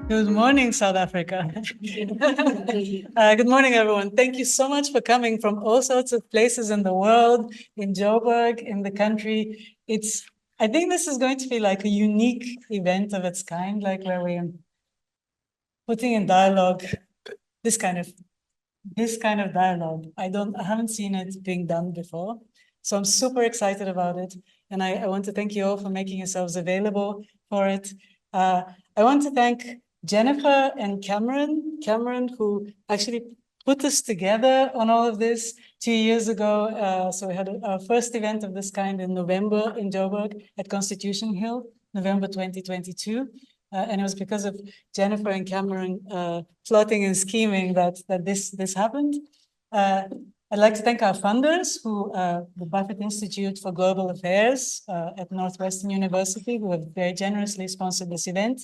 Good morning, South Africa. Good morning, everyone. Thank you so much for coming from all sorts of places in the world, in Joburg, in the country. I think this is going to be like a unique event of its kind, like where we're putting in dialogue this kind of dialogue. I haven't seen it being done before. So I'm super excited about it. And I want to thank you all for making yourselves available for it. I want to thank Jennifer and Cameron, who actually put us together on all of this 2 years ago. So we had our first event of this kind in November in Joburg at Constitution Hill, November 2022. And it was because of Jennifer and Cameron plotting and scheming that this happened. I'd like to thank our funders, the Buffett Institute for Global Affairs at Northwestern University, who have very generously sponsored this event.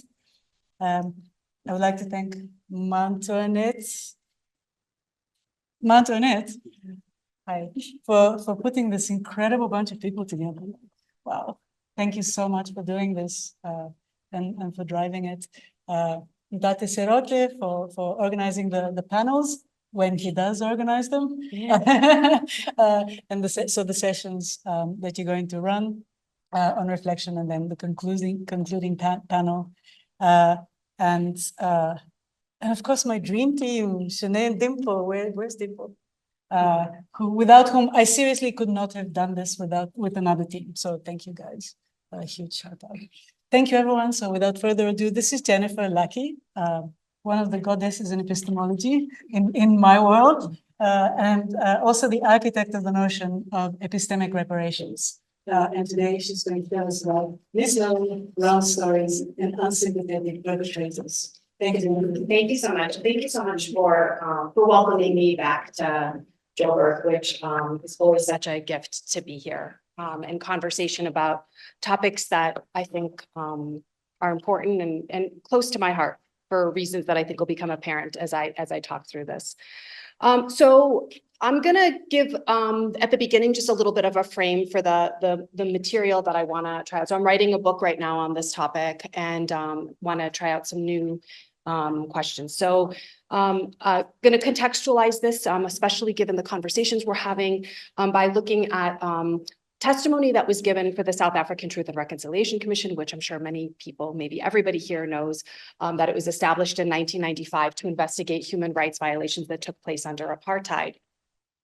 I would like to thank Antoinette, hi, for putting this incredible bunch of people together. Wow, thank you so much for doing this and for driving it. Date Serote for organizing the panels when he does organize them. Yeah. And so the sessions that you're going to run on reflection, and then the concluding panel. And of course, my dream team, Shanae and Dimple. Where's Dimple? Without whom I seriously could not have done this with another team. So thank you guys. A huge shout out. Thank you, everyone. So without further ado, this is Jennifer Lackey, one of the goddesses in epistemology in my world, and also the architect of the notion of epistemic reparations. And today she's going to tell us about Misknowing, round stories, and unsympathetic perpetrators. Thank you. Thank you so much. Thank you so much for welcoming me back to Joburg, which is always such a gift to be here and conversation about topics that I think are important and close to my heart for reasons that I think will become apparent as I talk through this. So I'm going to give at the beginning just a little bit of a frame for the material that I want to try out. So I'm writing a book right now on this topic and want to try out some new questions. So going to contextualize this, especially given the conversations we're having, by looking at testimony that was given for the South African Truth and Reconciliation Commission, which I'm sure many people, maybe everybody here knows, that it was established in 1995 to investigate human rights violations that took place under apartheid.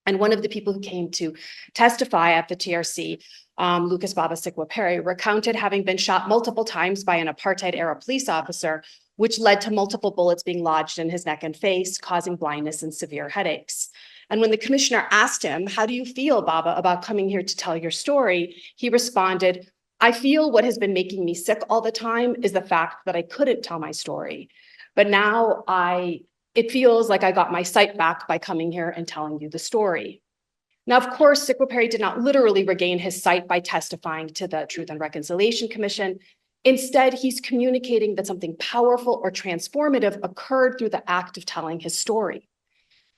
And one of the people who came to testify at the TRC, Lucas Baba Sikwapere, recounted having been shot multiple times by an apartheid-era police officer, which led to multiple bullets being lodged in his neck and face, causing blindness and severe headaches. And when the commissioner asked him, "How do you feel, Baba, about coming here to tell your story?" he responded, "I feel what has been making me sick all the time is the fact that I couldn't tell my story. But now it feels like I got my sight back by coming here and telling you the story." Now, of course, Sikwapere did not literally regain his sight by testifying to the Truth and Reconciliation Commission. Instead, he's communicating that something powerful or transformative occurred through the act of telling his story.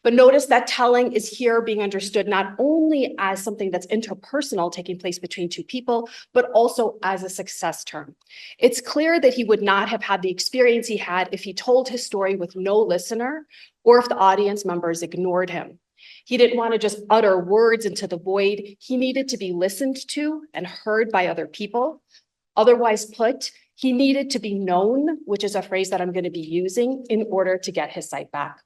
But notice that telling is here being understood not only as something that's interpersonal taking place between two people, but also as a success term. It's clear that he would not have had the experience he had if he told his story with no listener or if the audience members ignored him. He didn't want to just utter words into the void. He needed to be listened to and heard by other people. Otherwise put, he needed to be known, which is a phrase that I'm going to be using, in order to get his sight back.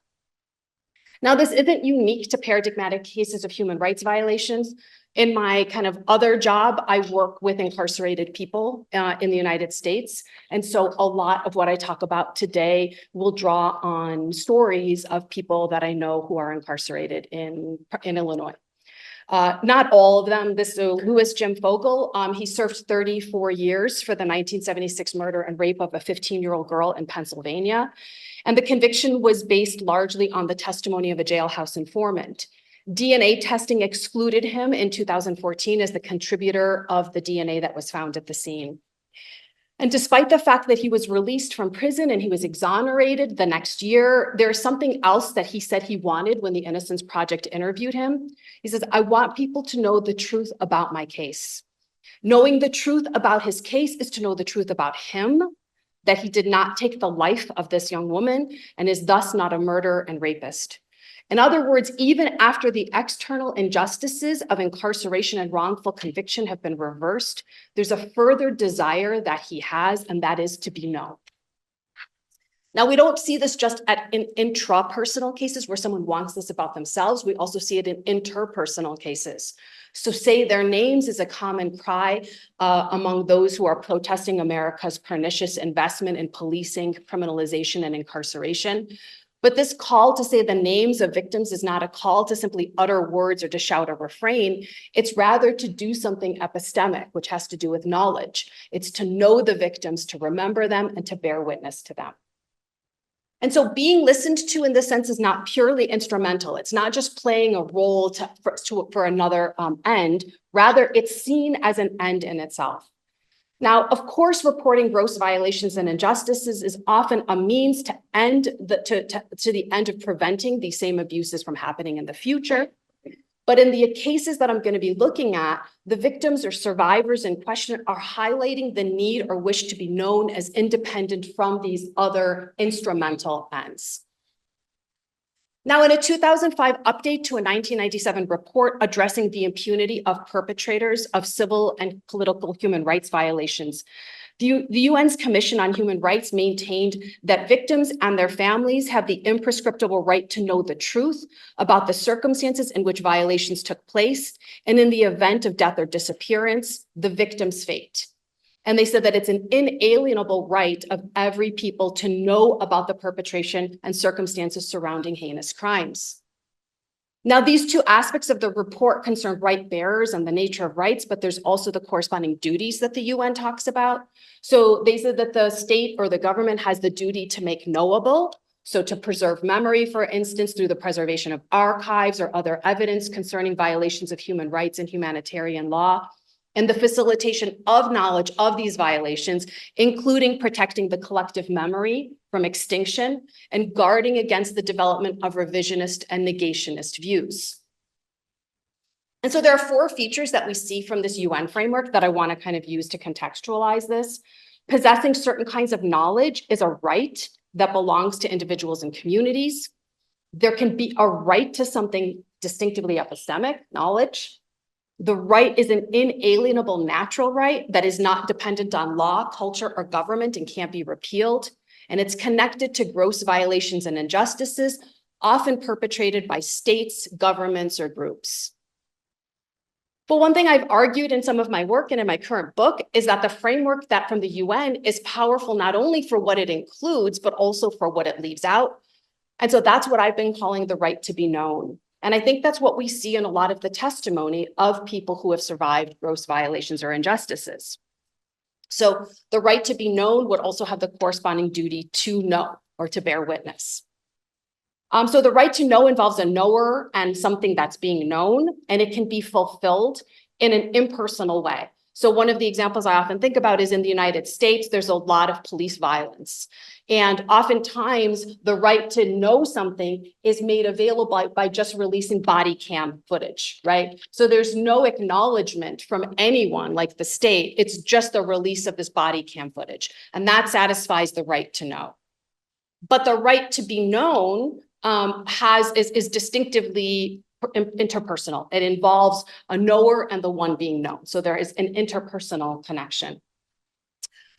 Now, this isn't unique to paradigmatic cases of human rights violations. In my kind of other job, I work with incarcerated people in the United States. And so a lot of what I talk about today will draw on stories of people that I know who are incarcerated in Illinois. Not all of them. Louis Jim Fogel, he served 34 years for the 1976 murder and rape of a 15-year-old girl in Pennsylvania. And the conviction was based largely on the testimony of a jailhouse informant. DNA testing excluded him in 2014 as the contributor of the DNA that was found at the scene. And despite the fact that he was released from prison and he was exonerated the next year, there's something else that he said he wanted when the Innocence Project interviewed him. He says, "I want people to know the truth about my case. Knowing the truth about his case is to know the truth about him, that he did not take the life of this young woman and is thus not a murderer and rapist. In other words, even after the external injustices of incarceration and wrongful conviction have been reversed, there's a further desire that he has, and that is to be known. Now, we don't see this just in intrapersonal cases where someone wants this about themselves. We also see it in interpersonal cases. So say their names is a common cry among those who are protesting America's pernicious investment in policing, criminalization, and incarceration. But this call to say the names of victims is not a call to simply utter words or to shout a refrain. It's rather to do something epistemic, which has to do with knowledge. It's to know the victims, to remember them, and to bear witness to them. And so being listened to in this sense is not purely instrumental. It's not just playing a role for another end. Rather, it's seen as an end in itself. Now, of course, reporting gross violations and injustices is often a means to the end of preventing these same abuses from happening in the future. But in the cases that I'm going to be looking at, the victims or survivors in question are highlighting the need or wish to be known as independent from these other instrumental ends. Now, in a 2005 update to a 1997 report addressing the impunity of perpetrators of civil and political human rights violations, the UN's Commission on Human Rights maintained that victims and their families have the imprescriptible right to know the truth about the circumstances in which violations took place, and in the event of death or disappearance, the victim's fate. And they said that it's an inalienable right of every people to know about the perpetration and circumstances surrounding heinous crimes. Now, these two aspects of the report concern right bearers and the nature of rights, but there's also the corresponding duties that the UN talks about. So they said that the state or the government has the duty to make knowable, so to preserve memory, for instance, through the preservation of archives or other evidence concerning violations of human rights and humanitarian law, and the facilitation of knowledge of these violations, including protecting the collective memory from extinction and guarding against the development of revisionist and negationist views. And so there are four features that we see from this UN framework that I want to kind of use to contextualize this. Possessing certain kinds of knowledge is a right that belongs to individuals and communities. There can be a right to something distinctively epistemic, knowledge. The right is an inalienable natural right that is not dependent on law, culture, or government and can't be repealed. And it's connected to gross violations and injustices, often perpetrated by states, governments, or groups. But one thing I've argued in some of my work and in my current book is that the framework that from the UN is powerful not only for what it includes, but also for what it leaves out. And so that's what I've been calling the right to be known. And I think that's what we see in a lot of the testimony of people who have survived gross violations or injustices. So the right to be known would also have the corresponding duty to know or to bear witness. So the right to know involves a knower and something that's being known, and it can be fulfilled in an impersonal way. So one of the examples I often think about is in the United States, there's a lot of police violence. And oftentimes the right to know something is made available by just releasing body cam footage, right? So there's no acknowledgement from anyone like the state. It's just the release of this body cam footage. And that satisfies the right to know. But the right to be known is distinctively interpersonal. It involves a knower and the one being known. So there is an interpersonal connection.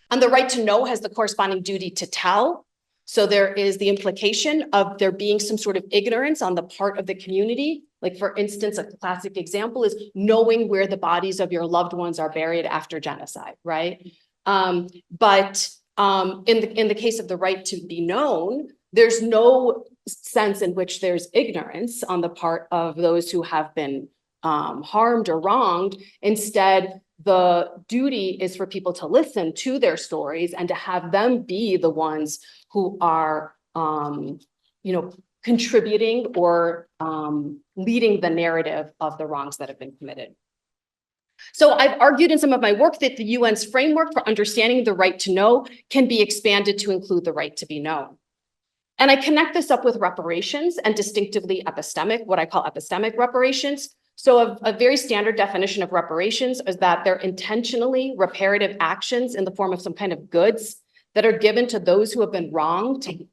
And the right to know has the corresponding duty to tell. So there is the implication of there being some sort of ignorance on the part of the community. Like, for instance, a classic example is knowing where the bodies of your loved ones are buried after genocide, right? But in the case of the right to be known, there's no sense in which there's ignorance on the part of those who have been harmed or wronged. Instead, the duty is for people to listen to their stories and to have them be the ones who are, contributing or leading the narrative of the wrongs that have been committed. So I've argued in some of my work that the UN's framework for understanding the right to know can be expanded to include the right to be known. And I connect this up with reparations and distinctively epistemic, what I call epistemic reparations. So a very standard definition of reparations is that they're intentionally reparative actions in the form of some kind of goods that are given to those who have been wronged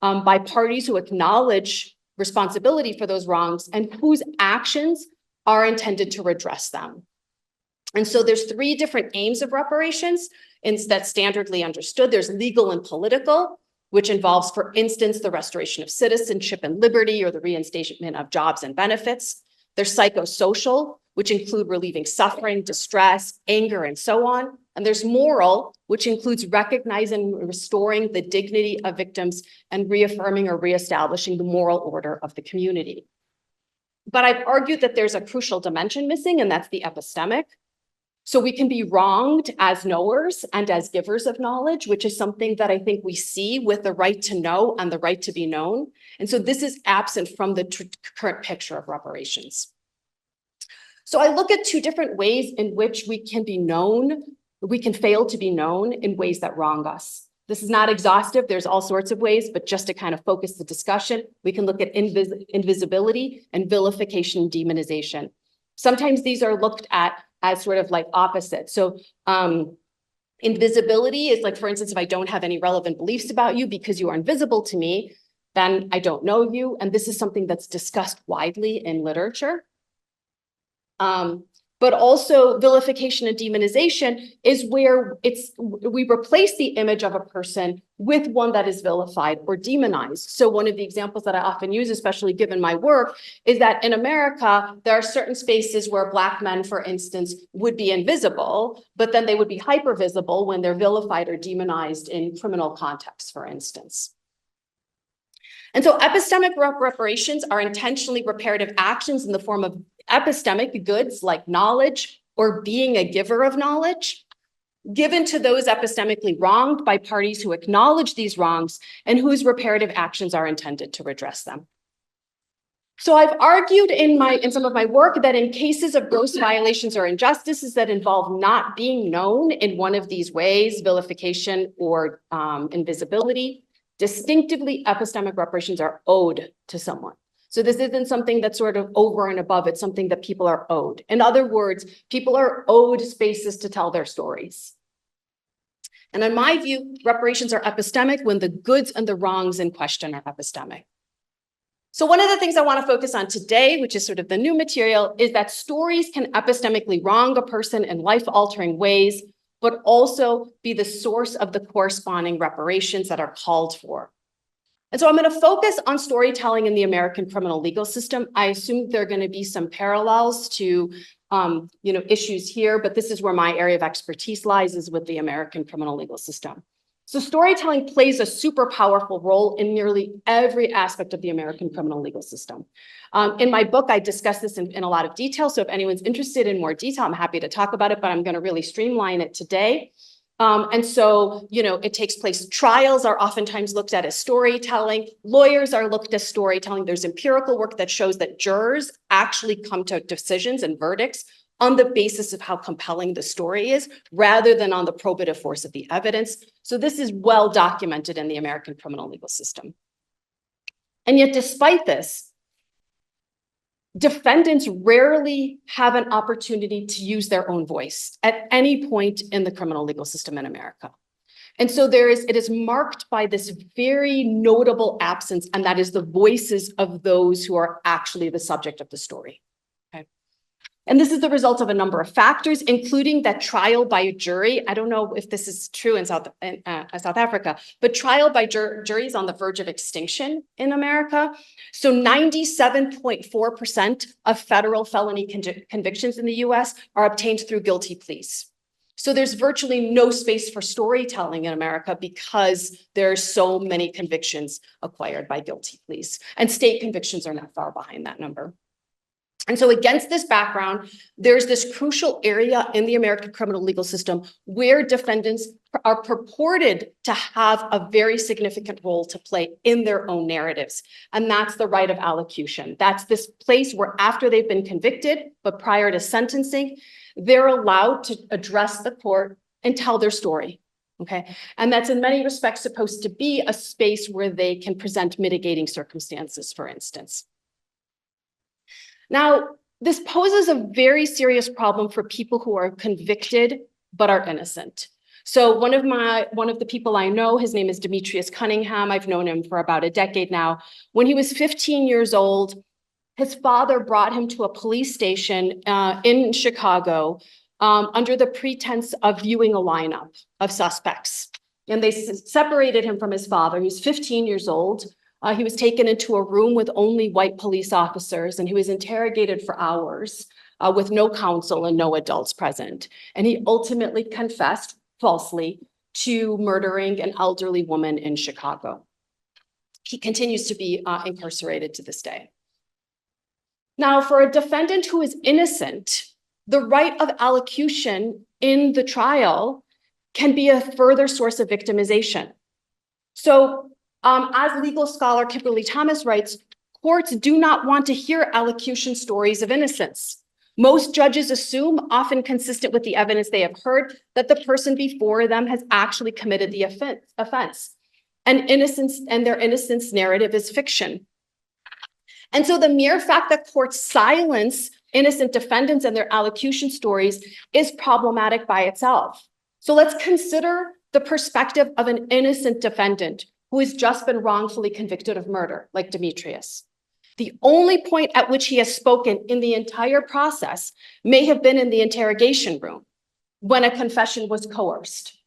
by parties who acknowledge responsibility for those wrongs and whose actions are intended to redress them. And so there's three different aims of reparations that's standardly understood. There's legal and political, which involves, for instance, the restoration of citizenship and liberty or the reinstatement of jobs and benefits. There's psychosocial, which include relieving suffering, distress, anger, and so on. And there's moral, which includes recognizing and restoring the dignity of victims and reaffirming or reestablishing the moral order of the community. But I've argued that there's a crucial dimension missing, and that's the epistemic. So we can be wronged as knowers and as givers of knowledge, which is something that I think we see with the right to know and the right to be known. And so this is absent from the current picture of reparations. So I look at two different ways in which we can be known, we can fail to be known in ways that wrong us. This is not exhaustive, there's all sorts of ways, but just to kind of focus the discussion, we can look at invisibility and vilification and demonization. Sometimes these are looked at as sort of like opposite. So invisibility is like, for instance, if I don't have any relevant beliefs about you because you are invisible to me, then I don't know you. And this is something that's discussed widely in literature. But also vilification and demonization is where we replace the image of a person with one that is vilified or demonized. So one of the examples that I often use, especially given my work, is that in America, there are certain spaces where Black men, for instance, would be invisible, but then they would be hypervisible when they're vilified or demonized in criminal contexts, for instance. And so epistemic reparations are intentionally reparative actions in the form of epistemic goods like knowledge or being a giver of knowledge, given to those epistemically wronged by parties who acknowledge these wrongs and whose reparative actions are intended to redress them. So I've argued in some of my work that in cases of gross violations or injustices that involve not being known in one of these ways, vilification or invisibility, distinctively epistemic reparations are owed to someone. So this isn't something that's sort of over and above, it's something that people are owed. In other words, people are owed spaces to tell their stories. And in my view, reparations are epistemic when the goods and the wrongs in question are epistemic. So one of the things I want to focus on today, which is sort of the new material, is that stories can epistemically wrong a person in life-altering ways, but also be the source of the corresponding reparations that are called for. And so I'm going to focus on storytelling in the American criminal legal system. I assume there are going to be some parallels to issues here, but this is where my area of expertise lies, is with the American criminal legal system. So storytelling plays a super powerful role in nearly every aspect of the American criminal legal system. In my book, I discuss this in a lot of detail. So if anyone's interested in more detail, I'm happy to talk about it, but I'm going to really streamline it today. And so, it takes place. Trials are oftentimes looked at as storytelling. Lawyers are looked at as storytelling. There's empirical work that shows that jurors actually come to decisions and verdicts on the basis of how compelling the story is, rather than on the probative force of the evidence. So this is well documented in the American criminal legal system. And yet, despite this, defendants rarely have an opportunity to use their own voice at any point in the criminal legal system in America. And so it is marked by this very notable absence, and that is the voices of those who are actually the subject of the story. Okay. And this is the result of a number of factors, including that trial by jury. I don't know if this is true in South Africa, but trial by jury is on the verge of extinction in America. So 97.4% of federal felony convictions in the US are obtained through guilty pleas. So there's virtually no space for storytelling in America because there are so many convictions acquired by guilty pleas. And state convictions are not far behind that number. And so against this background, there's this crucial area in the American criminal legal system where defendants are purported to have a very significant role to play in their own narratives. And that's the right of allocution. That's this place where after they've been convicted, but prior to sentencing, they're allowed to address the court and tell their story. Okay. And that's in many respects supposed to be a space where they can present mitigating circumstances, for instance. Now, this poses a very serious problem for people who are convicted but are innocent. So one of the people I know, his name is Demetrius Cunningham. I've known him for about a decade now. When he was 15 years old, his father brought him to a police station in Chicago under the pretense of viewing a lineup of suspects. And they separated him from his father. He was 15 years old. He was taken into a room with only white police officers, and he was interrogated for hours with no counsel and no adults present. And he ultimately confessed falsely to murdering an elderly woman in Chicago. He continues to be incarcerated to this day. Now, for a defendant who is innocent, the right of allocution in the trial can be a further source of victimization. So, as legal scholar Kimberly Thomas writes, courts do not want to hear allocution stories of innocence. Most judges assume, often consistent with the evidence they have heard, that the person before them has actually committed the offense. And their innocence narrative is fiction. And so the mere fact that courts silence innocent defendants and their allocution stories is problematic by itself. So let's consider the perspective of an innocent defendant who has just been wrongfully convicted of murder, like Demetrius. The only point at which he has spoken in the entire process may have been in the interrogation room when a confession was coerced.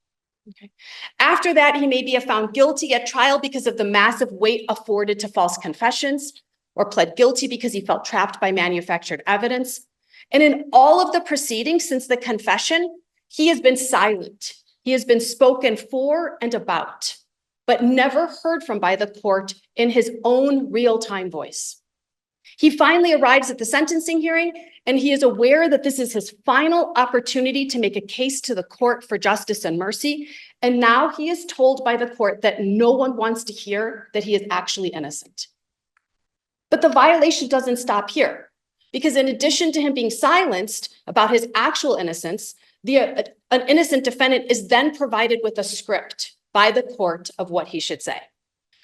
Okay. After that, he may be found guilty at trial because of the massive weight afforded to false confessions, or pled guilty because he felt trapped by manufactured evidence. And in all of the proceedings since the confession, he has been silent. He has been spoken for and about, but never heard from by the court in his own real-time voice. He finally arrives at the sentencing hearing, and he is aware that this is his final opportunity to make a case to the court for justice and mercy. And now he is told by the court that no one wants to hear that he is actually innocent. But the violation doesn't stop here, because in addition to him being silenced about his actual innocence, an innocent defendant is then provided with a script by the court of what he should say.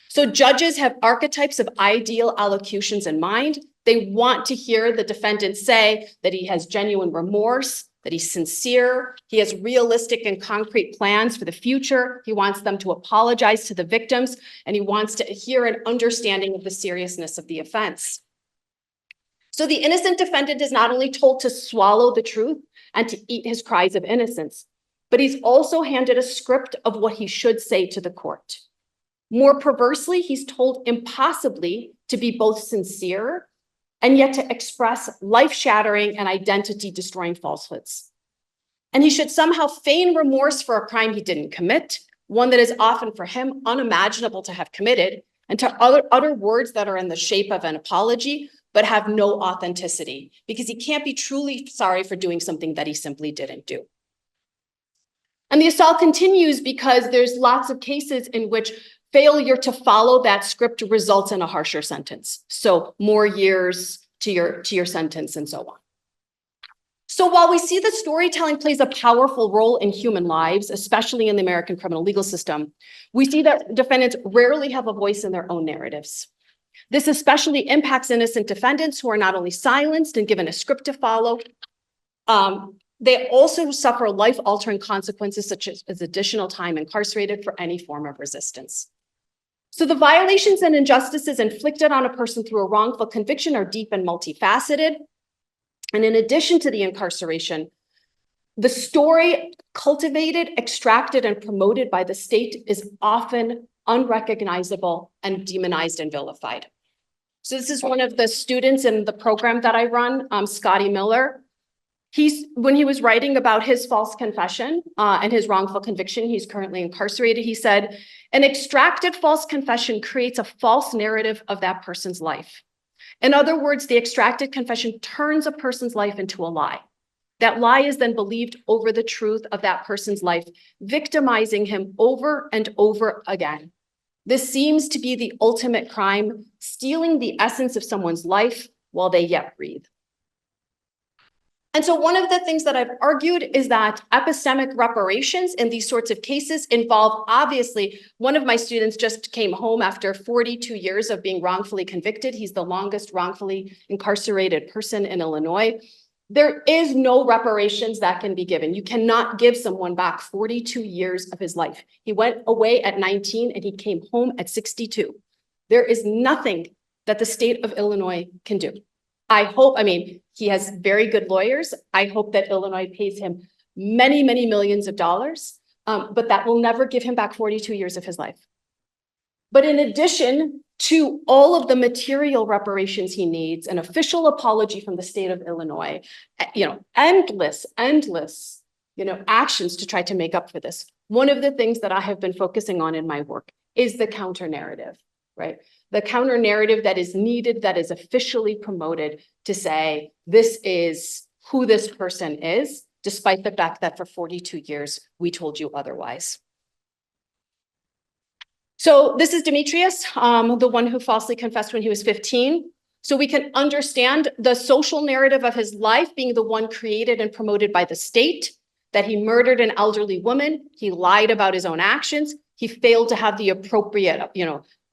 So judges have archetypes of ideal allocutions in mind. They want to hear the defendant say that he has genuine remorse, that he's sincere, he has realistic and concrete plans for the future. He wants them to apologize to the victims, and he wants to hear an understanding of the seriousness of the offense. So the innocent defendant is not only told to swallow the truth and to eat his cries of innocence, but he's also handed a script of what he should say to the court. More perversely, he's told impossibly to be both sincere and yet to express life-shattering and identity-destroying falsehoods. And he should somehow feign remorse for a crime he didn't commit, one that is often for him unimaginable to have committed, and to utter words that are in the shape of an apology, but have no authenticity, because he can't be truly sorry for doing something that he simply didn't do. And the assault continues because there's lots of cases in which failure to follow that script results in a harsher sentence. So more years to your sentence and so on. So while we see that storytelling plays a powerful role in human lives, especially in the American criminal legal system, we see that defendants rarely have a voice in their own narratives. This especially impacts innocent defendants who are not only silenced and given a script to follow, they also suffer life-altering consequences such as additional time incarcerated for any form of resistance. So the violations and injustices inflicted on a person through a wrongful conviction are deep and multifaceted. And in addition to the incarceration, the story cultivated, extracted, and promoted by the state is often unrecognizable and demonized and vilified. So this is one of the students in the program that I run, Scotty Miller. When he was writing about his false confession and his wrongful conviction, he's currently incarcerated, he said, an extracted false confession creates a false narrative of that person's life. In other words, the extracted confession turns a person's life into a lie. That lie is then believed over the truth of that person's life, victimizing him over and over again. This seems to be the ultimate crime, stealing the essence of someone's life while they yet breathe. And so one of the things that I've argued is that epistemic reparations in these sorts of cases involve, obviously, one of my students just came home after 42 years of being wrongfully convicted. He's the longest wrongfully incarcerated person in Illinois. There is no reparations that can be given. You cannot give someone back 42 years of his life. He went away at 19 and he came home at 62. There is nothing that the state of Illinois can do. I mean, he has very good lawyers. I hope that Illinois pays him many, many millions of dollars, but that will never give him back 42 years of his life. But in addition to all of the material reparations he needs, an official apology from the state of Illinois, endless, actions to try to make up for this. One of the things that I have been focusing on in my work is the counter narrative, right? The counter narrative that is needed, that is officially promoted to say, this is who this person is, despite the fact that for 42 years, we told you otherwise. So this is Demetrius, the one who falsely confessed when he was 15. So we can understand the social narrative of his life being the one created and promoted by the state, that he murdered an elderly woman, he lied about his own actions, he failed to have the appropriate,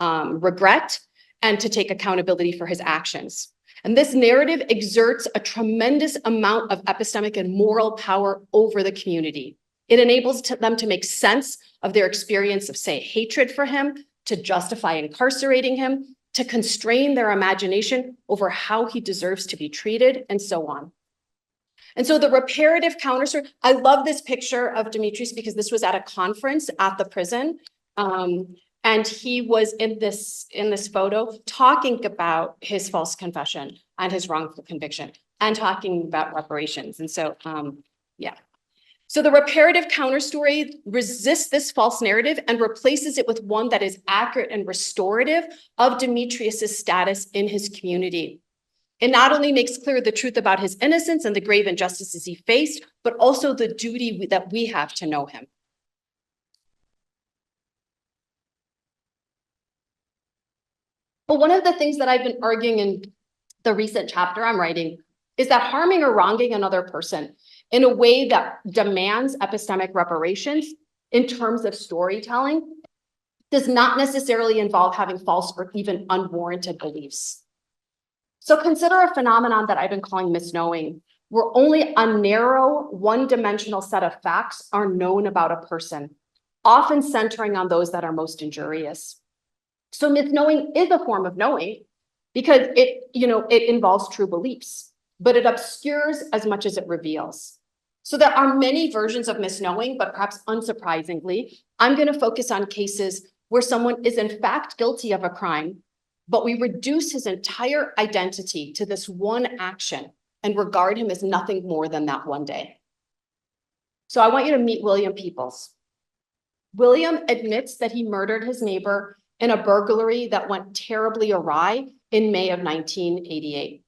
regret and to take accountability for his actions. And this narrative exerts a tremendous amount of epistemic and moral power over the community. It enables them to make sense of their experience of, say, hatred for him, to justify incarcerating him, to constrain their imagination over how he deserves to be treated, and so on. And so the reparative counterstory, I love this picture of Demetrius because this was at a conference at the prison. And he was in this photo talking about his false confession and his wrongful conviction and talking about reparations. And so, yeah. So the reparative counterstory resists this false narrative and replaces it with one that is accurate and restorative of Demetrius's status in his community. It not only makes clear the truth about his innocence and the grave injustices he faced, but also the duty that we have to know him. But one of the things that I've been arguing in the recent chapter I'm writing is that harming or wronging another person in a way that demands epistemic reparations in terms of storytelling does not necessarily involve having false or even unwarranted beliefs. So consider a phenomenon that I've been calling misknowing, where only a narrow, one-dimensional set of facts are known about a person, often centering on those that are most injurious. So misknowing is a form of knowing because it involves true beliefs, but it obscures as much as it reveals. So there are many versions of misknowing, but perhaps unsurprisingly, I'm going to focus on cases where someone is in fact guilty of a crime, but we reduce his entire identity to this one action and regard him as nothing more than that one day. So I want you to meet William Peoples. William admits that he murdered his neighbor in a burglary that went terribly awry in May of 1988.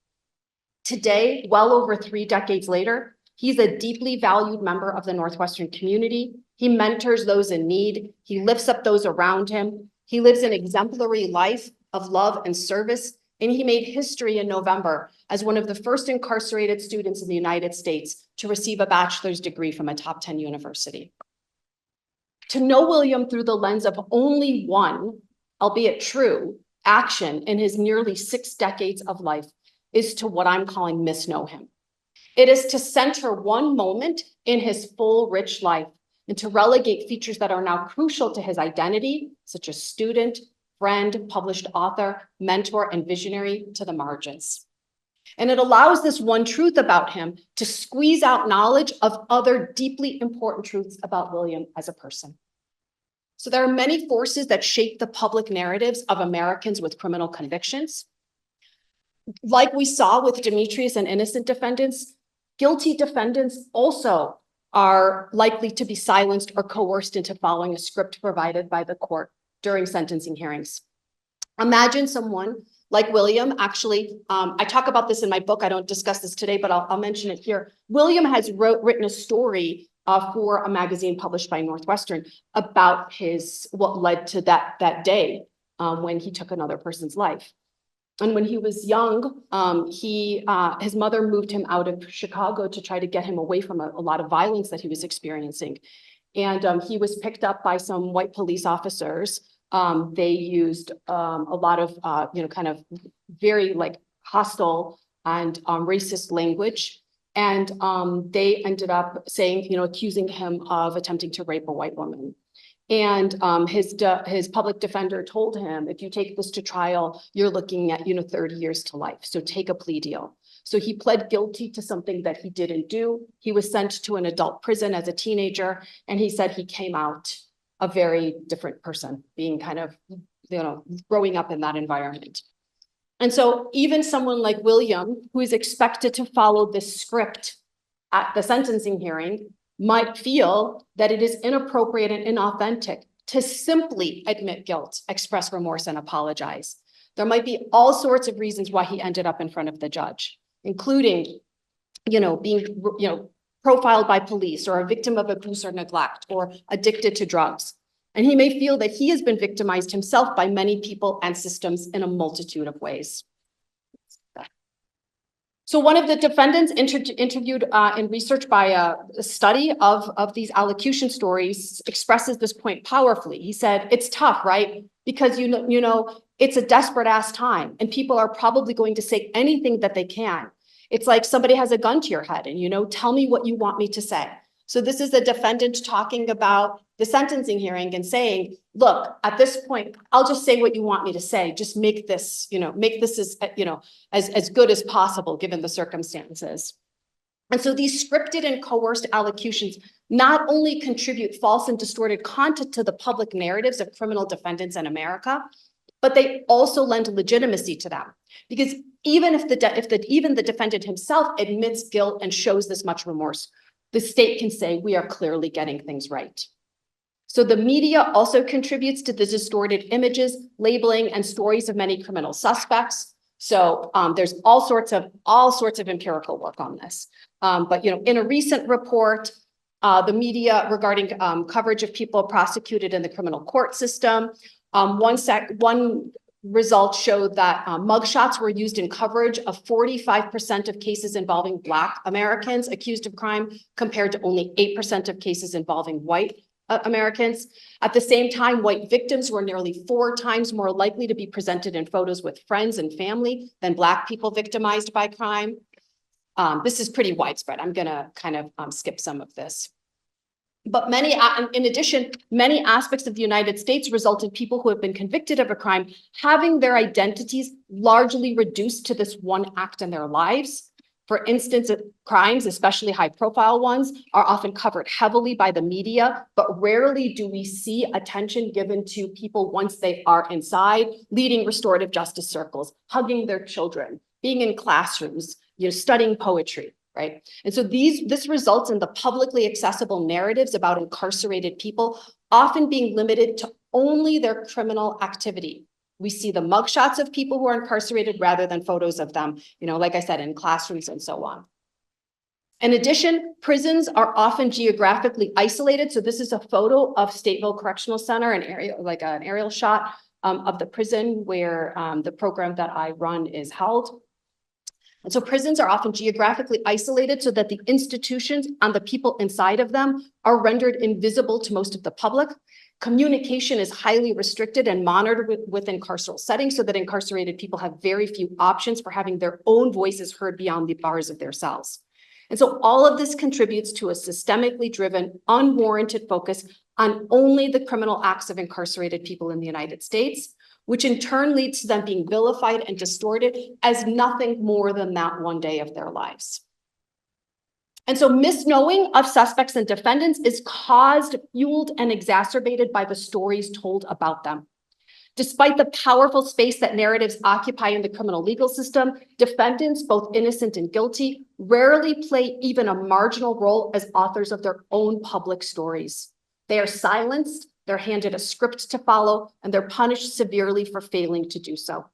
Today, well over 3 decades later, he's a deeply valued member of the Northwestern community. He mentors those in need. He lifts up those around him. He lives an exemplary life of love and service, and he made history in November as one of the first incarcerated students in the United States to receive a bachelor's degree from a top 10 university. To know William through the lens of only one, albeit true, action in his nearly 6 decades of life is to what I'm calling misknow him. It is to center one moment in his full, rich life and to relegate features that are now crucial to his identity, such as student, friend, published author, mentor, and visionary, to the margins. And it allows this one truth about him to squeeze out knowledge of other deeply important truths about William as a person. So there are many forces that shape the public narratives of Americans with criminal convictions. Like we saw with Demetrius and innocent defendants, guilty defendants also are likely to be silenced or coerced into following a script provided by the court during sentencing hearings. Imagine someone like William, actually, I talk about this in my book, I don't discuss this today, but I'll mention it here. William has written a story for a magazine published by Northwestern about what led to that day when he took another person's life. And when he was young, his mother moved him out of Chicago to try to get him away from a lot of violence that he was experiencing. And he was picked up by some white police officers. They used a lot of, kind of very hostile and racist language. And they ended up saying, accusing him of attempting to rape a white woman. And his public defender told him, if you take this to trial, you're looking at 30 years to life. So take a plea deal. So he pled guilty to something that he didn't do. He was sent to an adult prison as a teenager, and he said he came out a very different person, being kind of, growing up in that environment. And so even someone like William, who is expected to follow this script at the sentencing hearing, might feel that it is inappropriate and inauthentic to simply admit guilt, express remorse, and apologize. There might be all sorts of reasons why he ended up in front of the judge, including, being, profiled by police, or a victim of abuse or neglect, or addicted to drugs. And he may feel that he has been victimized himself by many people and systems in a multitude of ways. So one of the defendants interviewed in research by a study of these allocution stories expresses this point powerfully. He said, it's tough, right? Because, it's a desperate ass time, and people are probably going to say anything that they can. It's like somebody has a gun to your head and, tell me what you want me to say. So this is the defendant talking about the sentencing hearing and saying, look, at this point, I'll just say what you want me to say. Just make this, as good as possible given the circumstances. And so these scripted and coerced allocutions not only contribute false and distorted content to the public narratives of criminal defendants in America, but they also lend legitimacy to them. Because even if the defendant himself admits guilt and shows this much remorse, the state can say, we are clearly getting things right. So the media also contributes to the distorted images, labeling, and stories of many criminal suspects. So there's all sorts of empirical work on this. But in a recent report, the media regarding coverage of people prosecuted in the criminal court system, one result showed that mugshots were used in coverage of 45% of cases involving Black Americans accused of crime, compared to only 8% of cases involving white Americans. At the same time, white victims were nearly 4 times more likely to be presented in photos with friends and family than Black people victimized by crime. This is pretty widespread. I'm gonna kind of skip some of this. But in addition, many aspects of the United States result in people who have been convicted of a crime having their identities largely reduced to this one act in their lives. For instance, crimes, especially high-profile ones, are often covered heavily by the media, but rarely do we see attention given to people once they are inside, leading restorative justice circles, hugging their children, being in classrooms, studying poetry. Right. And so this results in the publicly accessible narratives about incarcerated people often being limited to only their criminal activity. We see the mugshots of people who are incarcerated rather than photos of them, like I said, in classrooms and so on. In addition, prisons are often geographically isolated. So this is a photo of Stateville Correctional Center, an aerial shot of the prison where the program that I run is held. And so prisons are often geographically isolated so that the institutions and the people inside of them are rendered invisible to most of the public. Communication is highly restricted and monitored within carceral settings so that incarcerated people have very few options for having their own voices heard beyond the bars of their cells. And so all of this contributes to a systemically driven, unwarranted focus on only the criminal acts of incarcerated people in the United States, which in turn leads to them being vilified and distorted as nothing more than that one day of their lives. And so misknowing of suspects and defendants is caused, fueled, and exacerbated by the stories told about them. Despite the powerful space that narratives occupy in the criminal legal system, defendants, both innocent and guilty, rarely play even a marginal role as authors of their own public stories. They are silenced, they're handed a script to follow, and they're punished severely for failing to do so.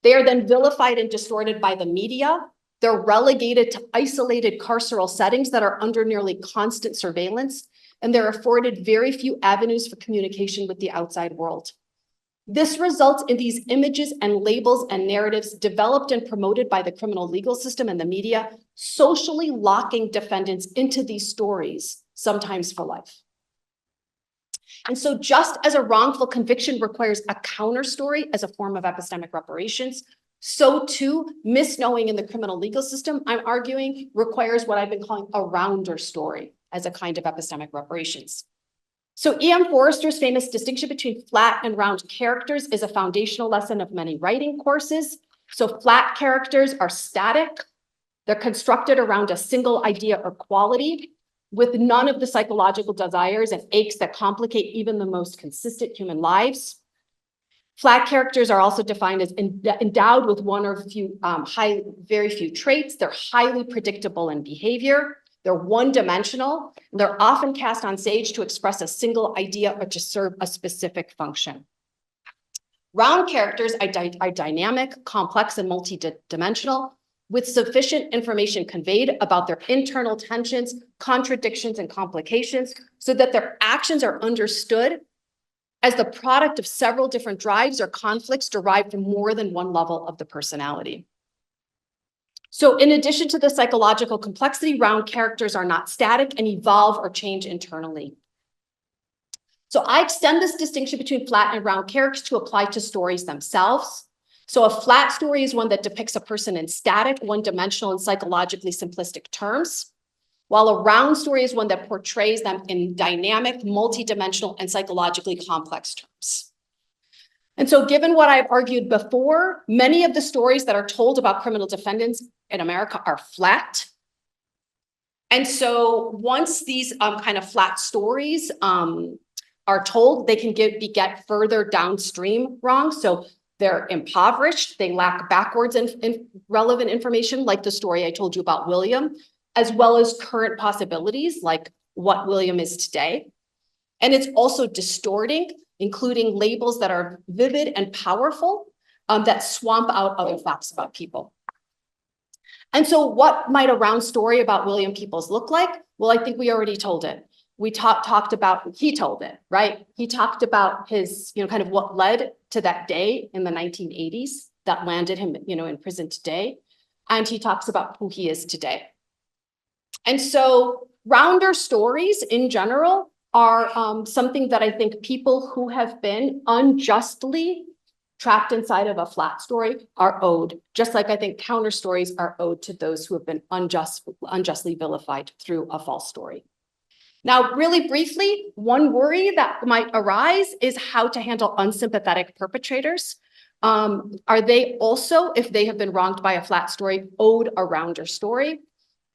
They are then vilified and distorted by the media. They're relegated to isolated carceral settings that are under nearly constant surveillance, and they're afforded very few avenues for communication with the outside world. This results in these images and labels and narratives developed and promoted by the criminal legal system and the media, socially locking defendants into these stories, sometimes for life. And so just as a wrongful conviction requires a counter story as a form of epistemic reparations, So too, misknowing in the criminal legal system, I'm arguing, requires what I've been calling a rounder story as a kind of epistemic reparations. So E.M. Forrester's famous distinction between flat and round characters is a foundational lesson of many writing courses. So flat characters are static. They're constructed around a single idea or quality with none of the psychological desires and aches that complicate even the most consistent human lives. Flat characters are also defined as endowed with one or very few traits. They're highly predictable in behavior. They're one-dimensional. They're often cast on stage to express a single idea or to serve a specific function. Round characters are dynamic, complex, and multi-dimensional, with sufficient information conveyed about their internal tensions, contradictions, and complications, so that their actions are understood as the product of several different drives or conflicts derived from more than one level of the personality. So in addition to the psychological complexity, round characters are not static and evolve or change internally. So I extend this distinction between flat and round characters to apply to stories themselves. So a flat story is one that depicts a person in static, one-dimensional, and psychologically simplistic terms, while a round story is one that portrays them in dynamic, multi-dimensional, and psychologically complex terms. And so given what I've argued before, many of the stories that are told about criminal defendants in America are flat. And so once these kind of flat stories are told, they can get further downstream wrong. So they're impoverished, they lack backwards and relevant information, like the story I told you about William, as well as current possibilities, like what William is today. And it's also distorting, including labels that are vivid and powerful that swamp out other facts about people. And so what might a round story about William Peoples look like? Well, I think we already told it. We talked about, he told it, right? He talked about his, kind of what led to that day in the 1980s that landed him, in prison today. And he talks about who he is today. And so rounder stories in general are something that I think people who have been unjustly trapped inside of a flat story are owed, just like I think counter stories are owed to those who have been unjustly vilified through a false story. Now, really briefly, one worry that might arise is how to handle unsympathetic perpetrators. Are they also, if they have been wronged by a flat story, owed a rounder story?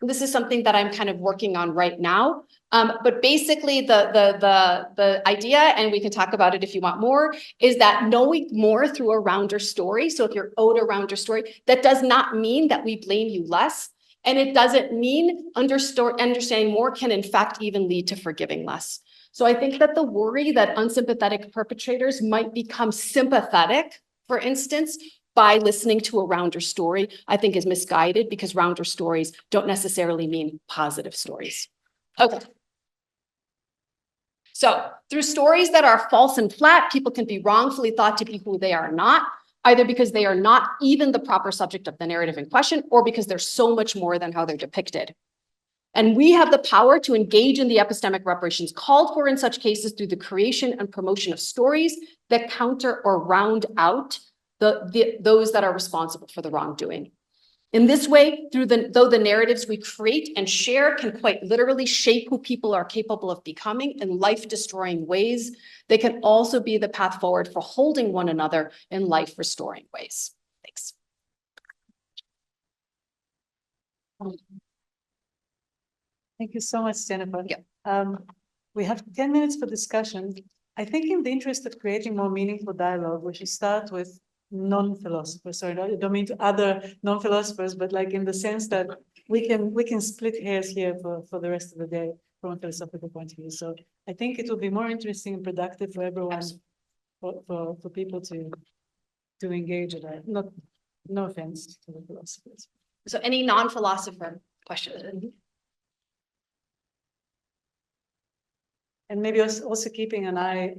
This is something that I'm kind of working on right now. But basically the idea, and we can talk about it if you want more, is that knowing more through a rounder story. So if you're owed a rounder story, that does not mean that we blame you less. And it doesn't mean understanding more can in fact even lead to forgiving less. So I think that the worry that unsympathetic perpetrators might become sympathetic, for instance, by listening to a rounder story, I think is misguided, because rounder stories don't necessarily mean positive stories. Okay. So through stories that are false and flat, people can be wrongfully thought to be who they are not, either because they are not even the proper subject of the narrative in question, or because they're so much more than how they're depicted. And we have the power to engage in the epistemic reparations called for in such cases through the creation and promotion of stories that counter or round out those that are responsible for the wrongdoing. In this way, though the narratives we create and share can quite literally shape who people are capable of becoming in life-destroying ways, they can also be the path forward for holding one another in life-restoring ways. Thanks. Thank you so much, Jennifer. Yeah. We have 10 minutes for discussion. I think in the interest of creating more meaningful dialogue, we should start with non-philosophers. Sorry, I don't mean to other non-philosophers, but like in the sense that we can split hairs here for the rest of the day from a philosophical point of view. So I think it will be more interesting and productive for everyone, for people to engage in it. No offense to the philosophers. So any non-philosopher questions? And maybe also keeping an eye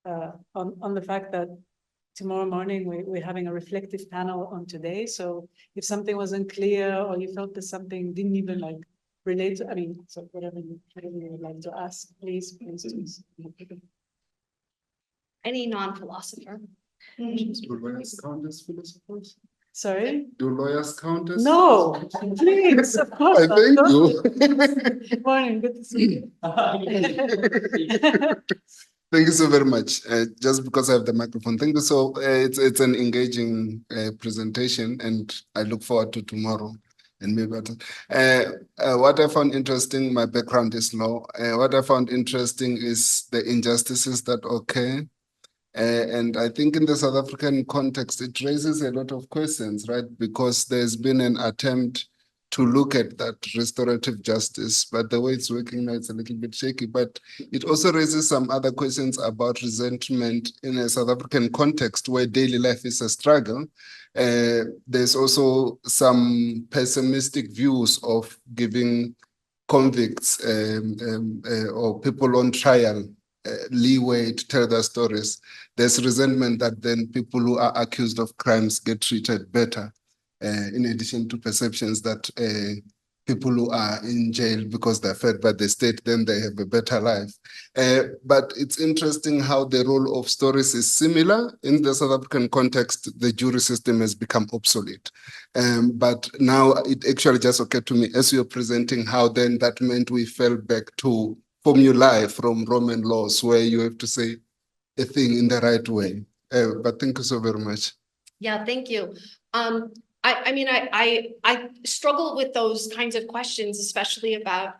on the fact that tomorrow morning we're having a reflective panel on today. So if something wasn't clear, or you felt that something didn't even like relate to, so whatever you would like to ask, please. Any non-philosopher? Do lawyers count as philosophers? Sorry? Do lawyers count as? No, please, of course. I not. thank Don't- you. Good morning, good to see you. Thank you so very much. Just because I have the microphone, thank you. So it's an engaging presentation, and I look forward to tomorrow. And maybe what I found interesting, my background is law. What I found interesting is the injustices that occur. And I think in the South African context, it raises a lot of questions, right? Because there's been an attempt to look at that restorative justice, but the way it's working now, it's a little bit shaky. But it also raises some other questions about resentment in a South African context where daily life is a struggle. There's also some pessimistic views of giving convicts or people on trial leeway to tell their stories. There's resentment that then people who are accused of crimes get treated better, in addition to perceptions that people who are in jail because they're fed by the state, then they have a better life. But it's interesting how the role of stories is similar. In the South African context, the jury system has become obsolete. But now it actually just occurred to me as you're presenting how then that meant we fell back to formulae from Roman laws where you have to say a thing in the right way. But thank you so very much. Yeah, thank you. I mean, I struggle with those kinds of questions, especially about,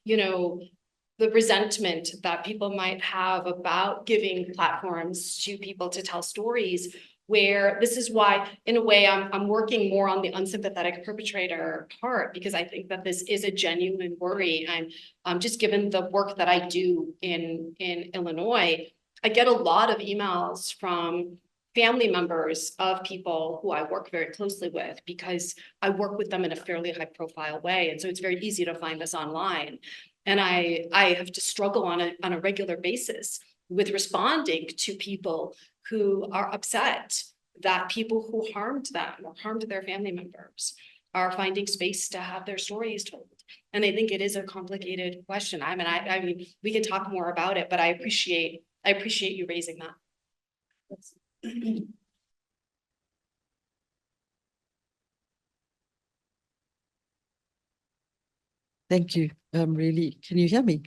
you know, the resentment that people might have about giving platforms to people to tell stories, where this is why, in a way, I'm working more on the unsympathetic perpetrator part, because I think that this is a genuine worry. And just given the work that I do in Illinois, I get a lot of emails from family members of people who I work very closely with, because I work with them in a fairly high profile way. And so it's very easy to find this online. And I have to struggle on a regular basis with responding to people who are upset that people who harmed them or harmed their family members are finding space to have their stories told. And I think it is a complicated question. I mean, we can talk more about it, but I appreciate you raising that. Thank you. Really, can you hear me?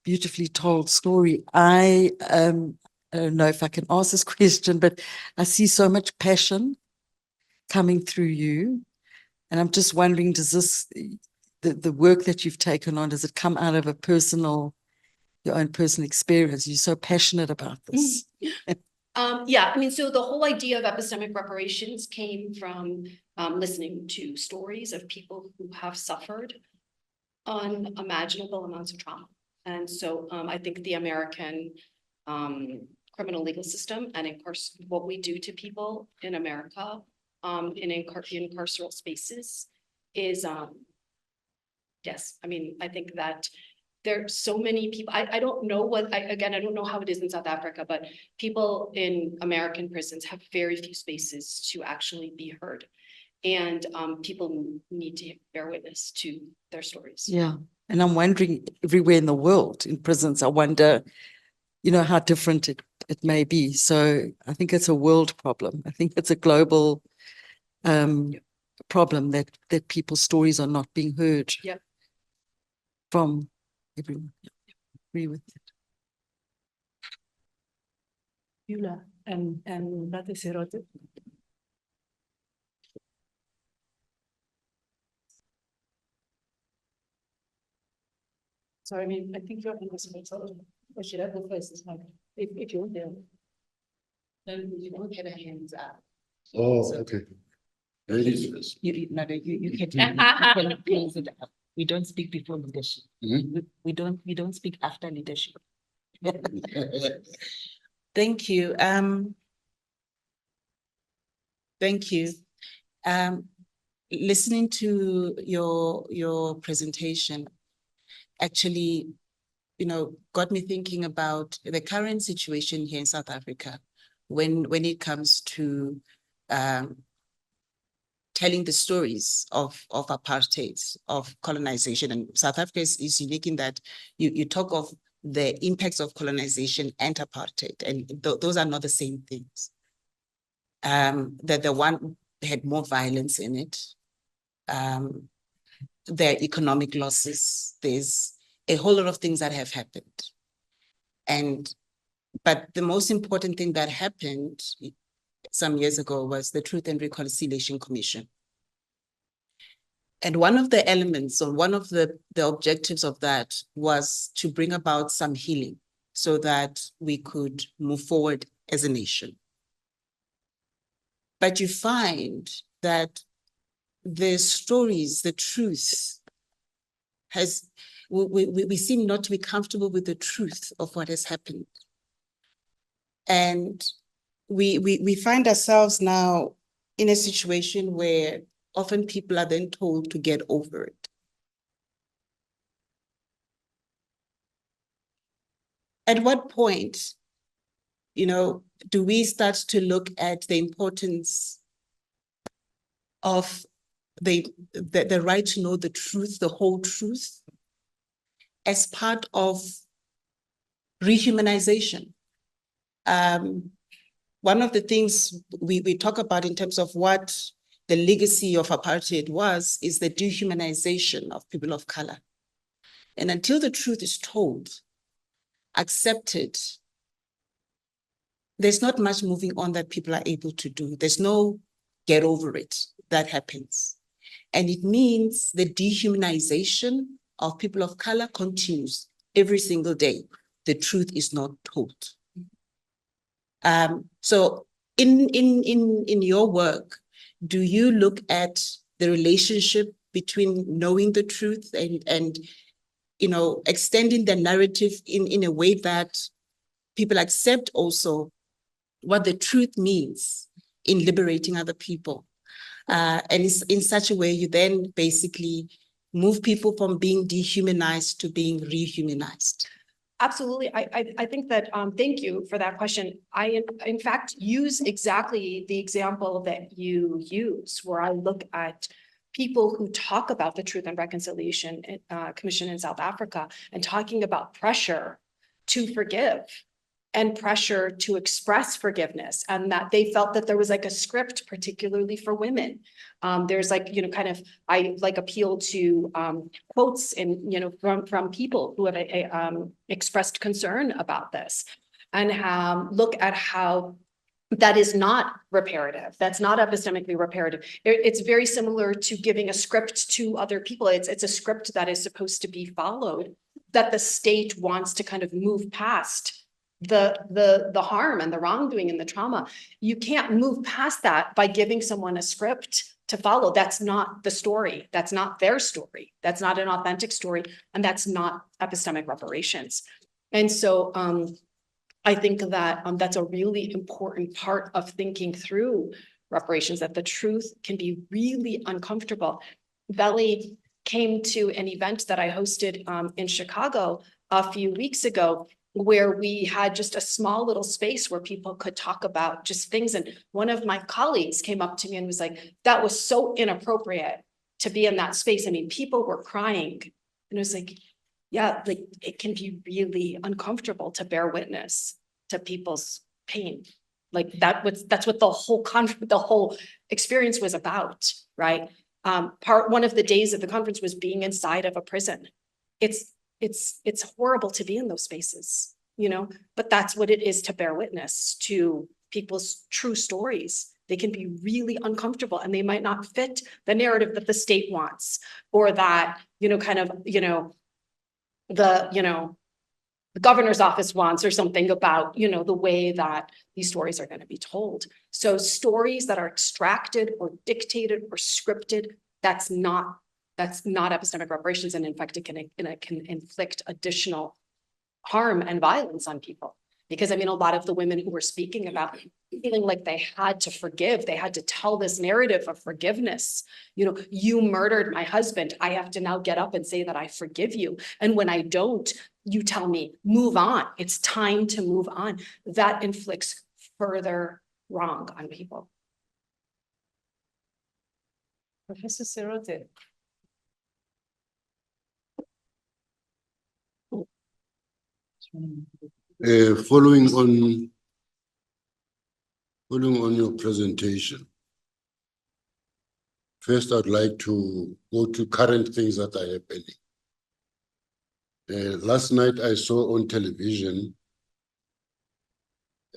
Beautifully told story. I don't know if I can ask this question, but I see so much passion coming through you. And I'm just wondering, does this, the work that you've taken on, does it come out of your own personal experience? You're so passionate about this. Yeah, I mean, so the whole idea of epistemic reparations came from listening to stories of people who have suffered unimaginable amounts of trauma. And so I think the American criminal legal system, and of course, what we do to people in America in carceral spaces is, yes, I mean, I think that there are so many people, I don't know what, I don't know how it is in South Africa, but people in American prisons have very few spaces to actually be heard. And people need to bear witness to their stories. Yeah. And I'm wondering, everywhere in the world, in prisons, I wonder, how different it may be. So I think it's a world problem. I think it's a global problem that people's stories are not being heard. Yep. From everyone. Yeah, agree with it. Yula, and that is erotic. So I mean, I think you're in this middle. Or should I go first? If you're there. Then you don't get a hands up. Oh, okay. Ladies first. You can close it up. We don't speak before leadership. Mm-hmm. We don't speak after leadership. Thank you. Thank you. Listening to your presentation actually, got me thinking about the current situation here in South Africa when it comes to telling the stories of apartheid, of colonization. And South Africa is unique in that you talk of the impacts of colonization and apartheid, and those are not the same things. That the one had more violence in it. There are economic losses. There's a whole lot of things that have happened. But the most important thing that happened some years ago was the Truth and Reconciliation Commission. And one of the elements, or one of the objectives of that, was to bring about some healing so that we could move forward as a nation. But you find that the stories, the truth we seem not to be comfortable with the truth of what has happened. And we find ourselves now in a situation where often people are then told to get over it. At what point, do we start to look at the importance of the right to know the truth, the whole truth, as part of rehumanization? One of the things we talk about in terms of what the legacy of apartheid was is the dehumanization of people of color. And until the truth is told, accepted, there's not much moving on that people are able to do. There's no get over it that happens. And it means the dehumanization of people of color continues every single day. The truth is not told. So in your work, do you look at the relationship between knowing the truth and extending the narrative in a way that people accept also what the truth means in liberating other people? And it's in such a way you then basically move people from being dehumanized to being rehumanized. Absolutely. I think that, thank you for that question. I, in fact, use exactly the example that you use, where I look at people who talk about the Truth and Reconciliation Commission in South Africa and talking about pressure to forgive and pressure to express forgiveness, and that they felt that there was like a script, particularly for women. There's like, I like appeal to quotes and, from people who have expressed concern about this, and look at how that is not reparative. That's not epistemically reparative. It's very similar to giving a script to other people. It's a script that is supposed to be followed, that the state wants to kind of move past the harm and the wrongdoing and the trauma. You can't move past that by giving someone a script to follow. That's not the story. That's not their story. That's not an authentic story. And that's not epistemic reparations. And so I think that that's a really important part of thinking through reparations, that the truth can be really uncomfortable. Belly came to an event that I hosted in Chicago a few weeks ago, where we had just a small little space where people could talk about just things. And one of my colleagues came up to me and was like, that was so inappropriate to be in that space. I mean, people were crying. And it was like, yeah, like it can be really uncomfortable to bear witness to people's pain. Like that's what the whole experience was about, right? One of the days of the conference was being inside of a prison. It's horrible to be in those spaces, but that's what it is to bear witness to people's true stories. They can be really uncomfortable, and they might not fit the narrative that the state wants, or that, the governor's office wants, or something about, the way that these stories are going to be told. So stories that are extracted or dictated or scripted, that's not epistemic reparations, and in fact, it can inflict additional harm and violence on people. Because I mean, a lot of the women who were speaking about feeling like they had to forgive, they had to tell this narrative of forgiveness. You murdered my husband. I have to now get up and say that I forgive you. And when I don't, you tell me, move on. It's time to move on. That inflicts further wrong on people. Professor Serote. Following on your presentation, first I'd like to go to current things that are happening. Last night I saw on television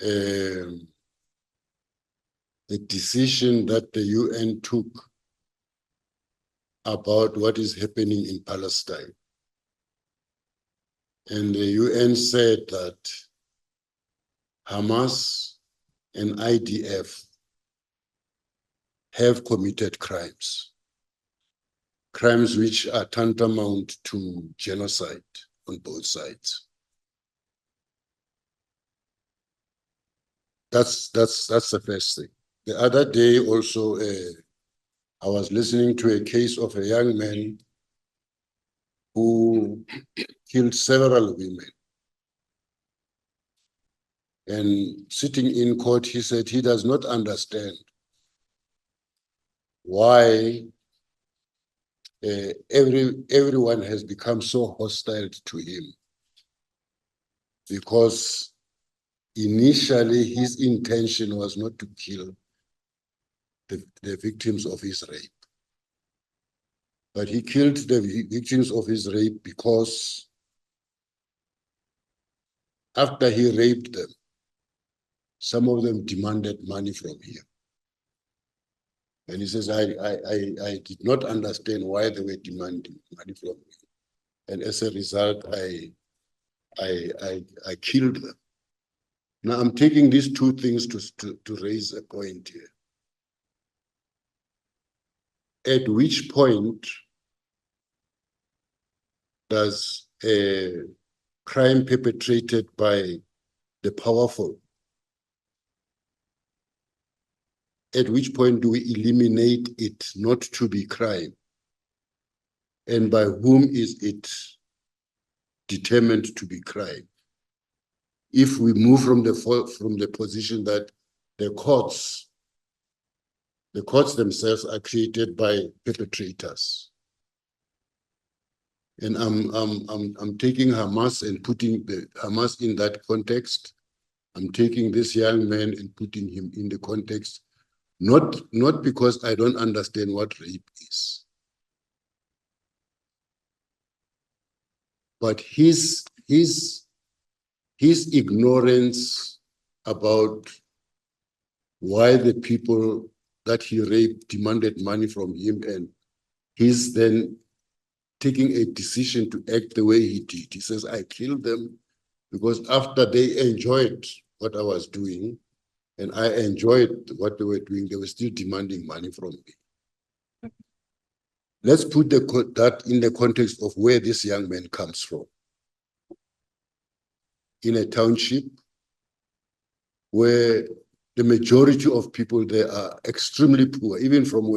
a decision that the UN took about what is happening in Palestine. And the UN said that Hamas and IDF have committed crimes which are tantamount to genocide on both sides. That's the first thing. The other day also, I was listening to a case of a young man who killed several women. And sitting in court, he said he does not understand why everyone has become so hostile to him. Because initially his intention was not to kill the victims of his rape. But he killed the victims of his rape because after he raped them, some of them demanded money from him. And he says, I did not understand why they were demanding money from me. And as a result, I killed them. Now I'm taking these two things to raise a point here. At which point does a crime perpetrated by the powerful, at which point do we eliminate it not to be crime? And by whom is it determined to be crime? If we move from the position that the courts themselves are created by perpetrators. And I'm taking Hamas and putting Hamas in that context. I'm taking this young man and putting him in the context, not because I don't understand what rape is, but his ignorance about why the people that he raped demanded money from him, and he's then taking a decision to act the way he did. He says, I killed them because after they enjoyed what I was doing and I enjoyed what they were doing, they were still demanding money from me. Let's put that in the context of where this young man comes from. In a township where the majority of people there are extremely poor, even from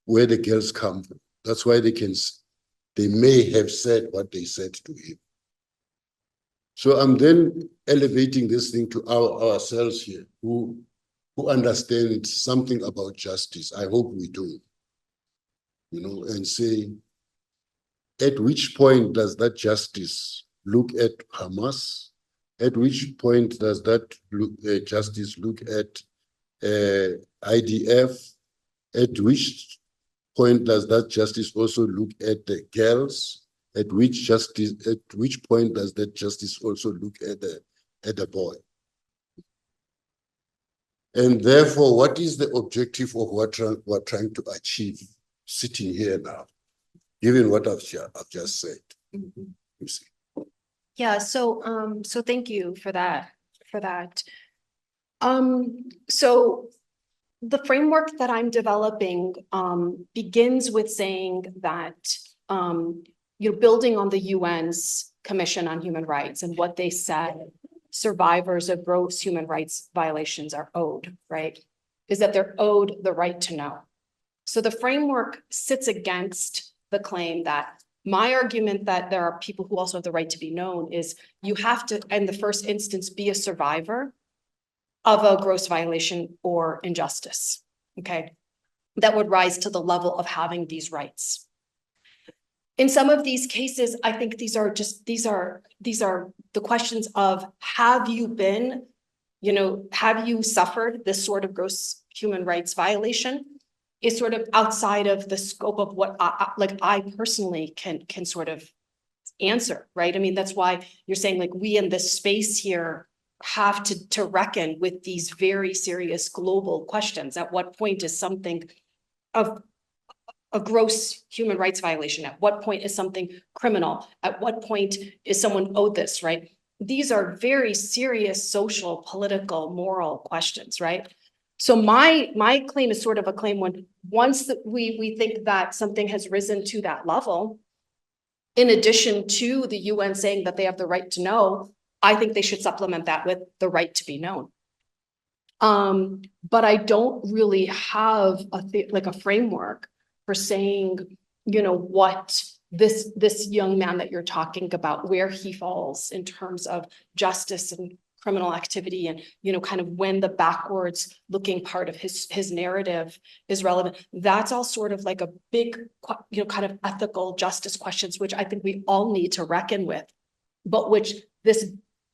where the girls come from. That's why they may have said what they said to him. So I'm then elevating this thing to ourselves here, who understand something about justice. I hope we do, and say, at which point does that justice look at Hamas? At which point does that justice look at IDF? At which point does that justice also look at the girls? At which point does that justice also look at the boy? And therefore, what is the objective of what we're trying to achieve sitting here now, given what I've just said? You see. Yeah, so thank you for that. So the framework that I'm developing begins with saying that you're building on the UN's Commission on Human Rights and what they said survivors of gross human rights violations are owed, right? Is that they're owed the right to know. So the framework sits against the claim that my argument that there are people who also have the right to be known is you have to, in the first instance, be a survivor of a gross violation or injustice, okay? That would rise to the level of having these rights. in some of these cases, I think these are the questions of, have you been, have you suffered this sort of gross human rights violation, is sort of outside of the scope of what I personally can sort of answer, right? I mean, that's why you're saying, like, we in this space here have to reckon with these very serious global questions. At what point is something of a gross human rights violation? At what point is something criminal? At what point is someone owed this, right? These are very serious social, political, moral questions, right? So my claim is sort of a claim when once that we think that something has risen to that level, in addition to the UN saying that they have the right to know, I think they should supplement that with the right to be known. But I don't really have a framework for saying, what this young man that you're talking about, where he falls in terms of justice and criminal activity, and kind of when the backwards looking part of his narrative is relevant. That's all sort of like a big, kind of ethical justice questions, which I think we all need to reckon with, but which this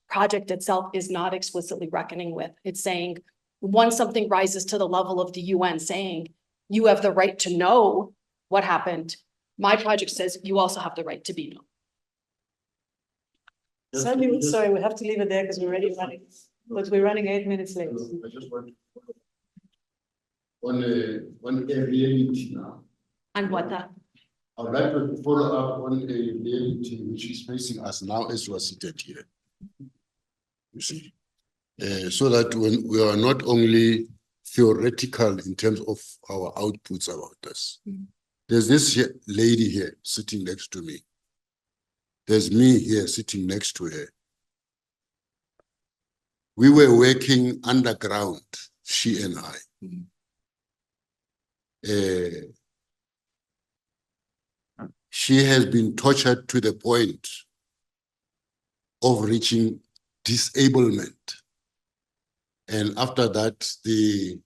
project itself is not explicitly reckoning with. It's saying, once something rises to the level of the UN saying, you have the right to know what happened, my project says you also have the right to be known. Sadly, sorry, we have to leave it there because we're already running, but we're running 8 minutes late. I just want on a reality now. And what that? I would like to follow up on a reality which is facing us now as we are seated here. You see, so that when we are not only theoretical in terms of our outputs about this. There's this lady here sitting next to me. There's me here sitting next to her. We were working underground, she and I. She has been tortured to the point of reaching disablement. And after that, the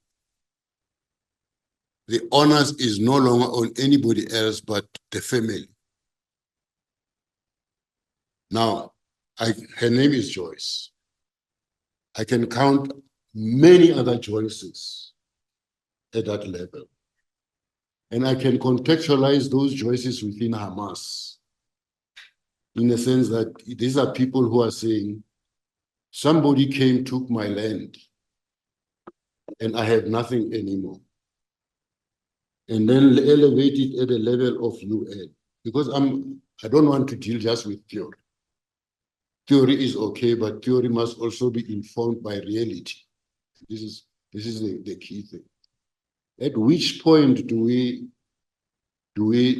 onus is no longer on anybody else but the family. Now, her name is Joyce. I can count many other Joyces at that level. And I can contextualize those Joyces within Hamas in the sense that these are people who are saying, somebody came, took my land, and I have nothing anymore. And then elevate it at the level of UN. Because I don't want to deal just with theory. Theory is okay, but theory must also be informed by reality. This is the key thing. At which point do we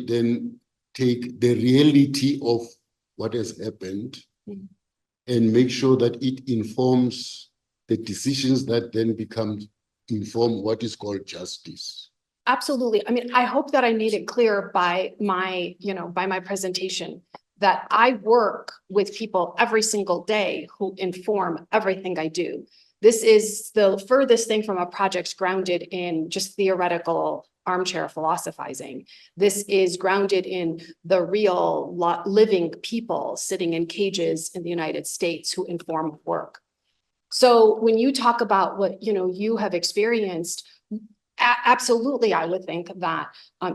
then take the reality of what has happened and make sure that it informs the decisions that then inform what is called justice? Absolutely. I mean, I hope that I made it clear by my presentation that I work with people every single day who inform everything I do. This is the furthest thing from a project grounded in just theoretical armchair philosophizing. This is grounded in the real living people sitting in cages in the United States who inform work. So when you talk about what you have experienced, absolutely, I would think that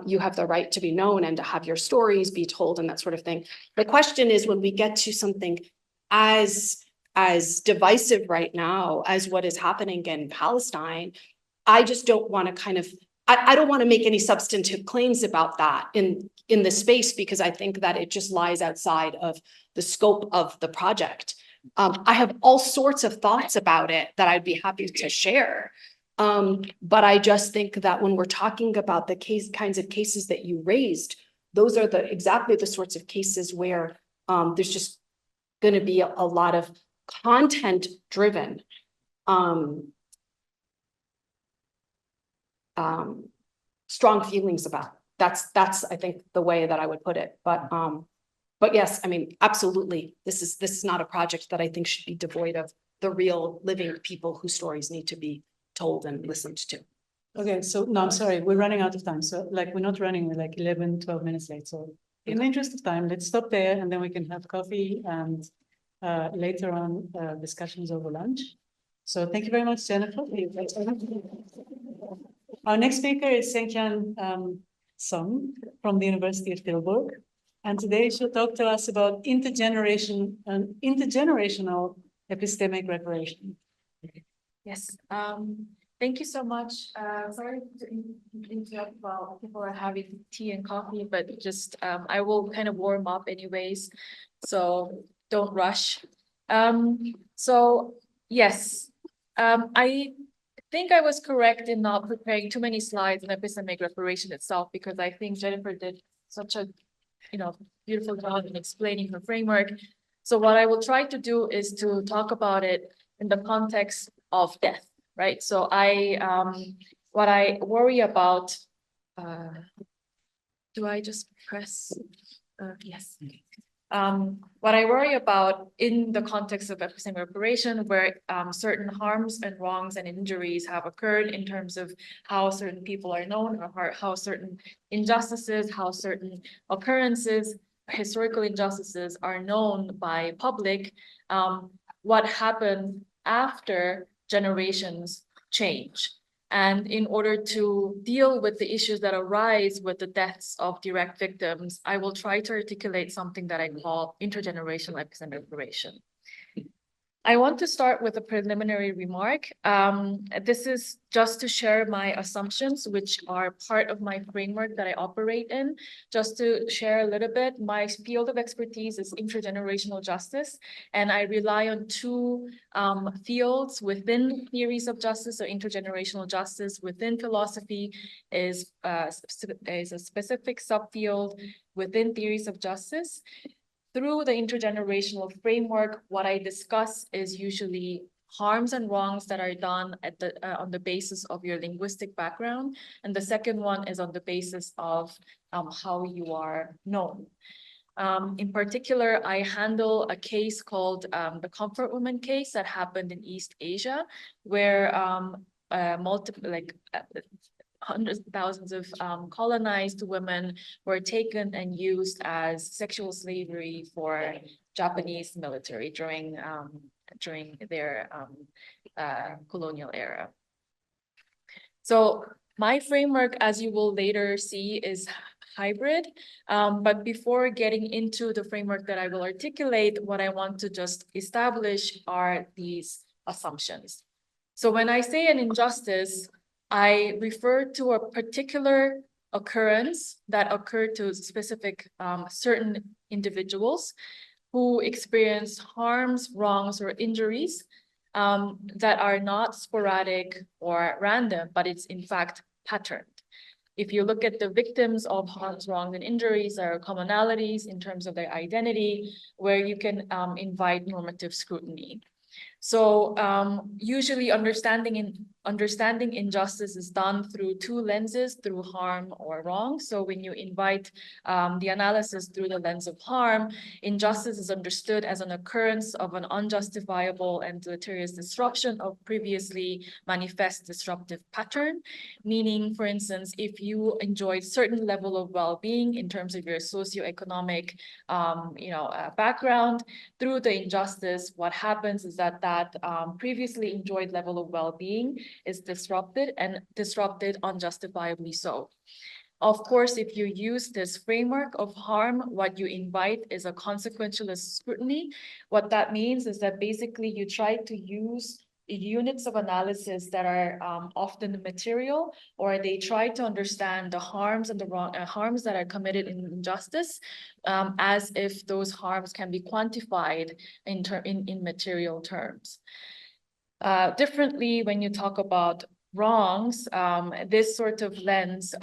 you have the right to be known and to have your stories be told and that sort of thing. The question is, when we get to something as divisive right now as what is happening in Palestine, I just don't want to I don't want to make any substantive claims about that in the space, because I think that it just lies outside of the scope of the project. I have all sorts of thoughts about it that I'd be happy to share. But I just think that when we're talking about the kinds of cases that you raised, those are exactly the sorts of cases where there's just going to be a lot of content-driven strong feelings about. That's I think the way that I would put it. But yes, I mean, absolutely, this is not a project that I think should be devoid of the real living people whose stories need to be told and listened to. Okay, so no, I'm sorry, we're running out of time. So we're not running, we're 11, 12 minutes late. So in the interest of time, let's stop there and then we can have coffee and later on discussions over lunch. So thank you very much, Jennifer. Our next speaker is Seunghyun Song from the University of Tilburg. And today she'll talk to us about intergenerational epistemic reparation. Yes, thank you so much. Sorry to interrupt while people are having tea and coffee, but just I will kind of warm up anyways, so don't rush. So yes, I think I was correct in not preparing too many slides on epistemic reparation itself, because I think Jennifer did such a beautiful job in explaining her framework. So what I will try to do is to talk about it in the context of death, right? So what I worry about, do I just press, yes. What I worry about in the context of epistemic reparation, where certain harms and wrongs and injuries have occurred in terms of how certain people are known, or how certain injustices, how certain occurrences, historical injustices are known by public, what happened after generations change. And in order to deal with the issues that arise with the deaths of direct victims, I will try to articulate something that I call intergenerational epistemic reparation. I want to start with a preliminary remark. This is just to share my assumptions, which are part of my framework that I operate in. Just to share a little bit, my field of expertise is intergenerational justice, and I rely on two fields within theories of justice. So intergenerational justice within philosophy is a specific subfield within theories of justice. Through the intergenerational framework, what I discuss is usually harms and wrongs that are done at on the basis of your linguistic background. And the second one is on the basis of how you are known. In particular, I handle a case called the Comfort Women case that happened in East Asia, where hundreds of thousands of colonized women were taken and used as sexual slavery for Japanese military during their colonial era. So my framework, as you will later see, is hybrid. But before getting into the framework that I will articulate, what I want to just establish are these assumptions. So when I say an injustice, I refer to a particular occurrence that occurred to specific certain individuals who experienced harms, wrongs, or injuries that are not sporadic or random, but it's in fact patterned. If you look at the victims of harms, wrongs, and injuries, there are commonalities in terms of their identity, where you can invite normative scrutiny. So usually understanding injustice is done through two lenses, through harm or wrong. So when you invite the analysis through the lens of harm, injustice is understood as an occurrence of an unjustifiable and deleterious disruption of previously manifest disruptive pattern. Meaning, for instance, if you enjoyed certain level of well-being in terms of your socioeconomic background, through the injustice, what happens is that previously enjoyed level of well-being is disrupted, and disrupted unjustifiably so. Of course, if you use this framework of harm, what you invite is a consequentialist scrutiny. What that means is that basically you try to use units of analysis that are often material, or they try to understand the harms and the harms that are committed in injustice as if those harms can be quantified in material terms. Differently, when you talk about wrongs, this sort of lens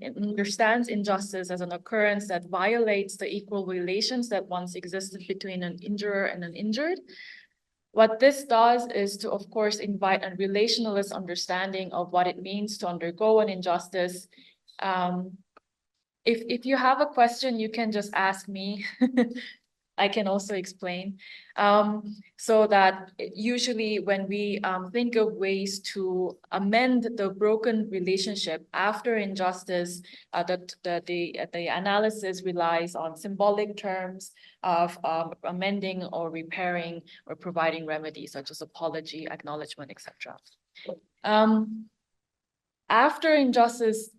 understands injustice as an occurrence that violates the equal relations that once existed between an injurer and an injured. What this does is to, of course, invite a relationalist understanding of what it means to undergo an injustice. If you have a question, you can just ask me. I can also explain. So that usually when we think of ways to amend the broken relationship after injustice, the analysis relies on symbolic terms of amending or repairing or providing remedies such as apology, acknowledgement, etc. After injustices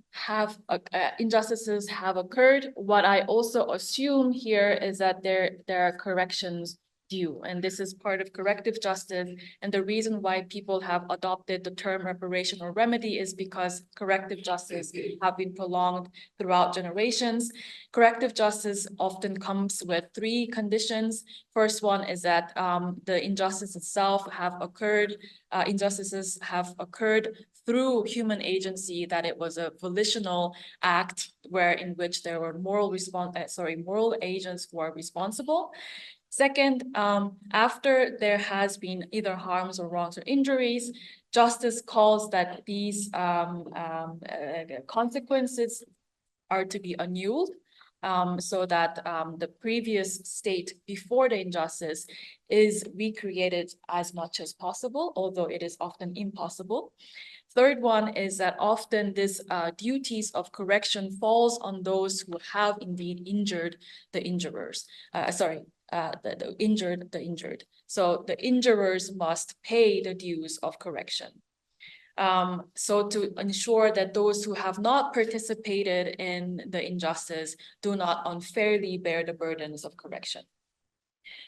have occurred, what I also assume here is that there are corrections due, and this is part of corrective justice. And the reason why people have adopted the term reparation or remedy is because corrective justice have been prolonged throughout generations. Corrective justice often comes with three conditions. First one is that the injustice itself have occurred. Injustices have occurred through human agency, that it was a volitional act in which there were moral agents who are responsible. Second, after there has been either harms or wrongs or injuries, justice calls that these consequences are to be annulled, so that the previous state before the injustice is recreated as much as possible, although it is often impossible. Third one is that often this duties of correction falls on those who have indeed injured the injurers. The injured. So the injurers must pay the dues of correction. So to ensure that those who have not participated in the injustice do not unfairly bear the burdens of correction.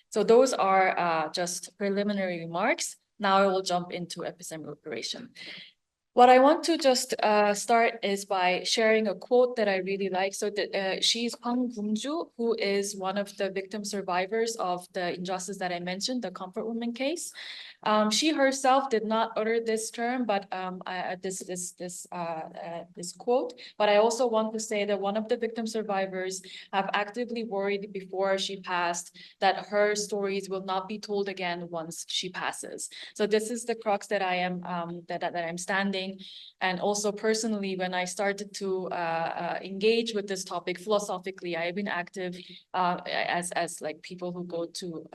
So those are just preliminary remarks. Now I will jump into epistemic reparation. What I want to just start is by sharing a quote that I really like. So she's Hwang Bum-ju, who is one of the victim survivors of the injustice that I mentioned, the comfort woman case. She herself did not utter this term, but this quote. But I also want to say that one of the victim survivors have actively worried before she passed that her stories will not be told again once she passes. So this is the crux that I am that I'm standing. And also personally, when I started to engage with this topic philosophically, I have been active as like people who go to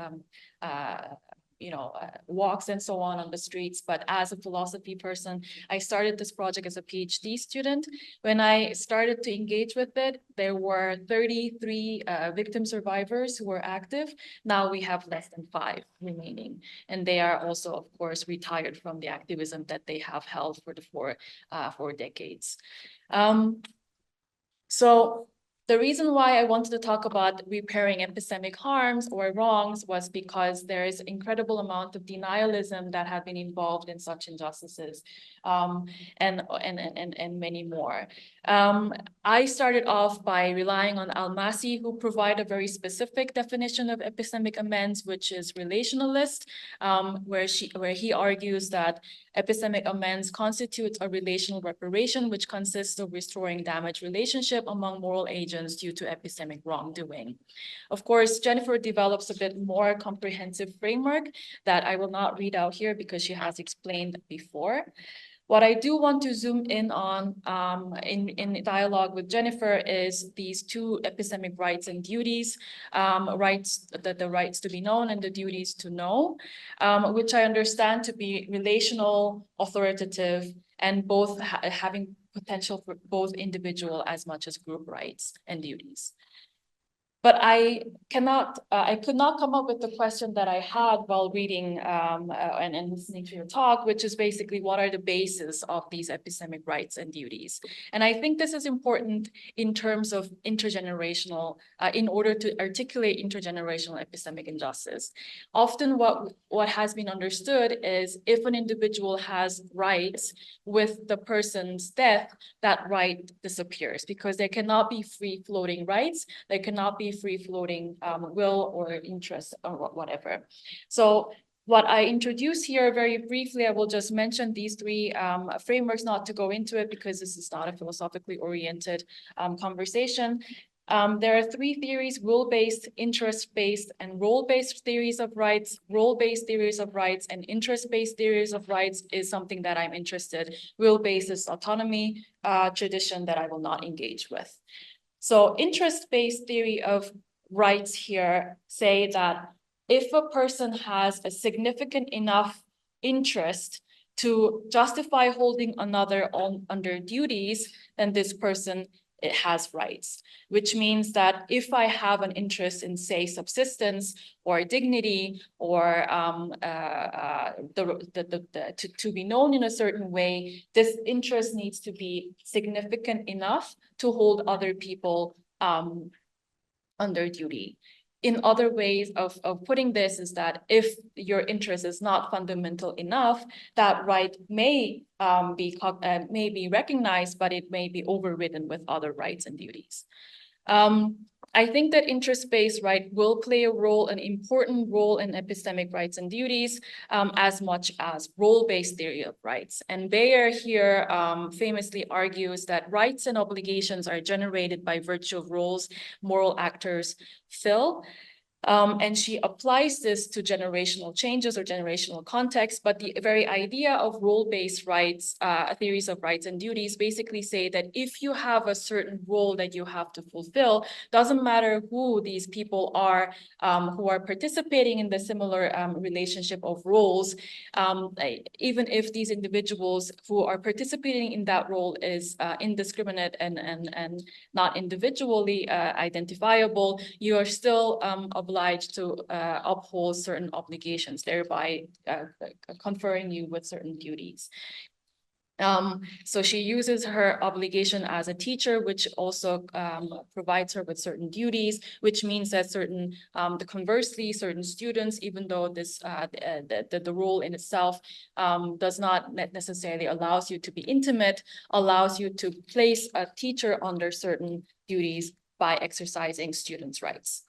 walks and so on the streets. But as a philosophy person, I started this project as a PhD student. When I started to engage with it, there were 33 victim survivors who were active. Now we have less than 5 remaining. And they are also, of course, retired from the activism that they have held for the 4 decades. So the reason why I wanted to talk about repairing epistemic harms or wrongs was because there is an incredible amount of denialism that have been involved in such injustices, and many more. I started off by relying on Almasi, who provide a very specific definition of epistemic amends, which is relationalist, where he argues that epistemic amends constitutes a relational reparation, which consists of restoring damaged relationship among moral agents due to epistemic wrongdoing. Of course, Jennifer develops a bit more comprehensive framework that I will not read out here because she has explained before. What I do want to zoom in on in dialogue with Jennifer is these 2 epistemic rights and duties, the rights to be known and the duties to know, which I understand to be relational, authoritative, and both having potential for both individual as much as group rights and duties. But I could not come up with the question that I had while reading and listening to your talk, which is basically what are the bases of these epistemic rights and duties? And I think this is important in terms of intergenerational, in order to articulate intergenerational epistemic injustice. Often what has been understood is if an individual has rights with the person's death, that right disappears because there cannot be free-floating rights. There cannot be free-floating will or interest or whatever. So what I introduce here very briefly, I will just mention these 3 frameworks, not to go into it because this is not a philosophically oriented conversation. There are 3 theories: rule-based, interest-based, and role-based theories of rights. Role-based theories of rights and interest-based theories of rights is something that I'm interested. Rule-based is autonomy tradition that I will not engage with. So interest-based theory of rights here say that if a person has a significant enough interest to justify holding another under duties, then this person, it has rights, which means that if I have an interest in, say, subsistence or dignity or to be known in a certain way, this interest needs to be significant enough to hold other people under duty. In other ways of putting this is that if your interest is not fundamental enough, that right may be recognized, but it may be overridden with other rights and duties. I think that interest-based right will play a role, an important role in epistemic rights and duties, as much as role-based theory of rights. And Bayer here famously argues that rights and obligations are generated by virtue of roles moral actors fill. And she applies this to generational changes or generational context, but the very idea of role-based rights, theories of rights and duties basically say that if you have a certain role that you have to fulfill, doesn't matter who these people are who are participating in the similar relationship of roles, even if these individuals who are participating in that role is indiscriminate and not individually identifiable, you are still obliged to uphold certain obligations, thereby conferring you with certain duties. So she uses her obligation as a teacher, which also provides her with certain duties, which means that conversely, certain students, even though this the role in itself does not necessarily allows you to be intimate, allows you to place a teacher under certain duties by exercising students' rights.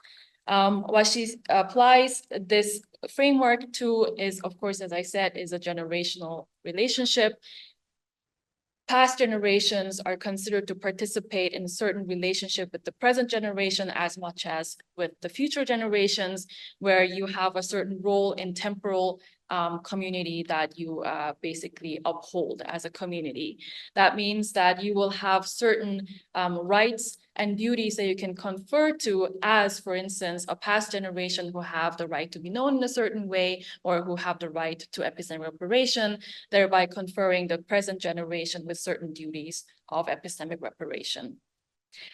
What she applies this framework to is, of course, as I said, is a generational relationship. Past generations are considered to participate in a certain relationship with the present generation as much as with the future generations, where you have a certain role in temporal community that you basically uphold as a community. That means that you will have certain rights and duties that you can confer to as, for instance, a past generation who have the right to be known in a certain way or who have the right to epistemic reparation, thereby conferring the present generation with certain duties of epistemic reparation.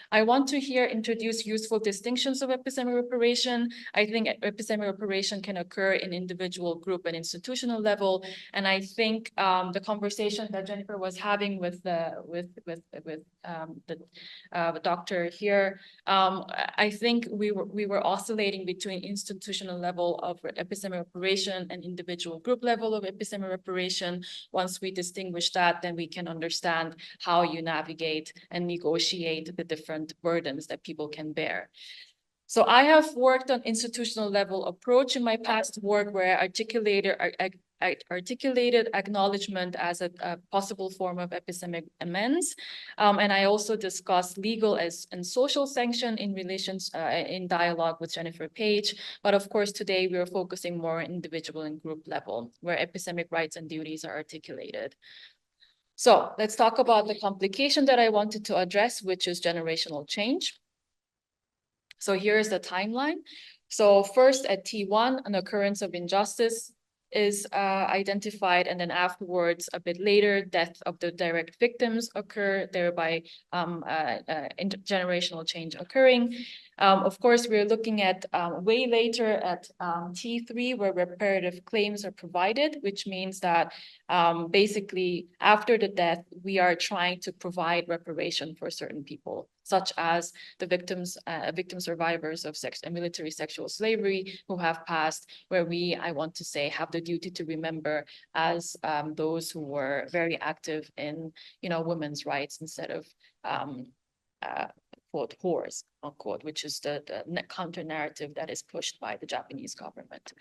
I want to here introduce useful distinctions of epistemic reparation. I think epistemic reparation can occur in individual, group, and institutional level. And I think the conversation that Jennifer was having with the doctor here, I think we were oscillating between institutional level of epistemic reparation and individual group level of epistemic reparation. Once we distinguish that, then we can understand how you navigate and negotiate the different burdens that people can bear. So I have worked on institutional level approach in my past work where I articulated acknowledgement as a possible form of epistemic amends. And I also discussed legal and social sanction in relations in dialogue with Jennifer Page. But of course, today we are focusing more on individual and group level where epistemic rights and duties are articulated. So let's talk about the complication that I wanted to address, which is generational change. So here's the timeline. So first at T1, an occurrence of injustice is identified, and then afterwards, a bit later, death of the direct victims occur, thereby intergenerational change occurring. Of course, we're looking at way later at T3, where reparative claims are provided, which means that basically after the death, we are trying to provide reparation for certain people, such as the victim survivors of sex and military sexual slavery who have passed, where I want to say, have the duty to remember as those who were very active in, women's rights instead of quote, whores, unquote, which is the counter narrative that is pushed by the Japanese government.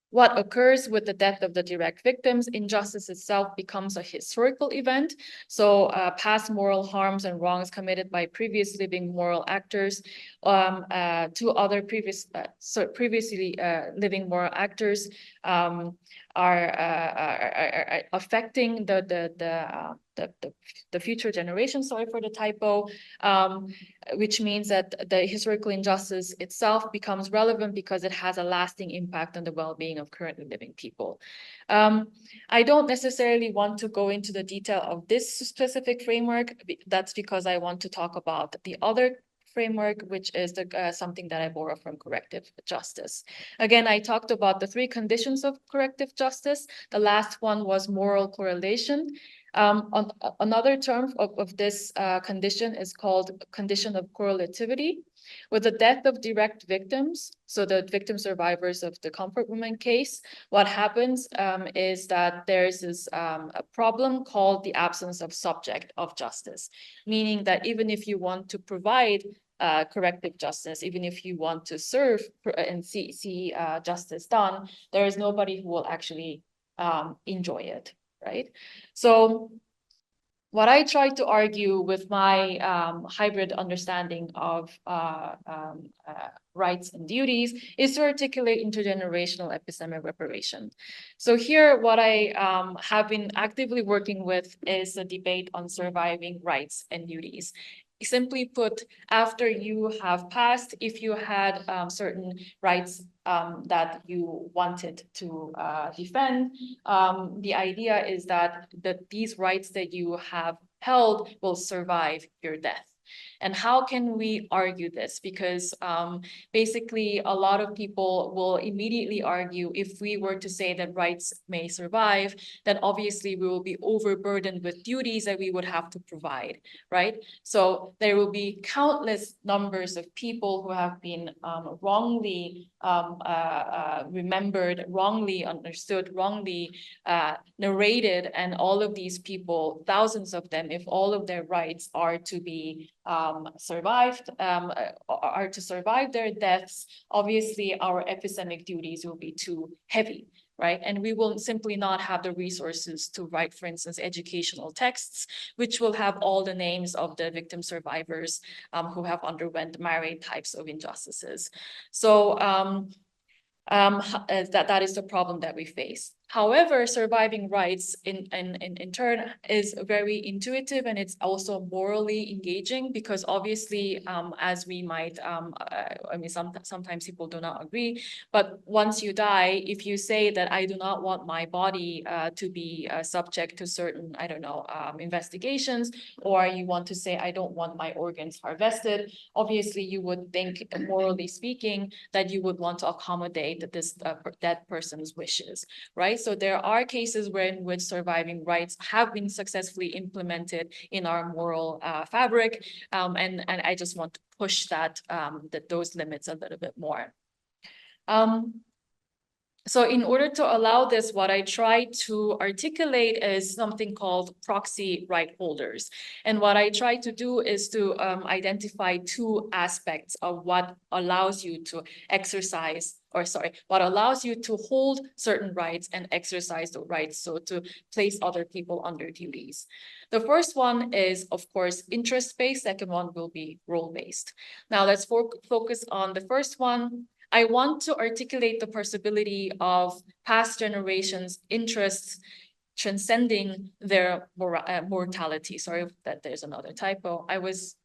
What occurs with the death of the direct victims, injustice itself becomes a historical event. So past moral harms and wrongs committed by previous living moral actors to other previously living moral actors are affecting the future generations, sorry for the typo, which means that the historical injustice itself becomes relevant because it has a lasting impact on the well-being of currently living people. I don't necessarily want to go into the detail of this specific framework. That's because I want to talk about the other framework, which is something that I borrow from corrective justice. Again, I talked about the 3 conditions of corrective justice. The last one was moral correlation. Another term of this condition is called condition of correlativity. With the death of direct victims, so the victim survivors of the Comfort Women case, what happens is that there's this a problem called the absence of subject of justice, meaning that even if you want to provide corrective justice, even if you want to serve and see justice done, there is nobody who will actually enjoy it, right? So what I try to argue with my hybrid understanding of rights and duties is to articulate intergenerational epistemic reparation. So here, what I have been actively working with is a debate on surviving rights and duties. Simply put, after you have passed, if you had certain rights that you wanted to defend, the idea is that these rights that you have held will survive your death. And how can we argue this? Because basically a lot of people will immediately argue, if we were to say that rights may survive, then obviously we will be overburdened with duties that we would have to provide, right? So there will be countless numbers of people who have been wrongly remembered, wrongly understood, wrongly narrated, and all of these people, thousands of them, if all of their rights are to be survived, are to survive their deaths, obviously our epistemic duties will be too heavy, right? And we will simply not have the resources to write, for instance, educational texts, which will have all the names of the victim survivors who have underwent myriad types of injustices. So that is the problem that we face. However, surviving rights in turn is very intuitive, and it's also morally engaging, because obviously, as we might, I mean, sometimes people do not agree, but once you die, if you say that I do not want my body to be subject to certain, I don't know, investigations, or you want to say I don't want my organs harvested, obviously you would think, morally speaking, that you would want to accommodate that person's wishes, right? So there are cases in which surviving rights have been successfully implemented in our moral fabric, and I just want to push those limits a little bit more. So in order to allow this, what I try to articulate is something called proxy right holders. And what I try to do is to identify 2 aspects of what allows you to exercise, or sorry, what allows you to hold certain rights and exercise the rights, so to place other people under duties. The first one is, of course, interest-based. Second one will be role-based. Now let's focus on the first one. I want to articulate the possibility of past generations' interests transcending their mortality. Sorry that there's another typo. I was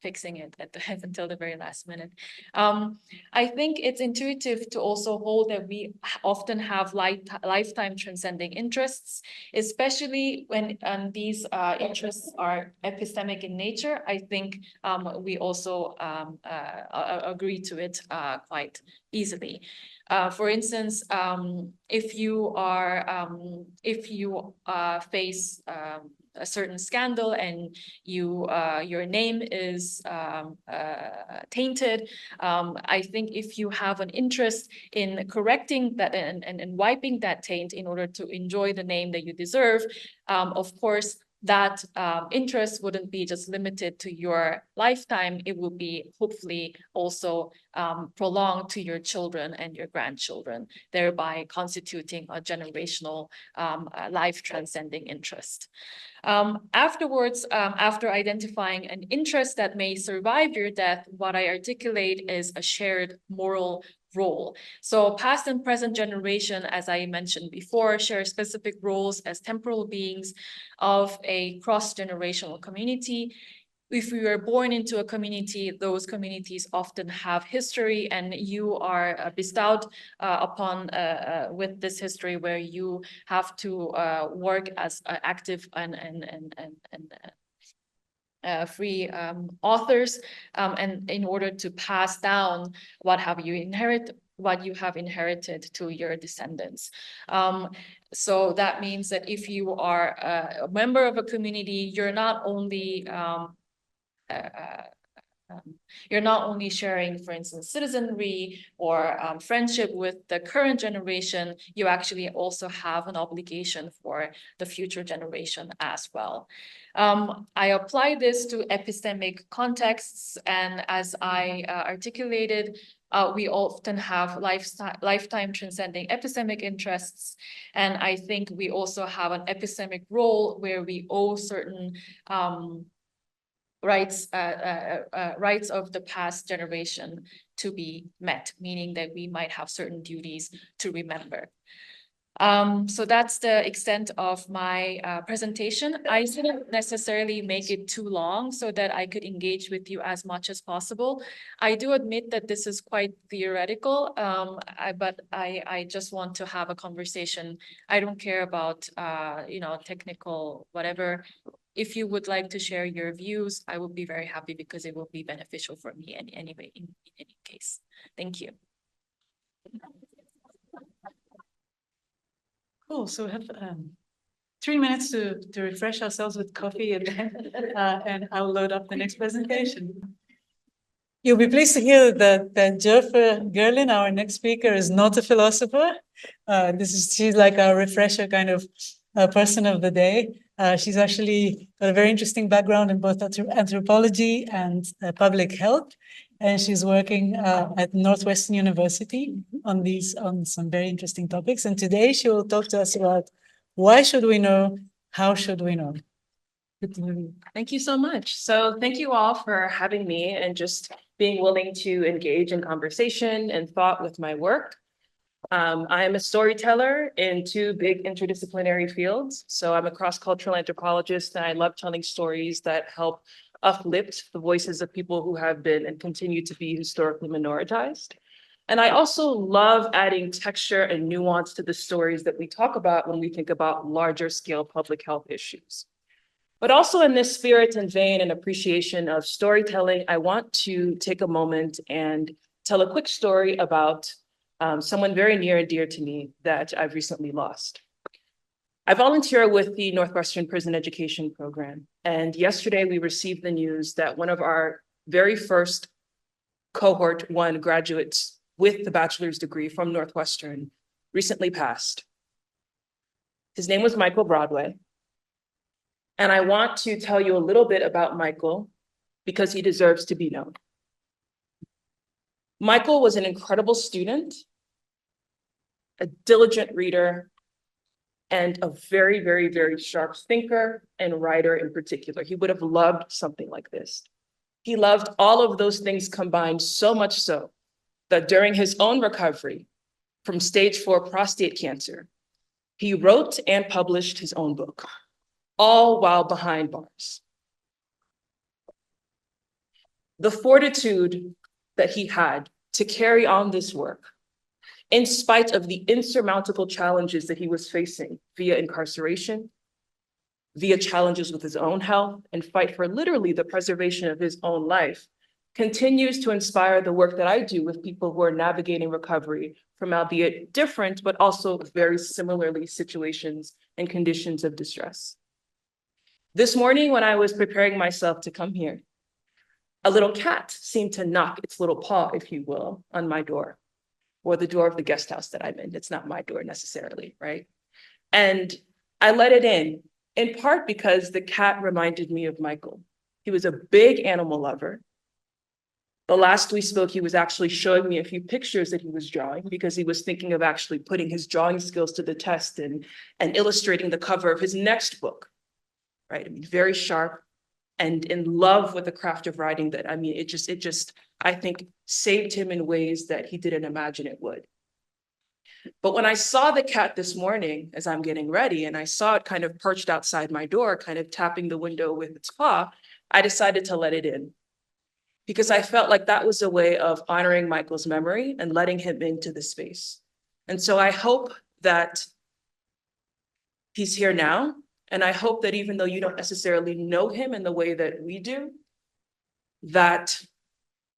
fixing it until the very last minute. I think it's intuitive to also hold that we often have lifetime transcending interests, especially when these interests are epistemic in nature. I think we also agree to it quite easily. For instance, if you face a certain scandal and your name is tainted, I think if you have an interest in correcting that and wiping that taint in order to enjoy the name that you deserve, of course, that interest wouldn't be just limited to your lifetime. It will be hopefully also prolonged to your children and your grandchildren, thereby constituting a generational life transcending interest. Afterwards, after identifying an interest that may survive your death, what I articulate is a shared moral role. So past and present generation, as I mentioned before, share specific roles as temporal beings of a cross-generational community. If we were born into a community, those communities often have history, and you are bestowed upon with this history, where you have to work as active and free authors, and in order to pass down what you have inherited to your descendants. So that means that if you are a member of a community, you're not only sharing, for instance, citizenry or friendship with the current generation, you actually also have an obligation for the future generation as well. I apply this to epistemic contexts, and as I articulated, we often have lifetime transcending epistemic interests, and I think we also have an epistemic role where we owe certain rights of the past generation to be met, meaning that we might have certain duties to remember. So that's the extent of my presentation. I didn't necessarily make it too long so that I could engage with you as much as possible. I do admit that this is quite theoretical, but I just want to have a conversation. I don't care about technical whatever. If you would like to share your views, I would be very happy, because it will be beneficial for me anyway, in any case. Thank you. Cool. So we have 3 minutes to refresh ourselves with coffee, and then and I'll load up the next presentation. You'll be pleased to hear that Gerpha Gerlin, our next speaker, is not a philosopher. She's like our refresher kind of person of the day. She's actually got a very interesting background in both anthropology and public health. And she's working at Northwestern University on some very interesting topics. And today she will talk to us about why should we know, how should we know. Good to hear you. Thank you so much. So thank you all for having me and just being willing to engage in conversation and thought with my work. I am a storyteller in two big interdisciplinary fields. So I'm a cross-cultural anthropologist, and I love telling stories that help uplift the voices of people who have been and continue to be historically minoritized. And I also love adding texture and nuance to the stories that we talk about when we think about larger scale public health issues. But also in this spirit and vein and appreciation of storytelling, I want to take a moment and tell a quick story about someone very near and dear to me that I've recently lost. I volunteer with the Northwestern Prison Education Program. And yesterday we received the news that one of our very first cohort 1 graduates with the bachelor's degree from Northwestern recently passed. His name was Micol Broadway. And I want to tell you a little bit about Micol because he deserves to be known. Micol was an incredible student, a diligent reader, and a very, very, very sharp thinker and writer in particular. He would have loved something like this. He loved all of those things combined, so much so that during his own recovery from stage 4 prostate cancer, he wrote and published his own book, all while behind bars. The fortitude that he had to carry on this work, in spite of the insurmountable challenges that he was facing via incarceration, via challenges with his own health, and fight for literally the preservation of his own life, continues to inspire the work that I do with people who are navigating recovery from, albeit different, but also very similarly situations and conditions of distress. This morning, when I was preparing myself to come here, a little cat seemed to knock its little paw, if you will, on my door, or the door of the guest house that I'm in. It's not my door necessarily, right? And I let it in part because the cat reminded me of Micol. He was a big animal lover. The last we spoke, he was actually showing me a few pictures that he was drawing because he was thinking of actually putting his drawing skills to the test and illustrating the cover of his next book, right? I mean, very sharp, and in love with the craft of writing that, I mean, it just, I think, saved him in ways that he didn't imagine it would. But when I saw the cat this morning as I'm getting ready, and I saw it kind of perched outside my door, kind of tapping the window with its paw, I decided to let it in. Because I felt like that was a way of honoring Michael's memory and letting him into the space. And so I hope that he's here now. And I hope that even though you don't necessarily know him in the way that we do, that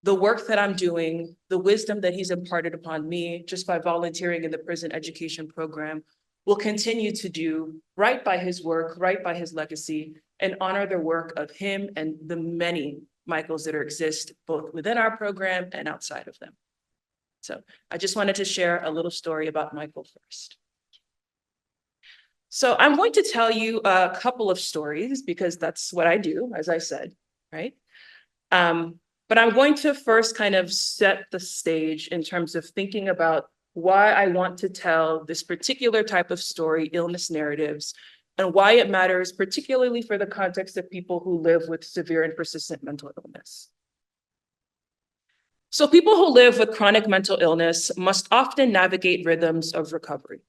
the work that I'm doing, the wisdom that he's imparted upon me just by volunteering in the prison education program will continue to do right by his work, right by his legacy, and honor the work of him and the many Michaels that exist both within our program and outside of them. So I just wanted to share a little story about Michael first. So I'm going to tell you a couple of stories because that's what I do, as I said, right? But I'm going to first kind of set the stage in terms of thinking about why I want to tell this particular type of story, illness narratives, and why it matters, particularly for the context of people who live with severe and persistent mental illness. So people who live with chronic mental illness must often navigate rhythms of recovery.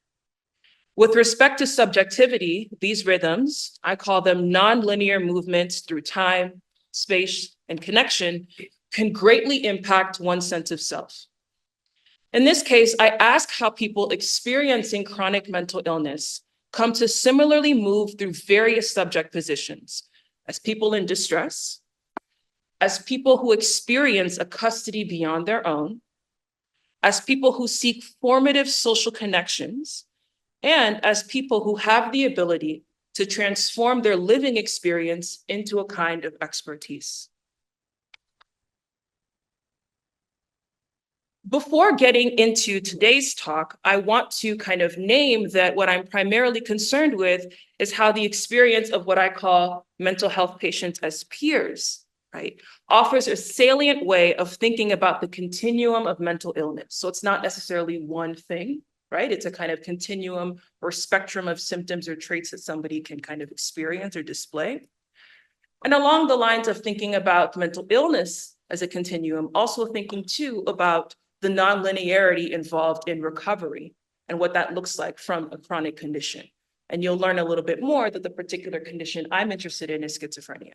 With respect to subjectivity, these rhythms, I call them nonlinear movements through time, space, and connection, can greatly impact one's sense of self. In this case, I ask how people experiencing chronic mental illness come to similarly move through various subject positions as people in distress, as people who experience a custody beyond their own, as people who seek formative social connections, and as people who have the ability to transform their living experience into a kind of expertise. Before getting into today's talk, I want to kind of name that what I'm primarily concerned with is how the experience of what I call mental health patients as peers, right, offers a salient way of thinking about the continuum of mental illness. So it's not necessarily one thing, right? It's a kind of continuum or spectrum of symptoms or traits that somebody can kind of experience or display. And along the lines of thinking about mental illness as a continuum, also thinking too about the nonlinearity involved in recovery and what that looks like from a chronic condition. And you'll learn a little bit more that the particular condition I'm interested in is schizophrenia.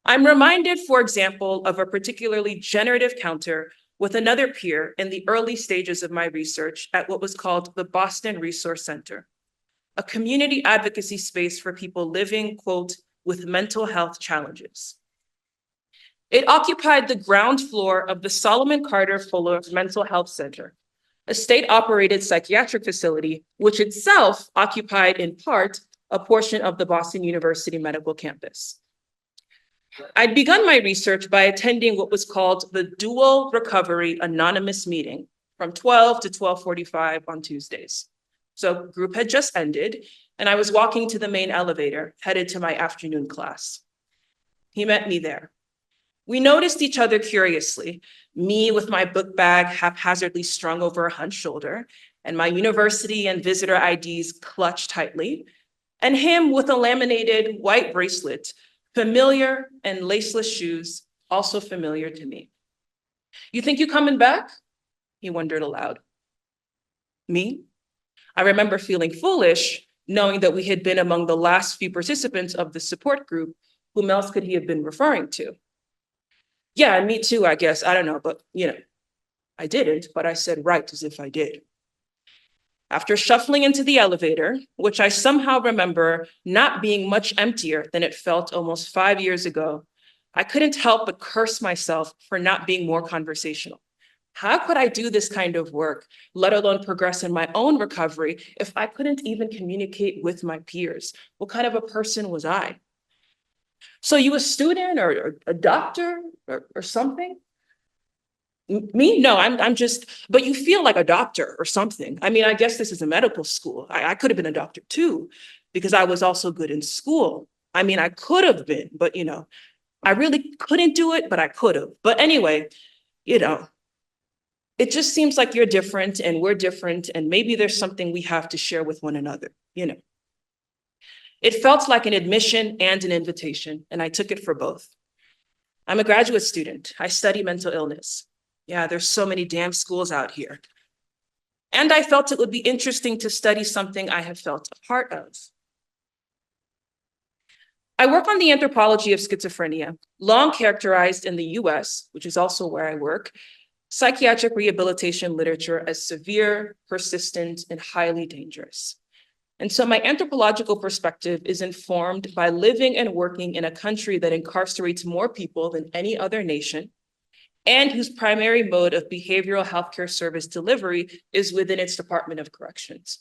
I'm reminded, for example, of a particularly generative encounter with another peer in the early stages of my research at what was called the Boston Resource Center, a community advocacy space for people living, quote, with mental health challenges. It occupied the ground floor of the Solomon Carter Fuller Mental Health Center, a state-operated psychiatric facility, which itself occupied in part a portion of the Boston University medical campus. I'd begun my research by attending what was called the Dual Recovery Anonymous Meeting from 12 to 12:45 on Tuesdays. So group had just ended, and I was walking to the main elevator, headed to my afternoon class. He met me there. We noticed each other curiously, me with my book bag haphazardly strung over a hunched shoulder, and my university and visitor IDs clutched tightly, and him with a laminated white bracelet, familiar, and laceless shoes, also familiar to me. "You think you coming back?" he wondered aloud. Me? I remember feeling foolish, knowing that we had been among the last few participants of the support group. Whom else could he have been referring to? Yeah, me too, I guess. I don't know, but I didn't, but I said right as if I did. After shuffling into the elevator, which I somehow remember not being much emptier than it felt almost 5 years ago, I couldn't help but curse myself for not being more conversational. How could I do this kind of work, let alone progress in my own recovery, if I couldn't even communicate with my peers? What kind of a person was I? "So you a student or a doctor or something?" Me? No, I'm just, but you feel like a doctor or something. I mean, I guess this is a medical school. I could have been a doctor too, because I was also good in school. I mean, I could have been, but I really couldn't do it, but I could have. But anyway, it just seems like you're different and we're different, and maybe there's something we have to share with one another. It felt like an admission and an invitation, and I took it for both. I'm a graduate student. I study mental illness. Yeah, there's so many damn schools out here. And I felt it would be interesting to study something I have felt a part of. I work on the anthropology of schizophrenia, long characterized in the US, which is also where I work, psychiatric rehabilitation literature as severe, persistent, and highly dangerous. And so my anthropological perspective is informed by living and working in a country that incarcerates more people than any other nation, and whose primary mode of behavioral healthcare service delivery is within its Department of Corrections.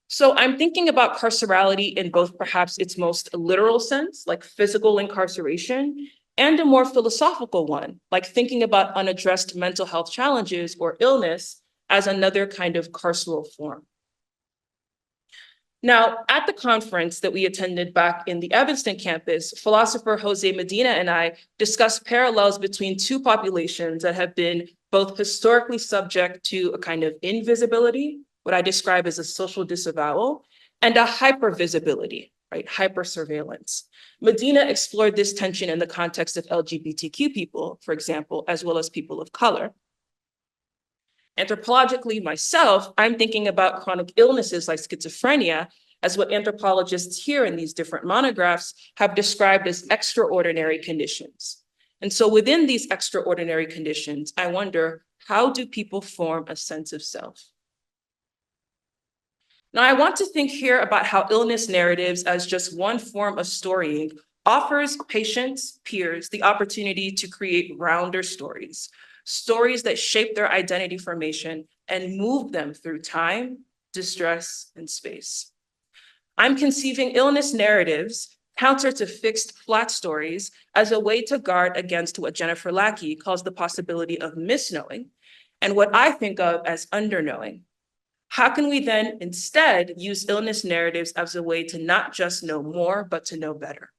So I'm thinking about carcerality in both perhaps its most literal sense, like physical incarceration, and a more philosophical one, like thinking about unaddressed mental health challenges or illness as another kind of carceral form. Now, at the conference that we attended back in the Evanston campus, philosopher Jose Medina and I discussed parallels between two populations that have been both historically subject to a kind of invisibility, what I describe as a social disavowal, and a hypervisibility, right, hypersurveillance. Medina explored this tension in the context of LGBTQ people, for example, as well as people of color. Anthropologically, myself, I'm thinking about chronic illnesses like schizophrenia as what anthropologists here in these different monographs have described as extraordinary conditions. And so within these extraordinary conditions, I wonder, how do people form a sense of self? Now, I want to think here about how illness narratives as just one form of storying offers patients, peers, the opportunity to create rounder stories, stories that shape their identity formation and move them through time, distress, and space. I'm conceiving illness narratives counter to fixed flat stories as a way to guard against what Jennifer Lackey calls the possibility of misknowing and what I think of as underknowing. How can we then instead use illness narratives as a way to not just know more, but to know better?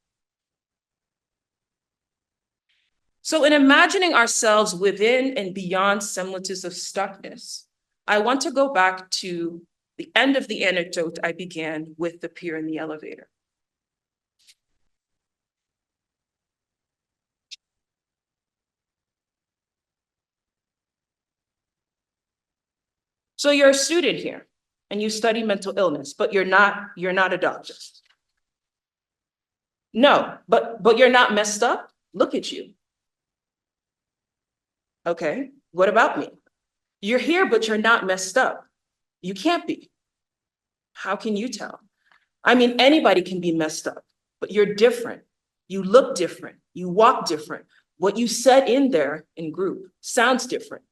So in imagining ourselves within and beyond semblances of stuckness, I want to go back to the end of the anecdote I began with the peer in the elevator. So you're a student here and you study mental illness, but you're not a doctor. No, but you're not messed up. Look at you. Okay, what about me? You're here, but you're not messed up. You can't be. How can you tell? I mean, anybody can be messed up, but you're different. You look different. You walk different. What you said in there in group sounds different,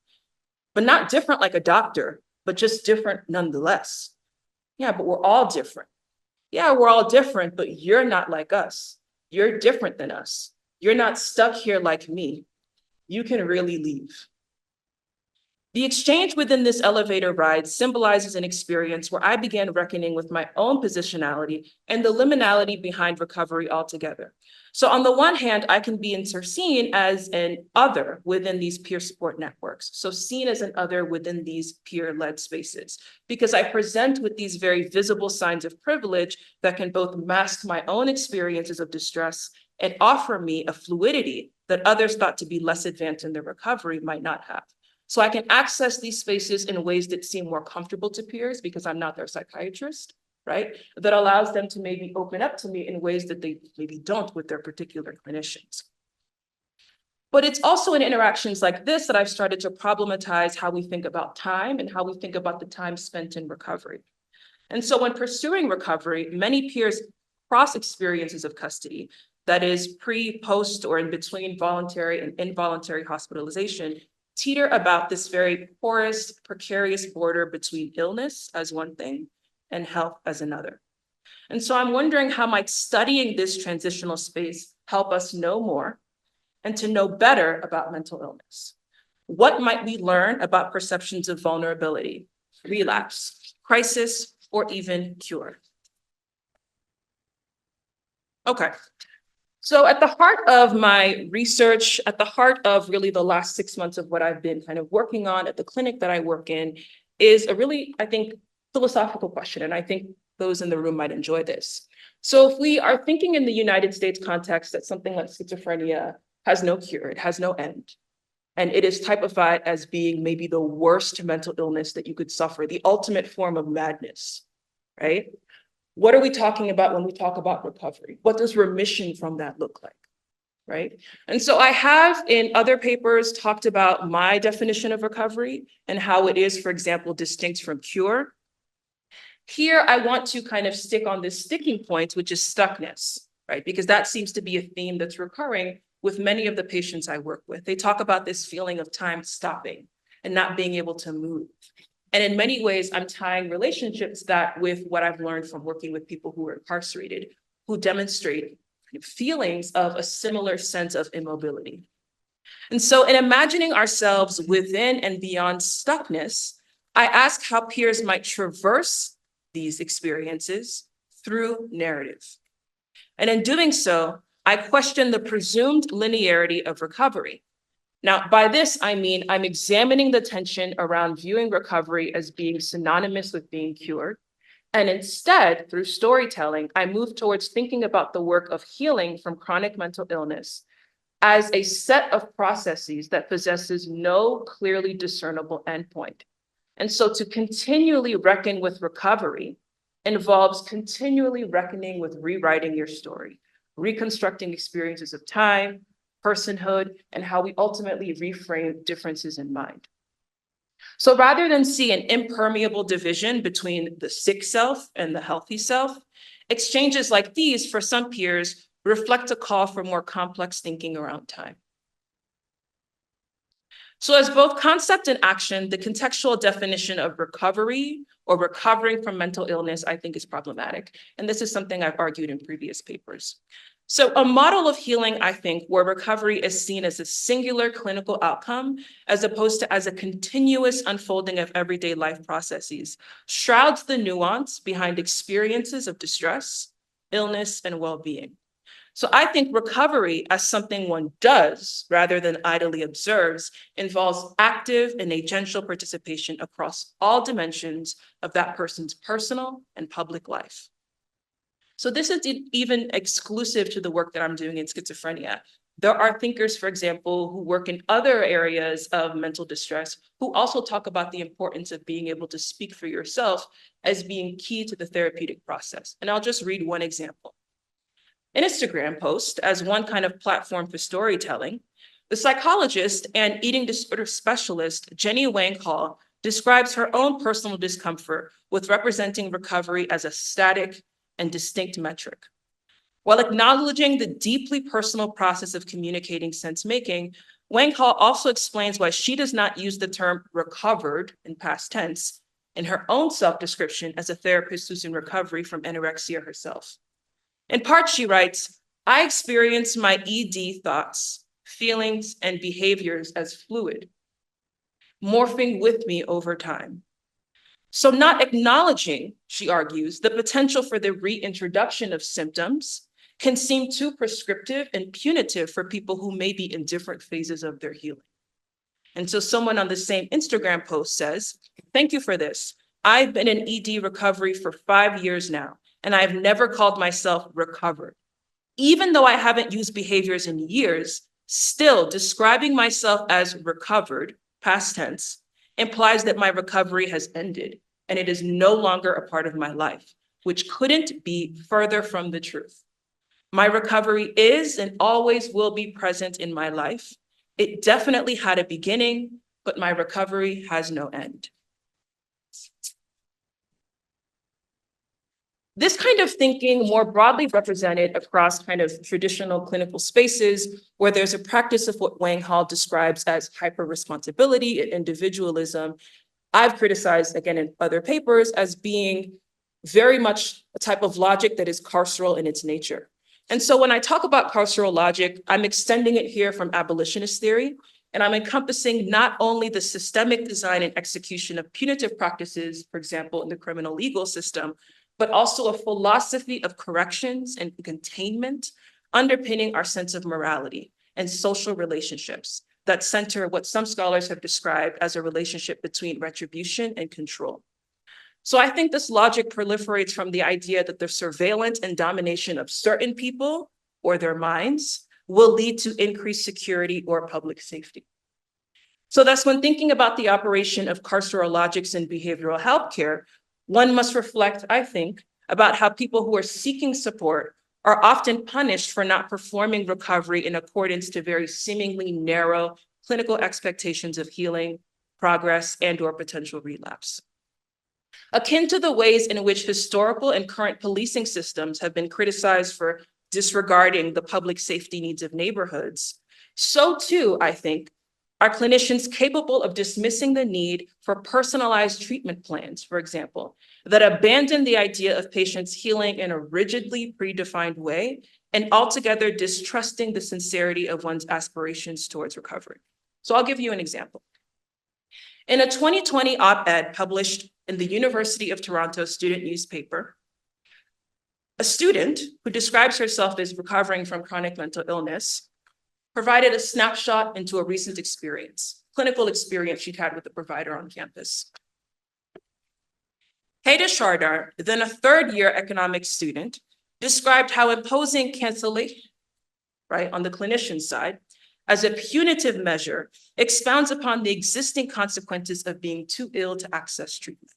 but not different like a doctor, but just different nonetheless. Yeah, but we're all different. Yeah, we're all different, but you're not like us. You're different than us. You're not stuck here like me. You can really leave. The exchange within this elevator ride symbolizes an experience where I began reckoning with my own positionality and the liminality behind recovery altogether. So on the one hand, I can be seen as an other within these peer support networks. So seen as an other within these peer-led spaces, because I present with these very visible signs of privilege that can both mask my own experiences of distress and offer me a fluidity that others thought to be less advanced in their recovery might not have. So I can access these spaces in ways that seem more comfortable to peers because I'm not their psychiatrist, right? That allows them to maybe open up to me in ways that they maybe don't with their particular clinicians. But it's also in interactions like this that I've started to problematize how we think about time and how we think about the time spent in recovery. And so when pursuing recovery, many peers cross experiences of custody, that is pre, post, or in between voluntary and involuntary hospitalization, teeter about this very porous, precarious border between illness as one thing and health as another. And so I'm wondering how might studying this transitional space help us know more and to know better about mental illness? What might we learn about perceptions of vulnerability, relapse, crisis, or even cure? Okay. So at the heart of my research, at the heart of really the last 6 months of what I've been kind of working on at the clinic that I work in is a really, I think, philosophical question. And I think those in the room might enjoy this. So if we are thinking in the United States context that something like schizophrenia has no cure, it has no end, and it is typified as being maybe the worst mental illness that you could suffer, the ultimate form of madness, right? What are we talking about when we talk about recovery? What does remission from that look like, right? And so I have in other papers talked about my definition of recovery and how it is, for example, distinct from cure. Here, I want to kind of stick on this sticking point, which is stuckness, right? Because that seems to be a theme that's recurring with many of the patients I work with. They talk about this feeling of time stopping and not being able to move. And in many ways, I'm tying relationships that with what I've learned from working with people who are incarcerated, who demonstrate feelings of a similar sense of immobility. And so in imagining ourselves within and beyond stuckness, I ask how peers might traverse these experiences through narrative. And in doing so, I question the presumed linearity of recovery. Now, by this, I mean, I'm examining the tension around viewing recovery as being synonymous with being cured. And instead, through storytelling, I move towards thinking about the work of healing from chronic mental illness as a set of processes that possesses no clearly discernible endpoint. And so to continually reckon with recovery involves continually reckoning with rewriting your story, reconstructing experiences of time, personhood, and how we ultimately reframe differences in mind. So rather than see an impermeable division between the sick self and the healthy self, exchanges like these for some peers reflect a call for more complex thinking around time. So as both concept and action, the contextual definition of recovery or recovering from mental illness, I think, is problematic. And this is something I've argued in previous papers. So a model of healing, I think, where recovery is seen as a singular clinical outcome, as opposed to as a continuous unfolding of everyday life processes, shrouds the nuance behind experiences of distress, illness, and well-being. So I think recovery as something one does rather than idly observes involves active and agential participation across all dimensions of that person's personal and public life. So this is even exclusive to the work that I'm doing in schizophrenia. There are thinkers, for example, who work in other areas of mental distress who also talk about the importance of being able to speak for yourself as being key to the therapeutic process. And I'll just read one example. An Instagram post as one kind of platform for storytelling, the psychologist and eating disorder specialist, Jenny Wang Hall, describes her own personal discomfort with representing recovery as a static and distinct metric. While acknowledging the deeply personal process of communicating sense-making, Wang Hall also explains why she does not use the term recovered in past tense in her own self-description as a therapist who's in recovery from anorexia herself. In part, she writes, I experience my ED thoughts, feelings, and behaviors as fluid, morphing with me over time. So not acknowledging, she argues, the potential for the reintroduction of symptoms can seem too prescriptive and punitive for people who may be in different phases of their healing. And so someone on the same Instagram post says, thank you for this. I've been in ED recovery for 5 years now, and I've never called myself recovered. Even though I haven't used behaviors in years, still describing myself as recovered, past tense, implies that my recovery has ended and it is no longer a part of my life, which couldn't be further from the truth. My recovery is and always will be present in my life. It definitely had a beginning, but my recovery has no end. This kind of thinking more broadly represented across kind of traditional clinical spaces where there's a practice of what Wang Hall describes as hyper-responsibility and individualism. I've criticized, again, in other papers as being very much a type of logic that is carceral in its nature. And so when I talk about carceral logic, I'm extending it here from abolitionist theory, and I'm encompassing not only the systemic design and execution of punitive practices, for example, in the criminal legal system, but also a philosophy of corrections and containment underpinning our sense of morality and social relationships that center what some scholars have described as a relationship between retribution and control. So I think this logic proliferates from the idea that the surveillance and domination of certain people or their minds will lead to increased security or public safety. So thus, when thinking about the operation of carceral logics in behavioral healthcare, one must reflect, I think, about how people who are seeking support are often punished for not performing recovery in accordance to very seemingly narrow clinical expectations of healing, progress, and/or potential relapse. Akin to the ways in which historical and current policing systems have been criticized for disregarding the public safety needs of neighborhoods, so too, I think, are clinicians capable of dismissing the need for personalized treatment plans, for example, that abandon the idea of patients healing in a rigidly predefined way and altogether distrusting the sincerity of one's aspirations towards recovery. So I'll give you an example. In a 2020 op-ed published in the University of Toronto student newspaper, a student who describes herself as recovering from chronic mental illness provided a snapshot into a recent experience, clinical experience she'd had with a provider on campus. Hayda Shardar, then a third-year economics student, described how imposing cancellation, right, on the clinician side, as a punitive measure, expounds upon the existing consequences of being too ill to access treatment.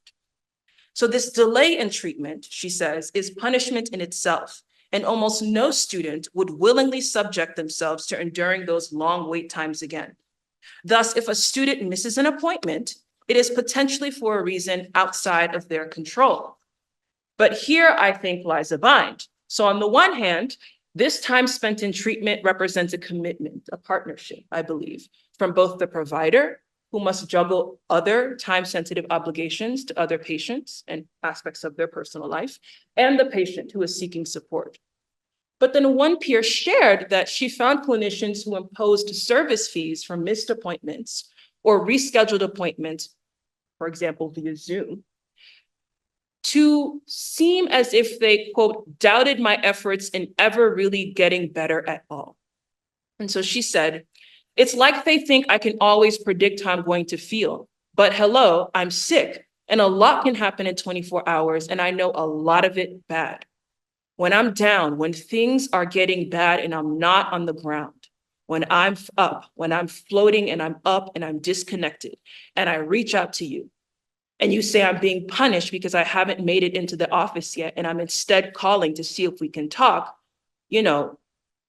So this delay in treatment, she says, is punishment in itself, and almost no student would willingly subject themselves to enduring those long wait times again. Thus, if a student misses an appointment, it is potentially for a reason outside of their control. But here, I think, lies a bind. So on the one hand, this time spent in treatment represents a commitment, a partnership, I believe, from both the provider, who must juggle other time-sensitive obligations to other patients and aspects of their personal life, and the patient who is seeking support. But then one peer shared that she found clinicians who imposed service fees for missed appointments or rescheduled appointments, for example, via Zoom, to seem as if they, quote, doubted my efforts in ever really getting better at all. And so she said, it's like they think I can always predict how I'm going to feel, but hello, I'm sick, and a lot can happen in 24 hours, and I know a lot of it bad. When I'm down, when things are getting bad and I'm not on the ground, when I'm up, when I'm floating and I'm up and I'm disconnected, and I reach out to you, and you say I'm being punished because I haven't made it into the office yet, and I'm instead calling to see if we can talk, you know,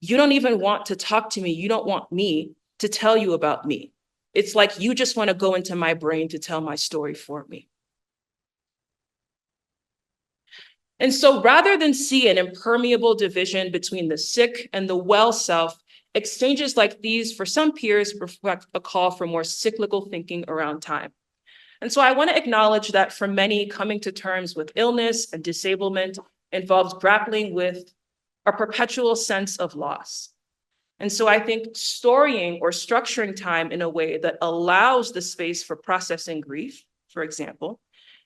you don't even want to talk to me. You don't want me to tell you about me. It's like you just want to go into my brain to tell my story for me. And so rather than see an impermeable division between the sick and the well self, exchanges like these for some peers reflect a call for more cyclical thinking around time. And so I want to acknowledge that for many, coming to terms with illness and disablement involves grappling with a perpetual sense of loss. And so I think storying or structuring time in a way that allows the space for processing grief, for example,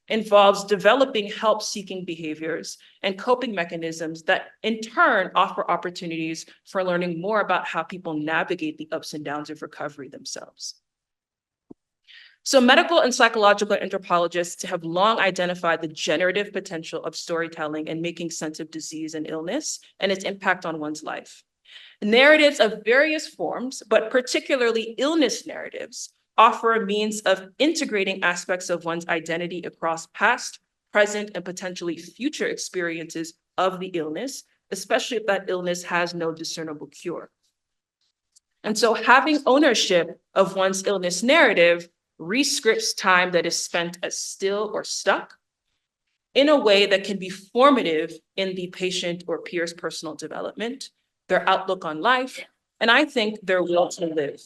involves developing help-seeking behaviors and coping mechanisms that in turn offer opportunities for learning more about how people navigate the ups and downs of recovery themselves. So medical and psychological anthropologists have long identified the generative potential of storytelling in making sense of disease and illness and its impact on one's life. Narratives of various forms, but particularly illness narratives, offer a means of integrating aspects of one's identity across past, present, and potentially future experiences of the illness, especially if that illness has no discernible cure. And so having ownership of one's illness narrative rescripts time that is spent as still or stuck in a way that can be formative in the patient or peer's personal development, their outlook on life, and I think their will to live.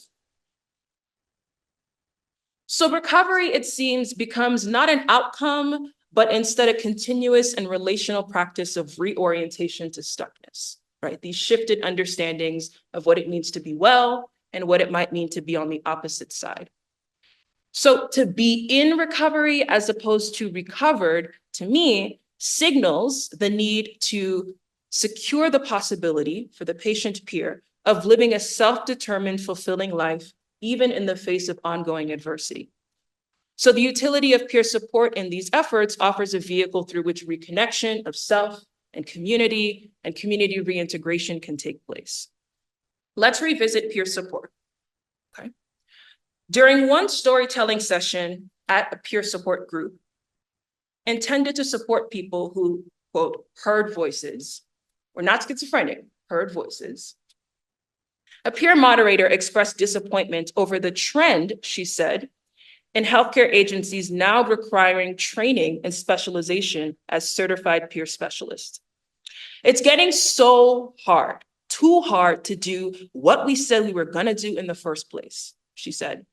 So recovery, it seems, becomes not an outcome, but instead a continuous and relational practice of reorientation to stuckness, right? These shifted understandings of what it means to be well and what it might mean to be on the opposite side. So to be in recovery as opposed to recovered, to me, signals the need to secure the possibility for the patient peer of living a self-determined, fulfilling life, even in the face of ongoing adversity. So the utility of peer support in these efforts offers a vehicle through which reconnection of self and community reintegration can take place. Let's revisit peer support. Okay. During one storytelling session at a peer support group intended to support people who, quote, heard voices, were not schizophrenic, heard voices, a peer moderator expressed disappointment over the trend, she said, in healthcare agencies now requiring training and specialization as certified peer specialists. It's getting so hard, too hard to do what we said we were gonna do in the first place, she said.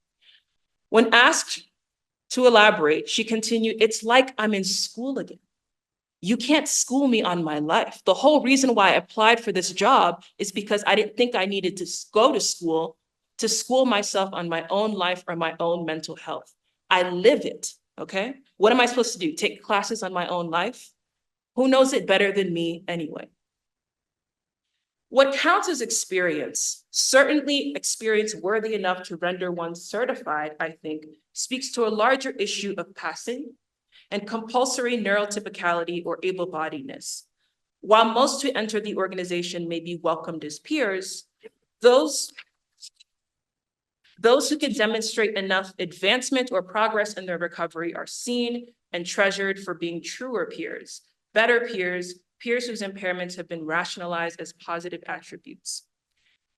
When asked to elaborate, she continued, it's like I'm in school again. You can't school me on my life. The whole reason why I applied for this job is because I didn't think I needed to go to school myself on my own life or my own mental health. I live it, okay? What am I supposed to do? Take classes on my own life? Who knows it better than me anyway? What counts as experience, certainly experience worthy enough to render one certified, I think, speaks to a larger issue of passing and compulsory neurotypicality or able-bodiedness. While most who enter the organization may be welcomed as peers, those who can demonstrate enough advancement or progress in their recovery are seen and treasured for being truer peers, better peers, peers whose impairments have been rationalized as positive attributes.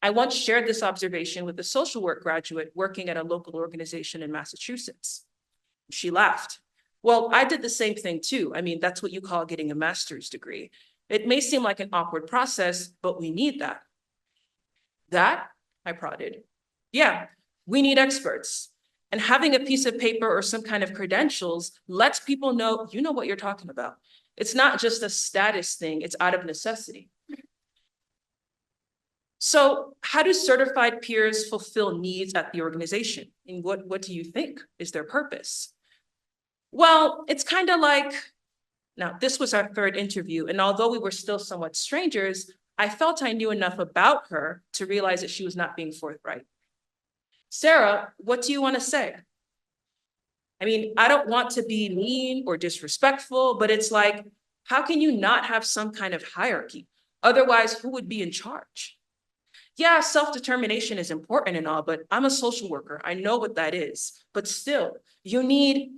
I once shared this observation with a social work graduate working at a local organization in Massachusetts. She laughed. Well, I did the same thing too. I mean, that's what you call getting a master's degree. It may seem like an awkward process, but we need that. That, I prodded. Yeah, we need experts. And having a piece of paper or some kind of credentials lets people know you know what you're talking about. It's not just a status thing, it's out of necessity. So how do certified peers fulfill needs at the organization? And what do you think is their purpose? Well, it's kind of like, now this was our third interview, and although we were still somewhat strangers, I felt I knew enough about her to realize that she was not being forthright. Sarah, what do you want to say? I mean, I don't want to be mean or disrespectful, but it's like, how can you not have some kind of hierarchy? Otherwise, who would be in charge? Yeah, self-determination is important and all, but I'm a social worker. I know what that is. But still, you need,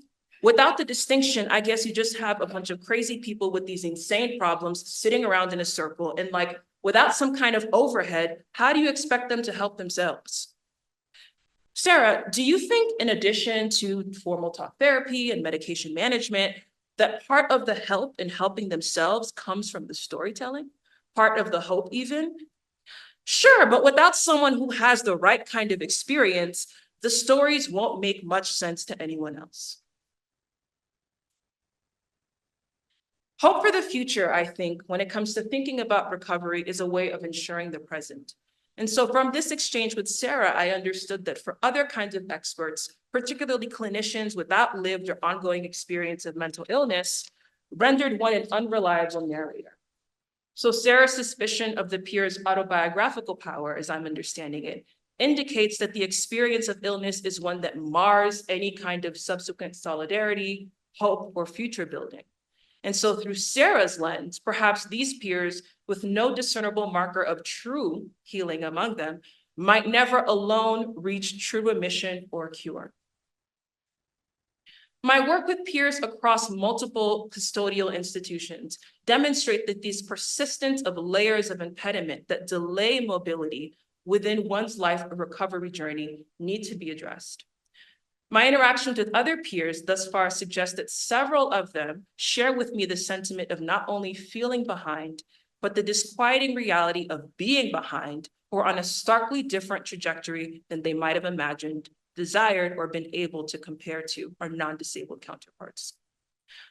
without the distinction, I guess you just have a bunch of crazy people with these insane problems sitting around in a circle, and like, without some kind of overhead, how do you expect them to help themselves? Sarah, do you think in addition to formal talk therapy and medication management, that part of the help in helping themselves comes from the storytelling? Part of the hope even? Sure, but without someone who has the right kind of experience, the stories won't make much sense to anyone else. Hope for the future, I think, when it comes to thinking about recovery, is a way of ensuring the present. And so from this exchange with Sarah, I understood that for other kinds of experts, particularly clinicians without lived or ongoing experience of mental illness, rendered one an unreliable narrator. So Sarah's suspicion of the peer's autobiographical power, as I'm understanding it, indicates that the experience of illness is one that mars any kind of subsequent solidarity, hope, or future building. And so through Sarah's lens, perhaps these peers with no discernible marker of true healing among them might never alone reach true remission or cure. My work with peers across multiple custodial institutions demonstrate that these persistence of layers of impediment that delay mobility within one's life or recovery journey need to be addressed. My interactions with other peers thus far suggest that several of them share with me the sentiment of not only feeling behind, but the disquieting reality of being behind or on a starkly different trajectory than they might have imagined, desired, or been able to compare to our non-disabled counterparts.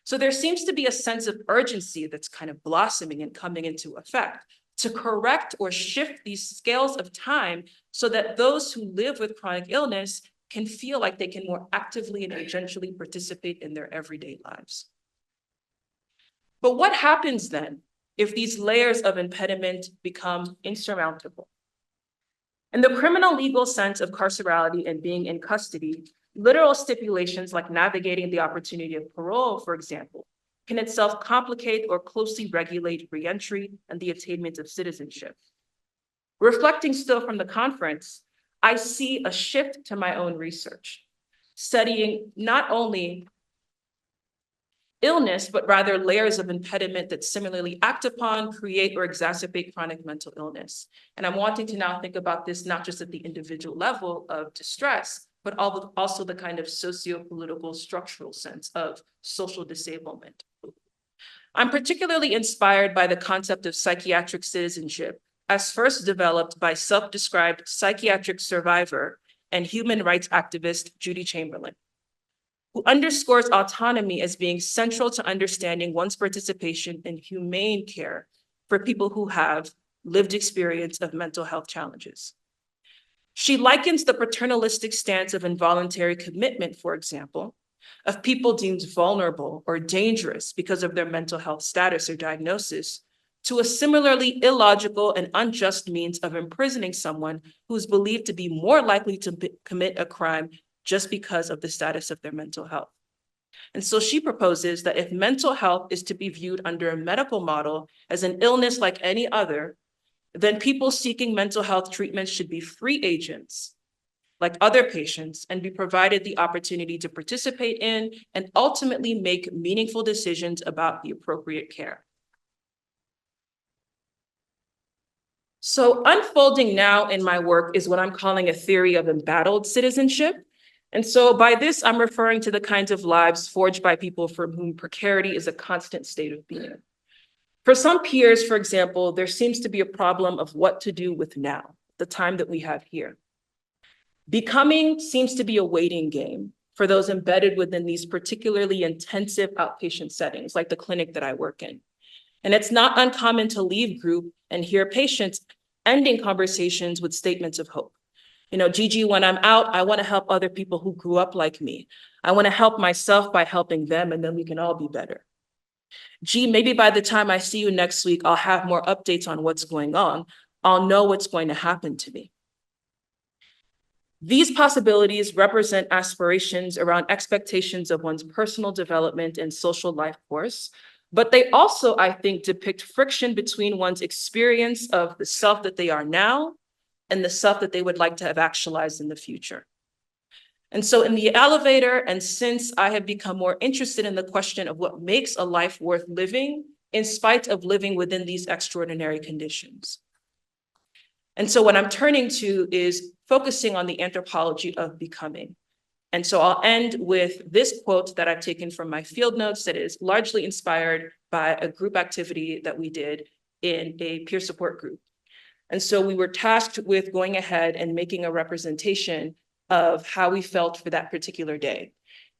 So there seems to be a sense of urgency that's kind of blossoming and coming into effect to correct or shift these scales of time so that those who live with chronic illness can feel like they can more actively and agentially participate in their everyday lives. But what happens then if these layers of impediment become insurmountable? In the criminal legal sense of carcerality and being in custody, literal stipulations like navigating the opportunity of parole, for example, can itself complicate or closely regulate reentry and the attainment of citizenship. Reflecting still from the conference, I see a shift to my own research, studying not only illness, but rather layers of impediment that similarly act upon, create, or exacerbate chronic mental illness. And I'm wanting to now think about this not just at the individual level of distress, but also the kind of socio-political structural sense of social disablement. I'm particularly inspired by the concept of psychiatric citizenship, as first developed by self-described psychiatric survivor and human rights activist Judy Chamberlain, who underscores autonomy as being central to understanding one's participation in humane care for people who have lived experience of mental health challenges. She likens the paternalistic stance of involuntary commitment, for example, of people deemed vulnerable or dangerous because of their mental health status or diagnosis, to a similarly illogical and unjust means of imprisoning someone who is believed to be more likely to commit a crime just because of the status of their mental health. And so she proposes that if mental health is to be viewed under a medical model as an illness like any other, then people seeking mental health treatment should be free agents like other patients and be provided the opportunity to participate in and ultimately make meaningful decisions about the appropriate care. So unfolding now in my work is what I'm calling a theory of embattled citizenship. And so by this, I'm referring to the kinds of lives forged by people for whom precarity is a constant state of being. For some peers, for example, there seems to be a problem of what to do with now, the time that we have here. Becoming seems to be a waiting game for those embedded within these particularly intensive outpatient settings, like the clinic that I work in. And it's not uncommon to leave group and hear patients ending conversations with statements of hope. You know, Gigi, when I'm out, I want to help other people who grew up like me. I want to help myself by helping them, and then we can all be better. Gee, maybe by the time I see you next week, I'll have more updates on what's going on. I'll know what's going to happen to me. These possibilities represent aspirations around expectations of one's personal development and social life course, but they also, I think, depict friction between one's experience of the self that they are now and the self that they would like to have actualized in the future. And so in the elevator, and since I have become more interested in the question of what makes a life worth living, in spite of living within these extraordinary conditions. And so what I'm turning to is focusing on the anthropology of becoming. And so I'll end with this quote that I've taken from my field notes that is largely inspired by a group activity that we did in a peer support group. And so we were tasked with going ahead and making a representation of how we felt for that particular day.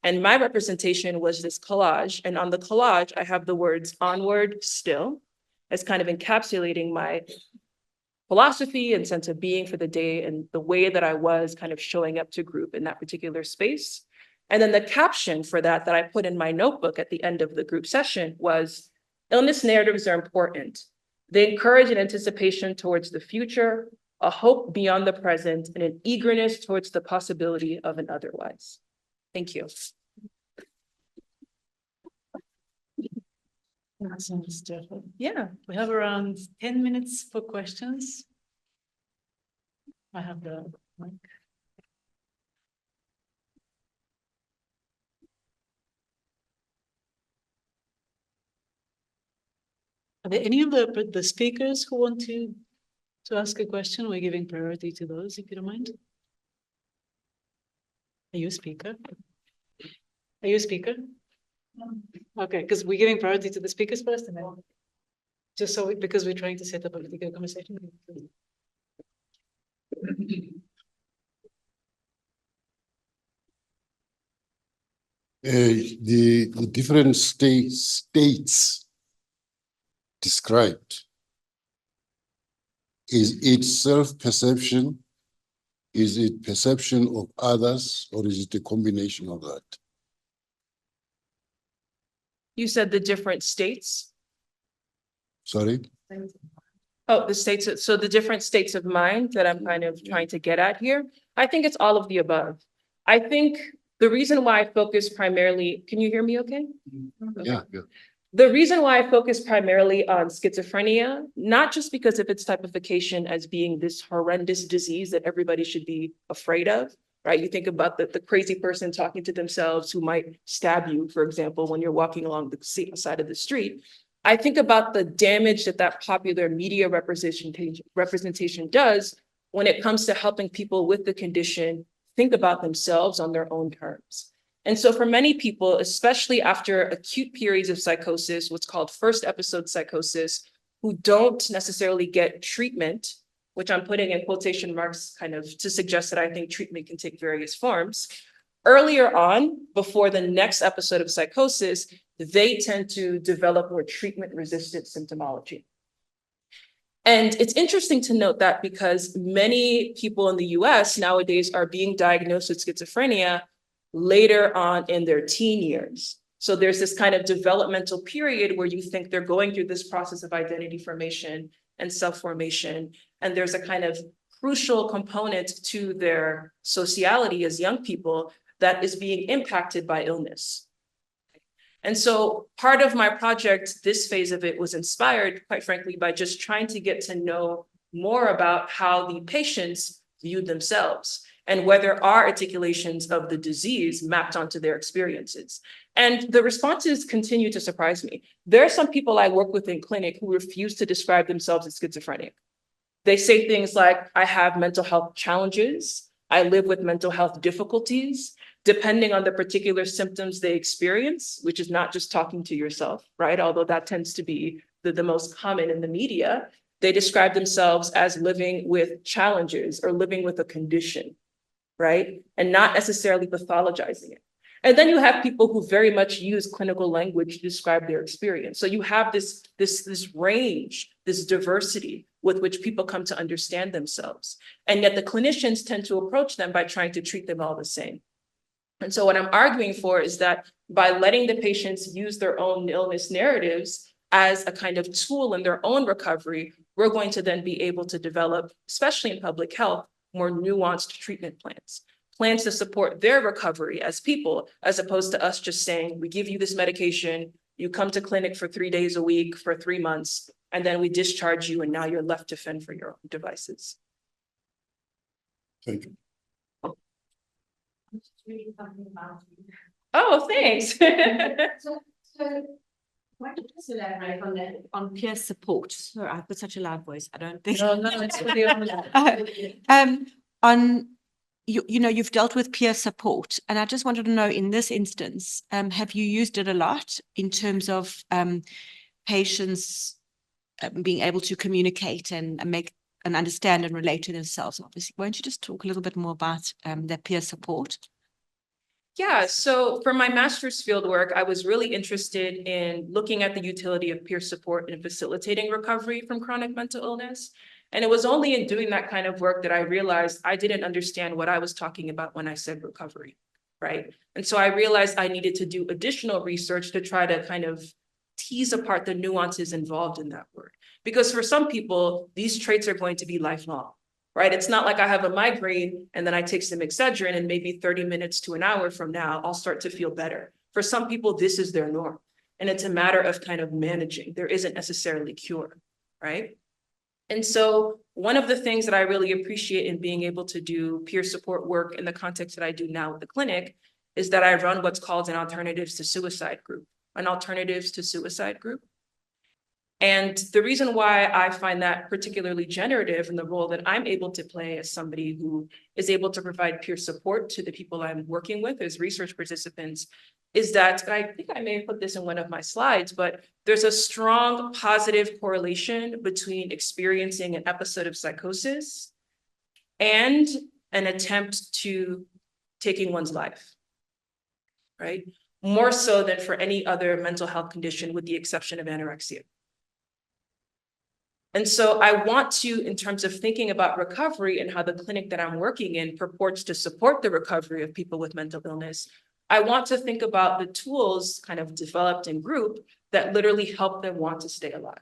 And my representation was this collage. And on the collage, I have the words onward still as kind of encapsulating my philosophy and sense of being for the day and the way that I was kind of showing up to group in that particular space. And then the caption for that I put in my notebook at the end of the group session was, illness narratives are important. They encourage an anticipation towards the future, a hope beyond the present, and an eagerness towards the possibility of an otherwise. Thank you. That sounds different. Yeah. We have around 10 minutes for questions. I have the mic. Are there any of the speakers who want to ask a question? We're giving priority to those, if you don't mind. Are you a speaker? Are you a speaker? Okay, because we're giving priority to the speakers first, and then just so because we're trying to set up a particular conversation. The different states described, is it self-perception? Is it perception of others, or is it a combination of that? You said the different states? Sorry? Oh, the states, so the different states of mind that I'm kind of trying to get at here. I think it's all of the above. I think The reason why I focus primarily, can you hear me okay? Yeah, yeah. The reason why I focus primarily on schizophrenia, not just because of its typification as being this horrendous disease that everybody should be afraid of, right? You think about the crazy person talking to themselves who might stab you, for example, when you're walking along the side of the street. I think about the damage that popular media representation does when it comes to helping people with the condition think about themselves on their own terms. And so for many people, especially after acute periods of psychosis, what's called first episode psychosis, who don't necessarily get treatment, which I'm putting in quotation marks kind of to suggest that I think treatment can take various forms, earlier on, before the next episode of psychosis, they tend to develop more treatment-resistant symptomology. And it's interesting to note that because many people in the US nowadays are being diagnosed with schizophrenia later on in their teen years. So there's this kind of developmental period where you think they're going through this process of identity formation and self-formation. And there's a kind of crucial component to their sociality as young people that is being impacted by illness. And so part of my project, this phase of it was inspired, quite frankly, by just trying to get to know more about how the patients viewed themselves and whether our articulations of the disease mapped onto their experiences. And the responses continue to surprise me. There are some people I work with in clinic who refuse to describe themselves as schizophrenic. They say things like, I have mental health challenges, I live with mental health difficulties, depending on the particular symptoms they experience, which is not just talking to yourself, right? Although that tends to be the most common in the media. They describe themselves as living with challenges or living with a condition, right? And not necessarily pathologizing it. And then you have people who very much use clinical language to describe their experience. So you have this range, this diversity with which people come to understand themselves. And yet the clinicians tend to approach them by trying to treat them all the same. And so what I'm arguing for is that by letting the patients use their own illness narratives as a kind of tool in their own recovery, we're going to then be able to develop, especially in public health, more nuanced treatment plans to support their recovery as people, as opposed to us just saying, we give you this medication, you come to clinic for 3 days a week for 3 months, and then we discharge you and now you're left to fend for your own devices. Thank you. Oh, thanks. Why don't you elaborate on peer support? Sorry, I've got such a loud voice. I don't think. No, it's really On you know, you've dealt with peer support, and I just wanted to know in this instance, have you used it a lot in terms of patients being able to communicate and make and understand and relate to themselves? Obviously, won't you just talk a little bit more about their peer support? Yeah, so for my master's fieldwork, I was really interested in looking at the utility of peer support in facilitating recovery from chronic mental illness. And it was only in doing that kind of work that I realized I didn't understand what I was talking about when I said recovery, right? And so I realized I needed to do additional research to try to kind of tease apart the nuances involved in that word. Because for some people, these traits are going to be lifelong, right? It's not like I have a migraine and then I take some Excedrin and maybe 30 minutes to an hour from now, I'll start to feel better. For some people, this is their norm. And it's a matter of kind of managing. There isn't necessarily cure, right? And so one of the things that I really appreciate in being able to do peer support work in the context that I do now with the clinic is that I run what's called an Alternatives to Suicide group. And the reason why I find that particularly generative in the role that I'm able to play as somebody who is able to provide peer support to the people I'm working with as research participants is that, I think I may have put this in one of my slides, but there's a strong positive correlation between experiencing an episode of psychosis and an attempt to taking one's life, right? More so than for any other mental health condition with the exception of anorexia. And so I want to, in terms of thinking about recovery and how the clinic that I'm working in purports to support the recovery of people with mental illness, I want to think about the tools kind of developed in group that literally help them want to stay alive.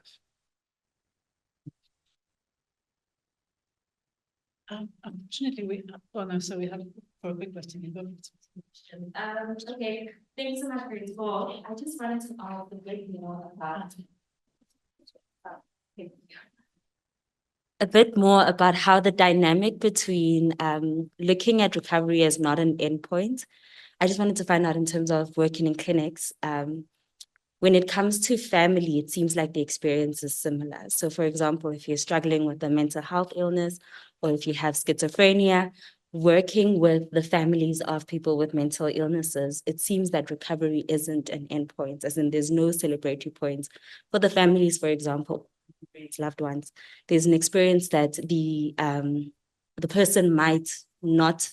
Unfortunately, we have for a quick question. You go. Okay, thanks so much for your talk. I just wanted to ask a bit more about how the dynamic between looking at recovery as not an endpoint. I just wanted to find out in terms of working in clinics, when it comes to family, it seems like the experience is similar. So for example, if you're struggling with a mental health illness, or if you have schizophrenia, working with the families of people with mental illnesses, it seems that recovery isn't an endpoint, as in there's no celebratory points for the families, for example, loved ones. There's an experience that the person might not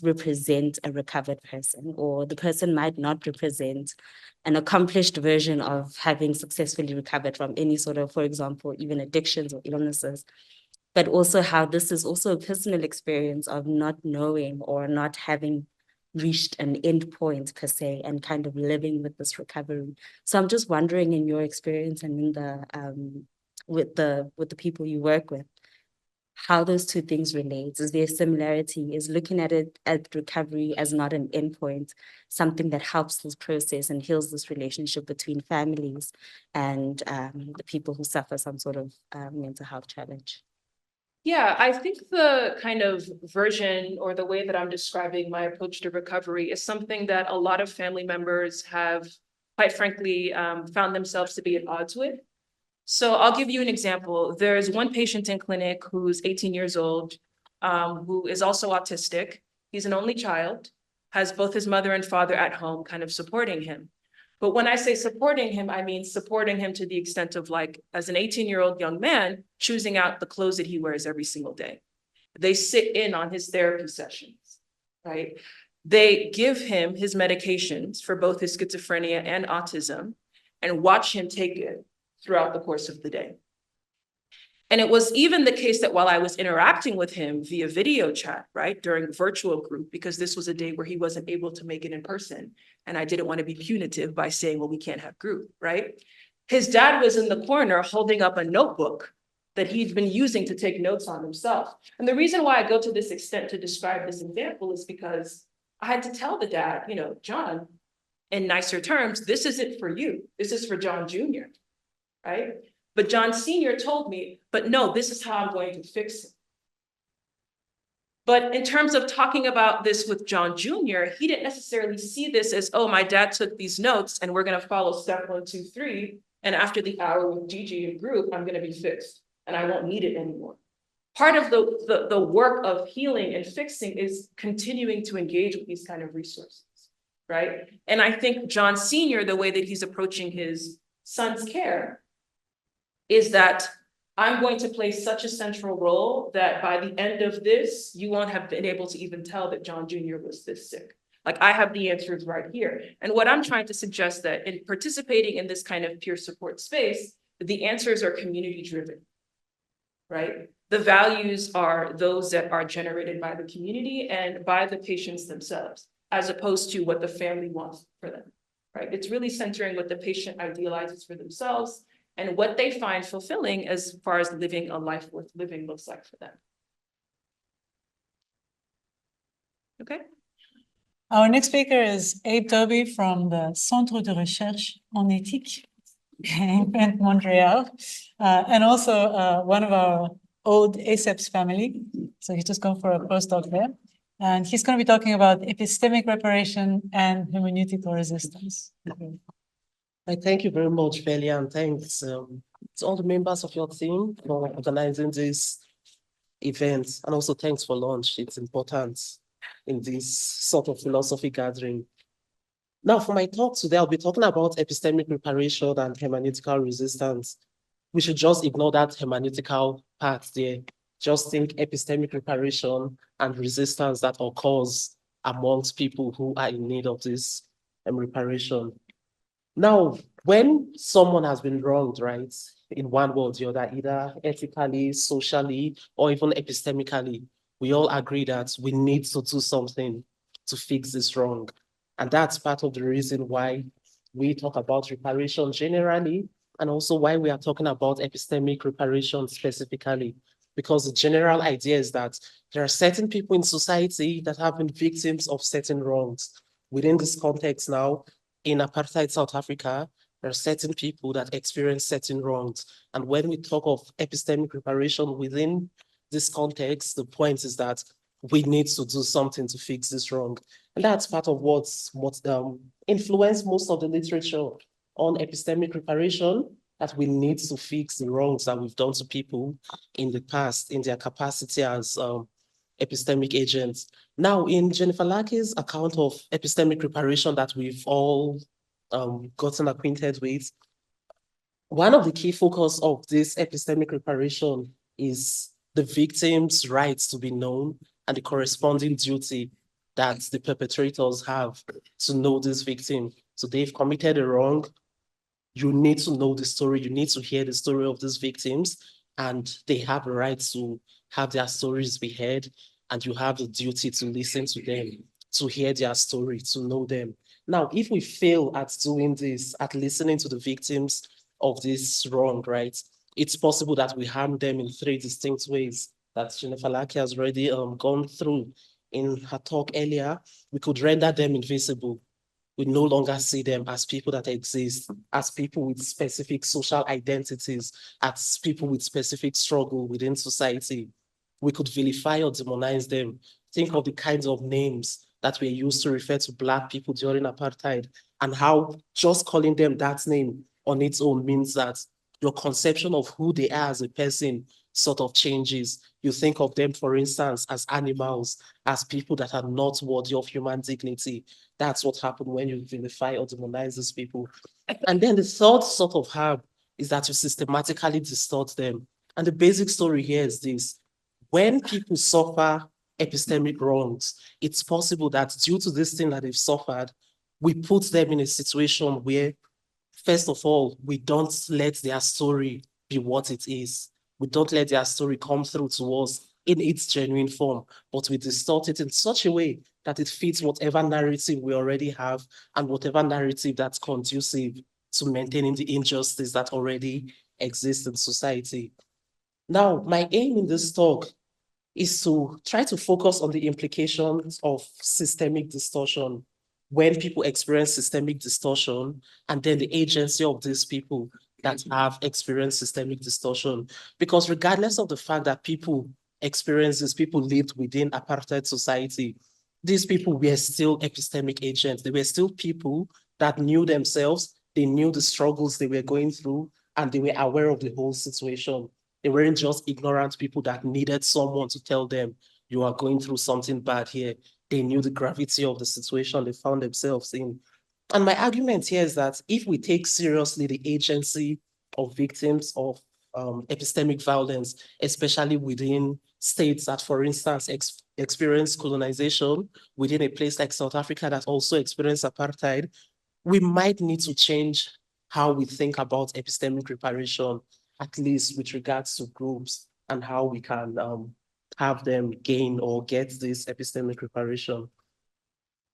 represent a recovered person, or the person might not represent an accomplished version of having successfully recovered from any sort of, for example, even addictions or illnesses. But also how this is also a personal experience of not knowing or not having reached an end point per se, and kind of living with this recovery. So I'm just wondering, in your experience and in the with the people you work with, how those two things relate. Is there a similarity? Is looking at it at recovery as not an endpoint something that helps this process and heals this relationship between families and the people who suffer some sort of mental health challenge? Yeah, I think the kind of version or the way that I'm describing my approach to recovery is something that a lot of family members have, quite frankly, found themselves to be at odds with. So I'll give you an example. There's one patient in clinic who's 18 years old, who is also autistic. He's an only child, has both his mother and father at home kind of supporting him. But when I say supporting him, I mean supporting him to the extent of, like, as an 18-year-old young man, choosing out the clothes that he wears every single day. They sit in on his therapy sessions, right? They give him his medications for both his schizophrenia and autism and watch him take it throughout the course of the day. And it was even the case that while I was interacting with him via video chat, right, during the virtual group, because this was a day where he wasn't able to make it in person, and I didn't want to be punitive by saying, well, we can't have group, right? His dad was in the corner holding up a notebook that he'd been using to take notes on himself. And the reason why I go to this extent to describe this example is because I had to tell the dad, you know, John, in nicer terms, this isn't for you. This is for John Jr., right? But John Sr. told me, but no, this is how I'm going to fix it. But in terms of talking about this with John Jr., he didn't necessarily see this as, oh, my dad took these notes and we're going to follow step 1, 2, 3. And after the hour with Gigi and group, I'm going to be fixed and I won't need it anymore. Part of the work of healing and fixing is continuing to engage with these kind of resources, right? And I think John Sr., the way that he's approaching his son's care is that I'm going to play such a central role that by the end of this, you won't have been able to even tell that John Jr. was this sick. Like, I have the answers right here. And what I'm trying to suggest that in participating in this kind of peer support space, the answers are community driven, right? The values are those that are generated by the community and by the patients themselves, as opposed to what the family wants for them, right? It's really centering what the patient idealizes for themselves and what they find fulfilling as far as living a life worth living looks like for them. Okay. Our next speaker is Tobi from the Centre de Recherche en Éthique in Montreal, and also one of our old ACEPS family. So he's just gone for a postdoc there. And he's going to be talking about epistemic reparation and hermeneutical resistance. I thank you very much, Felia, and thanks to all the members of your team for organizing this event, and also thanks for lunch. It's important in this sort of philosophy gathering. Now, for my talk today, I'll be talking about epistemic reparation and hermeneutical resistance. We should just ignore that hermeneutical part there. Just think epistemic reparation and resistance that occurs amongst people who are in need of this reparation. Now, when someone has been wronged, right, in one way or the other, either ethically, socially, or even epistemically, we all agree that we need to do something to fix this wrong. And that's part of the reason why we talk about reparation generally, and also why we are talking about epistemic reparation specifically. because the general idea is that there are certain people in society that have been victims of certain wrongs. Within this context now, in apartheid South Africa, there are certain people that experience certain wrongs. And when we talk of epistemic reparation within this context, the point is that we need to do something to fix this wrong. And that's part of what's influenced most of the literature on epistemic reparation, that we need to fix the wrongs that we've done to people in the past in their capacity as epistemic agents. Now, in Jennifer Lackey's account of epistemic reparation that we've all gotten acquainted with, one of the key focus of this epistemic reparation is the victim's rights to be known and the corresponding duty that the perpetrators have to know this victim. So they've committed a wrong. You need to know the story. You need to hear the story of these victims, and they have a right to have their stories be heard, and you have the duty to listen to them, to hear their story, to know them. Now, if we fail at doing this, at listening to the victims of this wrong, right, it's possible that we harm them in 3 distinct ways that Jennifer Lackey has already gone through in her talk earlier. We could render them invisible. We no longer see them as people that exist, as people with specific social identities, as people with specific struggle within society. We could vilify or demonize them. Think of the kinds of names that were used to refer to Black people during apartheid, and how just calling them that name on its own means that your conception of who they are as a person sort of changes. You think of them, for instance, as animals, as people that are not worthy of human dignity. That's what happened when you vilify or demonize these people. And then the third sort of harm is that you systematically distort them. And the basic story here is this: when people suffer epistemic wrongs, it's possible that due to this thing that they've suffered, we put them in a situation where, first of all, we don't let their story be what it is. We don't let their story come through to us in its genuine form, but we distort it in such a way that it fits whatever narrative we already have and whatever narrative that's conducive to maintaining the injustice that already exists in society. Now, my aim in this talk is to try to focus on the implications of systemic distortion when people experience systemic distortion, and then the agency of these people that have experienced systemic distortion. Because regardless of the fact that people experience this, people lived within apartheid society, these people were still epistemic agents. They were still people that knew themselves, they knew the struggles they were going through, and they were aware of the whole situation. They weren't just ignorant people that needed someone to tell them, you are going through something bad here. They knew the gravity of the situation they found themselves in. And my argument here is that if we take seriously the agency of victims of epistemic violence, especially within states that, for instance, experience colonization, within a place like South Africa that also experienced apartheid, we might need to change how we think about epistemic reparation, at least with regards to groups and how we can have them gain or get this epistemic reparation.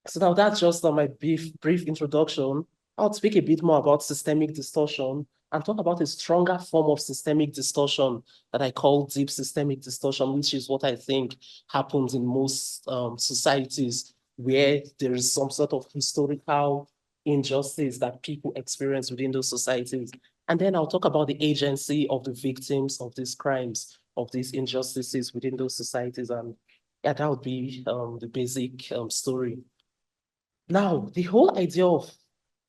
So now that's just my brief introduction. I'll speak a bit more about systemic distortion and talk about a stronger form of systemic distortion that I call deep systemic distortion, which is what I think happens in most societies where there is some sort of historical injustice that people experience within those societies. And then I'll talk about the agency of the victims of these crimes, of these injustices within those societies. And yeah, that would be the basic story. Now, the whole idea of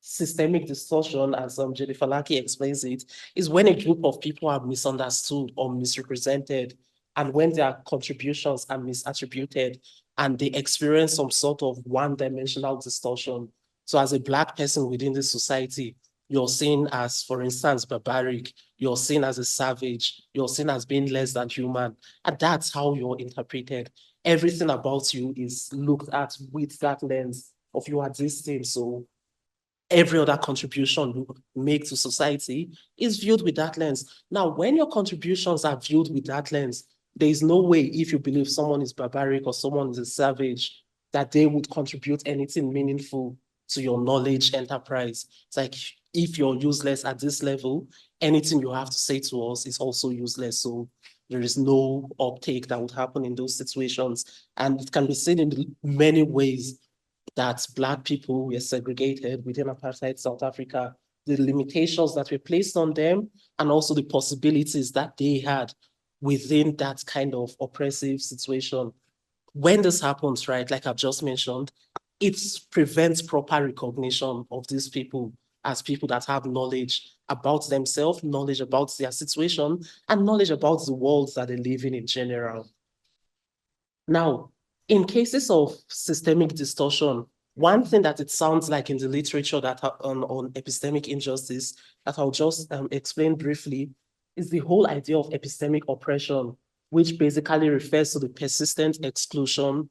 systemic distortion, as Jennifer Lackey explains it, is when a group of people are misunderstood or misrepresented, and when their contributions are misattributed, and they experience some sort of one-dimensional distortion. So as a Black person within this society, you're seen as, for instance, barbaric, you're seen as a savage, you're seen as being less than human, and that's how you're interpreted. Everything about you is looked at with that lens of you are this thing. So every other contribution you make to society is viewed with that lens. Now, when your contributions are viewed with that lens, there is no way, if you believe someone is barbaric or someone is a savage, that they would contribute anything meaningful to your knowledge enterprise. It's like, if you're useless at this level, anything you have to say to us is also useless. So there is no uptake that would happen in those situations. And it can be seen in many ways that Black people were segregated within apartheid South Africa, the limitations that were placed on them, and also the possibilities that they had within that kind of oppressive situation. When this happens, right, like I've just mentioned, it prevents proper recognition of these people as people that have knowledge about themselves, knowledge about their situation, and knowledge about the world that they live in general. Now, in cases of systemic distortion, one thing that it sounds like in the literature that on epistemic injustice that I'll just explain briefly is the whole idea of epistemic oppression, which basically refers to the persistent exclusion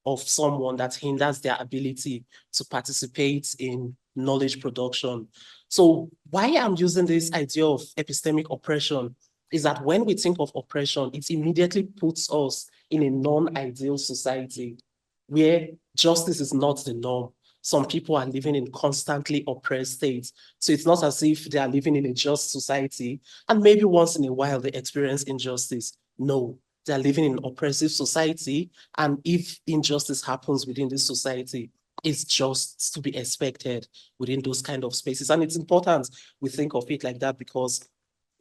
of someone that hinders their ability to participate in knowledge production. So why I'm using this idea of epistemic oppression is that when we think of oppression, it immediately puts us in a non-ideal society where justice is not the norm. Some people are living in constantly oppressed states. So it's not as if they are living in a just society and maybe once in a while they experience injustice. No, they are living in an oppressive society. And if injustice happens within this society, it's just to be expected within those kind of spaces. And it's important we think of it like that because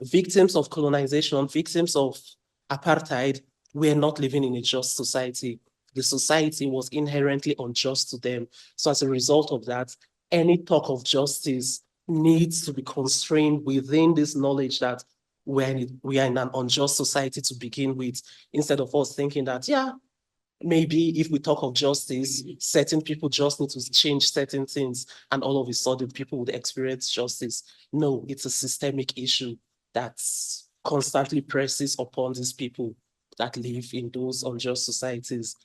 victims of colonization, victims of apartheid, were not living in a just society. The society was inherently unjust to them. So as a result of that, any talk of justice needs to be constrained within this knowledge that we are in an unjust society to begin with, instead of us thinking that, yeah, maybe if we talk of justice, certain people just need to change certain things and all of a sudden people would experience justice. No, it's a systemic issue that constantly presses upon these people that live in those unjust societies.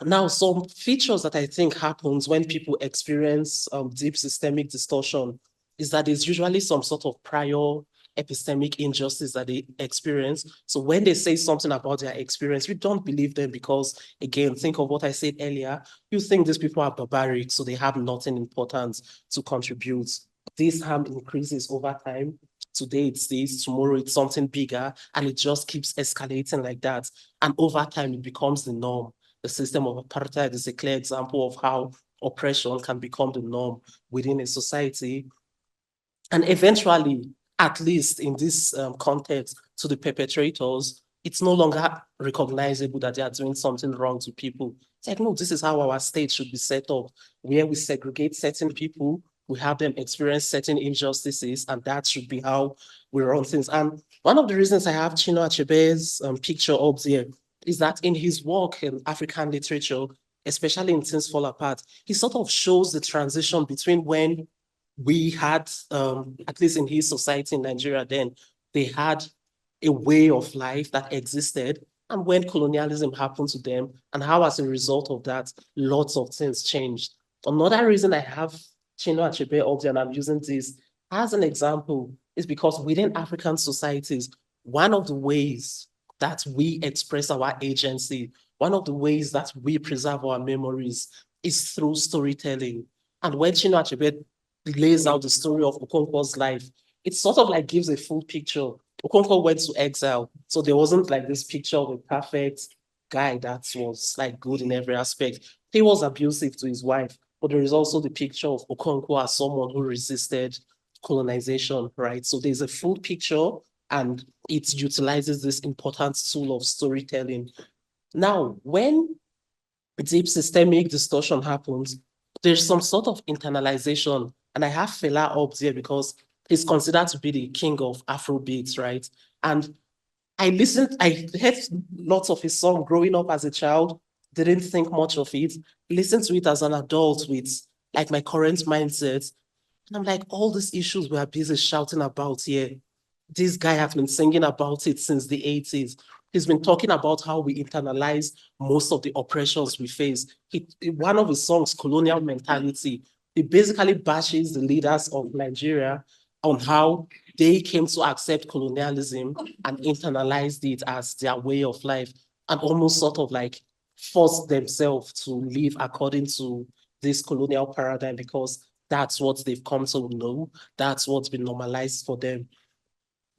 Now, some features that I think happens when people experience deep systemic distortion is that there's usually some sort of prior epistemic injustice that they experience. So when they say something about their experience, you don't believe them because, again, think of what I said earlier. You think these people are barbaric, so they have nothing important to contribute. This harm increases over time. Today it's this, tomorrow it's something bigger, and it just keeps escalating like that. And over time, it becomes the norm. The system of apartheid is a clear example of how oppression can become the norm within a society. And eventually, at least in this context, to the perpetrators, it's no longer recognizable that they are doing something wrong to people. It's like, no, this is how our state should be set up, where we segregate certain people, we have them experience certain injustices, and that should be how we run things. And one of the reasons I have Chinua Achebe's picture up there is that in his work in African literature, especially in Things Fall Apart, he sort of shows the transition between when we had, at least in his society in Nigeria then, they had a way of life that existed, and when colonialism happened to them, and how as a result of that, lots of things changed. Another reason I have Chinua Achebe up there, and I'm using this as an example, is because within African societies, one of the ways that we express our agency, one of the ways that we preserve our memories is through storytelling. And when Chinua Achebe lays out the story of Okonkwo's life, it sort of like gives a full picture. Okonkwo went to exile, so there wasn't like this picture of a perfect guy that was like good in every aspect. He was abusive to his wife, but there is also the picture of Okonkwo as someone who resisted colonization, right? So there's a full picture, and it utilizes this important tool of storytelling. Now, when deep systemic distortion happens, there's some sort of internalization. And I have Fela up there because he's considered to be the king of Afrobeats, right? And I heard lots of his songs growing up as a child, didn't think much of it, listened to it as an adult with like my current mindset. And I'm like, all these issues we are busy shouting about here, this guy has been singing about it since the 80s. He's been talking about how we internalize most of the oppressions we face. One of his songs, Colonial Mentality, he basically bashes the leaders of Nigeria on how they came to accept colonialism and internalized it as their way of life and almost sort of like forced themselves to live according to this colonial paradigm because that's what they've come to know. That's what's been normalized for them.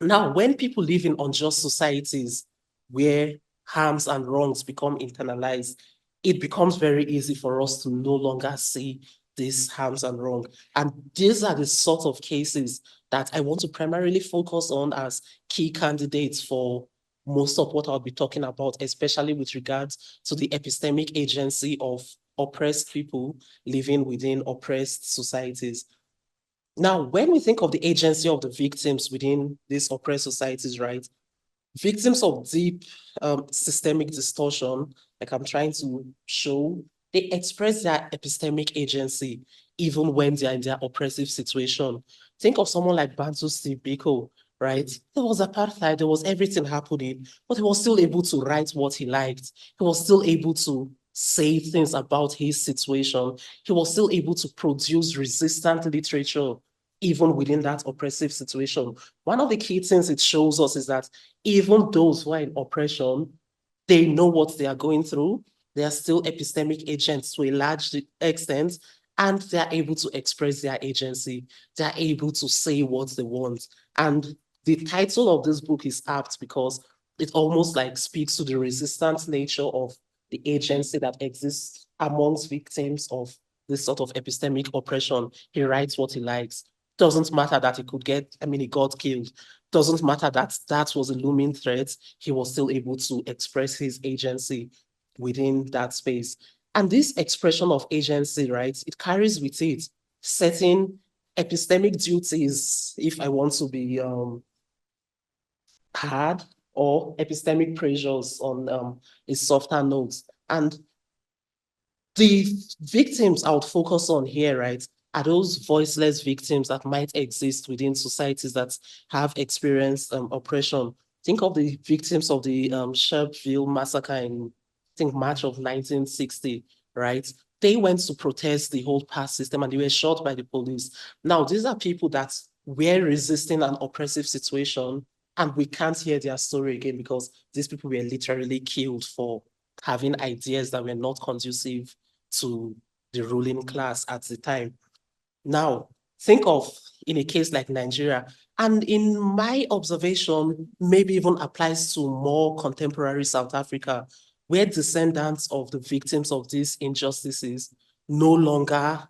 Now, when people live in unjust societies where harms and wrongs become internalized, it becomes very easy for us to no longer see these harms and wrong. And these are the sort of cases that I want to primarily focus on as key candidates for most of what I'll be talking about, especially with regards to the epistemic agency of oppressed people living within oppressed societies. Now, when we think of the agency of the victims within these oppressed societies, right? Victims of deep systemic distortion, like I'm trying to show, they express their epistemic agency even when they're in their oppressive situation. Think of someone like Bantu Steve Biko, right? There was apartheid, there was everything happening, but he was still able to write what he liked. He was still able to say things about his situation. He was still able to produce resistant literature even within that oppressive situation. One of the key things it shows us is that even those who are in oppression, they know what they are going through. They are still epistemic agents to a large extent, and they are able to express their agency. They are able to say what they want. And the title of this book is apt because it almost like speaks to the resistant nature of the agency that exists amongst victims of this sort of epistemic oppression. He writes what he likes. Doesn't matter that he could get, he got killed. Doesn't matter that that was a looming threat. He was still able to express his agency within that space. And this expression of agency, right, it carries with it certain epistemic duties, if I want to be hard, or epistemic pressures on a softer note. And the victims I would focus on here, right, are those voiceless victims that might exist within societies that have experienced oppression. Think of the victims of the Sharpeville massacre in, I think, March of 1960, right? They went to protest the whole past system and they were shot by the police. Now, these are people that were resisting an oppressive situation, and we can't hear their story again because these people were literally killed for having ideas that were not conducive to the ruling class at the time. Now, think of in a case like Nigeria, and in my observation, maybe even applies to more contemporary South Africa, where descendants of the victims of these injustices no longer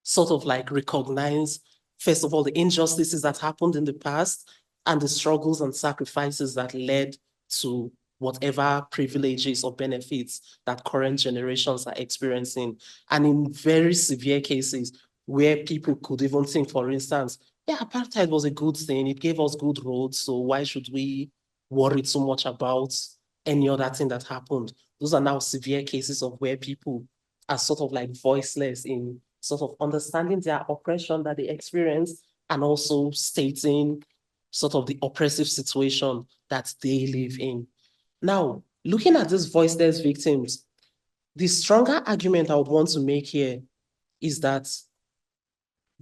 sort of like recognize, first of all, the injustices that happened in the past and the struggles and sacrifices that led to whatever privileges or benefits that current generations are experiencing. And in very severe cases where people could even think, for instance, yeah, apartheid was a good thing. It gave us good roads. So why should we worry so much about any other thing that happened? Those are now severe cases of where people are sort of like voiceless in sort of understanding their oppression that they experience and also stating sort of the oppressive situation that they live in. Now, looking at these voiceless victims, the stronger argument I would want to make here is that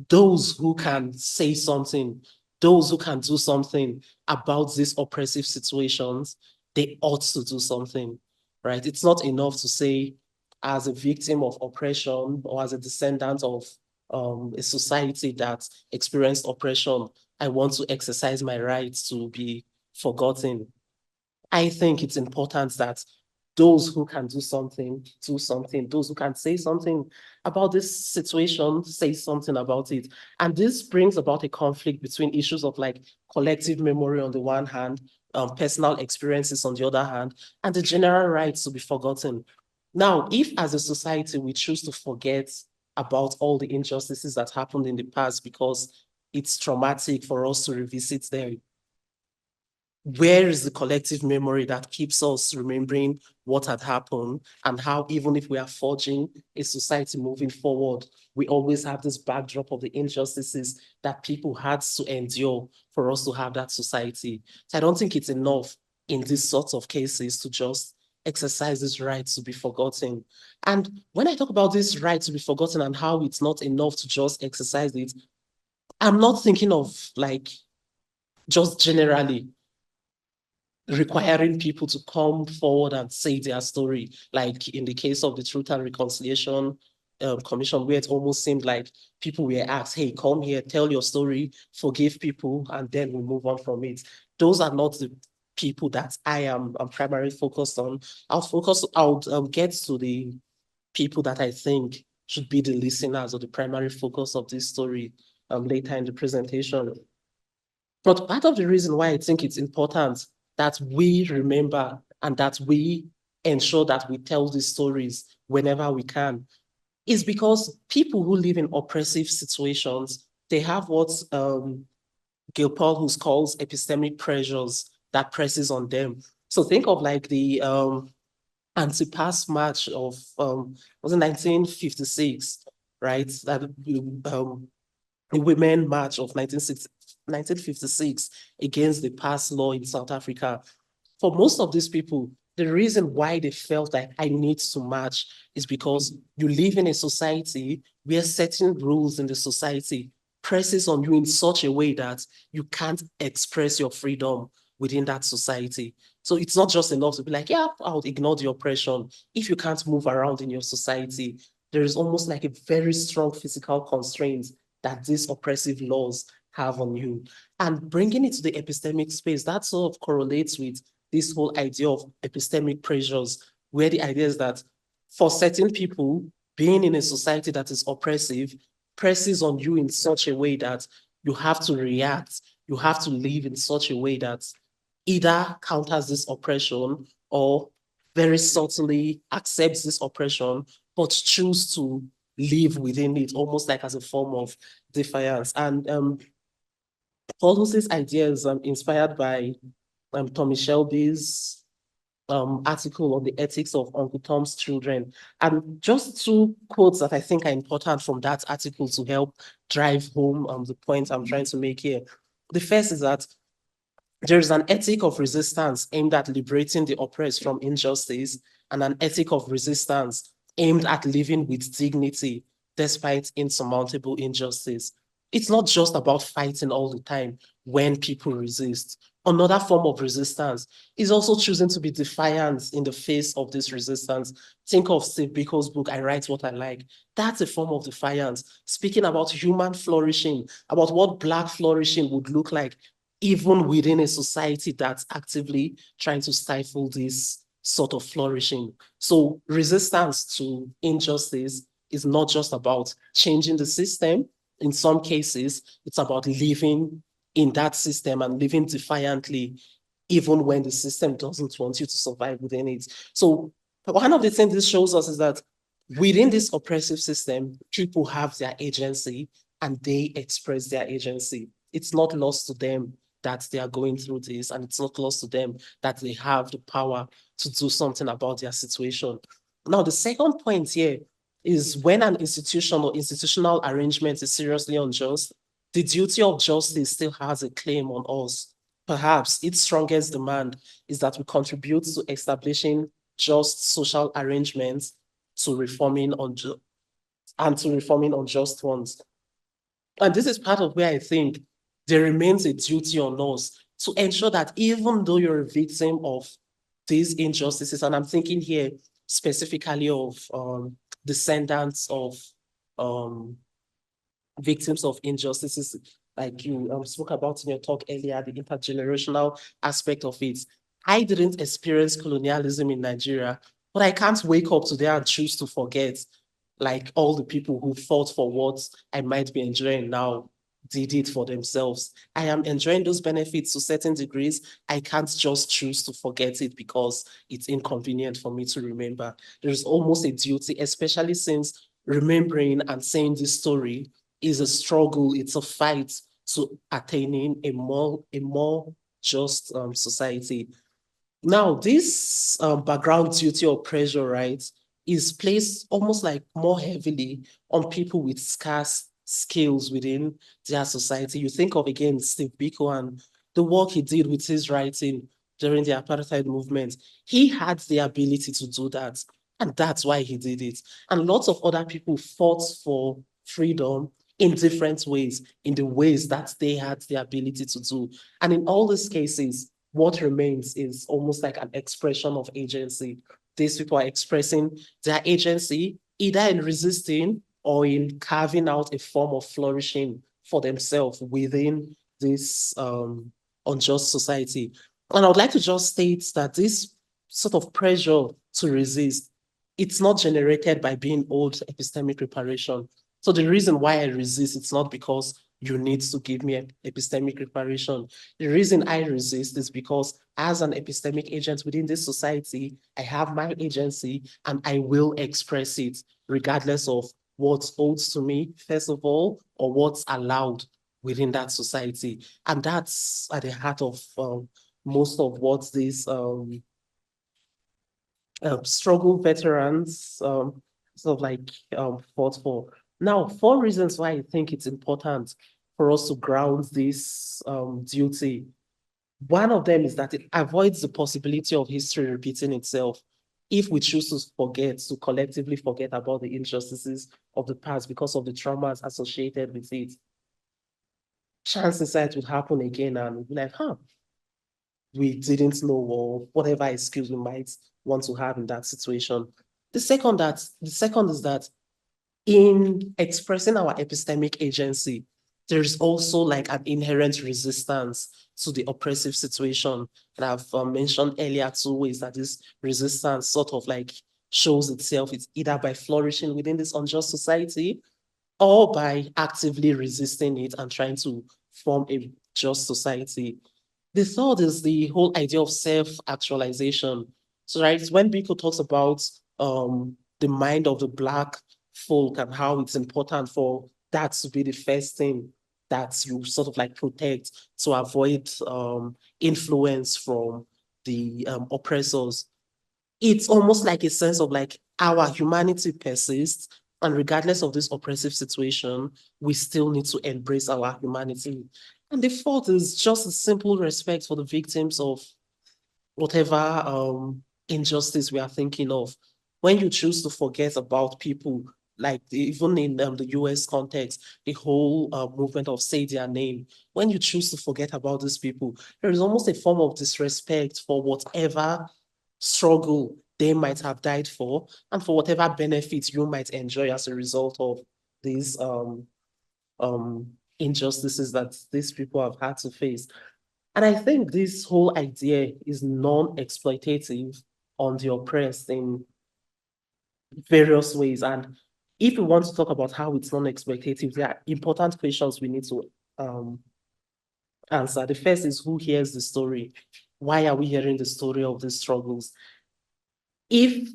those who can say something, those who can do something about these oppressive situations, they ought to do something, right? It's not enough to say, as a victim of oppression or as a descendant of a society that experienced oppression, I want to exercise my rights to be forgotten. I think it's important that those who can do something, those who can say something about this situation, say something about it. And this brings about a conflict between issues of like collective memory on the one hand, personal experiences on the other hand, and the general right to be forgotten. Now, if as a society we choose to forget about all the injustices that happened in the past because it's traumatic for us to revisit them, where is the collective memory that keeps us remembering what had happened and how, even if we are forging a society moving forward, we always have this backdrop of the injustices that people had to endure for us to have that society. So I don't think it's enough in these sorts of cases to just exercise this right to be forgotten. And when I talk about this right to be forgotten and how it's not enough to just exercise it, I'm not thinking of like just generally requiring people to come forward and say their story, like in the case of the Truth and Reconciliation commission, where it almost seemed like people were asked, hey, come here, tell your story, forgive people, and then we move on from it. Those are not the people that I'm primarily focused on. I'll get to the people that I think should be the listeners or the primary focus of this story later in the presentation. But part of the reason why I think it's important that we remember and that we ensure that we tell these stories whenever we can is because people who live in oppressive situations, they have what Gil Paul calls epistemic pressures that presses on them. So think of like the anti-pass march of was it 1956, right? That the women march of 1956 against the pass law in South Africa. For most of these people, the reason why they felt like I need to march is because you live in a society where certain rules in the society presses on you in such a way that you can't express your freedom within that society. So it's not just enough to be like, yeah, I'll ignore the oppression. If you can't move around in your society, there is almost like a very strong physical constraint that these oppressive laws have on you. And bringing it to the epistemic space, that sort of correlates with this whole idea of epistemic pressures, where the idea is that for certain people, being in a society that is oppressive presses on you in such a way that you have to react, you have to live in such a way that either counters this oppression or very subtly accepts this oppression, but choose to live within it, almost like as a form of defiance. And all those ideas inspired by Tommy Shelby's article on the ethics of Uncle Tom's children. And just two quotes that I think are important from that article to help drive home the point I'm trying to make here. The first is that there is an ethic of resistance aimed at liberating the oppressed from injustice, and an ethic of resistance aimed at living with dignity despite insurmountable injustice. It's not just about fighting all the time when people resist. Another form of resistance is also choosing to be defiant in the face of this resistance. Think of Steve Biko's book, I Write What I Like. That's a form of defiance, speaking about human flourishing, about what Black flourishing would look like, even within a society that's actively trying to stifle this sort of flourishing. So resistance to injustice is not just about changing the system. In some cases, it's about living in that system and living defiantly, even when the system doesn't want you to survive within it. So one of the things this shows us is that within this oppressive system, people have their agency and they express their agency. It's not lost to them that they are going through this, and it's not lost to them that they have the power to do something about their situation. Now, the second point here is when an institution or institutional arrangement is seriously unjust, the duty of justice still has a claim on us. Perhaps its strongest demand is that we contribute to establishing just social arrangements to reforming unjust ones. And this is part of where I think there remains a duty on us to ensure that even though you're a victim of these injustices, and I'm thinking here specifically of descendants of victims of injustices, like you spoke about in your talk earlier, the intergenerational aspect of it. I didn't experience colonialism in Nigeria, but I can't wake up today and choose to forget like all the people who fought for what I might be enjoying now did it for themselves. I am enjoying those benefits to certain degrees. I can't just choose to forget it because it's inconvenient for me to remember. There's almost a duty, especially since remembering and saying this story is a struggle, it's a fight to attaining a more just society. Now, this background duty or pressure, right, is placed almost like more heavily on people with scarce skills within their society. You think of, again, Steve Biko and the work he did with his writing during the apartheid movement. He had the ability to do that, and that's why he did it. And lots of other people fought for freedom in different ways, in the ways that they had the ability to do. And in all these cases, what remains is almost like an expression of agency. These people are expressing their agency either in resisting or in carving out a form of flourishing for themselves within this unjust society. And I would like to just state that this sort of pressure to resist, it's not generated by being owed epistemic reparation. So the reason why I resist, it's not because you need to give me an epistemic reparation. The reason I resist is because as an epistemic agent within this society, I have my agency and I will express it regardless of what's owed to me, first of all, or what's allowed within that society. And that's at the heart of most of what these struggle veterans sort of like fought for. Now, 4 reasons why I think it's important for us to ground this duty. One of them is that it avoids the possibility of history repeating itself. If we choose to forget, to collectively forget about the injustices of the past because of the traumas associated with it, chances are it would happen again and we'll be like, we didn't know, or whatever excuse we might want to have in that situation. The second is that in expressing our epistemic agency, there is also like an inherent resistance to the oppressive situation. And I've mentioned earlier 2 ways that this resistance sort of like shows itself. It's either by flourishing within this unjust society or by actively resisting it and trying to form a just society. The third is the whole idea of self-actualization. So, right, when Biko talks about the mind of the Black folk and how it's important for that to be the first thing that you sort of like protect to avoid influence from the oppressors, it's almost like a sense of like our humanity persists, and regardless of this oppressive situation, we still need to embrace our humanity. And the fourth is just a simple respect for the victims of whatever injustice we are thinking of. When you choose to forget about people, like even in the US context, the whole movement of say their name, when you choose to forget about these people, there is almost a form of disrespect for whatever struggle they might have died for and for whatever benefits you might enjoy as a result of these injustices that these people have had to face. And I think this whole idea is non-exploitative on the oppressed in various ways. And if we want to talk about how it's non-exploitative, there are important questions we need to answer. The first is, who hears the story? Why are we hearing the story of these struggles? If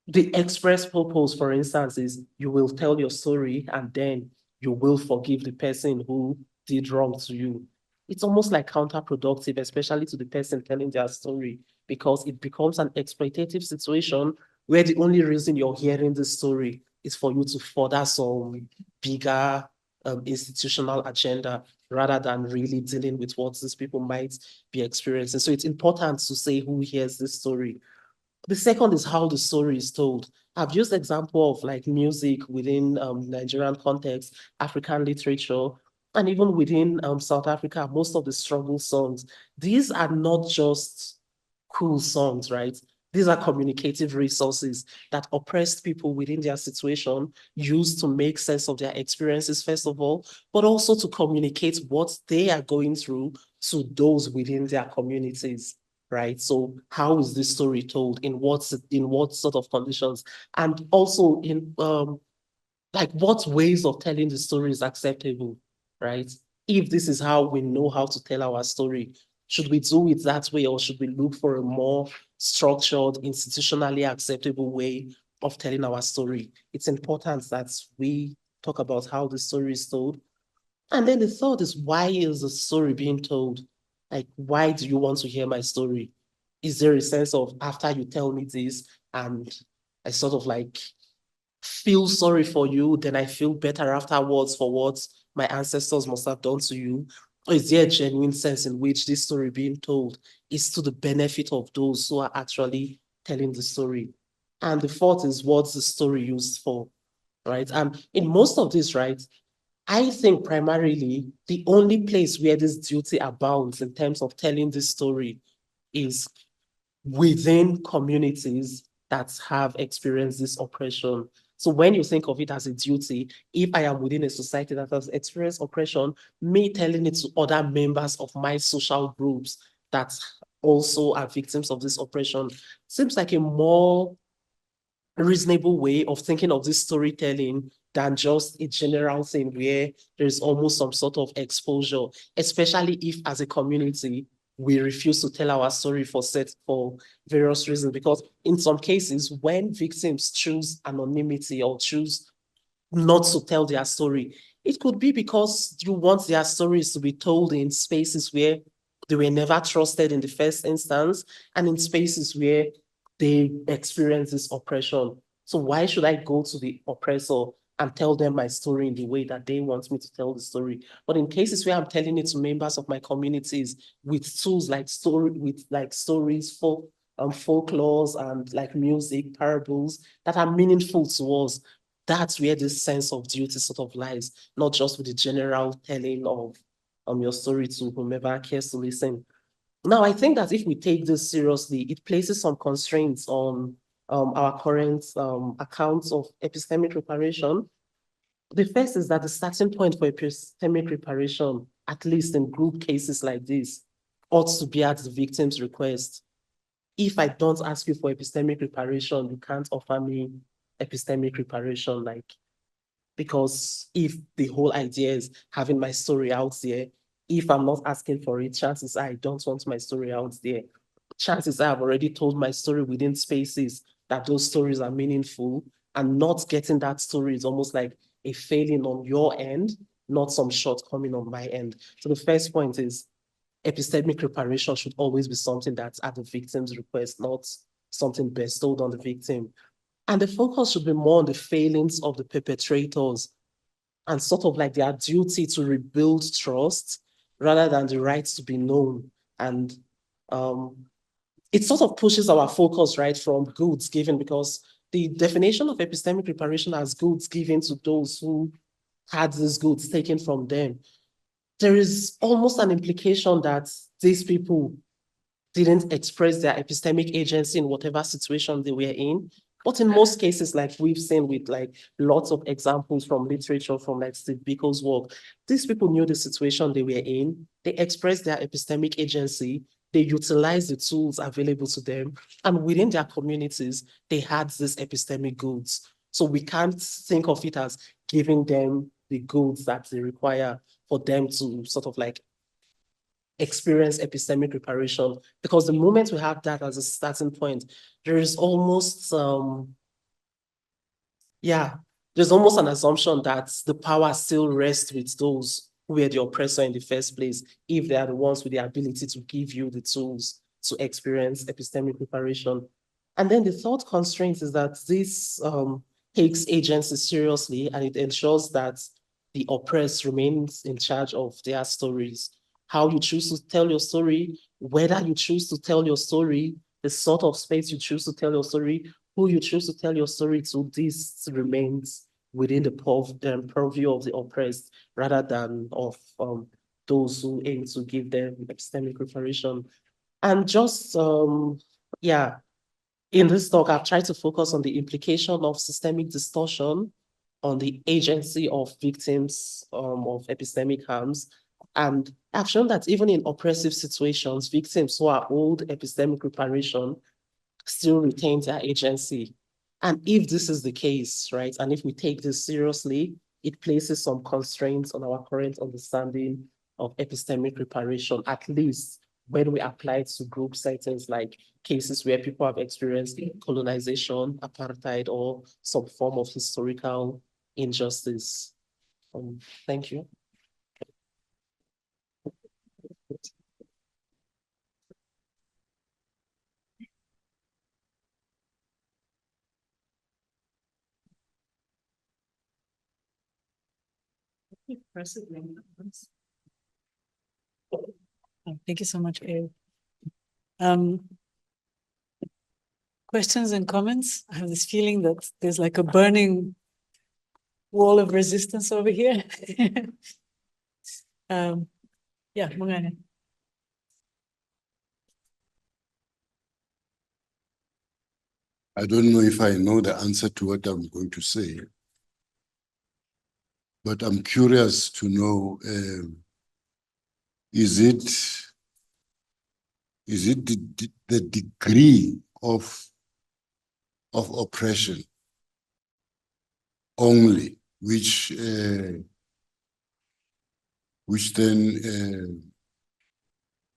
the express purpose, for instance, is you will tell your story and then you will forgive the person who did wrong to you, it's almost like counterproductive, especially to the person telling their story, because it becomes an exploitative situation where the only reason you're hearing the story is for you to further some bigger institutional agenda rather than really dealing with what these people might be experiencing. So it's important to say who hears this story. The second is how the story is told. I've used example of like music within Nigerian context, African literature, and even within South Africa, most of the struggle songs. These are not just cool songs, right? These are communicative resources that oppressed people within their situation use to make sense of their experiences, first of all, but also to communicate what they are going through to those within their communities. Right. So how is this story told? In what sort of conditions? And also in like what ways of telling the story is acceptable, right? If this is how we know how to tell our story, should we do it that way, or should we look for a more structured, institutionally acceptable way of telling our story? It's important that we talk about how the story is told. And then the third is, why is the story being told? Like, why do you want to hear my story? Is there a sense of, after you tell me this and I sort of like feel sorry for you, then I feel better afterwards for what my ancestors must have done to you? Or is there a genuine sense in which this story being told is to the benefit of those who are actually telling the story? And the fourth is, what's the story used for, right? And in most of this, right, I think primarily the only place where this duty abounds in terms of telling this story is within communities that have experienced this oppression. So when you think of it as a duty, if I am within a society that has experienced oppression, me telling it to other members of my social groups that also are victims of this oppression seems like a more reasonable way of thinking of this storytelling than just a general thing where there's almost some sort of exposure, especially if as a community, we refuse to tell our story for various reasons. Because in some cases, when victims choose anonymity or choose not to tell their story, it could be because you want their stories to be told in spaces where they were never trusted in the first instance and in spaces where they experience this oppression. So why should I go to the oppressor and tell them my story in the way that they want me to tell the story? But in cases where I'm telling it to members of my communities with tools like stories, folklores and like music, parables that are meaningful to us, that's where this sense of duty sort of lies, not just with the general telling of your story to whomever cares to listen. Now, I think that if we take this seriously, it places some constraints on our current accounts of epistemic reparation. The first is that the starting point for epistemic reparation, at least in group cases like this, ought to be at the victim's request. If I don't ask you for epistemic reparation, you can't offer me epistemic reparation, because if the whole idea is having my story out there, if I'm not asking for it, chances are I don't want my story out there. Chances are I've already told my story within spaces that those stories are meaningful, and not getting that story is almost like a failing on your end, not some shortcoming on my end. So the first point is epistemic reparation should always be something that's at the victim's request, not something bestowed on the victim. And the focus should be more on the failings of the perpetrators and sort of like their duty to rebuild trust rather than the right to be known. And it sort of pushes our focus right from goods given, because the definition of epistemic reparation as goods given to those who had these goods taken from them, there is almost an implication that these people didn't express their epistemic agency in whatever situation they were in. But in most cases, like we've seen with like lots of examples from literature, from like Steve Biko's work, these people knew the situation they were in, they expressed their epistemic agency, they utilized the tools available to them, and within their communities, they had these epistemic goods. So we can't think of it as giving them the goods that they require for them to sort of like experience epistemic reparation, because the moment we have that as a starting point, there is almost there's almost an assumption that the power still rests with those who were the oppressor in the first place, if they are the ones with the ability to give you the tools to experience epistemic reparation. And then the third constraint is that this takes agency seriously, and it ensures that the oppressed remains in charge of their stories. How you choose to tell your story, whether you choose to tell your story, the sort of space you choose to tell your story, who you choose to tell your story to, this remains within the purview of the oppressed rather than of those who aim to give them epistemic reparation. And just, in this talk, I've tried to focus on the implication of systemic distortion on the agency of victims of epistemic harms. And I've shown that even in oppressive situations, victims who are owed epistemic reparation still retain their agency. And if this is the case, right, and if we take this seriously, it places some constraints on our current understanding of epistemic reparation, at least when we apply it to group settings like cases where people have experienced colonization, apartheid, or some form of historical injustice. Thank you. Thank you so much, Abe. Questions and comments? I have this feeling that there's like a burning wall of resistance over here. Mongane. I don't know if I know the answer to what I'm going to say, but I'm curious to know, is it the degree of oppression only, which then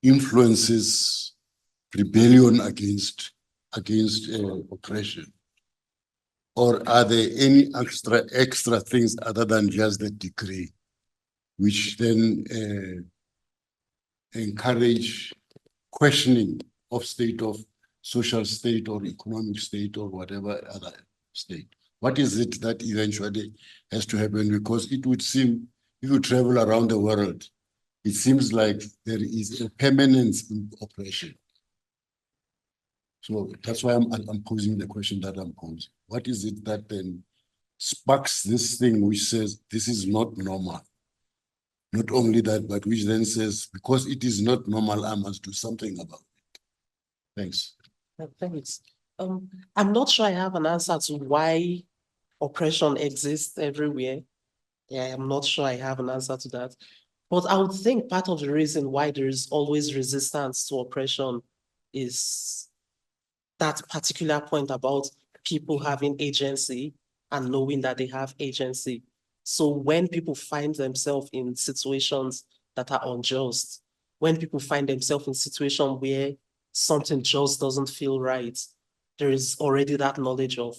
influences rebellion against oppression? Or are there any extra things other than just the degree, which then encourage questioning of social state or economic state or whatever other state? What is it that eventually has to happen? Because it would seem, if you travel around the world, it seems like there is a permanence in oppression. So that's why I'm posing the question that I'm posing. What is it that then sparks this thing which says this is not normal? Not only that, but which then says, because it is not normal, I must do something about it. Thanks. Thanks. I'm not sure I have an answer to why oppression exists everywhere. Yeah, I'm not sure I have an answer to that. But I would think part of the reason why there is always resistance to oppression is that particular point about people having agency and knowing that they have agency. So when people find themselves in situations that are unjust, when people find themselves in a situation where something just doesn't feel right, there is already that knowledge of,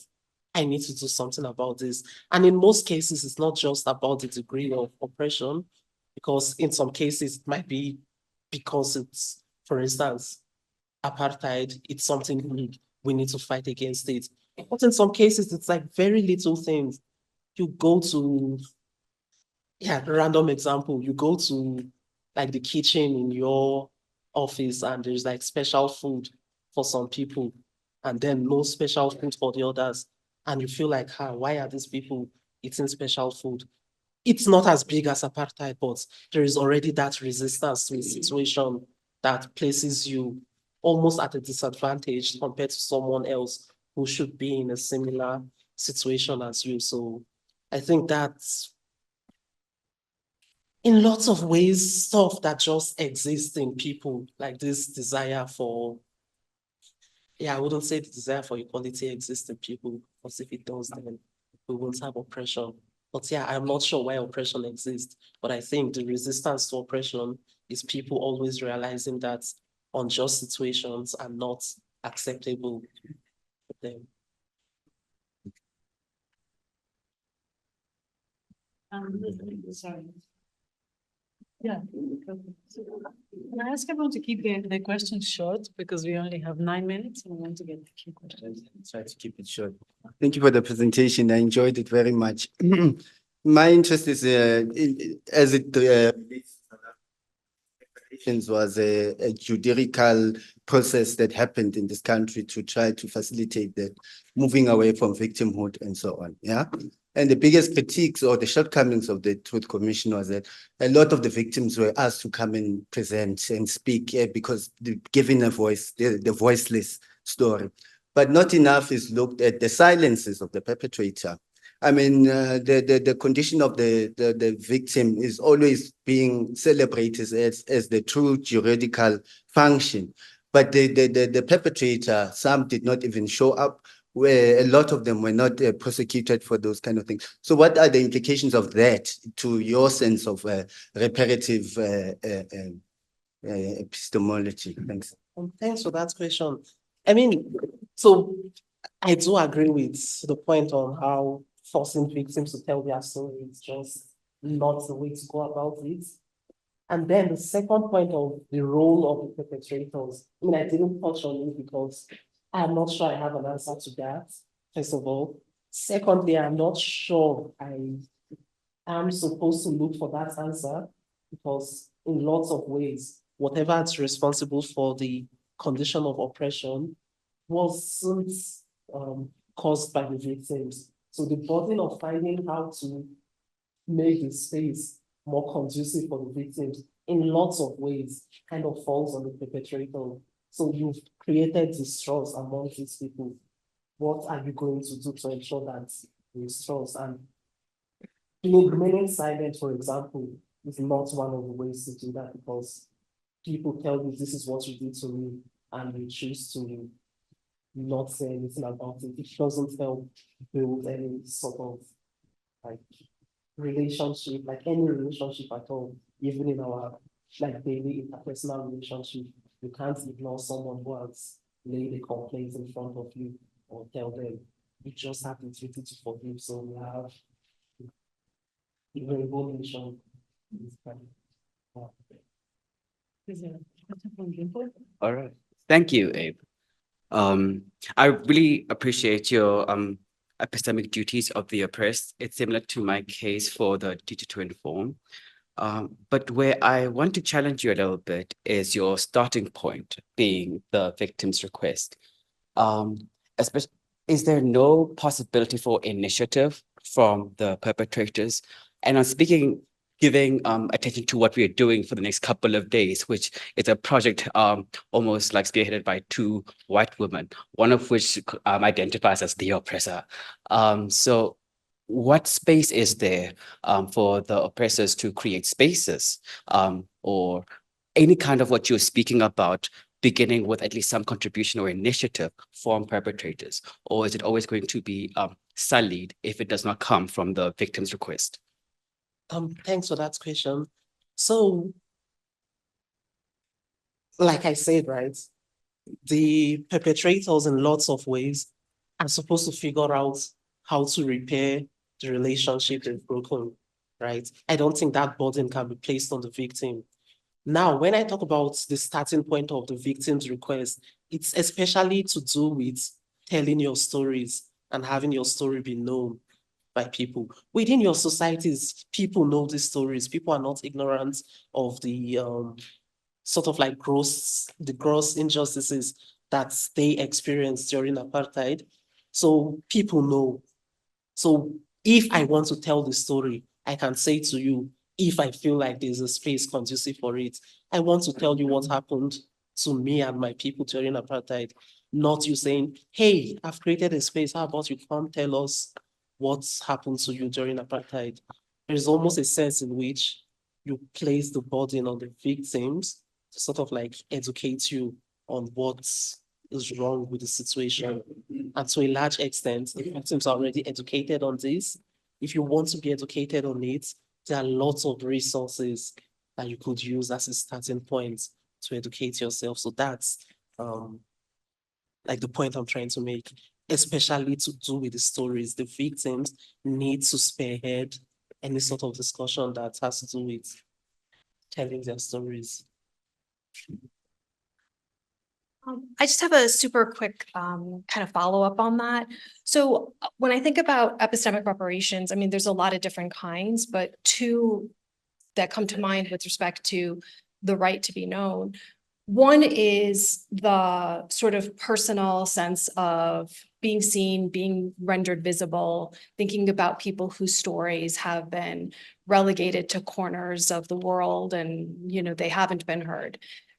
I need to do something about this. And in most cases, it's not just about the degree of oppression, because in some cases, it might be because it's, for instance, apartheid, it's something we need to fight against it. But in some cases, it's like very little things. You go to, random example, you go to like the kitchen in your office and there's like special food for some people and then no special food for the others. And you feel like, why are these people eating special food? It's not as big as apartheid, but there is already that resistance to a situation that places you almost at a disadvantage compared to someone else who should be in a similar situation as you. So I think that's in lots of ways stuff that just exists in people, like this desire for, I wouldn't say the desire for equality exists in people, because if it does, then we won't have oppression. But I'm not sure why oppression exists, but I think the resistance to oppression is people always realizing that unjust situations are not acceptable for them. Sorry. Yeah. Can I ask everyone to keep their questions short because we only have 9 minutes and I want to get the key questions. Try to keep it short. Thank you for the presentation. I enjoyed it very much. My interest is as it was a judicial process that happened in this country to try to facilitate that moving away from victimhood and so on. Yeah. And the biggest critiques or the shortcomings of the Truth Commission was that a lot of the victims were asked to come and present and speak because giving a voice, the voiceless story. But not enough is looked at the silences of the perpetrator. I mean, the condition of the victim is always being celebrated as the true juridical function. But the perpetrator, some did not even show up, where a lot of them were not prosecuted for those kind of things. So what are the implications of that to your sense of reparative epistemology? Thanks. Thanks for that question. I mean, so I do agree with the point on how forcing victims to tell their story is just not the way to go about it. And then the second point of the role of the perpetrators, I mean, I didn't touch on it because I'm not sure I have an answer to that, first of all. Secondly, I'm not sure I am supposed to look for that answer because in lots of ways, whatever is responsible for the condition of oppression wasn't caused by the victims. So the burden of finding how to make the space more conducive for the victims in lots of ways kind of falls on the perpetrator. So you've created distrust among these people. what are you going to do to ensure that there is trust? And remaining silent, for example, is not one of the ways to do that, because people tell you this is what you did to me, and you choose to not say anything about it. It doesn't help build any sort of like relationship, like any relationship at all, even in our like daily interpersonal relationship. You can't ignore someone who has laid a complaint in front of you or tell them. You just have the duty to forgive. So we have the rainbow nation. All right. Thank you, Abe. I really appreciate your epistemic duties of the oppressed. It's similar to my case for the duty to inform. But where I want to challenge you a little bit is your starting point being the victim's request. Especially, is there no possibility for initiative from the perpetrators? And I'm speaking, giving attention to what we are doing for the next couple of days, which is a project almost like spearheaded by two white women, one of which identifies as the oppressor. So what space is there for the oppressors to create spaces or any kind of what you're speaking about, beginning with at least some contribution or initiative from perpetrators? Or is it always going to be sullied if it does not come from the victim's request? Thanks for that question. So, like I said, right, the perpetrators in lots of ways are supposed to figure out how to repair the relationship they've broken, right? I don't think that burden can be placed on the victim. Now, when I talk about the starting point of the victim's request, it's especially to do with telling your stories and having your story be known by people. Within your societies, people know these stories. People are not ignorant of the sort of like gross injustices that they experienced during apartheid. So people know. So if I want to tell the story, I can say to you, if I feel like there's a space conducive for it, I want to tell you what happened to me and my people during apartheid, not you saying, hey, I've created a space, how about you come tell us what's happened to you during apartheid? There's almost a sense in which you place the burden on the victims to sort of like educate you on what is wrong with the situation. And to a large extent, the victims are already educated on this. If you want to be educated on it, there are lots of resources that you could use as a starting point to educate yourself. So that's like the point I'm trying to make, especially to do with the stories. The victims need to spearhead any sort of discussion that has to do with telling their stories. I just have a super quick kind of follow-up on that. So when I think about epistemic reparations, I mean, there's a lot of different kinds, but two that come to mind with respect to the right to be known. One is the sort of personal sense of being seen, being rendered visible, thinking about people whose stories have been relegated to corners of the world and, you know, they haven't been heard.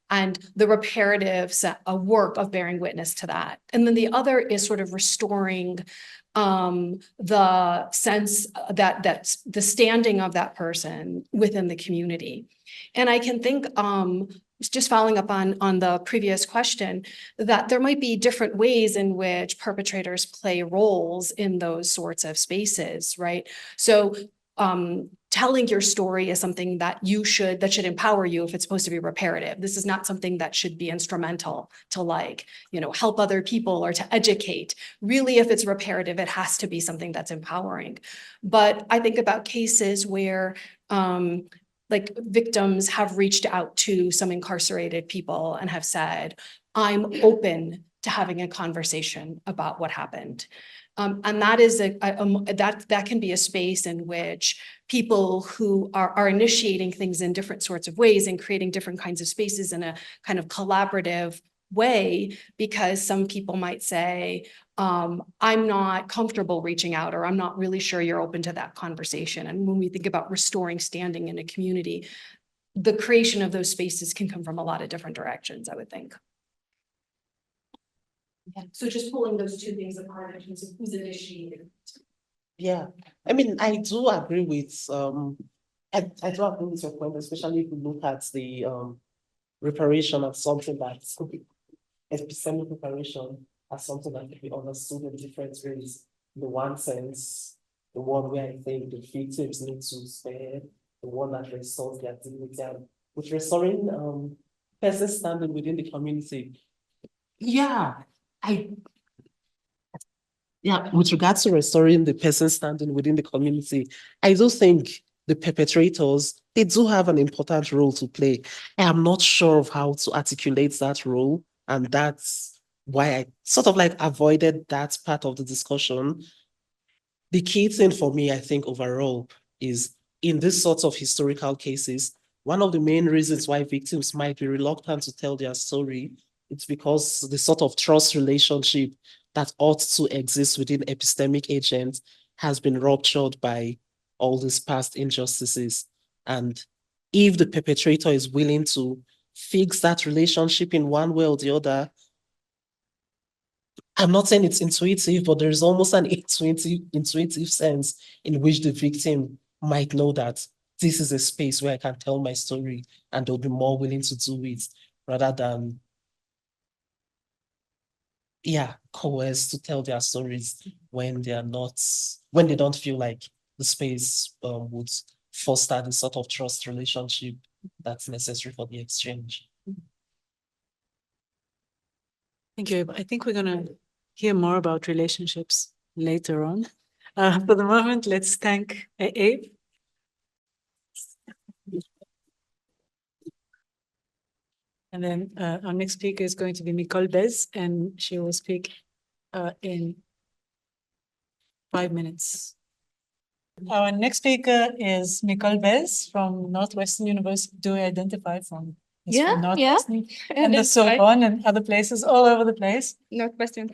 And the reparative work of bearing witness to that. And then the other is sort of restoring the sense that the standing of that person within the community. And I can think, just following up on the previous question, that there might be different ways in which perpetrators play roles in those sorts of spaces, right? So telling your story is something that that should empower you if it's supposed to be reparative. This is not something that should be instrumental to, like, you know, help other people or to educate. Really, if it's reparative, it has to be something that's empowering. But I think about cases where like victims have reached out to some incarcerated people and have said, I'm open to having a conversation about what happened. And that is that can be a space in which people who are initiating things in different sorts of ways and creating different kinds of spaces in a kind of collaborative way, because some people might say, I'm not comfortable reaching out, or I'm not really sure you're open to that conversation. And when we think about restoring standing in a community, the creation of those spaces can come from a lot of different directions, I would think. So just pulling those two things apart in terms of who's initiating. Yeah, I mean, I do agree with, I do agree with your point, especially if you look at the, reparation as something that's epistemic reparation as something that can be understood in different ways. In the one sense, the one where I think the victims need to spare, the one that restores their dignity, and with restoring, persons standing within the community. Yeah, with regards to restoring the person standing within the community, I do think the perpetrators, they do have an important role to play. I am not sure of how to articulate that role, and that's why I sort of like avoided that part of the discussion. The key thing for me, I think, overall, is in these sorts of historical cases, one of the main reasons why victims might be reluctant to tell their story, it's because the sort of trust relationship that ought to exist within epistemic agents has been ruptured by all these past injustices. And if the perpetrator is willing to fix that relationship in one way or the other, I'm not saying it's intuitive, but there's almost an intuitive sense in which the victim might know that this is a space where I can tell my story, and they'll be more willing to do it rather than coerced to tell their stories when they are not, when they don't feel like the space would foster the sort of trust relationship that's necessary for the exchange. Thank you. I think we're gonna hear more about relationships later on. For the moment, let's thank Abe. And then our next speaker is going to be Micol Bez, and she will speak in 5 minutes. Our next speaker is Micol Bez from Northwestern University. Do we identify from? Northwestern and the Sorbonne and other places all over the place. Northwestern.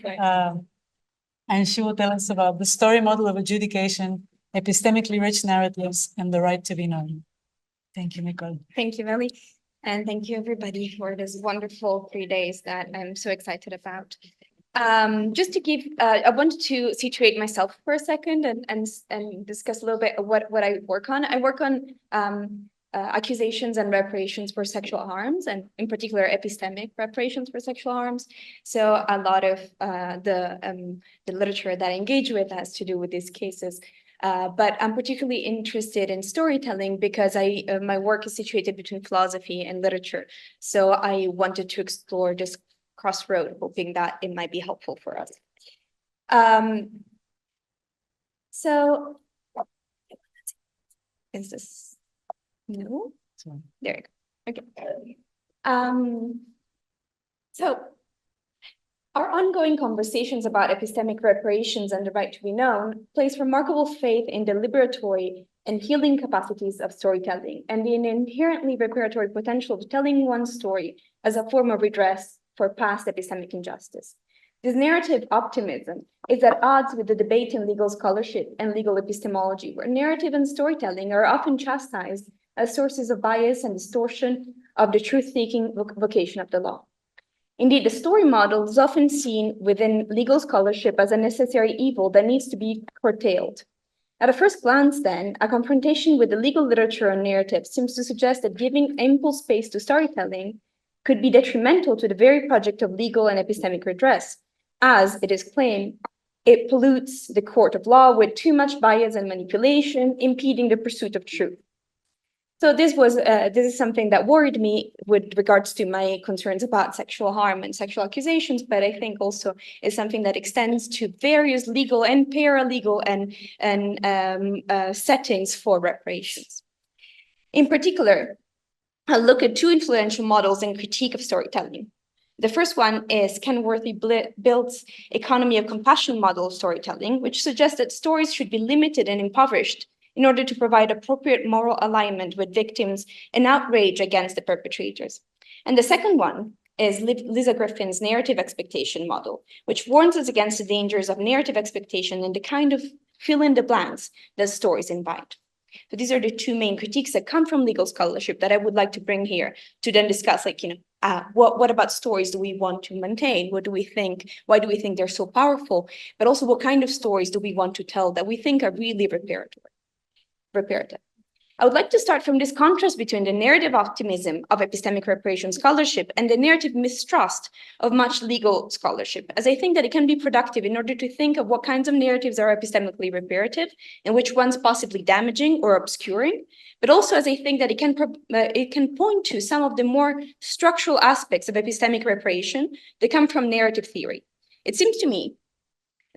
And she will tell us about the story model of adjudication, epistemically rich narratives, and the right to be known. Thank you, Micol. Thank you, Melly. And thank you, everybody, for this wonderful 3 days that I'm so excited about. Just to give, I wanted to situate myself for a second and discuss a little bit of what I work on. I work on accusations and reparations for sexual harms, and in particular, epistemic reparations for sexual harms. So a lot of the literature that I engage with has to do with these cases. But I'm particularly interested in storytelling because my work is situated between philosophy and literature. So I wanted to explore this crossroad, hoping that it might be helpful for us. So is this? No? There you go. Okay. So our ongoing conversations about epistemic reparations and the right to be known place remarkable faith in the liberatory and healing capacities of storytelling and the inherently reparatory potential of telling one's story as a form of redress for past epistemic injustice. This narrative optimism is at odds with the debate in legal scholarship and legal epistemology, where narrative and storytelling are often chastised as sources of bias and distortion of the truth-seeking vocation of the law. Indeed, the story model is often seen within legal scholarship as a necessary evil that needs to be curtailed. At a first glance, then, a confrontation with the legal literature on narrative seems to suggest that giving ample space to storytelling could be detrimental to the very project of legal and epistemic redress, as it is claimed it pollutes the court of law with too much bias and manipulation, impeding the pursuit of truth. So this is something that worried me with regards to my concerns about sexual harm and sexual accusations, but I think also is something that extends to various legal and paralegal and settings for reparations. In particular, I'll look at two influential models in critique of storytelling. The first one is Kenworthy Bill's economy of compassion model of storytelling, which suggests that stories should be limited and impoverished in order to provide appropriate moral alignment with victims and outrage against the perpetrators. And the second one is Lisa Griffin's narrative expectation model, which warns us against the dangers of narrative expectation and the kind of fill in the blanks that stories invite. So these are the two main critiques that come from legal scholarship that I would like to bring here to then discuss, what about stories do we want to maintain? What do we think? Why do we think they're so powerful? But also, what kind of stories do we want to tell that we think are really reparative? I would like to start from this contrast between the narrative optimism of epistemic reparation scholarship and the narrative mistrust of much legal scholarship, as I think that it can be productive in order to think of what kinds of narratives are epistemically reparative and which ones possibly damaging or obscuring, but also as I think that it can point to some of the more structural aspects of epistemic reparation that come from narrative theory. It seems to me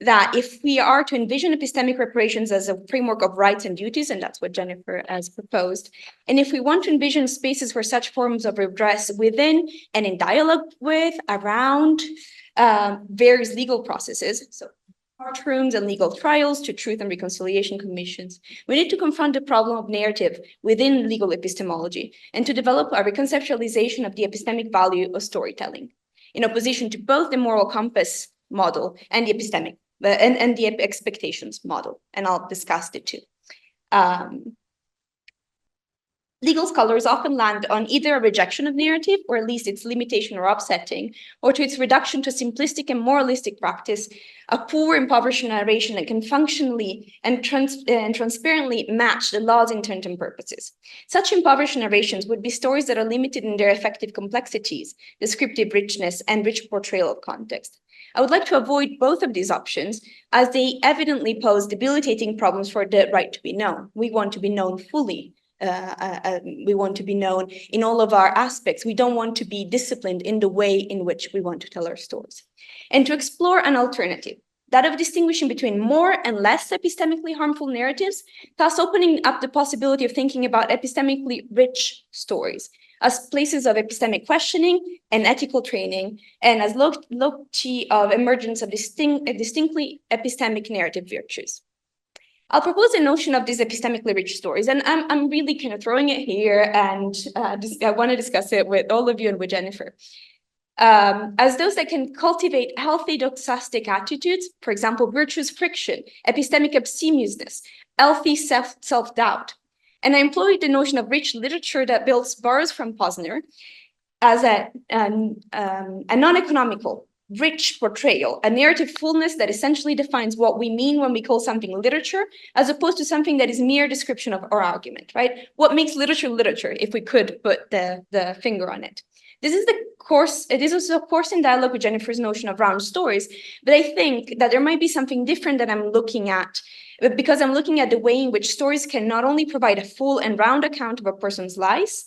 that if we are to envision epistemic reparations as a framework of rights and duties, and that's what Jennifer has proposed, and if we want to envision spaces for such forms of redress within and in dialogue with, around various legal processes, so courtrooms and legal trials to truth and reconciliation commissions, we need to confront the problem of narrative within legal epistemology and to develop a reconceptualization of the epistemic value of storytelling, in opposition to both the moral compass model and the epistemic and the expectations model, and I'll discuss it too. Legal scholars often land on either a rejection of narrative, or at least its limitation or upsetting, or to its reduction to simplistic and moralistic practice, a poor, impoverished narration that can functionally and transparently match the law's intent and purposes. Such impoverished narrations would be stories that are limited in their effective complexities, descriptive richness, and rich portrayal of context. I would like to avoid both of these options, as they evidently pose debilitating problems for the right to be known. We want to be known fully. We want to be known in all of our aspects. We don't want to be disciplined in the way in which we want to tell our stories. And to explore an alternative, that of distinguishing between more and less epistemically harmful narratives, thus opening up the possibility of thinking about epistemically rich stories as places of epistemic questioning and ethical training, and as loci of emergence of distinctly epistemic narrative virtues. I'll propose a notion of these epistemically rich stories, and I'm really kind of throwing it here, and I want to discuss it with all of you and with Jennifer. As those that can cultivate healthy doxastic attitudes, for example, virtuous friction, epistemic abstemiousness, healthy self-doubt. And I employed the notion of rich literature that borrows from Posner as a non-economical, rich portrayal, a narrative fullness that essentially defines what we mean when we call something literature, as opposed to something that is mere description of our argument, right? What makes literature literature, if we could put the finger on it? This is the course, it is also a course in dialogue with Jennifer's notion of round stories, but I think that there might be something different that I'm looking at, because I'm looking at the way in which stories can not only provide a full and round account of a person's life,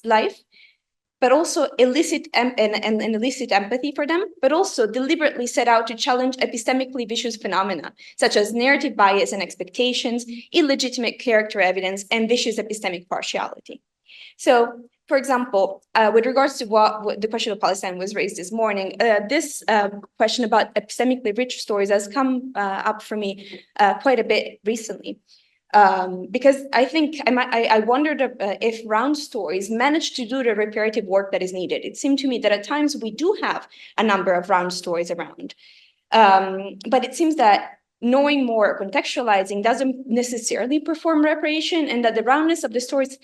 but also elicit empathy for them, but also deliberately set out to challenge epistemically vicious phenomena, such as narrative bias and expectations, illegitimate character evidence, and vicious epistemic partiality. So, for example, with regards to what the question of Palestine was raised this morning, this question about epistemically rich stories has come up for me quite a bit recently. Because I think I wondered if round stories manage to do the reparative work that is needed. It seemed to me that at times we do have a number of round stories around, but it seems that knowing more, contextualizing doesn't necessarily perform reparation, and that the roundness of the stories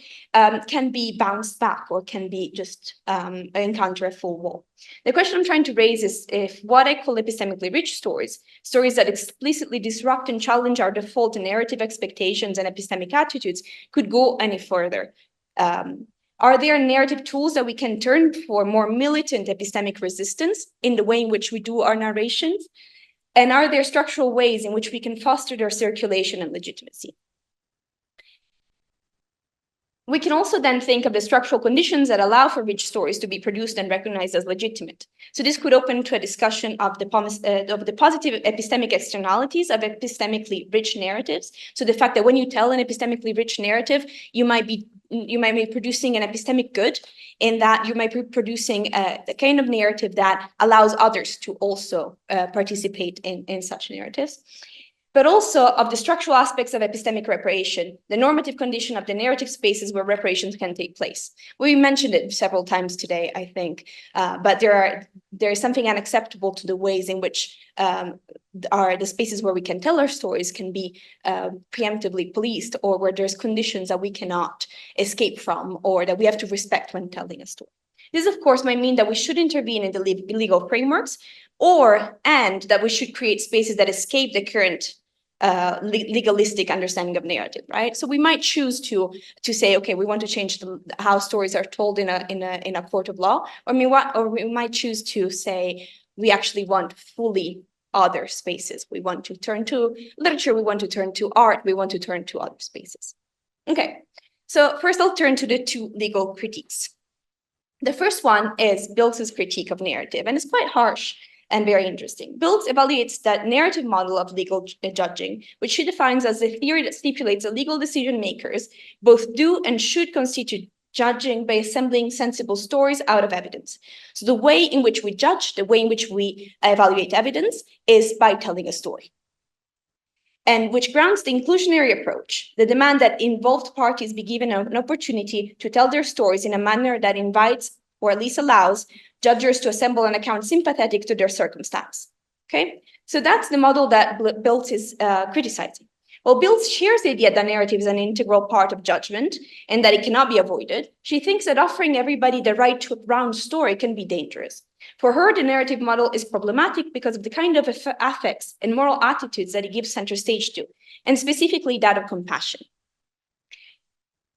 can be bounced back or can be just encounter a full wall. The question I'm trying to raise is if what I call epistemically rich stories, stories that explicitly disrupt and challenge our default narrative expectations and epistemic attitudes, could go any further. Are there narrative tools that we can turn for more militant epistemic resistance in the way in which we do our narrations? And are there structural ways in which we can foster their circulation and legitimacy? We can also then think of the structural conditions that allow for rich stories to be produced and recognized as legitimate. So this could open to a discussion of the positive epistemic externalities of epistemically rich narratives. So the fact that when you tell an epistemically rich narrative, you might be producing an epistemic good, in that you might be producing the kind of narrative that allows others to also participate in such narratives. But also of the structural aspects of epistemic reparation, the normative condition of the narrative spaces where reparations can take place. We mentioned it several times today, I think, but there is something unacceptable to the ways in which are the spaces where we can tell our stories can be preemptively policed, or where there's conditions that we cannot escape from, or that we have to respect when telling a story. This, of course, might mean that we should intervene in the legal frameworks, and that we should create spaces that escape the current legalistic understanding of narrative, right? So we might choose to say, okay, we want to change how stories are told in a court of law, or we might choose to say we actually want fully other spaces. We want to turn to literature, we want to turn to art, we want to turn to other spaces. Okay, so first I'll turn to the two legal critiques. The first one is Biltz's critique of narrative, and it's quite harsh and very interesting. Biltz evaluates that narrative model of legal judging, which she defines as the theory that stipulates that legal decision makers both do and should constitute judging by assembling sensible stories out of evidence. So the way in which we judge, the way in which we evaluate evidence is by telling a story. And which grounds the inclusionary approach, the demand that involved parties be given an opportunity to tell their stories in a manner that invites, or at least allows, judges to assemble an account sympathetic to their circumstance. Okay, so that's the model that Biltz is criticizing. While Biltz shares the idea that narrative is an integral part of judgment and that it cannot be avoided, she thinks that offering everybody the right to a round story can be dangerous. For her, the narrative model is problematic because of the kind of affects and moral attitudes that it gives center stage to, and specifically that of compassion.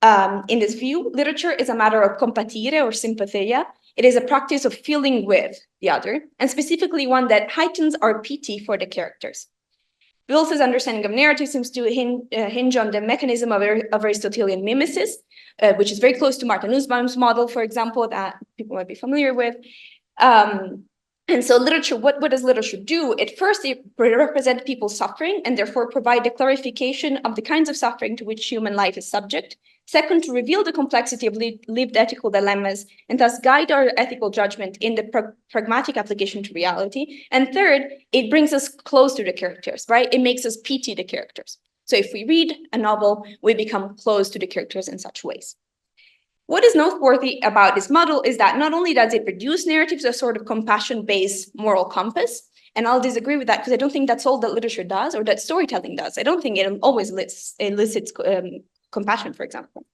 In this view, literature is a matter of compatire or sympatheia. It is a practice of feeling with the other, and specifically one that heightens our pity for the characters. Biltz's understanding of narrative seems to hinge on the mechanism of Aristotelian mimesis, which is very close to Martha Nussbaum's model, for example, that people might be familiar with. And so literature, what does literature do? At first, it represents people's suffering and therefore provide a clarification of the kinds of suffering to which human life is subject. Second, to reveal the complexity of lived ethical dilemmas and thus guide our ethical judgment in the pragmatic application to reality. And third, it brings us close to the characters, right? It makes us pity the characters. So if we read a novel, we become close to the characters in such ways. What is noteworthy about this model is that not only does it reduce narratives as a sort of compassion-based moral compass, and I'll disagree with that because I don't think that's all that literature does or that storytelling does. I don't think it always elicits compassion, for example.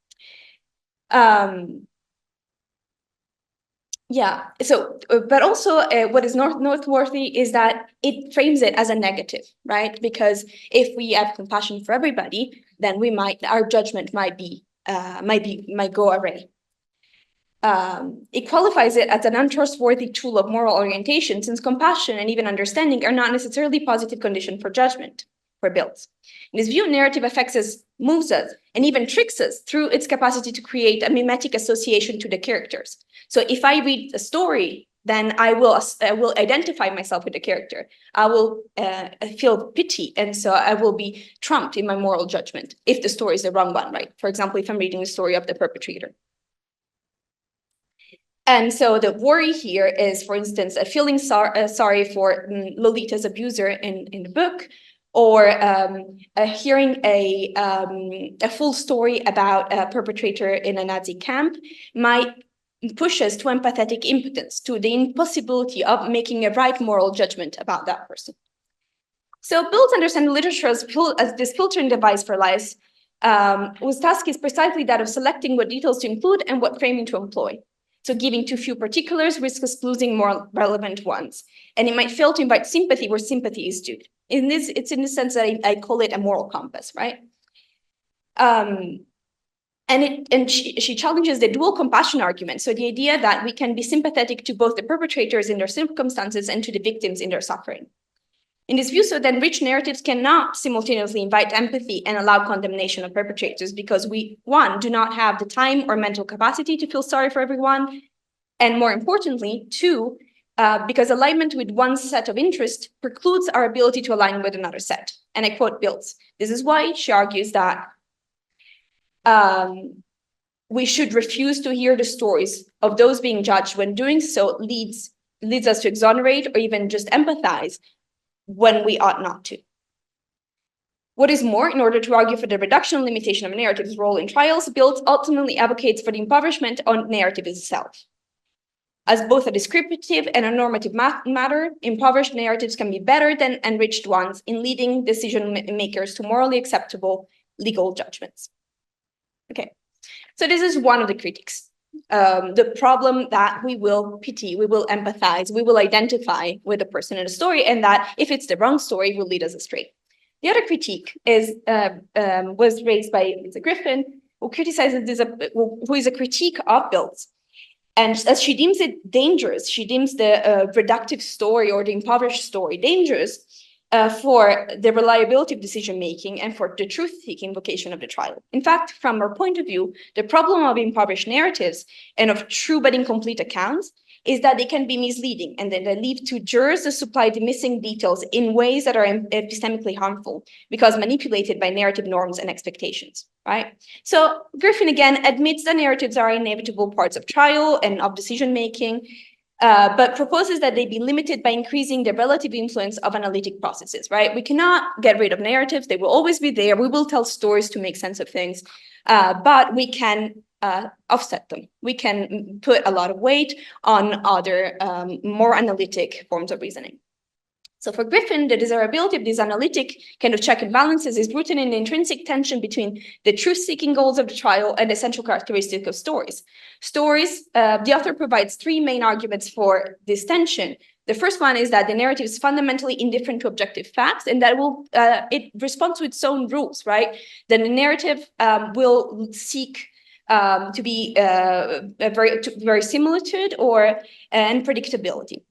Yeah, so, but also what is noteworthy is that it frames it as a negative, right? Because if we have compassion for everybody, then our judgment might go awry. It qualifies it as an untrustworthy tool of moral orientation, since compassion and even understanding are not necessarily positive conditions for judgment, for Biltz. In his view, narrative affects us, moves us, and even tricks us through its capacity to create a mimetic association to the characters. So if I read a story, then I will identify myself with the character. I will feel pity, and so I will be trumped in my moral judgment if the story is the wrong one, right? For example, if I'm reading the story of the perpetrator. And so the worry here is, for instance, a feeling sorry for Lolita's abuser in the book, or hearing a full story about a perpetrator in a Nazi camp might push us to empathetic impotence, to the impossibility of making a right moral judgment about that person. So Biltz understands literature as this filtering device for lies, whose task is precisely that of selecting what details to include and what framing to employ. So giving too few particulars risks losing more relevant ones. And it might fail to invite sympathy where sympathy is due. It's in the sense that I call it a moral compass, right? And she challenges the dual compassion argument. So the idea that we can be sympathetic to both the perpetrators in their circumstances and to the victims in their suffering. In this view, so then rich narratives cannot simultaneously invite empathy and allow condemnation of perpetrators because we, one, do not have the time or mental capacity to feel sorry for everyone. And more importantly, two, because alignment with one set of interest precludes our ability to align with another set. And I quote Biltz. This is why she argues that we should refuse to hear the stories of those being judged when doing so leads us to exonerate or even just empathize when we ought not to. What is more, in order to argue for the reduction and limitation of narrative's role in trials, Biltz ultimately advocates for the impoverishment of narrative itself. As both a descriptive and a normative matter, impoverished narratives can be better than enriched ones in leading decision makers to morally acceptable legal judgments. Okay, so this is one of the critiques. the problem that we will pity, we will empathize, we will identify with the person in the story, and that if it's the wrong story, will lead us astray. The other critique was raised by Lisa Griffin, who criticizes this, who is a critique of builds. And as she deems it dangerous, she deems the reductive story or the impoverished story dangerous for the reliability of decision-making and for the truth-seeking vocation of the trial. In fact, from our point of view, the problem of impoverished narratives and of true but incomplete accounts is that they can be misleading, and then they leave to jurors to supply the missing details in ways that are epistemically harmful because manipulated by narrative norms and expectations, right? So Griffin again admits that narratives are inevitable parts of trial and of decision-making, but proposes that they be limited by increasing the relative influence of analytic processes, right? We cannot get rid of narratives. They will always be there. We will tell stories to make sense of things, but we can offset them. We can put a lot of weight on other more analytic forms of reasoning. So for Griffin, the desirability of these analytic kind of check and balances is rooted in the intrinsic tension between the truth-seeking goals of the trial and the essential characteristics of stories. The author provides three main arguments for this tension. The first one is that the narrative is fundamentally indifferent to objective facts, and that it responds to its own rules, right? Then the narrative will seek to be very similitude and predictability.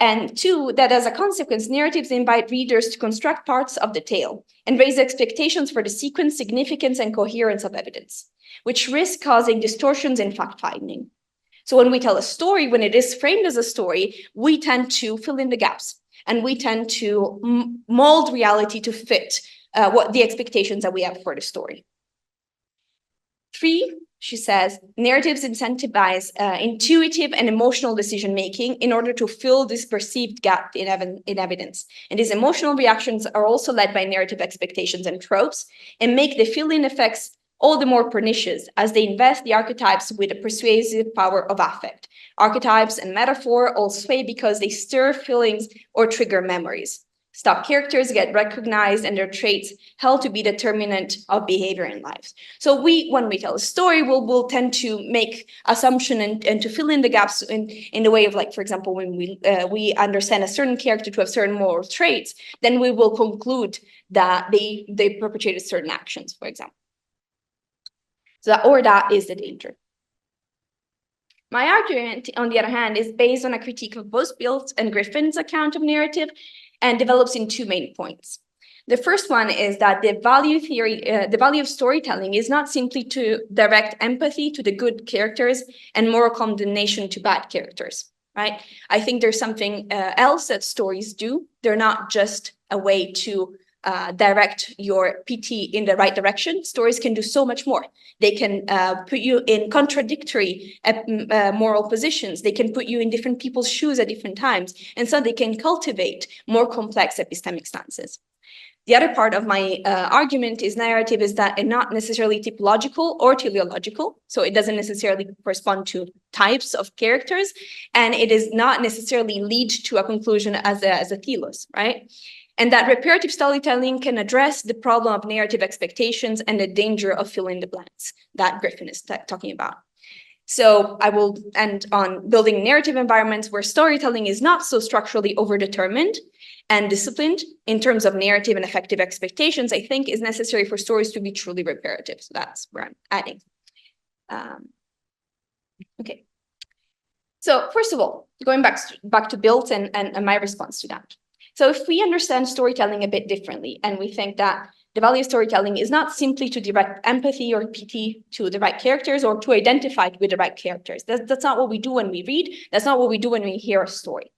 And two, that as a consequence, narratives invite readers to construct parts of the tale and raise expectations for the sequence, significance, and coherence of evidence, which risk causing distortions in fact-finding. So when we tell a story, when it is framed as a story, we tend to fill in the gaps, and we tend to mold reality to fit what the expectations that we have for the story. Three, she says, narratives incentivize intuitive and emotional decision-making in order to fill this perceived gap in evidence. And these emotional reactions are also led by narrative expectations and tropes and make the fill-in effects all the more pernicious as they invest the archetypes with a persuasive power of affect. Archetypes and metaphor all sway because they stir feelings or trigger memories. Stock characters get recognized and their traits held to be determinant of behavior in life. So when we tell a story, we'll tend to make assumption and to fill in the gaps in the way of, like, for example, when we understand a certain character to have certain moral traits, then we will conclude that they perpetrated certain actions, for example. So that is the danger. My argument, on the other hand, is based on a critique of both Bill's and Griffin's account of narrative, and develops in two main points. The first one is that the value of storytelling is not simply to direct empathy to the good characters and moral condemnation to bad characters, right? I think there's something else that stories do. They're not just a way to direct your PT in the right direction. Stories can do so much more. They can put you in contradictory moral positions. They can put you in different people's shoes at different times. And so they can cultivate more complex epistemic stances. The other part of my argument is narrative is that and not necessarily typological or teleological. So it doesn't necessarily correspond to types of characters, and it is not necessarily lead to a conclusion as a telos, right? And that reparative storytelling can address the problem of narrative expectations and the danger of filling the blanks that Griffin is talking about. So I will end on building narrative environments where storytelling is not so structurally overdetermined and disciplined in terms of narrative and effective expectations, I think is necessary for stories to be truly reparative. So that's where I'm adding. Okay. So first of all, going back to build and my response to that. So if we understand storytelling a bit differently, and we think that the value of storytelling is not simply to direct empathy or pity to the right characters or to identify with the right characters. That's not what we do when we read. That's not what we do when we hear a story.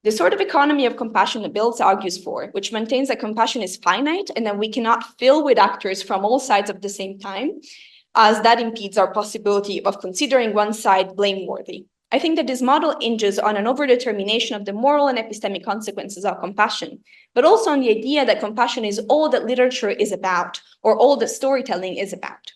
The sort of economy of compassion that Bills argues for, which maintains that compassion is finite and that we cannot fill with actors from all sides at the same time, as that impedes our possibility of considering one side blameworthy. I think that this model hinges on an overdetermination of the moral and epistemic consequences of compassion, but also on the idea that compassion is all that literature is about, or all that storytelling is about.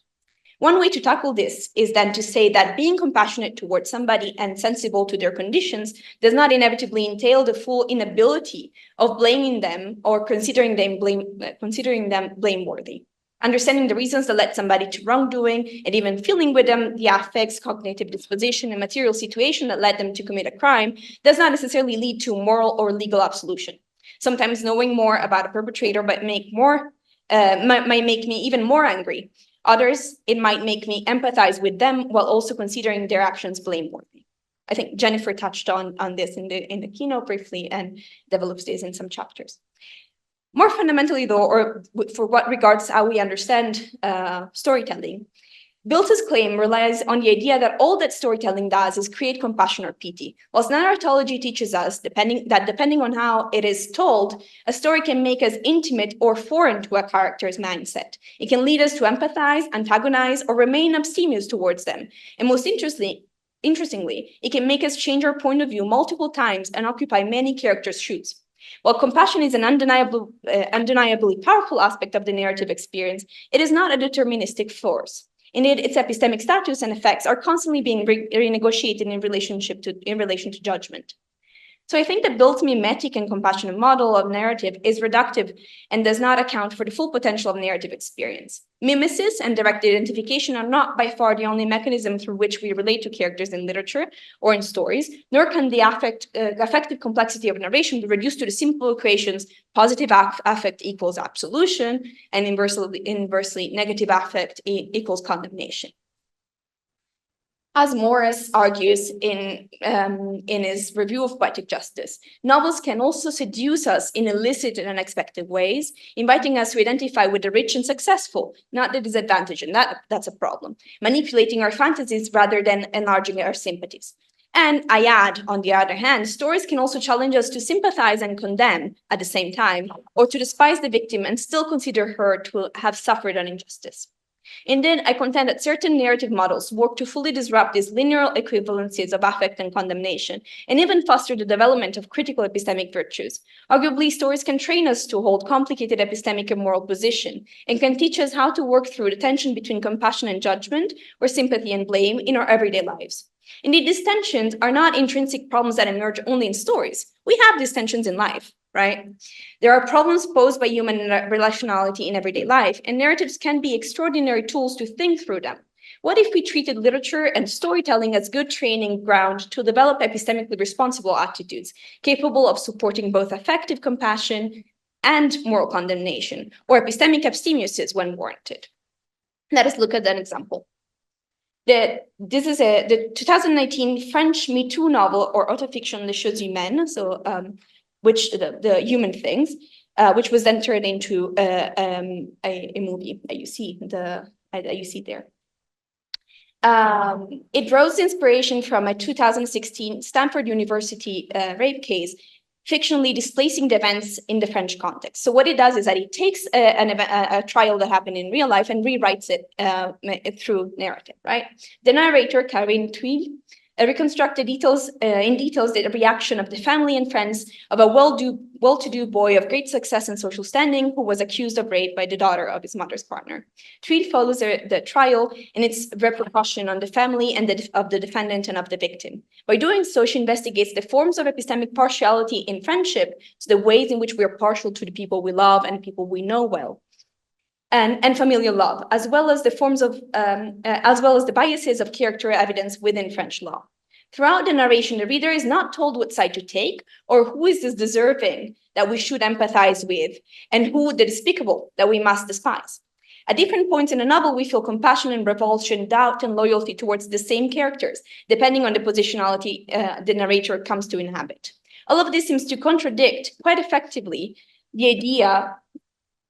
One way to tackle this is then to say that being compassionate towards somebody and sensible to their conditions does not inevitably entail the full inability of blaming them or considering them blameworthy. Understanding the reasons that led somebody to wrongdoing and even feeling with them the affects, cognitive disposition, and material situation that led them to commit a crime does not necessarily lead to moral or legal absolution. Sometimes knowing more about a perpetrator might make me even more angry. Others, it might make me empathize with them while also considering their actions blameworthy. I think Jennifer touched on this in the keynote briefly and develops this in some chapters. More fundamentally, though, or for what regards how we understand storytelling, Biltz's claim relies on the idea that all that storytelling does is create compassion or pity, whilst narratology teaches us depending on how it is told, a story can make us intimate or foreign to a character's mindset. It can lead us to empathize, antagonize, or remain abstemious towards them. And most interestingly, it can make us change our point of view multiple times and occupy many characters' shoes. While compassion is an undeniably powerful aspect of the narrative experience, it is not a deterministic force. Indeed, its epistemic status and effects are constantly being renegotiated in relation to judgment. So I think the Biltz mimetic and compassionate model of narrative is reductive and does not account for the full potential of narrative experience. Mimesis and direct identification are not by far the only mechanism through which we relate to characters in literature or in stories, nor can the affective complexity of narration be reduced to the simple equations positive affect equals absolution and inversely negative affect equals condemnation. As Morris argues in his review of poetic justice, novels can also seduce us in illicit and unexpected ways, inviting us to identify with the rich and successful, not the disadvantaged, and that's a problem, manipulating our fantasies rather than enlarging our sympathies. And I add, on the other hand, stories can also challenge us to sympathize and condemn at the same time, or to despise the victim and still consider her to have suffered an injustice. Indeed, I contend that certain narrative models work to fully disrupt these linear equivalencies of affect and condemnation, and even foster the development of critical epistemic virtues. Arguably, stories can train us to hold complicated epistemic and moral position, and can teach us how to work through the tension between compassion and judgment, or sympathy and blame in our everyday lives. Indeed, these tensions are not intrinsic problems that emerge only in stories. We have these tensions in life, right? There are problems posed by human relationality in everyday life, and narratives can be extraordinary tools to think through them. What if we treated literature and storytelling as good training ground to develop epistemically responsible attitudes, capable of supporting both affective compassion and moral condemnation, or epistemic abstemiousness when warranted? Let us look at an example. This is the 2019 French Me Too novel or autofiction Les Choses Humaines, so which the human things, which was then turned into a movie that you see there. It draws inspiration from a 2016 Stanford University rape case, fictionally displacing the events in the French context. So what it does is that it takes a trial that happened in real life and rewrites it through narrative, right? The narrator, Karine Thuil, reconstructed in details the reaction of the family and friends of a well-to-do boy of great success and social standing who was accused of rape by the daughter of his mother's partner. Thuil follows the trial and its repercussion on the family and of the defendant and of the victim. By doing so, she investigates the forms of epistemic partiality in friendship, so the ways in which we are partial to the people we love and people we know well. And familial love, as well as the biases of character evidence within French law. Throughout the narration, the reader is not told what side to take or who is this deserving that we should empathize with and who the despicable that we must despise. At different points in the novel, we feel compassion and revulsion, doubt and loyalty towards the same characters, depending on the positionality the narrator comes to inhabit. All of this seems to contradict quite effectively the idea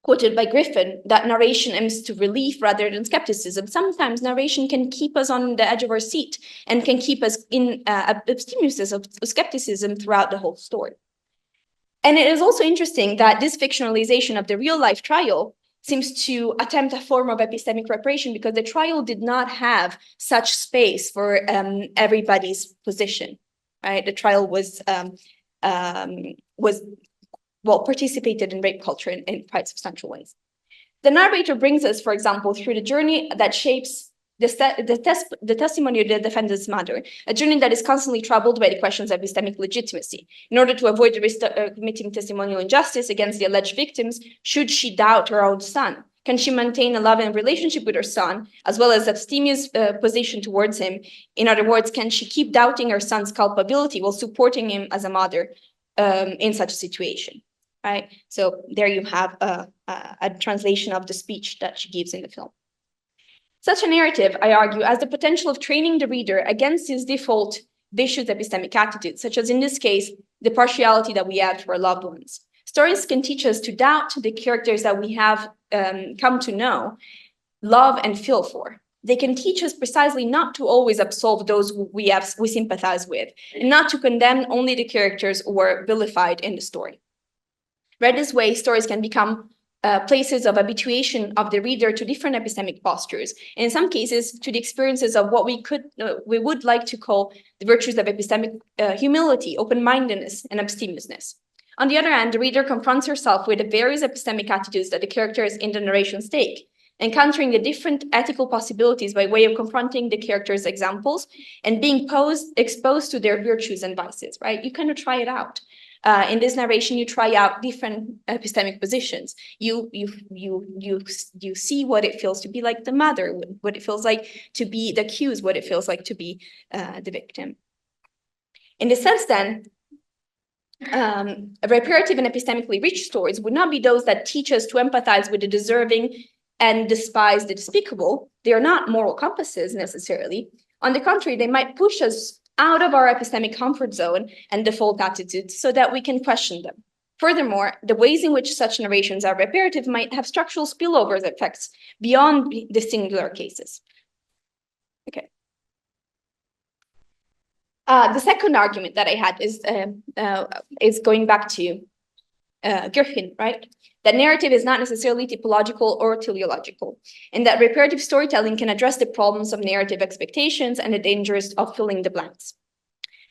quoted by Griffin, that narration aims to relief rather than skepticism. Sometimes narration can keep us on the edge of our seat and can keep us in abstemiousness of skepticism throughout the whole story. And it is also interesting that this fictionalization of the real life trial seems to attempt a form of epistemic reparation because the trial did not have such space for everybody's position, right? The trial was participated in rape culture in quite substantial ways. The narrator brings us, for example, through the journey that shapes the testimony of the defendant's mother, a journey that is constantly troubled by the questions of epistemic legitimacy. In order to avoid the risk of committing testimonial injustice against the alleged victims, should she doubt her own son? Can she maintain a loving relationship with her son, as well as abstemious position towards him? In other words, can she keep doubting her son's culpability while supporting him as a mother in such a situation? Right. So there you have a translation of the speech that she gives in the film. Such a narrative, I argue, has the potential of training the reader against his default vicious epistemic attitudes, such as in this case, the partiality that we have for our loved ones. Stories can teach us to doubt the characters that we have come to know, love, and feel for. They can teach us precisely not to always absolve those we sympathize with, and not to condemn only the characters who were vilified in the story. Read this way, stories can become places of habituation of the reader to different epistemic postures, and in some cases to the experiences of what we would like to call the virtues of epistemic humility, open-mindedness, and abstemiousness. On the other hand, the reader confronts herself with the various epistemic attitudes that the characters in the narrations take, encountering the different ethical possibilities by way of confronting the characters' examples and being exposed to their virtues and vices, right? You kind of try it out. In this narration, you try out different epistemic positions. You see what it feels to be like the mother, what it feels like to be the accused, what it feels like to be the victim. In this sense, then, reparative and epistemically rich stories would not be those that teach us to empathize with the deserving and despise the despicable. They are not moral compasses necessarily. On the contrary, they might push us out of our epistemic comfort zone and default attitudes so that we can question them. Furthermore, the ways in which such narrations are reparative might have structural spillover effects beyond the singular cases. Okay. The second argument that I had is going back to Gerlin, right? That narrative is not necessarily typological or teleological, and that reparative storytelling can address the problems of narrative expectations and the dangers of filling the blanks.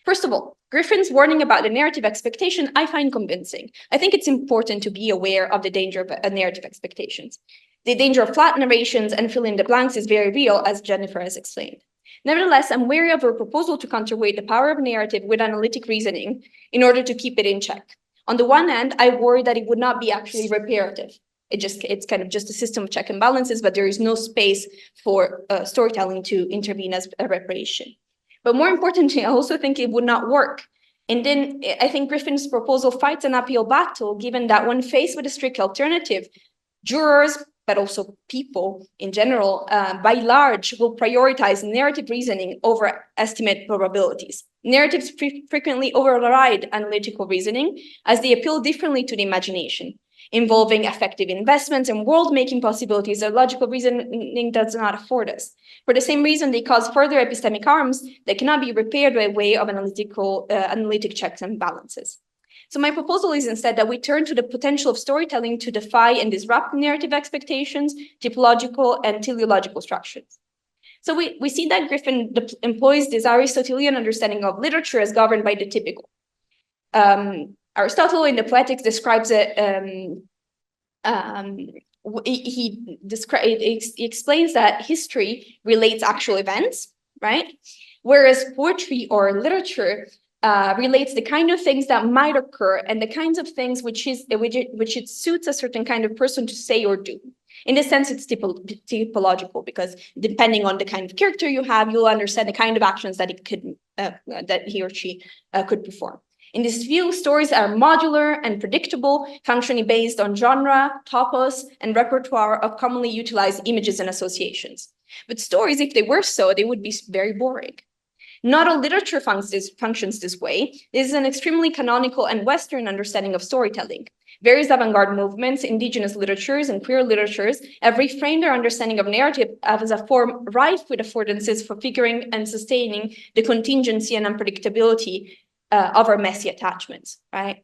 First of all, Griffin's warning about the narrative expectation I find convincing. I think it's important to be aware of the danger of narrative expectations. The danger of flat narrations and filling the blanks is very real, as Jennifer has explained. Nevertheless, I'm wary of her proposal to counterweight the power of narrative with analytic reasoning in order to keep it in check. On the one hand, I worry that it would not be actually reparative. It's kind of just a system of check and balances, but there is no space for storytelling to intervene as a reparation. But more importantly, I also think it would not work. And then I think Griffin's proposal fights an uphill battle, given that when faced with a strict alternative, jurors, but also people in general, by large, will prioritize narrative reasoning over estimate probabilities. Narratives frequently override analytical reasoning as they appeal differently to the imagination, involving effective investments and world-making possibilities that logical reasoning does not afford us. For the same reason, they cause further epistemic harms that cannot be repaired by way of analytic checks and balances. So my proposal is instead that we turn to the potential of storytelling to defy and disrupt narrative expectations, typological and teleological structures. So we see that Griffin employs this Aristotelian understanding of literature as governed by the typical. Aristotle in the Poetics describes it, he explains that history relates actual events, right? Whereas poetry or literature relates the kind of things that might occur and the kinds of things which it suits a certain kind of person to say or do. In this sense, it's typological because depending on the kind of character you have, you'll understand the kind of actions that that he or she could perform. In this view, stories are modular and predictable, functionally based on genre, topos, and repertoire of commonly utilized images and associations. But stories, if they were so, they would be very boring. Not all literature functions this way. This is an extremely canonical and Western understanding of storytelling. Various avant-garde movements, indigenous literatures, and queer literatures have reframed their understanding of narrative as a form rife with affordances for figuring and sustaining the contingency and unpredictability of our messy attachments, right?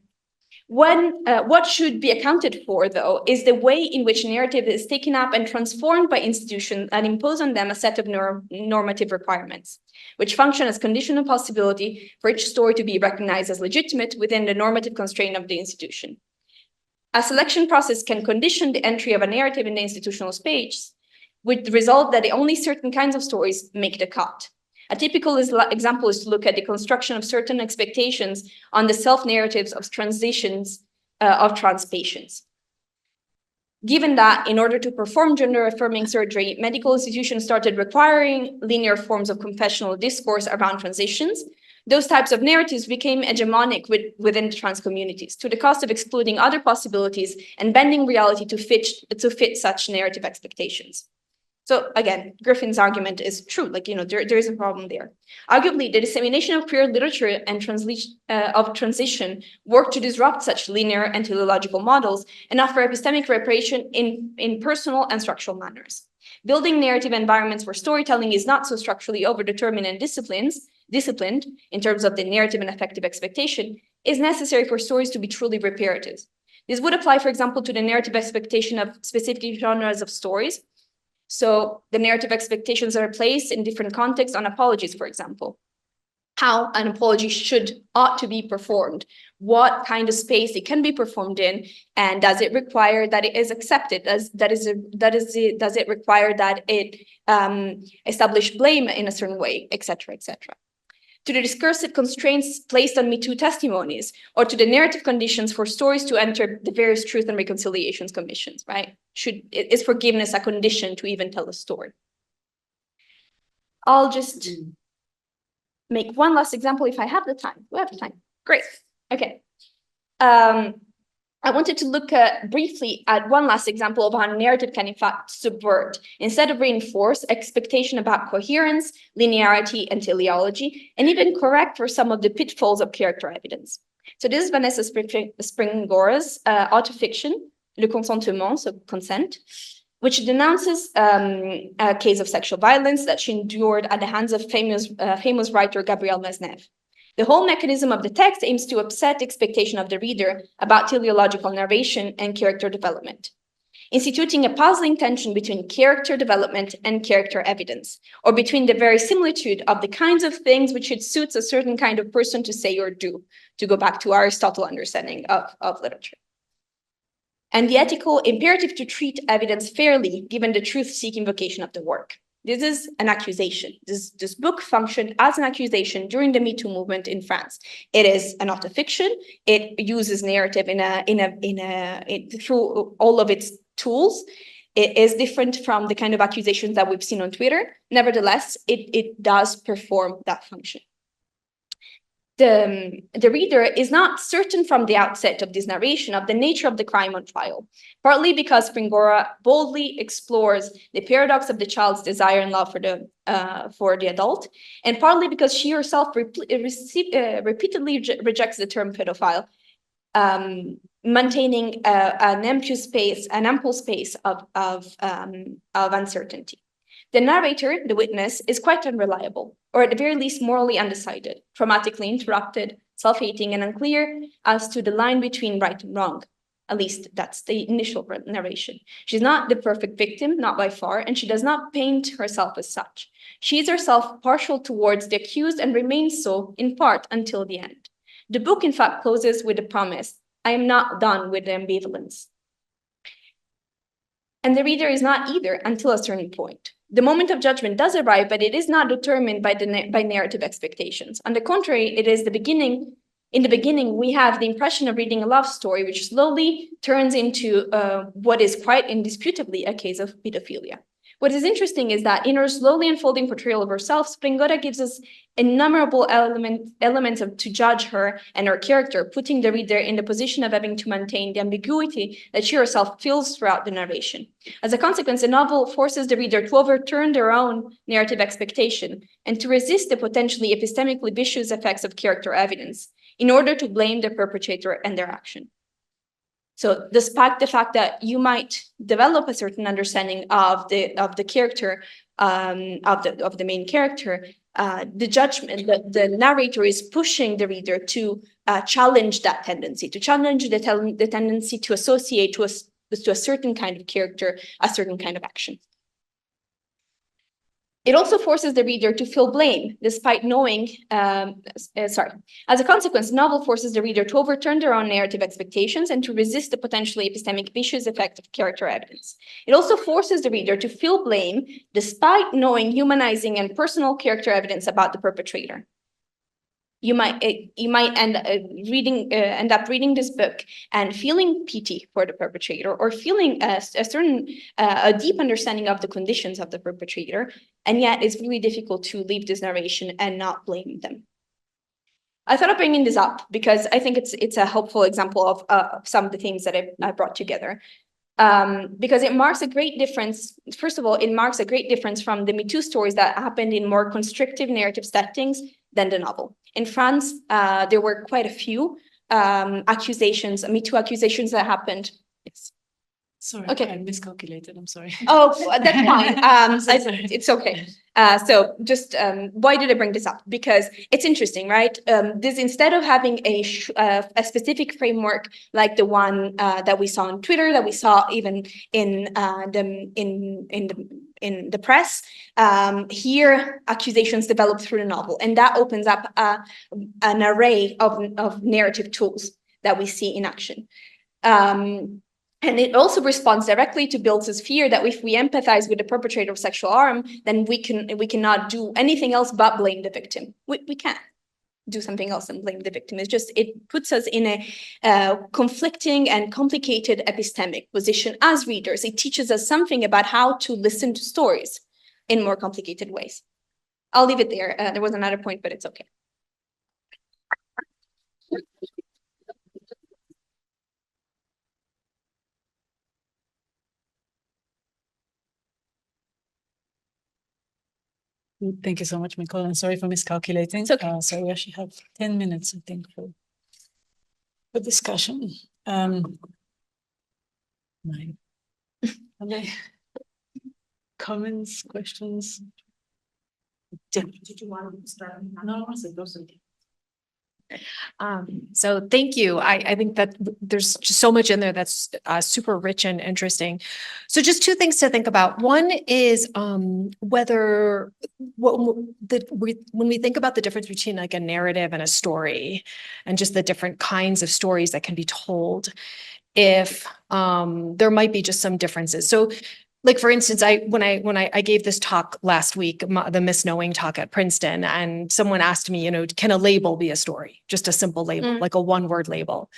What should be accounted for, though, is the way in which narrative is taken up and transformed by institutions and impose on them a set of normative requirements, which function as conditional possibility for each story to be recognized as legitimate within the normative constraint of the institution. A selection process can condition the entry of a narrative in the institutional space, with the result that only certain kinds of stories make the cut. A typical example is to look at the construction of certain expectations on the self-narratives of transitions of trans patients. Given that in order to perform gender-affirming surgery, medical institutions started requiring linear forms of confessional discourse around transitions, those types of narratives became hegemonic within the trans communities, to the cost of excluding other possibilities and bending reality to fit such narrative expectations. So again, Griffin's argument is true, like, there is a problem there. Arguably, the dissemination of queer literature and transition worked to disrupt such linear and teleological models and offer epistemic reparation in personal and structural manners. Building narrative environments where storytelling is not so structurally overdetermined and disciplined in terms of the narrative and affective expectation is necessary for stories to be truly reparative. This would apply, for example, to the narrative expectation of specific genres of stories. So the narrative expectations are placed in different contexts on apologies, for example. How an apology ought to be performed, what kind of space it can be performed in, and does it require that it is accepted? Does it require that it establish blame in a certain way, etc., etc. To the discursive constraints placed on Me Too testimonies, or to the narrative conditions for stories to enter the various truth and reconciliations commissions, right? Is forgiveness a condition to even tell a story? I'll just make one last example if I have the time. We have the time. Great. Okay. I wanted to look briefly at one last example of how narrative can in fact subvert, instead of reinforce, expectation about coherence, linearity, and teleology, and even correct for some of the pitfalls of character evidence. So this is Vanessa Springora's autofiction, Le Consentement, so consent, which denounces a case of sexual violence that she endured at the hands of famous writer Gabriel Maznev. The whole mechanism of the text aims to upset expectation of the reader about teleological narration and character development, instituting a puzzling tension between character development and character evidence, or between the verisimilitude of the kinds of things which it suits a certain kind of person to say or do, to go back to Aristotle understanding of literature, and the ethical imperative to treat evidence fairly given the truth-seeking vocation of the work. This is an accusation. This book functioned as an accusation during the Me Too movement in France. It is an autofiction. It uses narrative through all of its tools. It is different from the kind of accusations that we've seen on Twitter. Nevertheless, it does perform that function. The reader is not certain from the outset of this narration of the nature of the crime on trial, partly because Springora boldly explores the paradox of the child's desire and love for the adult, and partly because she herself repeatedly rejects the term pedophile, maintaining an ample space of uncertainty. The narrator, the witness, is quite unreliable, or at the very least morally undecided, traumatically interrupted, self-hating, and unclear as to the line between right and wrong. At least that's the initial narration. She's not the perfect victim, not by far, and she does not paint herself as such. She is herself partial towards the accused and remains so in part until the end. The book, in fact, closes with the promise, I am not done with the ambivalence. And the reader is not either until a certain point. The moment of judgment does arrive, but it is not determined by narrative expectations. On the contrary, it is the beginning. In the beginning, we have the impression of reading a love story, which slowly turns into what is quite indisputably a case of pedophilia. What is interesting is that in her slowly unfolding portrayal of herself, Springora gives us innumerable elements to judge her and her character, putting the reader in the position of having to maintain the ambiguity that she herself feels throughout the narration. As a consequence, the novel forces the reader to overturn their own narrative expectation and to resist the potentially epistemically vicious effects of character evidence in order to blame the perpetrator and their action. So despite the fact that you might develop a certain understanding of the character, of the main character, the judgment, the narrator is pushing the reader to challenge that tendency, to challenge the tendency to associate to a certain kind of character, a certain kind of action. It also forces the reader to feel blame, despite knowing, As a consequence, the novel forces the reader to overturn their own narrative expectations and to resist the potentially epistemic vicious effect of character evidence. It also forces the reader to feel blame, despite knowing humanizing and personal character evidence about the perpetrator. you might end up reading this book and feeling pity for the perpetrator, or feeling a certain a deep understanding of the conditions of the perpetrator, and yet it's really difficult to leave this narration and not blame them. I thought of bringing this up because I think it's a helpful example of some of the things that I brought together. Because it marks a great difference. First of all, it marks a great difference from the Me Too stories that happened in more constrictive narrative settings than the novel. In France, there were quite a few accusations, Me Too accusations that happened. Yes. Sorry, Okay. I miscalculated, I'm sorry. Oh, that's fine. So sorry. It's okay. So just why did I bring this up? Because it's interesting, right? This, instead of having a specific framework like the one that we saw on Twitter, that we saw even in the press, here accusations develop through the novel, and that opens up an array of narrative tools that we see in action. And it also responds directly to Biltz's fear that if we empathize with the perpetrator of sexual harm, then we cannot do anything else but blame the victim. We can't do something else and blame the victim. It's just, it puts us in a conflicting and complicated epistemic position as readers. It teaches us something about how to listen to stories in more complicated ways. I'll leave it there. There was another point, but it's okay. Thank you so much, Micol. I'm sorry for miscalculating. It's okay. So we actually have 10 minutes, I think, for discussion. Are there comments, questions? Did you want to start? No, So thank you. I think that there's just so much in there that's super rich and interesting. So just two things to think about. One is whether when we think about the difference between like a narrative and a story, and just the different kinds of stories that can be told, if there might be just some differences. So like, for instance, when I gave this talk last week, the Misknowing talk at Princeton, and someone asked me, can a label be a story? Just a simple label, like a one-word label.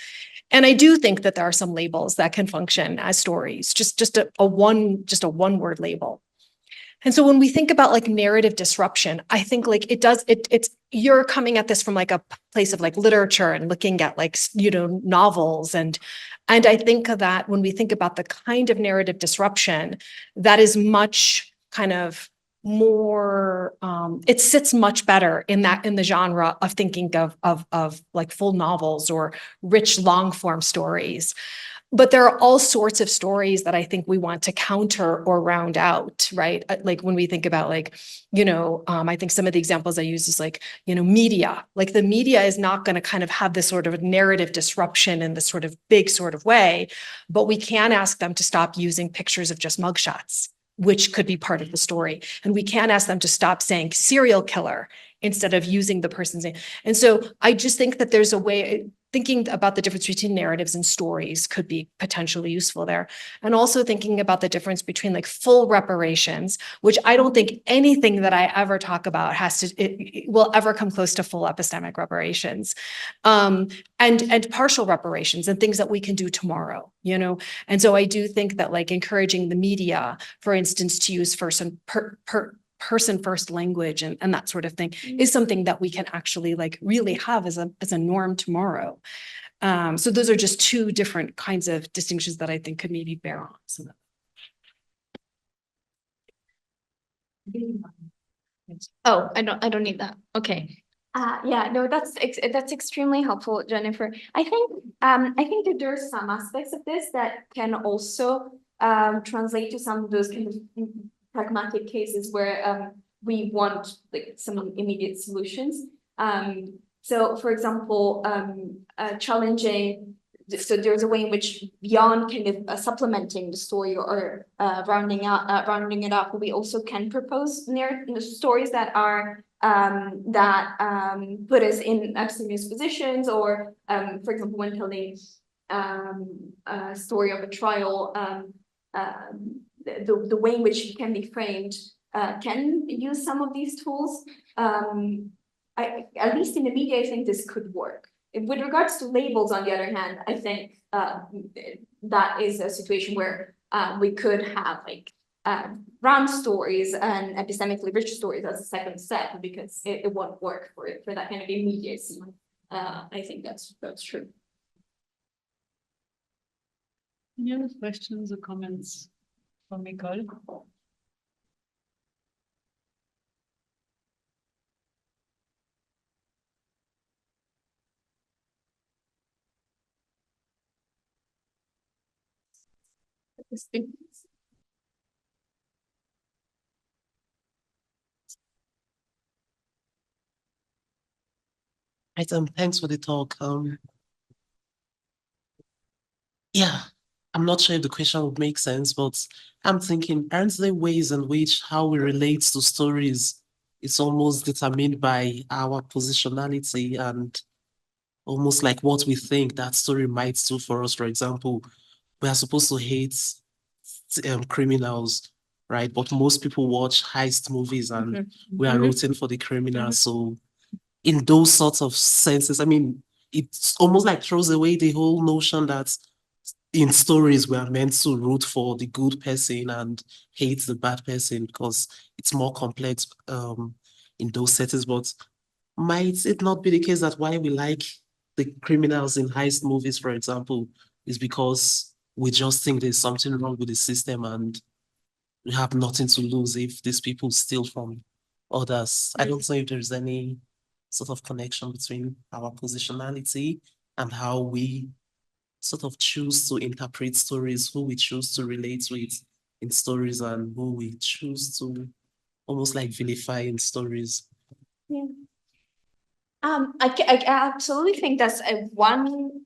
And I do think that there are some labels that can function as stories, just a one-word label. And so when we think about like narrative disruption, I think like it's you're coming at this from like a place of like literature and looking at like, novels. And I think that when we think about the kind of narrative disruption, that is much kind of more, it sits much better in the genre of thinking of like full novels or rich long form stories. But there are all sorts of stories that I think we want to counter or round out, right? Like when we think about like, I think some of the examples I use is like, media. Like the media is not going to kind of have this sort of narrative disruption in this sort of big sort of way, but we can ask them to stop using pictures of just mugshots, which could be part of the story. And we can ask them to stop saying serial killer instead of using the person's name. And so I just think that there's a way, thinking about the difference between narratives and stories could be potentially useful there. And also thinking about the difference between like full reparations, which I don't think anything that I ever talk about it will ever come close to full epistemic reparations, and partial reparations and things that we can do tomorrow, And so I do think that like encouraging the media, for instance, to use person first language and that sort of thing is something that we can actually like really have as a norm tomorrow. So those are just two different kinds of distinctions that I think could maybe bear on some of them. Oh, I don't need that. Okay. Yeah, no, that's extremely helpful, Jennifer. I think that there are some aspects of this that can also translate to some of those kind of pragmatic cases where we want like some immediate solutions. So, for example, challenging. So there's a way in which beyond kind of supplementing the story or rounding it up, we also can propose stories that are put us in extremist positions, or for example, when telling a story of a trial, the way in which it can be framed can use some of these tools. at least in the media, I think this could work. With regards to labels, on the other hand, I think that is a situation where we could have like round stories and epistemically rich stories as a second step, because it won't work for that kind of immediacy. I think that's true. Any other questions or comments from Micol? Right, thanks for the talk. Yeah, I'm not sure if the question would make sense, but I'm thinking, aren't there ways in which how we relate to stories is almost determined by our positionality and almost like what we think that story might do for us? For example, we are supposed to hate criminals, right? But most people watch heist movies and we are rooting for the criminals. So in those sorts of senses, I mean, it's almost like throws away the whole notion that in stories we are meant to root for the good person and hate the bad person, because it's more complex in those settings. But might it not be the case that why we like the criminals in heist movies, for example, is because we just think there's something wrong with the system and we have nothing to lose if these people steal from others? I don't know if there's any sort of connection between our positionality and how we sort of choose to interpret stories, who we choose to relate with in stories, and who we choose to almost like vilify in stories. Yeah. I absolutely think that's one.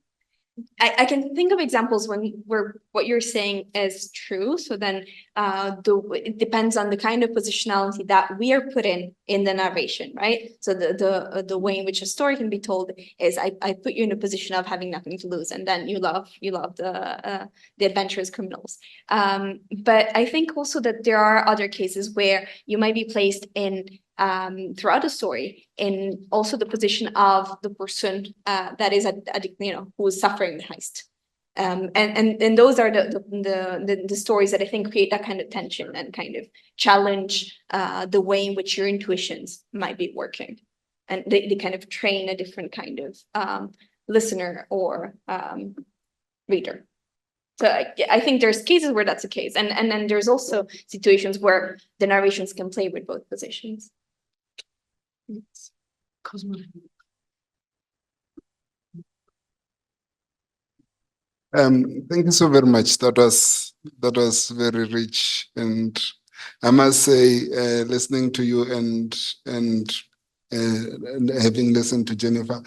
I can think of examples where what you're saying is true. So then it depends on the kind of positionality that we are put in the narration, right? So the way in which a story can be told is I put you in a position of having nothing to lose, and then you love the adventurous criminals. But I think also that there are other cases where you might be placed in throughout the story in also the position of the person that is who is suffering the heist, and those are the stories that I think create that kind of tension and kind of challenge the way in which your intuitions might be working, and they kind of train a different kind of listener or reader. So I think there's cases where that's the case, and then there's also situations where the narrations can play with both positions. Thank you so very much. That was very rich, and I must say, listening to you and having listened to Jennifer,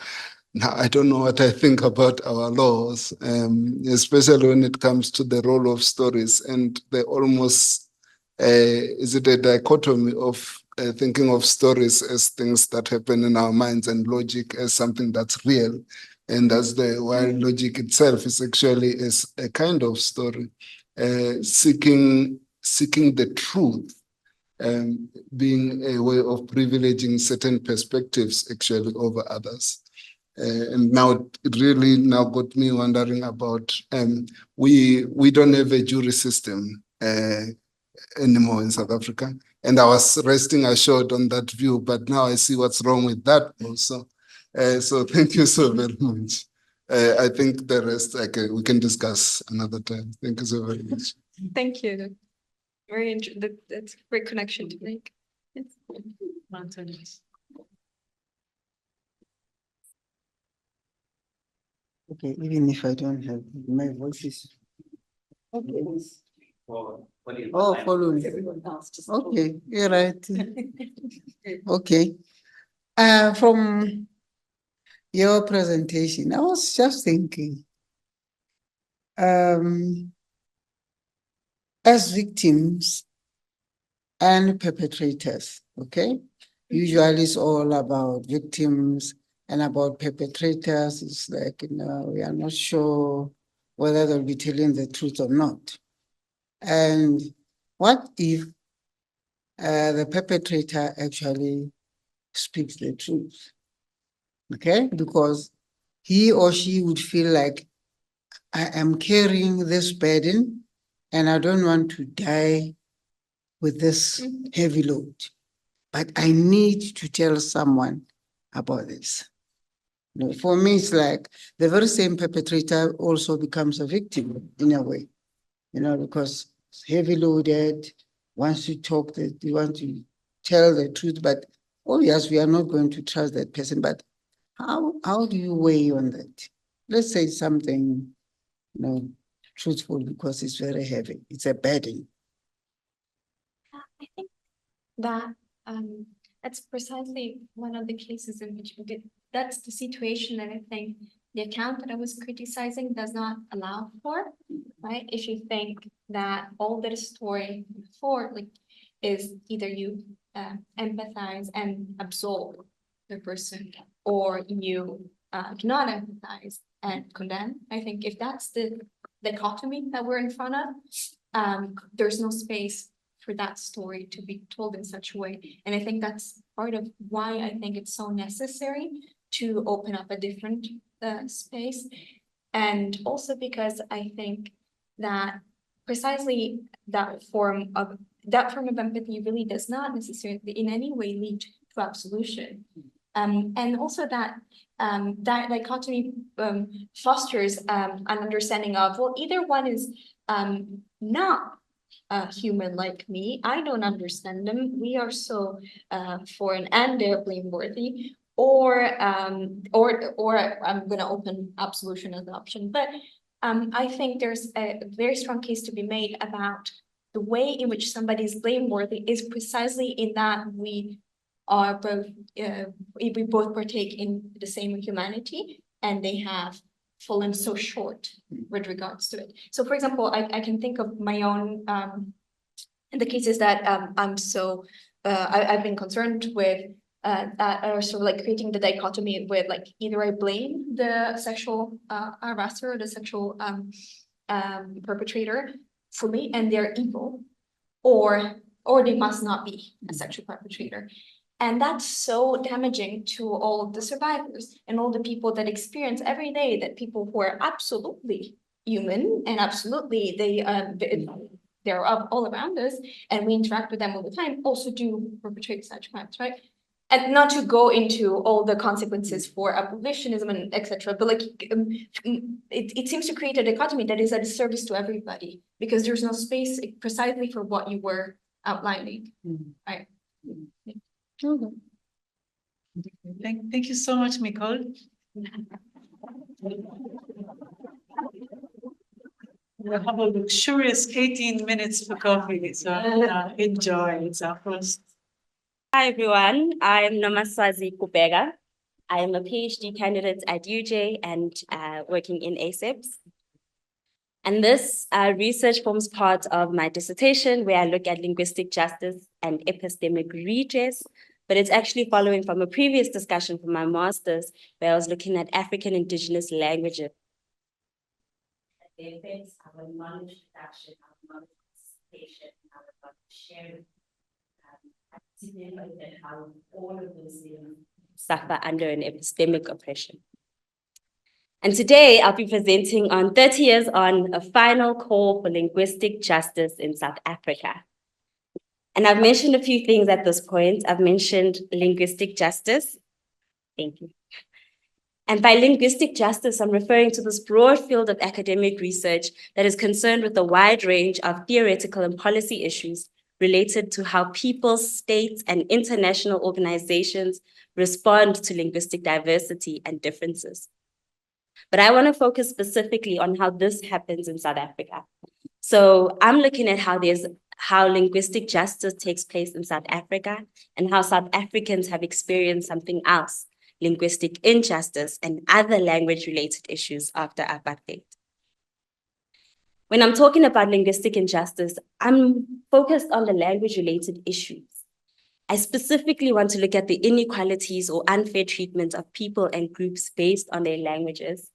now I don't know what I think about our laws, especially when it comes to the role of stories, and they almost is it a dichotomy of thinking of stories as things that happen in our minds and logic as something that's real, and as while logic itself is actually is a kind of story, seeking the truth, being a way of privileging certain perspectives actually over others. And now it really now got me wondering about we don't have a jury system anymore in South Africa. And I was resting assured on that view, but now I see what's wrong with that also. So thank you so very much. I think the rest we can discuss another time. Thank you so very much. Thank you. Very interesting. That's a great connection to make. Okay, even if I don't have my voice is okay. Oh, following. Okay, you're right. Okay. From your presentation, I was just thinking, as victims and perpetrators, okay? Usually it's all about victims and about perpetrators. It's like, we are not sure whether they'll be telling the truth or not. And what if the perpetrator actually speaks the truth. Okay, because he or she would feel like I am carrying this burden and I don't want to die with this heavy load, but I need to tell someone about this. You know, for me, it's like the very same perpetrator also becomes a victim in a way, you know, because it's heavy loaded, wants to talk, they want to tell the truth, but oh yes, we are not going to trust that person, but how do you weigh on that? Let's say something, you know, truthful because it's very heavy. It's a burden. I think that that's precisely one of the cases in which that's the situation that I think the account that I was criticizing does not allow for, right? If you think that all that a story for like is either you empathize and absolve the person, or you cannot empathize and condemn. I think if that's the dichotomy that we're in front of, there's no space for that story to be told in such a way. And I think that's part of why I think it's so necessary to open up a different space. And also because I think that precisely that form of empathy really does not necessarily in any way lead to absolution. And also that that dichotomy fosters an understanding of, well, either one is not human like me, I don't understand them, we are so foreign and they're blameworthy, or I'm gonna open absolution as an option. But I think there's a very strong case to be made about the way in which somebody is blameworthy is precisely in that we are both, we both partake in the same humanity, and they have fallen so short with regards to it. So for example, I can think of my own, the cases that I've been concerned with, that are sort of like creating the dichotomy with like either I blame the sexual harasser or the sexual perpetrator fully and they're evil, or they must not be a sexual perpetrator. And that's so damaging to all of the survivors and all the people that experience every day that people who are absolutely human and absolutely they're all around us and we interact with them all the time also do perpetrate such crimes, right? And not to go into all the consequences for abolitionism and etc., but like it seems to create a dichotomy that is a disservice to everybody because there's no space precisely for what you were outlining, right? Okay. Thank you so much, Micol. We'll have a luxurious 18 minutes for coffee, so enjoy. It's our first. Hi everyone, I am Nomaswazi Kubeka. I am a PhD candidate at UJ and working in ACEPS. And this research forms part of my dissertation where I look at linguistic justice and epistemic redress, but it's actually following from a previous discussion from my master's where I was looking at African indigenous languages. The effects of a knowledge production, of knowledge participation, of knowledge sharing, and how all of those things suffer under an epistemic oppression. And today I'll be presenting on 30 years on a final call for linguistic justice in South Africa. And I've mentioned a few things at this point. I've mentioned linguistic justice. Thank you. And by linguistic justice, I'm referring to this broad field of academic research that is concerned with a wide range of theoretical and policy issues related to how people, states, and international organizations respond to linguistic diversity and differences. But I want to focus specifically on how this happens in South Africa. So I'm looking at how linguistic justice takes place in South Africa and how South Africans have experienced something else, linguistic injustice and other language-related issues after apartheid. When I'm talking about linguistic injustice, I'm focused on the language-related issues. I specifically want to look at the inequalities or unfair treatment of people and groups based on their languages.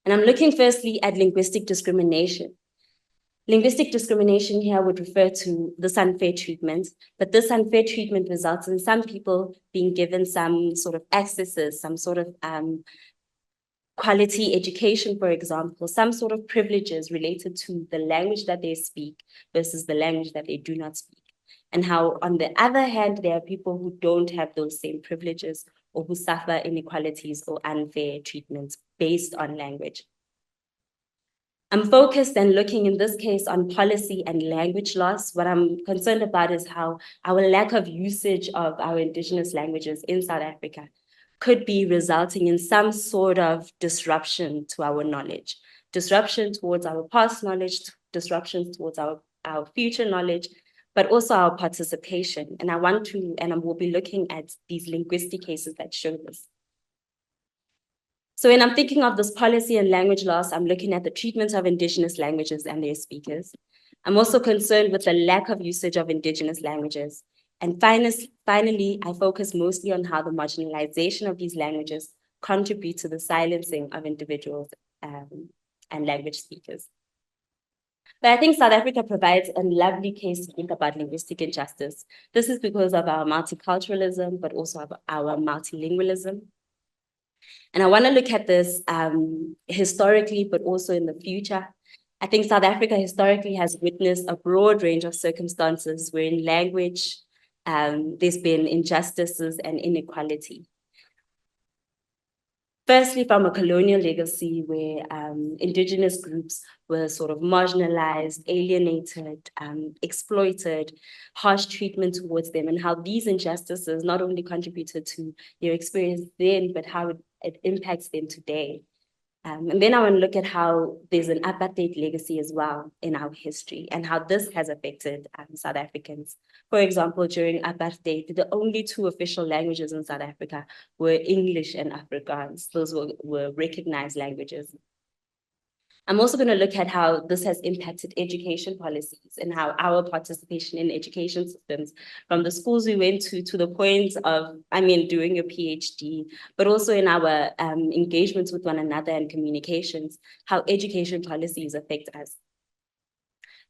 And I'm looking firstly at linguistic discrimination. Linguistic discrimination here would refer to this unfair treatment, but this unfair treatment results in some people being given some sort of accesses, some sort of quality education, for example, some sort of privileges related to the language that they speak versus the language that they do not speak. And how, on the other hand, there are people who don't have those same privileges or who suffer inequalities or unfair treatments based on language. I'm focused and looking in this case on policy and language loss. What I'm concerned about is how our lack of usage of our indigenous languages in South Africa could be resulting in some sort of disruption to our knowledge, disruption towards our past knowledge, disruptions towards our future knowledge, but also our participation. And I will be looking at these linguistic cases that show this. So when I'm thinking of this policy and language loss, I'm looking at the treatment of indigenous languages and their speakers. I'm also concerned with the lack of usage of indigenous languages. And finally, I focus mostly on how the marginalization of these languages contribute to the silencing of individuals and language speakers. But I think South Africa provides a lovely case to think about linguistic injustice. This is because of our multiculturalism, but also of our multilingualism. And I want to look at this historically, but also in the future. I think South Africa historically has witnessed a broad range of circumstances where in language, there's been injustices and inequality. Firstly, from a colonial legacy where indigenous groups were sort of marginalized, alienated, exploited, harsh treatment towards them, and how these injustices not only contributed to their experience then, but how it impacts them today. And then I want to look at how there's an apartheid legacy as well in our history and how this has affected South Africans. For example, during apartheid, the only two official languages in South Africa were English and Afrikaans. Those were recognized languages. I'm also going to look at how this has impacted education policies and how our participation in education systems, from the schools we went to the point of, doing a PhD, but also in our engagements with one another and communications, how education policies affect us.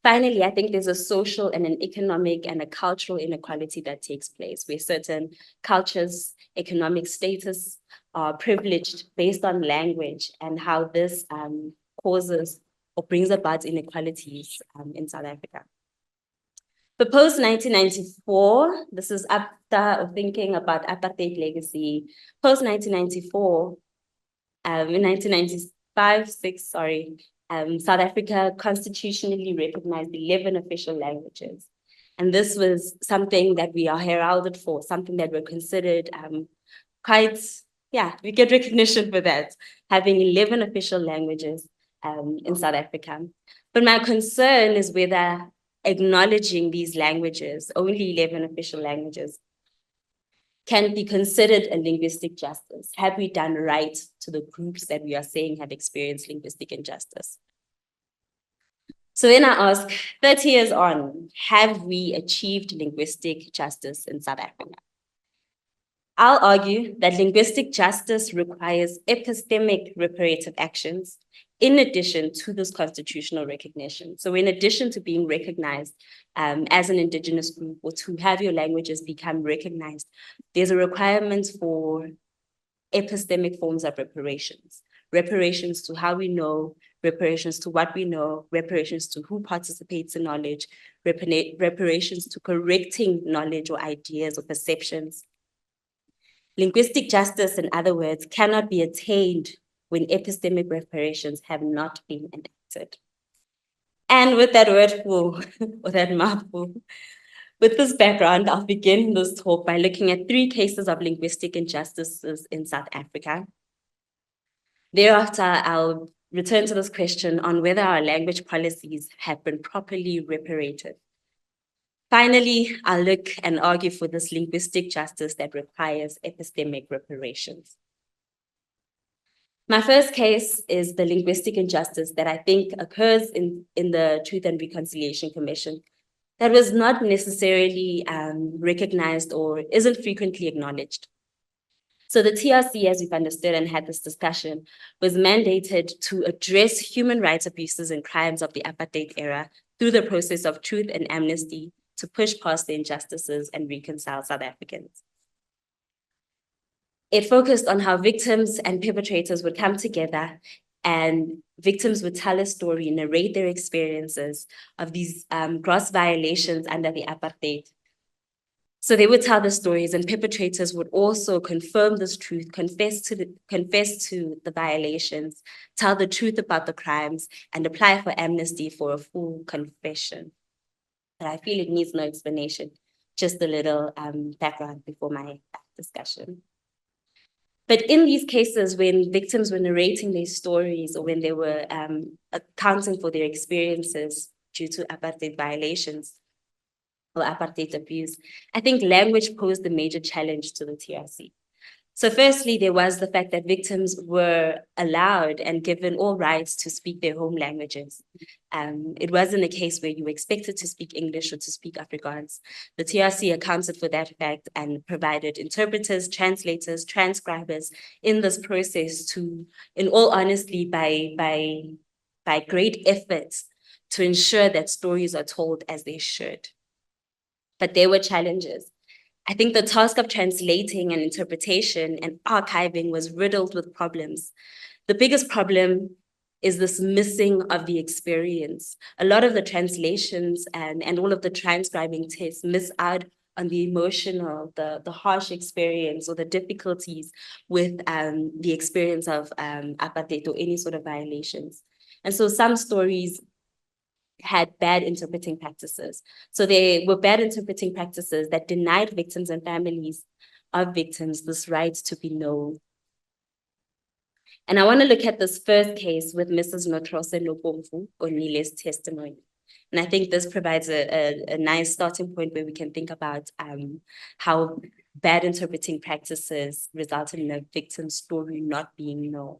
Finally, I think there's a social and an economic and a cultural inequality that takes place where certain cultures, economic status are privileged based on language and how this causes or brings about inequalities in South Africa. The post-1994, this is after thinking about apartheid legacy, post-1994, in 1995, South Africa constitutionally recognized 11 official languages. And this was something that we are heralded for, something that we're considered we get recognition for that, having 11 official languages in South Africa. But my concern is whether acknowledging these languages, only 11 official languages, can be considered a linguistic justice. Have we done right to the groups that we are saying have experienced linguistic injustice? So then I ask, 30 years on, have we achieved linguistic justice in South Africa? I'll argue that linguistic justice requires epistemic reparative actions in addition to this constitutional recognition. So in addition to being recognized as an indigenous group or to have your languages become recognized, there's a requirement for epistemic forms of reparations. Reparations to how we know, reparations to what we know, reparations to who participates in knowledge, reparations to correcting knowledge or ideas or perceptions. Linguistic justice, in other words, cannot be attained when epistemic reparations have not been enacted. And with that wordful, or that mouthful, with this background, I'll begin this talk by looking at 3 cases of linguistic injustices in South Africa. Thereafter, I'll return to this question on whether our language policies have been properly reparated. Finally, I'll look and argue for this linguistic justice that requires epistemic reparations. My first case is the linguistic injustice that I think occurs in the Truth and Reconciliation Commission that was not necessarily recognized or isn't frequently acknowledged. So the TRC, as we've understood and had this discussion, was mandated to address human rights abuses and crimes of the apartheid era through the process of truth and amnesty to push past the injustices and reconcile South Africans. It focused on how victims and perpetrators would come together, and victims would tell a story, narrate their experiences of these gross violations under the apartheid. So they would tell the stories, and perpetrators would also confirm this truth, confess to the violations, tell the truth about the crimes, and apply for amnesty for a full confession. But I feel it needs no explanation, just a little background before my discussion. But in these cases, when victims were narrating their stories or when they were accounting for their experiences due to apartheid violations or apartheid abuse, I think language posed a major challenge to the TRC. So firstly, there was the fact that victims were allowed and given all rights to speak their home languages. It wasn't a case where you were expected to speak English or to speak Afrikaans. The TRC accounted for that fact and provided interpreters, translators, transcribers in this process to, in all honesty, by great efforts to ensure that stories are told as they should. But there were challenges. I think the task of translating and interpretation and archiving was riddled with problems. The biggest problem is this missing of the experience. A lot of the translations and all of the transcribing tests miss out on the emotional, the harsh experience or the difficulties with the experience of apartheid or any sort of violations. And so some stories had bad interpreting practices. So they were bad interpreting practices that denied victims and families of victims this right to be known. And I want to look at this first case with Mrs. Notrose Lopomfu Onile's testimony. And I think this provides a nice starting point where we can think about how bad interpreting practices resulted in a victim's story not being known.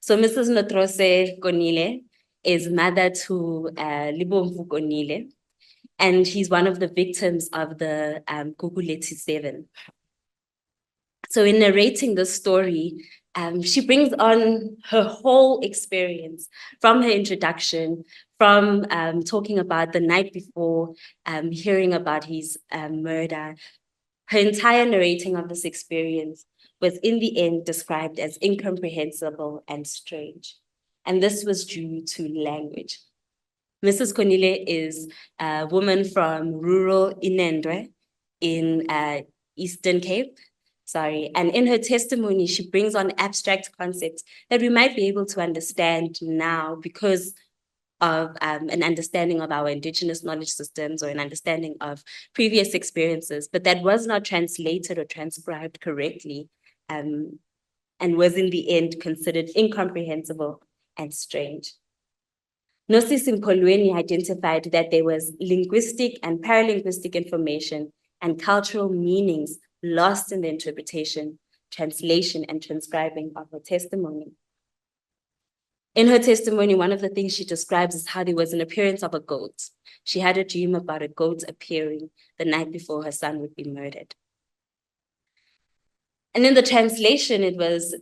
So Mrs. Notrose Konile is mother to Libomvu Konile, and he's one of the victims of the Guguletu 7. So in narrating this story, she brings on her whole experience from her introduction, from talking about the night before, hearing about his murder. Her entire narrating of this experience was in the end described as incomprehensible and strange. And this was due to language. Mrs. Konile is a woman from rural Inendwe in Eastern Cape. And in her testimony, she brings on abstract concepts that we might be able to understand now because of an understanding of our indigenous knowledge systems or an understanding of previous experiences, but that was not translated or transcribed correctly and was in the end considered incomprehensible and strange. Nosi Simpolweni identified that there was linguistic and paralinguistic information and cultural meanings lost in the interpretation, translation, and transcribing of her testimony. In her testimony, one of the things she describes is how there was an appearance of a goat. She had a dream about a goat appearing the night before her son would be murdered. And in the translation,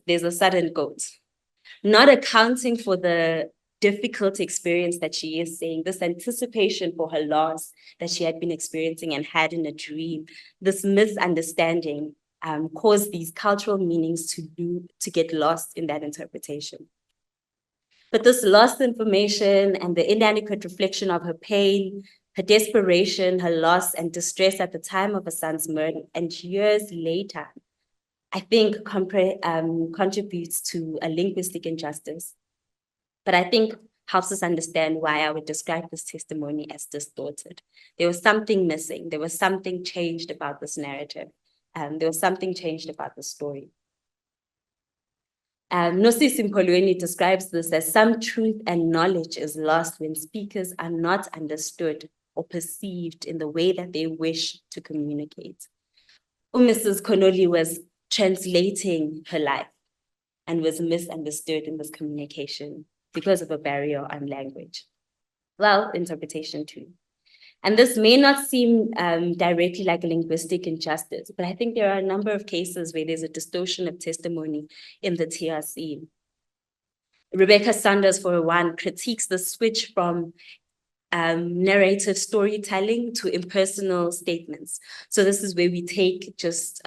there's a sudden goat, not accounting for the difficult experience that she is saying, this anticipation for her loss that she had been experiencing and had in a dream, this misunderstanding caused these cultural meanings to get lost in that interpretation. But this lost information and the inadequate reflection of her pain, her desperation, her loss and distress at the time of her son's murder and years later, I think contributes to a linguistic injustice. But I think helps us understand why I would describe this testimony as distorted. There was something missing. There was something changed about this narrative. There was something changed about the story. Nosi Simpolweni describes this as some truth and knowledge is lost when speakers are not understood or perceived in the way that they wish to communicate. Mrs. Konoli was translating her life and was misunderstood in this communication because of a barrier on language. Well, interpretation too. And this may not seem directly like a linguistic injustice, but I think there are a number of cases where there's a distortion of testimony in the TRC. Rebecca Sanders, for one, critiques the switch from narrative storytelling to impersonal statements. So this is where we take just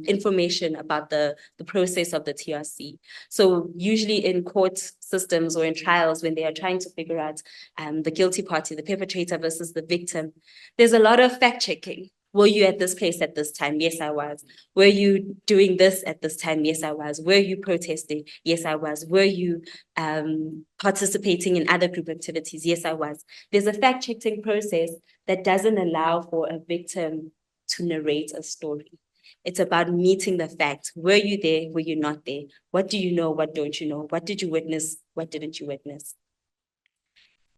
information about the process of the TRC. So usually in court systems or in trials, when they are trying to figure out the guilty party, the perpetrator versus the victim, there's a lot of fact checking. Were you at this place at this time? Yes, I was. Were you doing this at this time? Yes, I was. Were you protesting? Yes, I was. Were you participating in other group activities? Yes, I was. There's a fact-checking process that doesn't allow for a victim to narrate a story. It's about meeting the facts. Were you there? Were you not there? What do you know? What don't you know? What did you witness? What didn't you witness?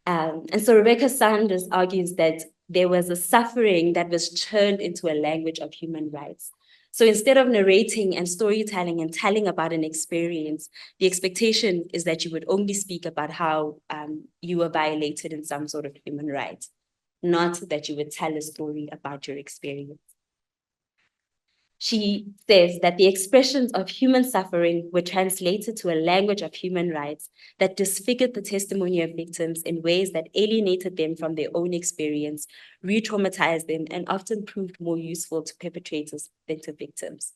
And so Rebecca Sanders argues that there was a suffering that was turned into a language of human rights. So instead of narrating and storytelling and telling about an experience, the expectation is that you would only speak about how you were violated in some sort of human right, not that you would tell a story about your experience. She says that the expressions of human suffering were translated to a language of human rights that disfigured the testimony of victims in ways that alienated them from their own experience, re-traumatized them, and often proved more useful to perpetrators than to victims.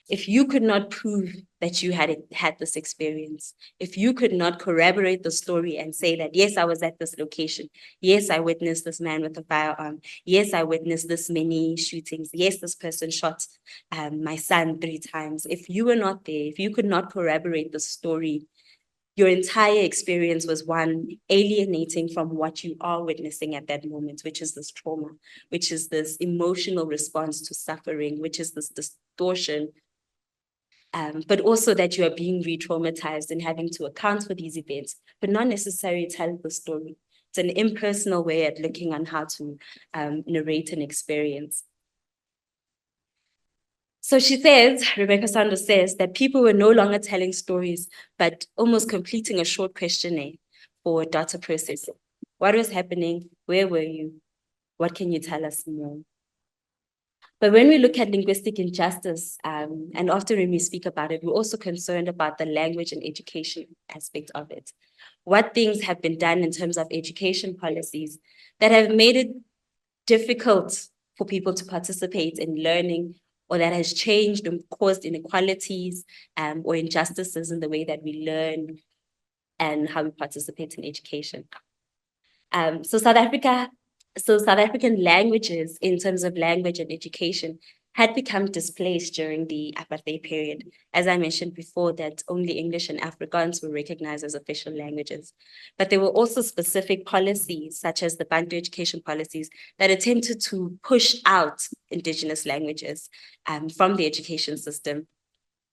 If you could not prove that you had this experience, if you could not corroborate the story and say that, yes, I was at this location, yes, I witnessed this man with a firearm, yes, I witnessed this many shootings, yes, this person shot my son 3 times. If you were not there, if you could not corroborate the story, your entire experience was one alienating from what you are witnessing at that moment, which is this trauma, which is this emotional response to suffering, which is this distortion. But also that you are being re-traumatized and having to account for these events, but not necessarily tell the story. It's an impersonal way at looking on how to narrate an experience. So she says, Rebecca Sanders says, that people were no longer telling stories, but almost completing a short questionnaire for data processing. What was happening? Where were you? What can you tell us more? But when we look at linguistic injustice, and often when we speak about it, we're also concerned about the language and education aspect of it. What things have been done in terms of education policies that have made it difficult for people to participate in learning, or that has changed and caused inequalities or injustices in the way that we learn and how we participate in education. So South African languages, in terms of language and education, had become displaced during the apartheid period. As I mentioned before, that only English and Afrikaans were recognized as official languages. But there were also specific policies, such as the Bantu education policies, that attempted to push out indigenous languages from the education system,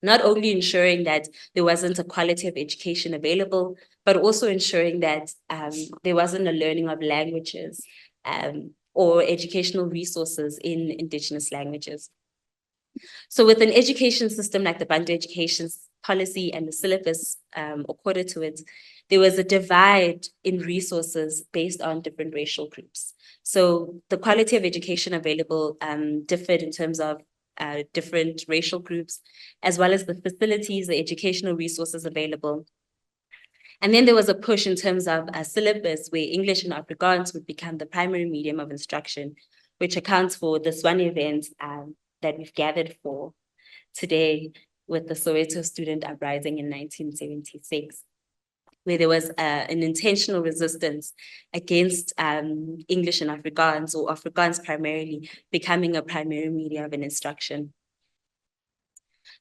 not only ensuring that there wasn't a quality of education available, but also ensuring that there wasn't a learning of languages or educational resources in indigenous languages. So with an education system like the Bantu education policy and the syllabus accorded to it, there was a divide in resources based on different racial groups. So the quality of education available differed in terms of different racial groups, as well as the facilities, the educational resources available. And then there was a push in terms of a syllabus where English and Afrikaans would become the primary medium of instruction, which accounts for this one event that we've gathered for today with the Soweto student uprising in 1976, where there was an intentional resistance against English and Afrikaans, or Afrikaans primarily, becoming a primary medium of instruction.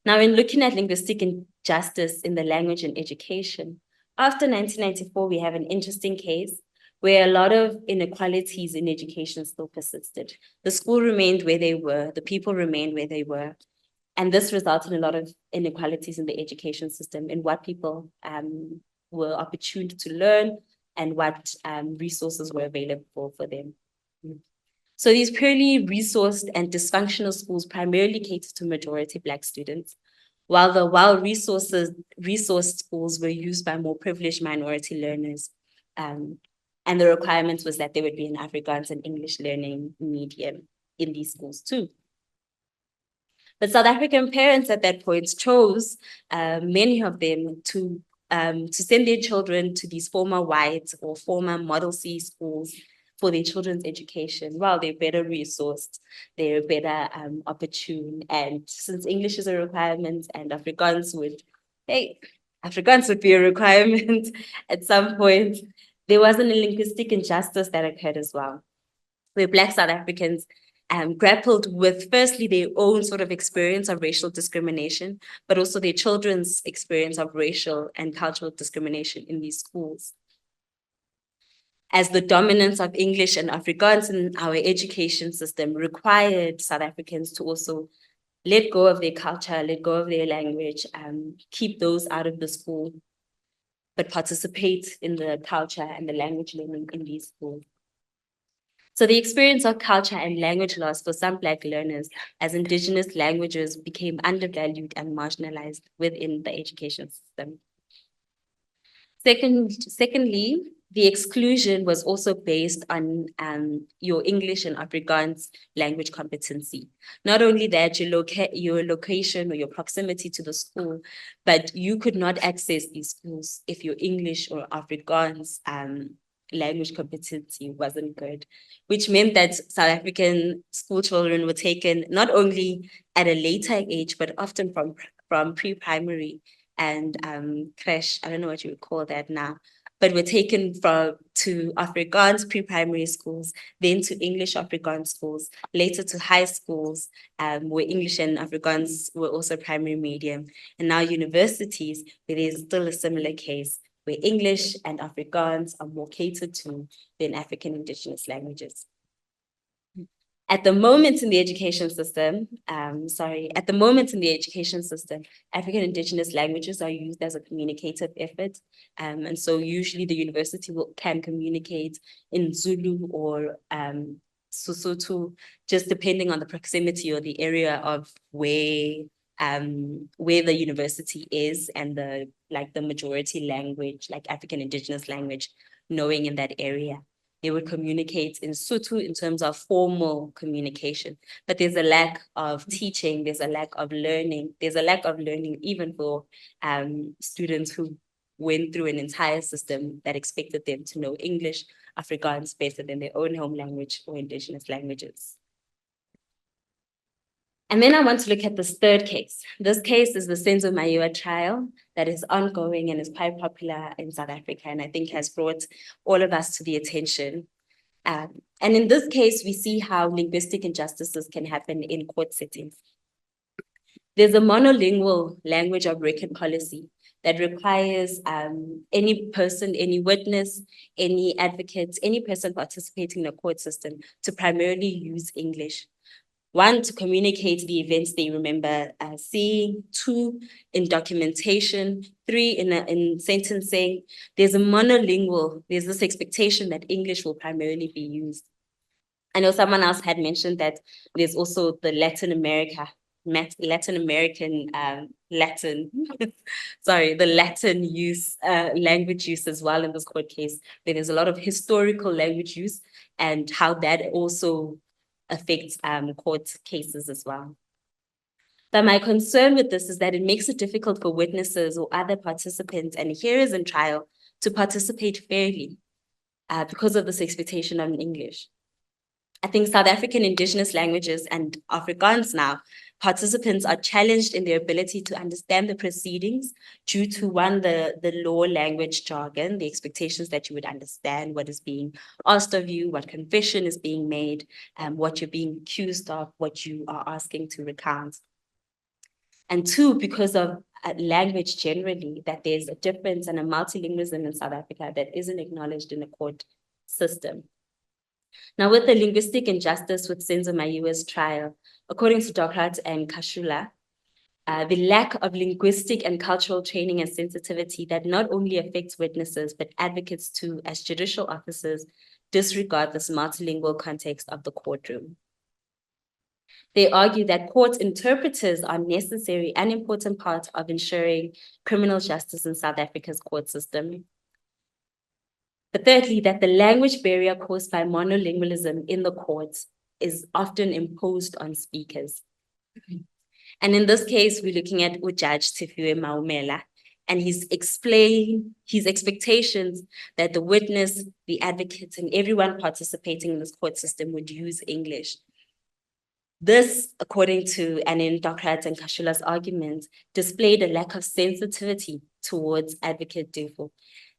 Now, in looking at linguistic injustice in the language and education, after 1994, we have an interesting case where a lot of inequalities in education still persisted. The school remained where they were, the people remained where they were, and this resulted in a lot of inequalities in the education system and what people were opportune to learn and what resources were available for them. So these purely resourced and dysfunctional schools primarily cater to majority Black students, while the well-resourced schools were used by more privileged minority learners. And the requirement was that there would be an Afrikaans and English learning medium in these schools too. But South African parents at that point chose, many of them, to send their children to these former white or former Model C schools for their children's education. Well, they're better resourced, they're better opportune. And since English is a requirement and Afrikaans would be a requirement at some point, there wasn't a linguistic injustice that occurred as well, where Black South Africans grappled with firstly their own sort of experience of racial discrimination, but also their children's experience of racial and cultural discrimination in these schools. As the dominance of English and Afrikaans in our education system required South Africans to also let go of their culture, let go of their language, keep those out of the school, but participate in the culture and the language learning in these schools. So the experience of culture and language loss for some Black learners as Indigenous languages became undervalued and marginalized within the education system. Secondly, the exclusion was also based on your English and Afrikaans language competency. Not only that, your location or your proximity to the school, but you could not access these schools if your English or Afrikaans language competency wasn't good, which meant that South African school children were taken not only at a later age, but often from pre-primary and creche, I don't know what you would call that now, but were taken to Afrikaans pre-primary schools, then to English Afrikaans schools, later to high schools, where English and Afrikaans were also primary medium, and now universities, where there's still a similar case, where English and Afrikaans are more catered to than African Indigenous languages. At the moment in the education system, African Indigenous languages are used as a communicative effort. And so usually the university can communicate in Zulu or Sesotho, just depending on the proximity or the area of where the university is and the majority language, like African Indigenous language, knowing in that area. They would communicate in Sotho in terms of formal communication, but there's a lack of teaching, there's a lack of learning, even for students who went through an entire system that expected them to know English, Afrikaans better than their own home language or Indigenous languages. And then I want to look at this third case. This case is the Senzo Mayiwa trial that is ongoing and is quite popular in South Africa, and I think has brought all of us to the attention. And in this case, we see how linguistic injustices can happen in court settings. There's a monolingual language of record policy that requires any person, any witness, any advocate, any person participating in the court system to primarily use English. 1, to communicate the events they remember seeing. 2, in documentation. 3, in sentencing. There's this expectation that English will primarily be used. I know someone else had mentioned that there's also the Latin American language use as well in this court case, where there's a lot of historical language use and how that also affects court cases as well. But my concern with this is that it makes it difficult for witnesses or other participants and hearers in trial to participate fairly because of this expectation on English. I think South African Indigenous languages and Afrikaans now, participants are challenged in their ability to understand the proceedings due to the law language jargon, the expectations that you would understand what is being asked of you, what confession is being made, what you're being accused of, what you are asking to recount. And 2, because of language generally, that there's a difference and a multilingualism in South Africa that isn't acknowledged in the court system. Now, with the linguistic injustice with Senzo Mayiwa's trial, according to Dokrat and Kashula, the lack of linguistic and cultural training and sensitivity that not only affects witnesses, but advocates too, as judicial officers, disregard this multilingual context of the courtroom. They argue that court interpreters are necessary and important part of ensuring criminal justice in South Africa's court system. But thirdly, that the language barrier caused by monolingualism in the courts is often imposed on speakers. And in this case, we're looking at Judge Tifiwe Maumela and he's explained his expectations that the witness, the advocates, and everyone participating in this court system would use English. This, according to Anin Dokrat and Kashula's argument, displayed a lack of sensitivity towards Advocate Defo,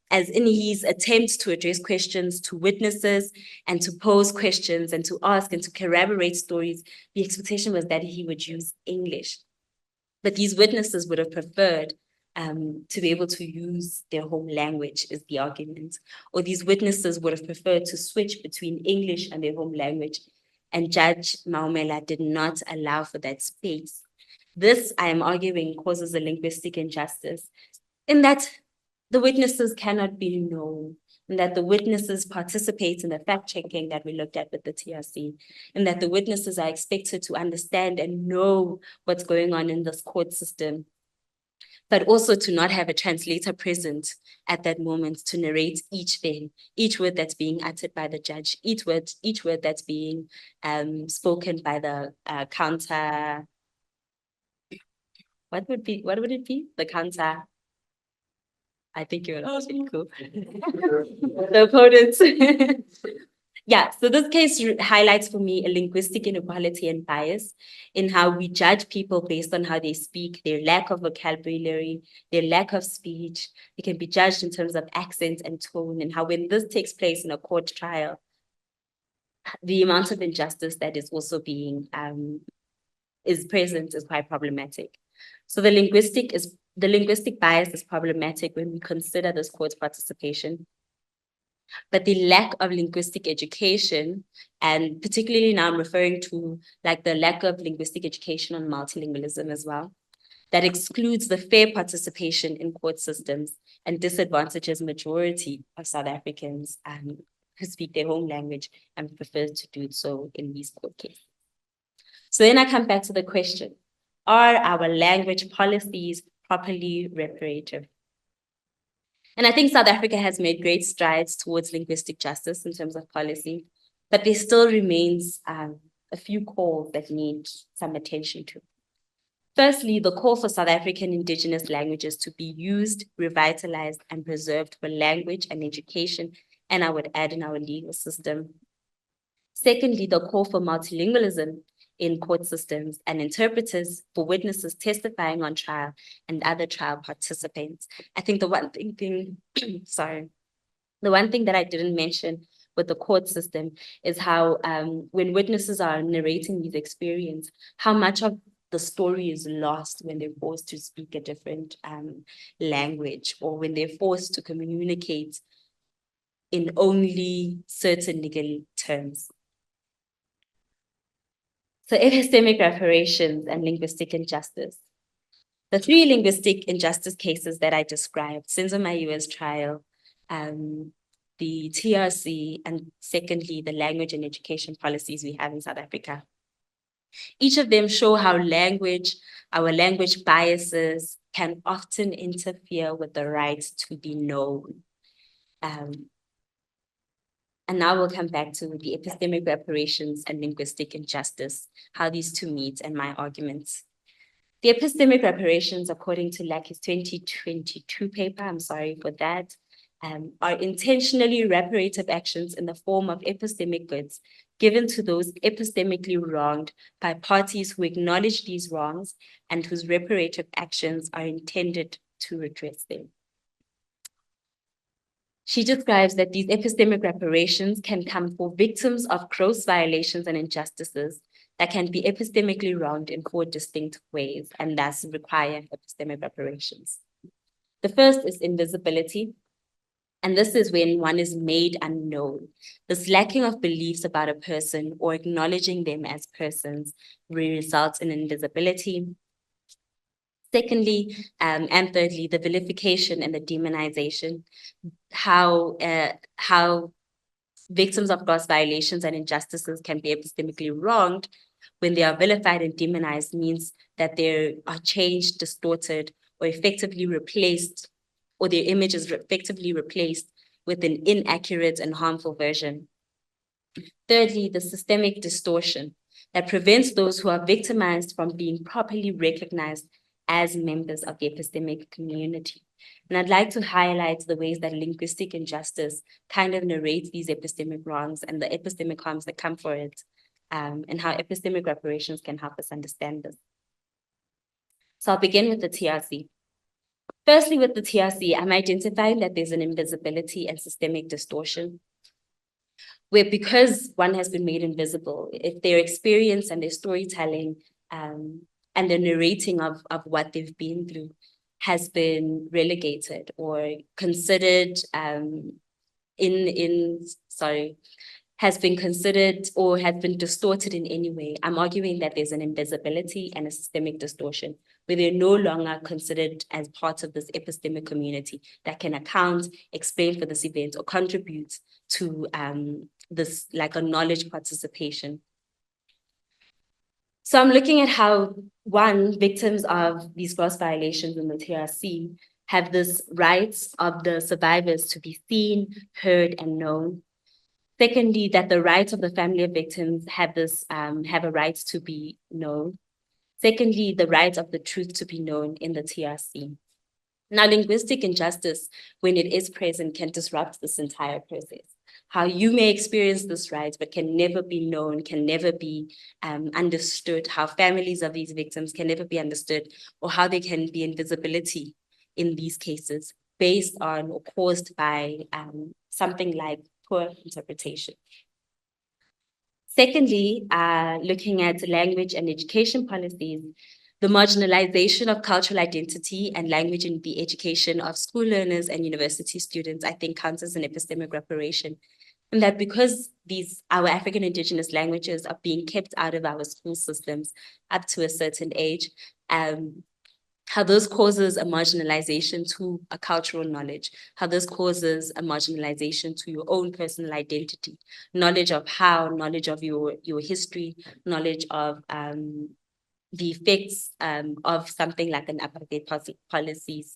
as in his attempts to address questions to witnesses and to pose questions and to ask and to corroborate stories, the expectation was that he would use English. But these witnesses would have preferred to be able to use their home language, is the argument. Or these witnesses would have preferred to switch between English and their home language. And Judge Maumela did not allow for that space. This, I am arguing, causes a linguistic injustice in that the witnesses cannot be known, and that the witnesses participate in the fact-checking that we looked at with the TRC, and that the witnesses are expected to understand and know what's going on in this court system, but also to not have a translator present at that moment to narrate each thing, each word that's being uttered by the judge, each word that's being spoken by the counter. What would it be? The counter. I think you're cool. The opponents. Yeah, so this case highlights for me a linguistic inequality and bias in how we judge people based on how they speak, their lack of vocabulary, their lack of speech. They can be judged in terms of accent and tone, and how when this takes place in a court trial, the amount of injustice that is also being is present is quite problematic. So the linguistic bias is problematic when we consider this court's participation. But the lack of linguistic education, and particularly now I'm referring to like the lack of linguistic education on multilingualism as well, that excludes the fair participation in court systems and disadvantages majority of South Africans who speak their home language and prefer to do so in these court cases. So then I come back to the question, are our language policies properly reparative? And I think South Africa has made great strides towards linguistic justice in terms of policy, but there still remains a few calls that need some attention to. Firstly, the call for South African indigenous languages to be used, revitalized, and preserved for language and education, and I would add in our legal system. Secondly, the call for multilingualism in court systems and interpreters for witnesses testifying on trial and other trial participants. I think the one thing that I didn't mention with the court system is how when witnesses are narrating these experiences, how much of the story is lost when they're forced to speak a different language, or when they're forced to communicate in only certain legal terms. So epistemic reparations and linguistic injustice. The three linguistic injustice cases that I described, Senzo Mayua's trial, the TRC, and secondly, the language and education policies we have in South Africa. Each of them show how our language biases can often interfere with the right to be known. And now we'll come back to the epistemic reparations and linguistic injustice, how these two meet and my arguments. The epistemic reparations, according to Lackey's 2022 paper, I'm sorry for that, are intentionally reparative actions in the form of epistemic goods given to those epistemically wronged by parties who acknowledge these wrongs and whose reparative actions are intended to redress them. She describes that these epistemic reparations can come for victims of gross violations and injustices that can be epistemically wronged in 4 distinct ways and thus require epistemic reparations. The first is invisibility, and this is when one is made unknown. This lacking of beliefs about a person or acknowledging them as persons results in invisibility. Secondly, and thirdly, the vilification and the demonization, how victims of gross violations and injustices can be epistemically wronged when they are vilified and demonized means that they are changed, distorted, or effectively replaced, or their image is effectively replaced with an inaccurate and harmful version. Thirdly, the systemic distortion that prevents those who are victimized from being properly recognized as members of the epistemic community. And I'd like to highlight the ways that linguistic injustice kind of narrates these epistemic wrongs and the epistemic harms that come for it, and how epistemic reparations can help us understand this. So I'll begin with the TRC. Firstly, with the TRC, I'm identifying that there's an invisibility and systemic distortion, where because one has been made invisible, if their experience and their storytelling and the narrating of what they've been through has been relegated or considered has been considered or has been distorted in any way, I'm arguing that there's an invisibility and a systemic distortion, where they're no longer considered as part of this epistemic community that can account, explain for this event, or contribute to this like a knowledge participation. So I'm looking at how, one, victims of these gross violations in the TRC have this rights of the survivors to be seen, heard, and known. Secondly, that the rights of the family of victims have this have a right to be known. Secondly, the right of the truth to be known in the TRC. Now, linguistic injustice, when it is present, can disrupt this entire process. How you may experience this right, but can never be known, can never be understood, how families of these victims can never be understood, or how there can be invisibility in these cases based on or caused by something like poor interpretation. Secondly, looking at language and education policies, the marginalization of cultural identity and language in the education of school learners and university students, I think, counts as an epistemic reparation. And that because our African indigenous languages are being kept out of our school systems up to a certain age, how this causes a marginalization to a cultural knowledge, how this causes a marginalization to your own personal identity, knowledge of how, knowledge of your history, knowledge of the effects of something like an apartheid policies,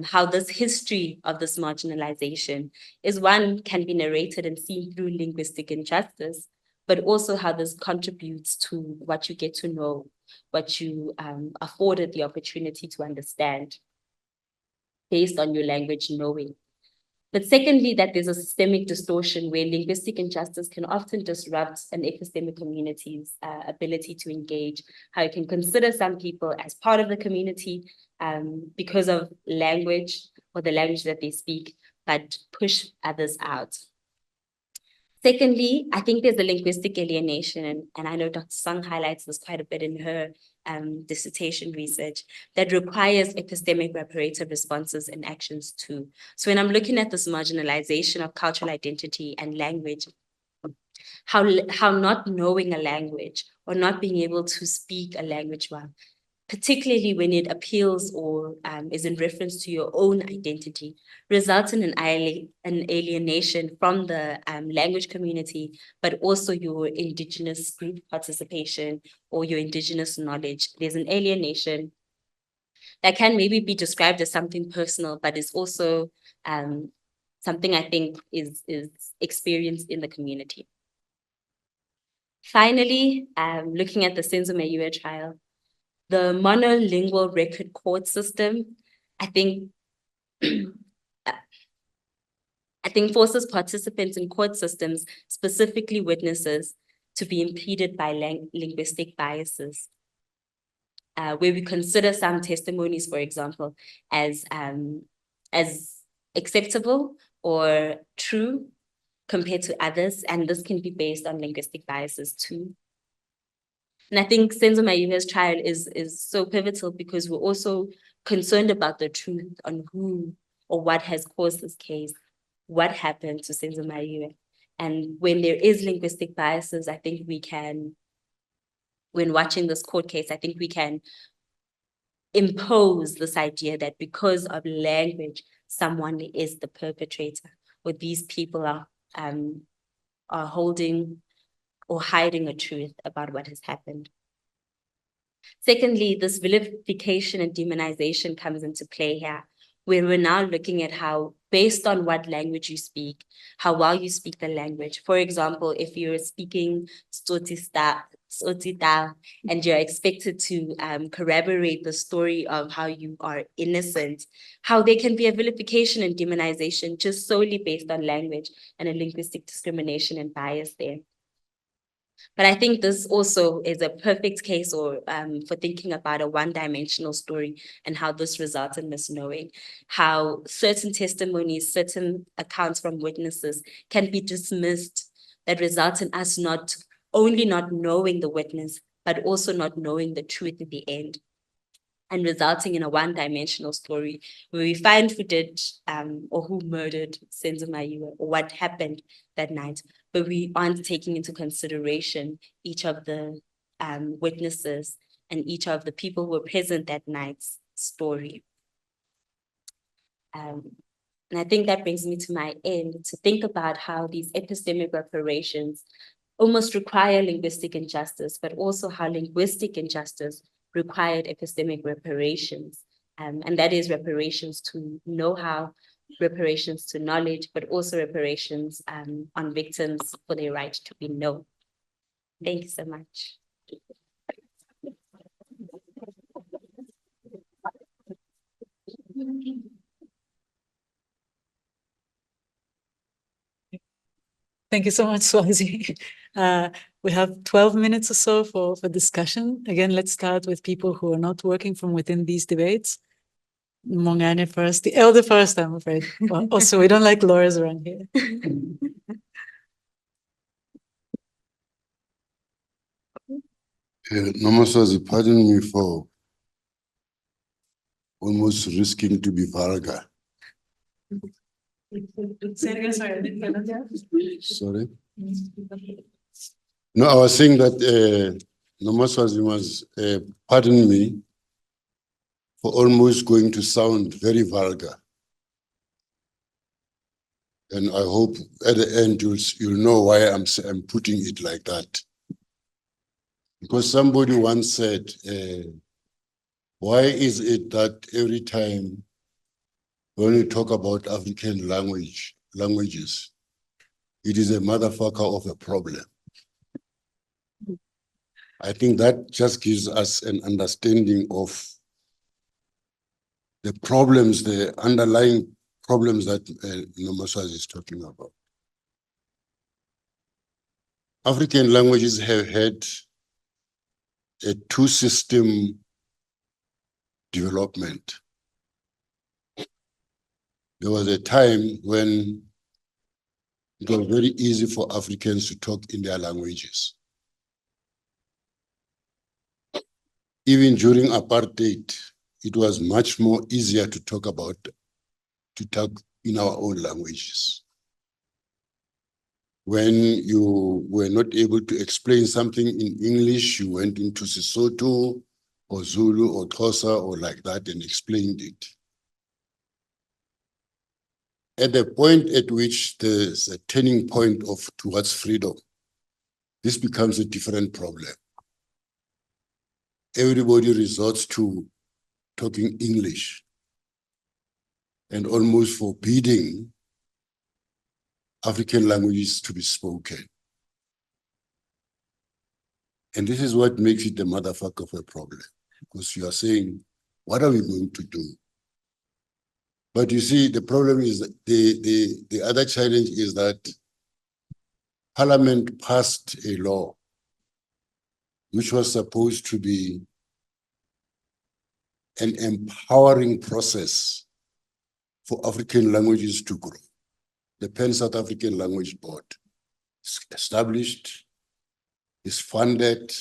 how this history of this marginalization is one can be narrated and seen through linguistic injustice, but also how this contributes to what you get to know, what you afforded the opportunity to understand based on your language knowing. But secondly, that there's a systemic distortion where linguistic injustice can often disrupt an epistemic community's ability to engage, how it can consider some people as part of the community because of language or the language that they speak, but push others out. Secondly, I think there's a linguistic alienation, and I know Dr. Sung highlights this quite a bit in her dissertation research, that requires epistemic reparative responses and actions too. So when I'm looking at this marginalization of cultural identity and language, how not knowing a language or not being able to speak a language well, particularly when it appeals or is in reference to your own identity, results in an alienation from the language community, but also your indigenous group participation or your indigenous knowledge. There's an alienation that can maybe be described as something personal, but is also something I think is experienced in the community. Finally, looking at the Seunghyun trial, the monolingual record court system, I think forces participants in court systems, specifically witnesses, to be impeded by linguistic biases, where we consider some testimonies, for example, as acceptable or true compared to others, and this can be based on linguistic biases too. And I think Seunghyun's trial is so pivotal because we're also concerned about the truth on who or what has caused this case, what happened to Seunghyun. And when there is linguistic biases, I think we can, when watching this court case, I think we can impose this idea that because of language, someone is the perpetrator, or these people are holding or hiding a truth about what has happened. Secondly, this vilification and demonization comes into play here, where we're now looking at how, based on what language you speak, how well you speak the language. For example, if you're speaking Tsotsi Sotita, and you're expected to corroborate the story of how you are innocent, how there can be a vilification and demonization just solely based on language and a linguistic discrimination and bias there. But I think this also is a perfect case or for thinking about a one-dimensional story and how this results in misknowing, how certain testimonies, certain accounts from witnesses can be dismissed that results in us not only not knowing the witness, but also not knowing the truth at the end, and resulting in a one-dimensional story where we find who did or who murdered Seunghyun or what happened that night, but we aren't taking into consideration each of the witnesses and each of the people who were present that night's story. And I think that brings me to my end, to think about how these epistemic reparations almost require linguistic injustice, but also how linguistic injustice required epistemic reparations. And that is reparations to know-how, reparations to knowledge, but also reparations on victims for their right to be known. Thank you so much. Thank you so much, Swazi. We have 12 minutes or so for discussion. Again, let's start with people who are not working from within these debates. Mongane first, the elder first, I'm afraid. Well, also, we don't like lawyers around here. Nomaswazi, pardon me for almost risking to be vulgar. Say it again, sorry, I didn't get that. Sorry. No, I was saying that Nomaswazi must pardon me for almost going to sound very vulgar. And I hope at the end you'll know why I'm putting it like that. Because somebody once said, why is it that every time when we talk about African languages, it is a motherfucker of a problem? I think that just gives us an understanding of the problems, the underlying problems that Nomaswazi is talking about. African languages have had a two-system development. There was a time when it was very easy for Africans to talk in their languages. Even during apartheid, it was much more easier to talk in our own languages. When you were not able to explain something in English, you went into Sesotho or Zulu or Xhosa or like that and explained it. At the point at which there's a turning point towards freedom, this becomes a different problem. Everybody resorts to talking English and almost forbidding African languages to be spoken. And this is what makes it the motherfucker of a problem, because you are saying, what are we going to do? But you see, the problem is that the other challenge is that Parliament passed a law which was supposed to be an empowering process for African languages to grow. The Pan-South African Language Board is established, is funded,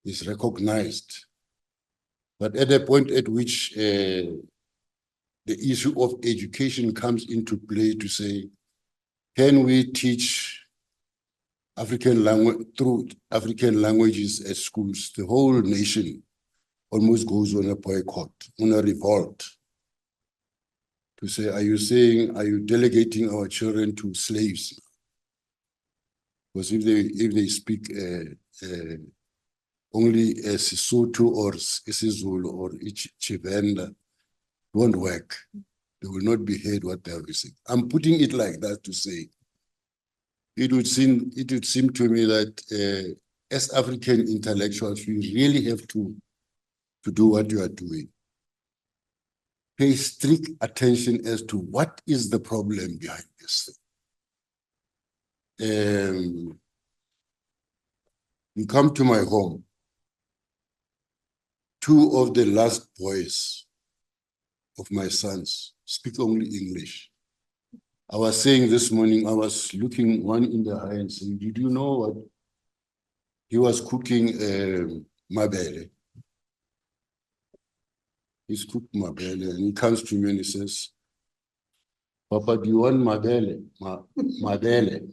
is recognized. But at the point at which the issue of education comes into play to say, can we teach African language through African languages at schools? The whole nation almost goes on a boycott, on a revolt. To say, are you delegating our children to slaves? Because if they speak only Sesotho or isiZulu or Chivenda, it won't work. They will not be heard what they are saying. I'm putting it like that to say, it would seem to me that as African intellectuals, we really have to do what you are doing. Pay strict attention as to what is the problem behind this thing. You come to my home, 2 of the last boys of my sons speak only English. I was saying this morning, I was looking one in the eye and saying, did you know what? He was cooking mabele. He's cooked mabele, and he comes to me and he says, Papa, do you want mabele? Mabele.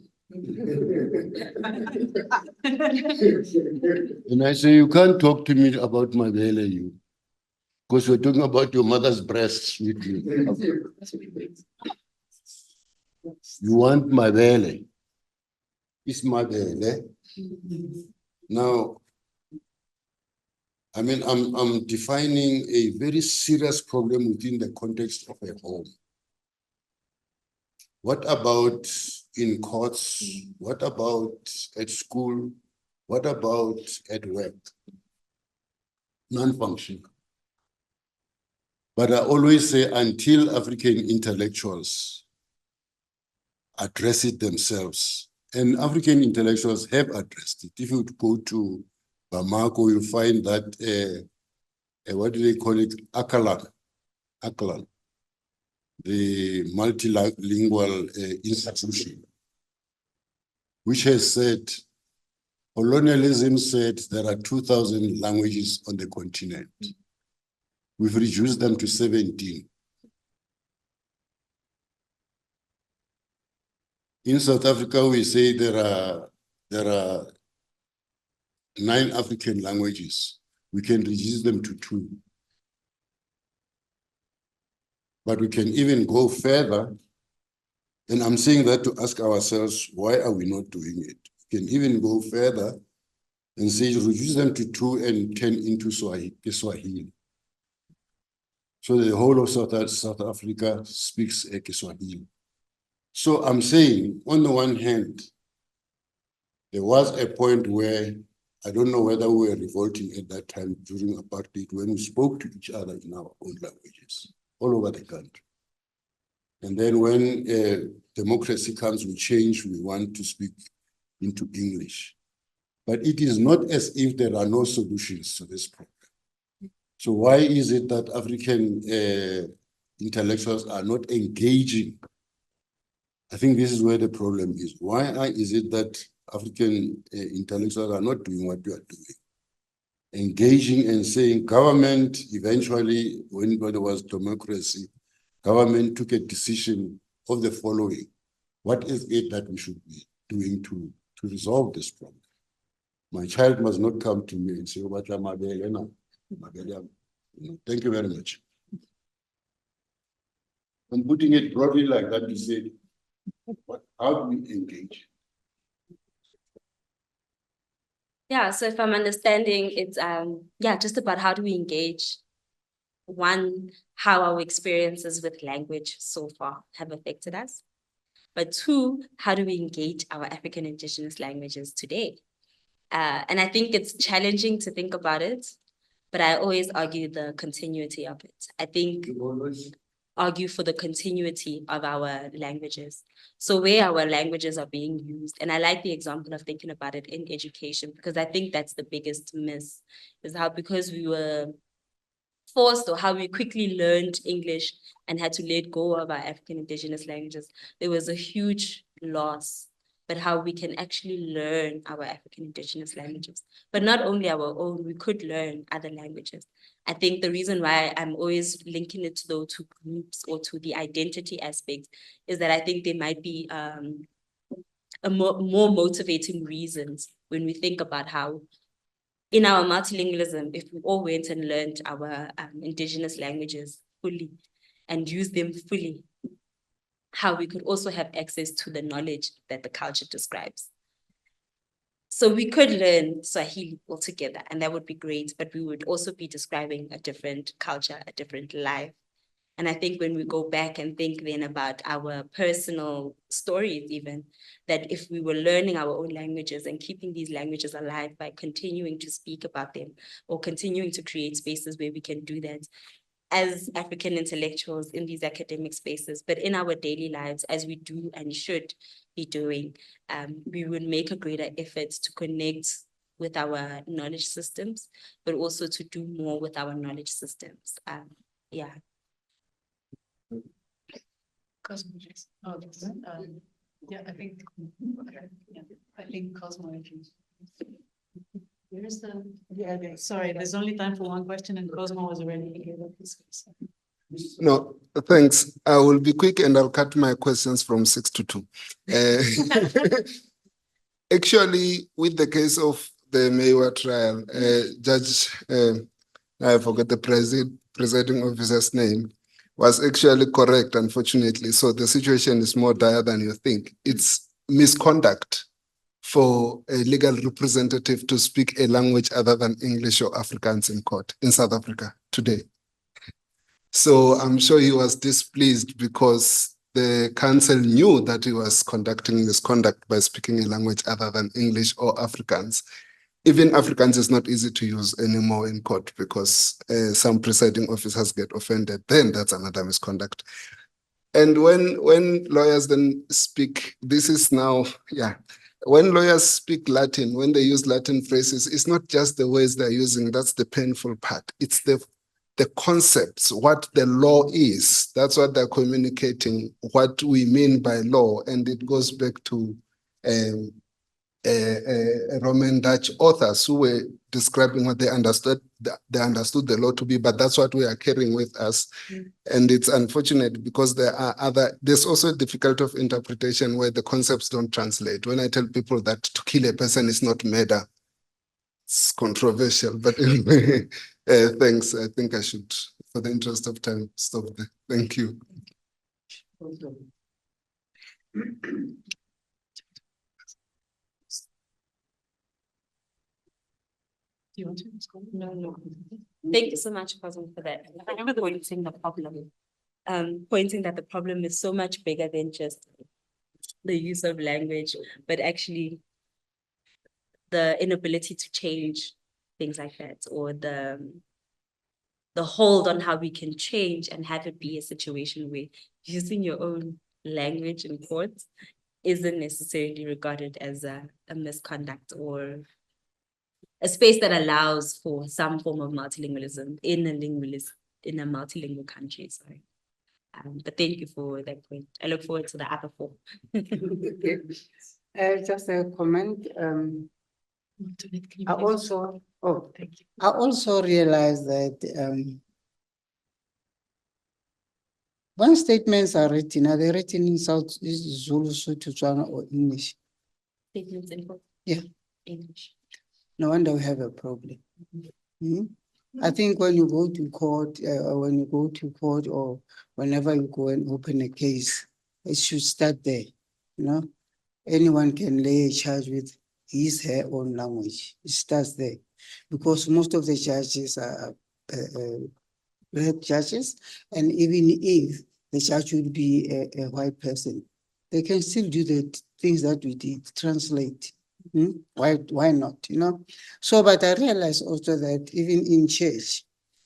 And I say, you can't talk to me about mabele, you. Because we're talking about your mother's breasts with me. You want mabele. It's mabele. Now, I mean, I'm defining a very serious problem within the context of a home. What about in courts? What about at school? What about at work? Non-functional. But I always say, until African intellectuals address it themselves, and African intellectuals have addressed it. If you go to Bamako, you'll find that, what do they call it? Akalan, the multilingual institution, which has said, colonialism said there are 2,000 languages on the continent. We've reduced them to 17. In South Africa, we say there are 9 African languages. We can reduce them to 2. But we can even go further. And I'm saying that to ask ourselves, why are we not doing it? We can even go further and say, reduce them to 2 and turn into Swahili. So the whole of South Africa speaks Kiswahili. So I'm saying, on the one hand, there was a point where, I don't know whether we were revolting at that time during apartheid, when we spoke to each other in our own languages, all over the country. And then when democracy comes, we change, we want to speak into English. But it is not as if there are no solutions to this problem. So why is it that African intellectuals are not engaging? I think this is where the problem is. Why is it that African intellectuals are not doing what you are doing? Engaging and saying government, eventually, when there was democracy, government took a decision of the following. What is it that we should be doing to resolve this problem? My child must not come to me and say, thank you very much. I'm putting it broadly like that to say, how do we engage? Yeah, so if I'm understanding, it's just about how do we engage. One, how our experiences with language so far have affected us. But 2, how do we engage our African indigenous languages today? And I think it's challenging to think about it, but I always argue the continuity of it. I think argue for the continuity of our languages. So where our languages are being used, and I like the example of thinking about it in education, because I think that's the biggest miss, is how because we were forced or how we quickly learned English and had to let go of our African indigenous languages, there was a huge loss, but how we can actually learn our African indigenous languages, but not only our own, we could learn other languages. I think the reason why I'm always linking it to those 2 groups or to the identity aspect is that I think there might be a more motivating reasons when we think about how in our multilingualism, if we all went and learned our indigenous languages fully and used them fully, how we could also have access to the knowledge that the culture describes. So we could learn Swahili altogether, and that would be great, but we would also be describing a different culture, a different life. And I think when we go back and think then about our personal stories, even that if we were learning our own languages and keeping these languages alive by continuing to speak about them or continuing to create spaces where we can do that as African intellectuals in these academic spaces, but in our daily lives, as we do and should be doing, we would make a greater effort to connect with our knowledge systems, but also to do more with our knowledge systems. Yeah. Cosmologies. Oh, that's, yeah, I think, okay, yeah, I think cosmologies. Where's the, yeah, okay, sorry, there's only time for one question and Cosmo was already. No, thanks. I will be quick and I'll cut my questions from 6 to 2. Actually, with the case of the Maywa trial, Judge, I forgot the presiding officer's name, was actually correct, unfortunately. So the situation is more dire than you think. It's misconduct for a legal representative to speak a language other than English or Afrikaans in court in South Africa today. So I'm sure he was displeased because the council knew that he was conducting misconduct by speaking a language other than English or Afrikaans. Even Afrikaans is not easy to use anymore in court because some presiding officers get offended. Then that's another misconduct. And when lawyers then speak, this is now, yeah, when lawyers speak Latin, when they use Latin phrases, it's not just the words they're using, that's the painful part. It's the concepts, what the law is. That's what they're communicating, what we mean by law. And it goes back to Roman Dutch authors who were describing what they understood the law to be, but that's what we are carrying with us. And it's unfortunate because there's also a difficulty of interpretation where the concepts don't translate. When I tell people that to kill a person is not murder, it's controversial, but anyway, thanks. I think I should, for the interest of time, stop there. Thank you. Do you want to? No. Thank you so much, Cosmo, for that. I remember pointing the problem, pointing that the problem is so much bigger than just the use of language, but actually the inability to change things like that, or the hold on how we can change and have it be a situation where using your own language in court isn't necessarily regarded as a misconduct or a space that allows for some form of multilingualism in a multilingual country. Sorry. But thank you for that point. I look forward to the other 4. Just a comment. I also realized that when statements are they written in South Zulu, Sotho, Tswana, or English? Statements in both. Yeah. English. No wonder we have a problem. I think when you go to court, or whenever you go and open a case, it should start there. You know, anyone can lay a charge with his, her own language. It starts there, because most of the judges are black judges, and even if the judge would be a white person, they can still do the things that we did, translate. Why not, you know? So, but I realize also that even in church,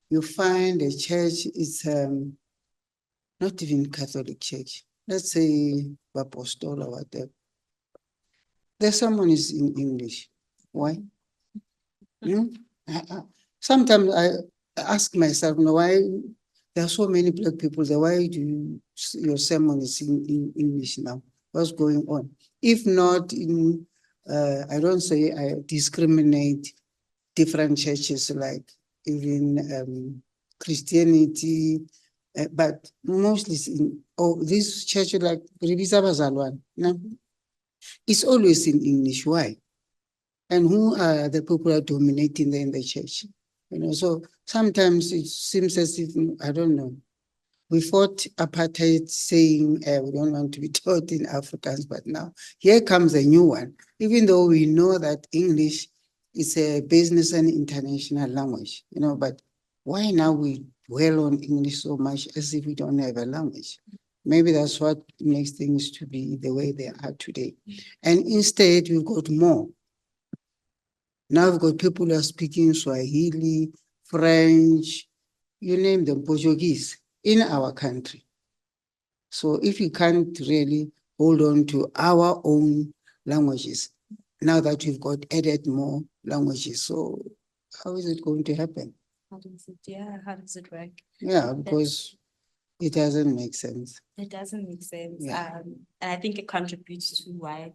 you find a church is not even Catholic church. Let's say Apostle or whatever. The sermon is in English. Why? Sometimes I ask myself, why there are so many black people there? Why do your sermon is in English now? What's going on? If not in I don't say I discriminate different churches, like even Christianity, but mostly in this church like Rebisa, it's always in English. Why? And who are the people who are dominating in the church? You know, so sometimes it seems as if, I don't know, we fought apartheid saying we don't want to be taught in Afrikaans, but now here comes a new one. Even though we know that English is a business and international language, you know, but why now we dwell on English so much as if we don't have a language? Maybe that's what makes things to be the way they are today. And instead, we've got more. Now we've got people who are speaking Swahili, French, you name them, Portuguese, in our country. So if you can't really hold on to our own languages, now that we've got added more languages, so how is it going to happen? How does it work? Yeah, because it doesn't make sense. It doesn't make sense. Yeah. And I think it contributes to why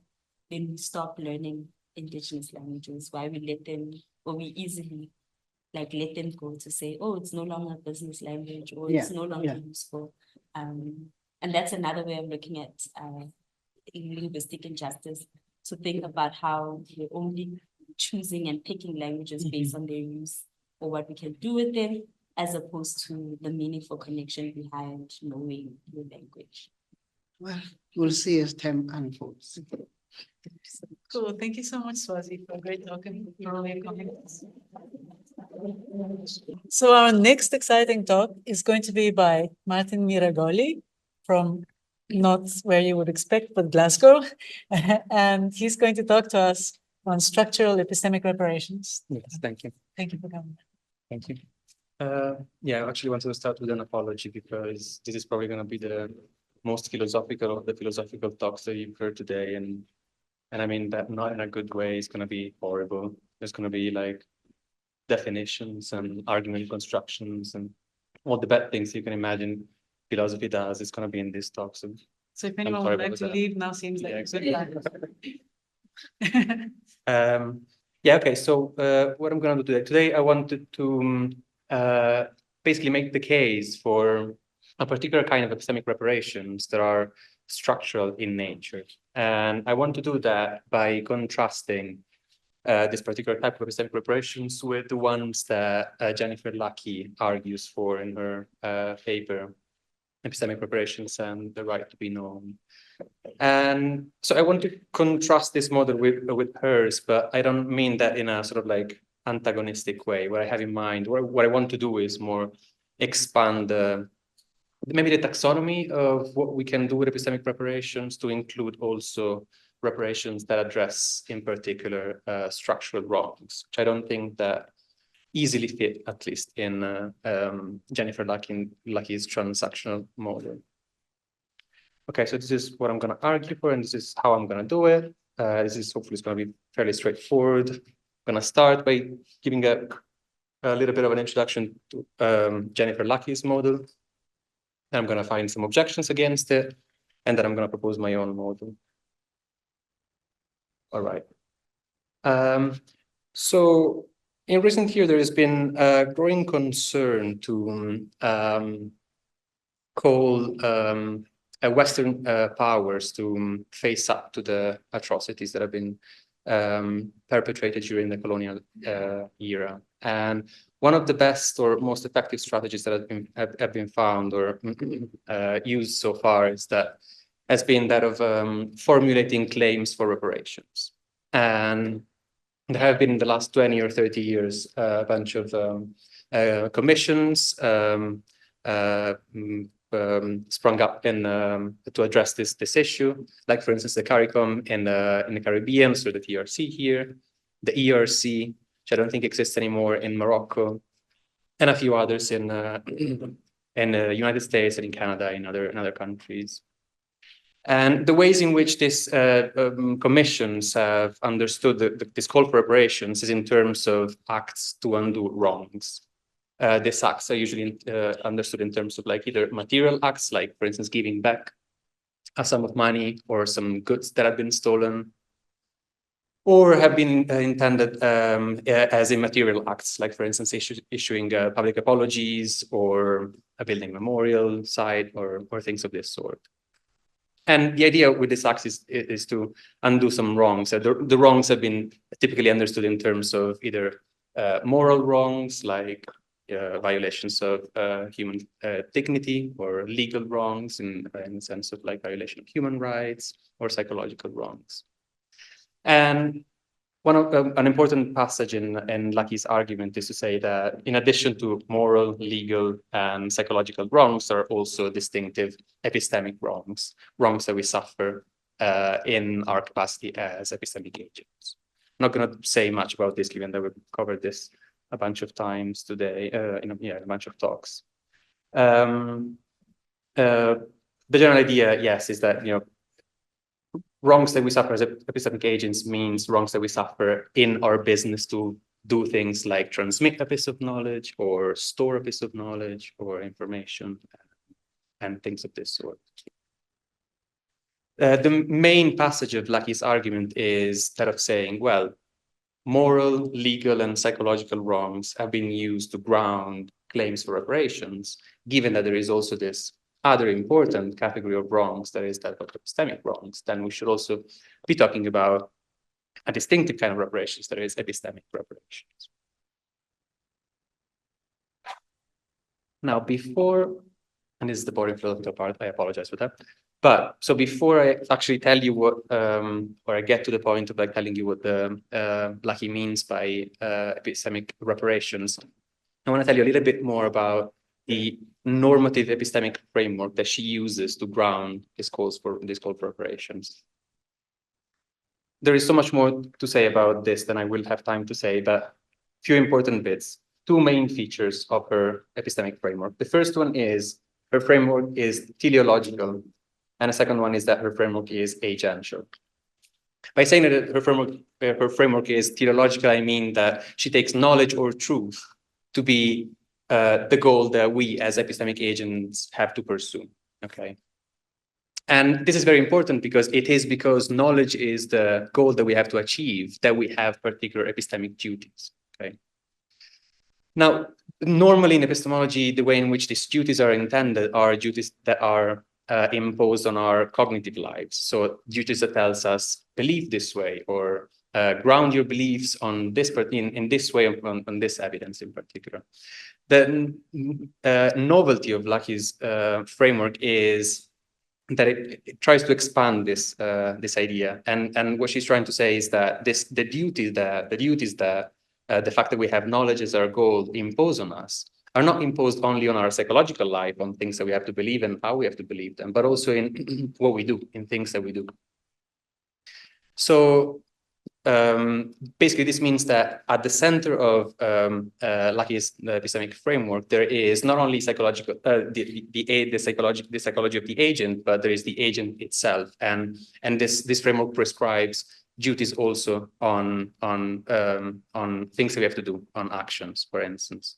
when we stop learning indigenous languages, why we let them, or we easily let them go to say, oh, it's no longer a business language, or it's no longer useful. And that's another way of looking at linguistic injustice, to think about how we're only choosing and picking languages based on their use or what we can do with them, as opposed to the meaningful connection behind knowing your language. Well, we'll see as time unfolds. Cool. Thank you so much, Swazi, for a great talk and for all your comments. So our next exciting talk is going to be by Martin Miragoli from not where you would expect, but Glasgow. And he's going to talk to us on structural epistemic reparations. Yes, thank you. Thank you for coming. Thank you. Yeah, I actually wanted to start with an apology because this is probably going to be the most philosophical of the philosophical talks that you've heard today. And I mean that not in a good way. It's going to be horrible. There's going to be like definitions and argument constructions and all the bad things you can imagine philosophy does. It's going to be in this talk. So if anyone would like to leave, now seems like a good time. Yeah, okay. So what I'm going to do today, I wanted to basically make the case for a particular kind of epistemic reparations that are structural in nature. And I want to do that by contrasting this particular type of epistemic reparations with the ones that Jennifer Lackey argues for in her paper, Epistemic Reparations and the Right to Be Known. And so I want to contrast this model with hers, but I don't mean that in a sort of like antagonistic way. What I have in mind, what I want to do is more expand maybe the taxonomy of what we can do with epistemic reparations to include also reparations that address in particular structural wrongs, which I don't think that easily fit, at least in Jennifer Lackey's transactional model. Okay, so this is what I'm going to argue for, and this is how I'm going to do it. This is hopefully going to be fairly straightforward. I'm going to start by giving a little bit of an introduction to Jennifer Lackey's model. Then I'm going to find some objections against it, and then I'm going to propose my own model. All right. So in recent years, there has been a growing concern to call Western powers to face up to the atrocities that have been perpetrated during the colonial era. And one of the best or most effective strategies that have been found or used so far has been that of formulating claims for reparations. And there have been in the last 20 or 30 years a bunch of commissions sprung up to address this issue, like for instance the CARICOM in the Caribbean, so the TRC here, the ERC, which I don't think exists anymore in Morocco, and a few others in the United States and in Canada and other countries. And the ways in which these commissions have understood this call for reparations is in terms of acts to undo wrongs. These acts are usually understood in terms of like either material acts, like for instance, giving back a sum of money or some goods that have been stolen, or have been intended as immaterial acts, like for instance, issuing public apologies or a building memorial site or things of this sort. And the idea with this act is to undo some wrongs. The wrongs have been typically understood in terms of either moral wrongs, like violations of human dignity, or legal wrongs in the sense of like violation of human rights, or psychological wrongs. And An important passage in Lackey's argument is to say that in addition to moral, legal, and psychological wrongs, there are also distinctive epistemic wrongs, wrongs that we suffer in our capacity as epistemic agents. I'm not going to say much about this, given that we've covered this a bunch of times today, in a bunch of talks. The general idea, yes, is that wrongs that we suffer as epistemic agents means wrongs that we suffer in our business to do things like transmit a piece of knowledge or store a piece of knowledge or information and things of this sort. The main passage of Lackey's argument is that of saying, well, moral, legal, and psychological wrongs have been used to ground claims for reparations, given that there is also this other important category of wrongs, that is that of epistemic wrongs, then we should also be talking about a distinctive kind of reparations, that is epistemic reparations. Now, before, and this is the boring philosophical part, I apologize for that. But so before I actually tell you what, or I get to the point of like telling you what the Lackey means by epistemic reparations, I want to tell you a little bit more about the normative epistemic framework that she uses to ground this call for reparations. There is so much more to say about this than I will have time to say, but few important bits. Two main features of her epistemic framework. The first one is her framework is teleological, and the second one is that her framework is agential. By saying that her framework is teleological, I mean that she takes knowledge or truth to be the goal that we as epistemic agents have to pursue, okay? And this is very important because it is because knowledge is the goal that we have to achieve that we have particular epistemic duties, okay? Now, normally in epistemology, the way in which these duties are intended are duties that are imposed on our cognitive lives. So duties that tells us believe this way or ground your beliefs on this in this way on this evidence in particular. The novelty of Lackey's framework is that it tries to expand this this idea, and what she's trying to say is that the duties that the fact that we have knowledge as our goal impose on us are not imposed only on our psychological life, on things that we have to believe and how we have to believe them, but also in what we do, in things that we do. So basically, this means that at the center of Lackey's epistemic framework, there is not only psychological, the psychology of the agent, but there is the agent itself, and this framework prescribes duties also on things that we have to do, on actions, for instance.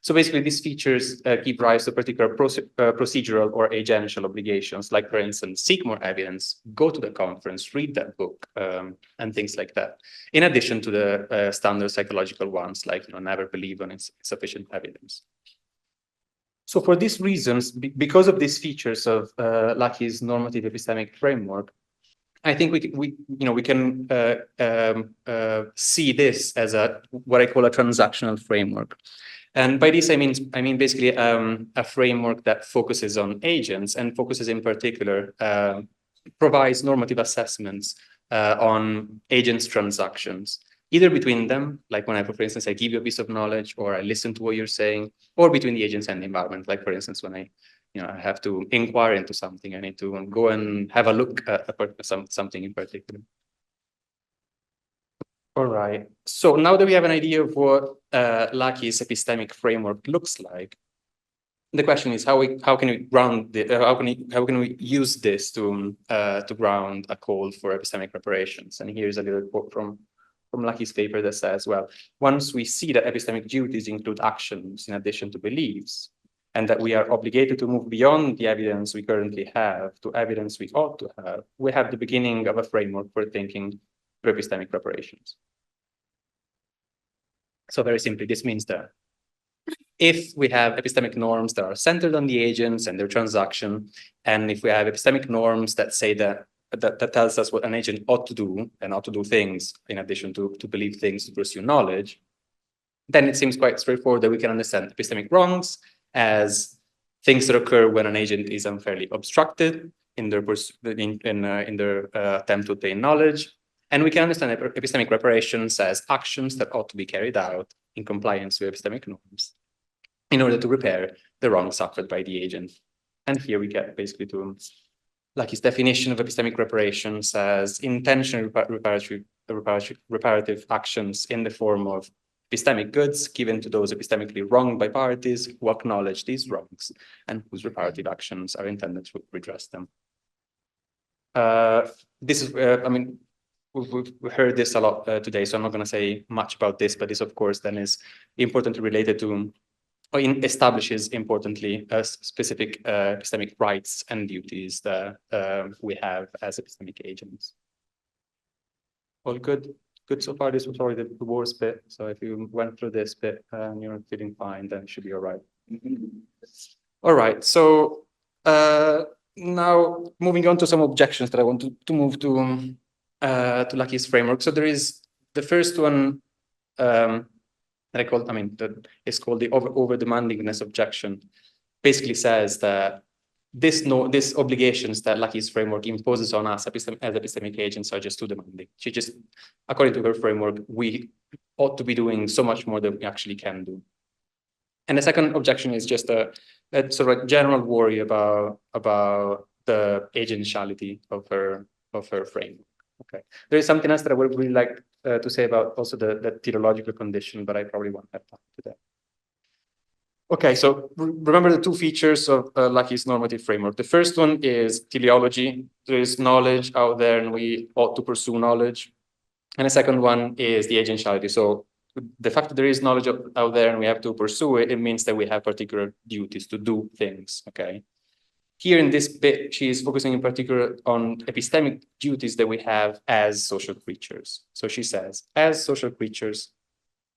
So basically, these features give rise to particular procedural or agential obligations, like, for instance, seek more evidence, go to the conference, read that book, and things like that, in addition to the standard psychological ones, like never believe on insufficient evidence. So for these reasons, because of these features of Lackey's normative epistemic framework, I think we can see this as what I call a transactional framework. And by this, I mean basically a framework that focuses on agents and focuses in particular, provides normative assessments on agents' transactions, either between them, like when for instance, I give you a piece of knowledge or I listen to what you're saying, or between the agents and the environment, like for instance, when I have to inquire into something, I need to go and have a look at something in particular. All right. So now that we have an idea of what Lackey's epistemic framework looks like, the question is how can we ground how can we use this to ground a call for epistemic reparations? And here's a little quote from Lackey's paper that says, well, once we see that epistemic duties include actions in addition to beliefs, and that we are obligated to move beyond the evidence we currently have to evidence we ought to have, we have the beginning of a framework for thinking through epistemic reparations. So very simply, this means that if we have epistemic norms that are centered on the agents and their transaction, and if we have epistemic norms that say that tells us what an agent ought to do and ought to do things in addition to believe things to pursue knowledge, then it seems quite straightforward that we can understand epistemic wrongs as things that occur when an agent is unfairly obstructed in their attempt to obtain knowledge, And we can understand epistemic reparations as actions that ought to be carried out in compliance with epistemic norms in order to repair the wrong suffered by the agent. And here we get basically to Lackey's definition of epistemic reparations as intentional reparative actions in the form of epistemic goods given to those epistemically wronged by parties who acknowledge these wrongs and whose reparative actions are intended to redress them. This is, I mean, we've heard this a lot today, so I'm not going to say much about this, but this, of course, then is importantly related to, or establishes importantly specific epistemic rights and duties that we have as epistemic agents. All good? Good so far. This was already the worst bit. So if you went through this bit and you're feeling fine, then it should be all right. All right. So now moving on to some objections that I want to move to Lackey's framework. So there is the first one that I call, I mean, that is called the over-demandingness objection. Basically says that these obligations that Lackey's framework imposes on us as epistemic agents are just too demanding. She just, according to her framework, we ought to be doing so much more than we actually can do. And the second objection is just a sort of general worry about the agentiality of her framework. Okay, there is something else that I would really like to say about also the teleological condition, but I probably won't have time today. Okay, so remember the two features of Lackey's normative framework. The first one is teleology. There is knowledge out there and we ought to pursue knowledge. And the second one is the agentiality. So the fact that there is knowledge out there and we have to pursue it, it means that we have particular duties to do things, okay? Here in this bit, she is focusing in particular on epistemic duties that we have as social creatures. So she says, as social creatures,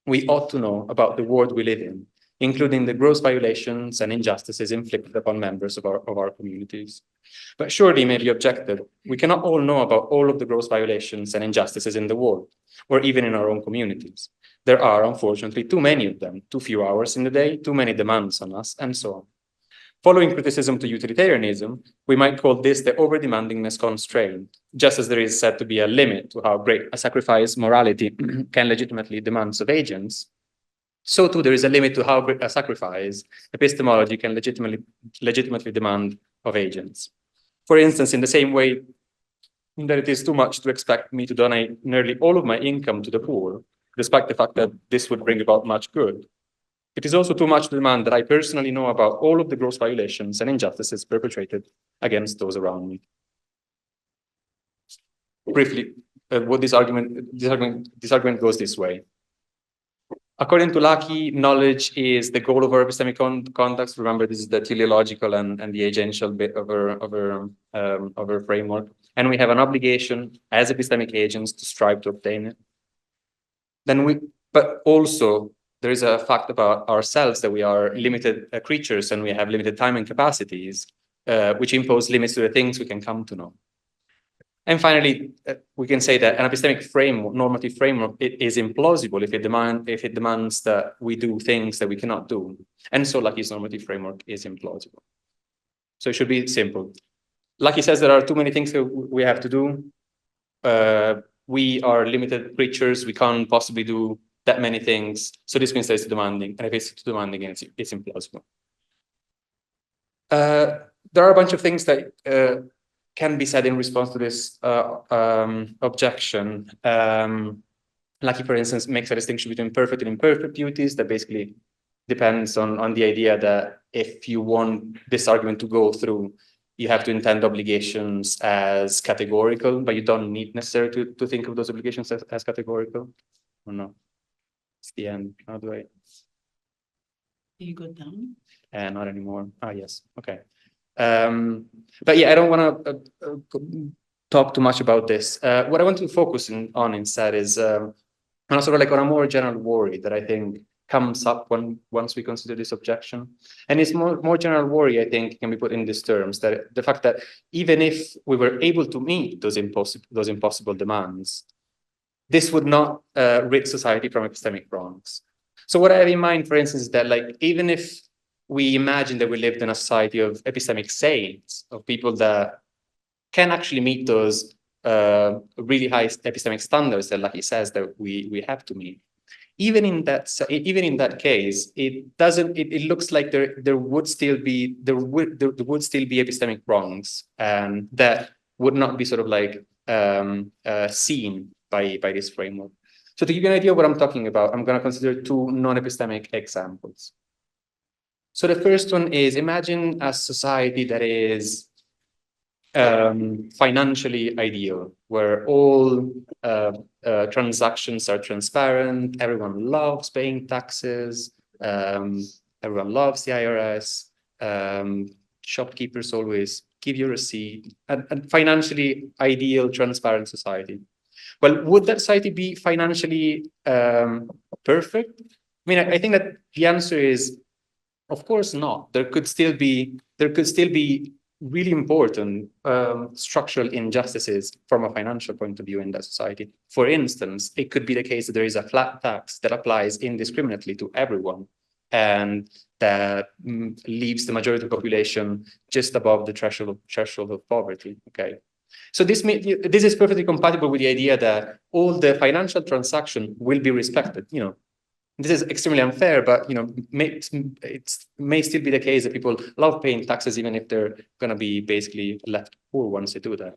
we ought to know about the world we live in, including the gross violations and injustices inflicted upon members of our communities. But surely it may be objected, we cannot all know about all of the gross violations and injustices in the world, or even in our own communities. There are, unfortunately, too many of them, too few hours in the day, too many demands on us, and so on. Following criticism to utilitarianism, we might call this the over-demandingness constraint, just as there is said to be a limit to how great a sacrifice morality can legitimately demand of agents. So too, there is a limit to how great a sacrifice epistemology can legitimately demand of agents. For instance, in the same way that it is too much to expect me to donate nearly all of my income to the poor, despite the fact that this would bring about much good, it is also too much to demand that I personally know about all of the gross violations and injustices perpetrated against those around me. Briefly, what this argument goes this way. According to Lackey, knowledge is the goal of our epistemic context. Remember, this is the teleological and the agential bit of our framework. And we have an obligation as epistemic agents to strive to obtain it. But also, there is a fact about ourselves that we are limited creatures and we have limited time and capacities, which impose limits to the things we can come to know. And finally, we can say that an epistemic framework, normative framework, it is implausible if it demands that we do things that we cannot do. And so Lackey's normative framework is implausible. So it should be simple. Lackey says there are too many things that we have to do. We are limited creatures. We can't possibly do that many things. So this means that it's demanding. And if it's too demanding, it's implausible. There are a bunch of things that can be said in response to this objection. Lackey, for instance, makes a distinction between perfect and imperfect duties that basically depends on the idea that if you want this argument to go through, you have to intend obligations as categorical, but you don't need necessarily to think of those obligations as categorical. Or no? It's the end. How do I? You go down? Not anymore. Ah, yes. Okay. But yeah, I don't want to talk too much about this. What I want to focus on instead is sort of like on a more general worry that I think comes up once we consider this objection. And it's more general worry, I think, can be put in these terms, that the fact that even if we were able to meet those impossible demands, this would not rid society from epistemic wrongs. So what I have in mind, for instance, is that like even if we imagine that we lived in a society of epistemic saints, of people that can actually meet those really high epistemic standards that Lackey says that we have to meet. Even in that case, it looks like there would still be epistemic wrongs, and that would not be sort of like seen by this framework. So to give you an idea of what I'm talking about, I'm going to consider two non-epistemic examples. So the first one is, imagine a society that is financially ideal, where all transactions are transparent, everyone loves paying taxes, everyone loves the IRS, shopkeepers always give you a receipt, and financially ideal, transparent society. Well, would that society be financially perfect? I mean, I think that the answer is, of course not. There could still be really important structural injustices from a financial point of view in that society. For instance, it could be the case that there is a flat tax that applies indiscriminately to everyone, and that leaves the majority of the population just above the threshold of poverty. Okay, so this is perfectly compatible with the idea that all the financial transaction will be respected. You know, this is extremely unfair, but you know, it may still be the case that people love paying taxes even if they're going to be basically left poor once they do that.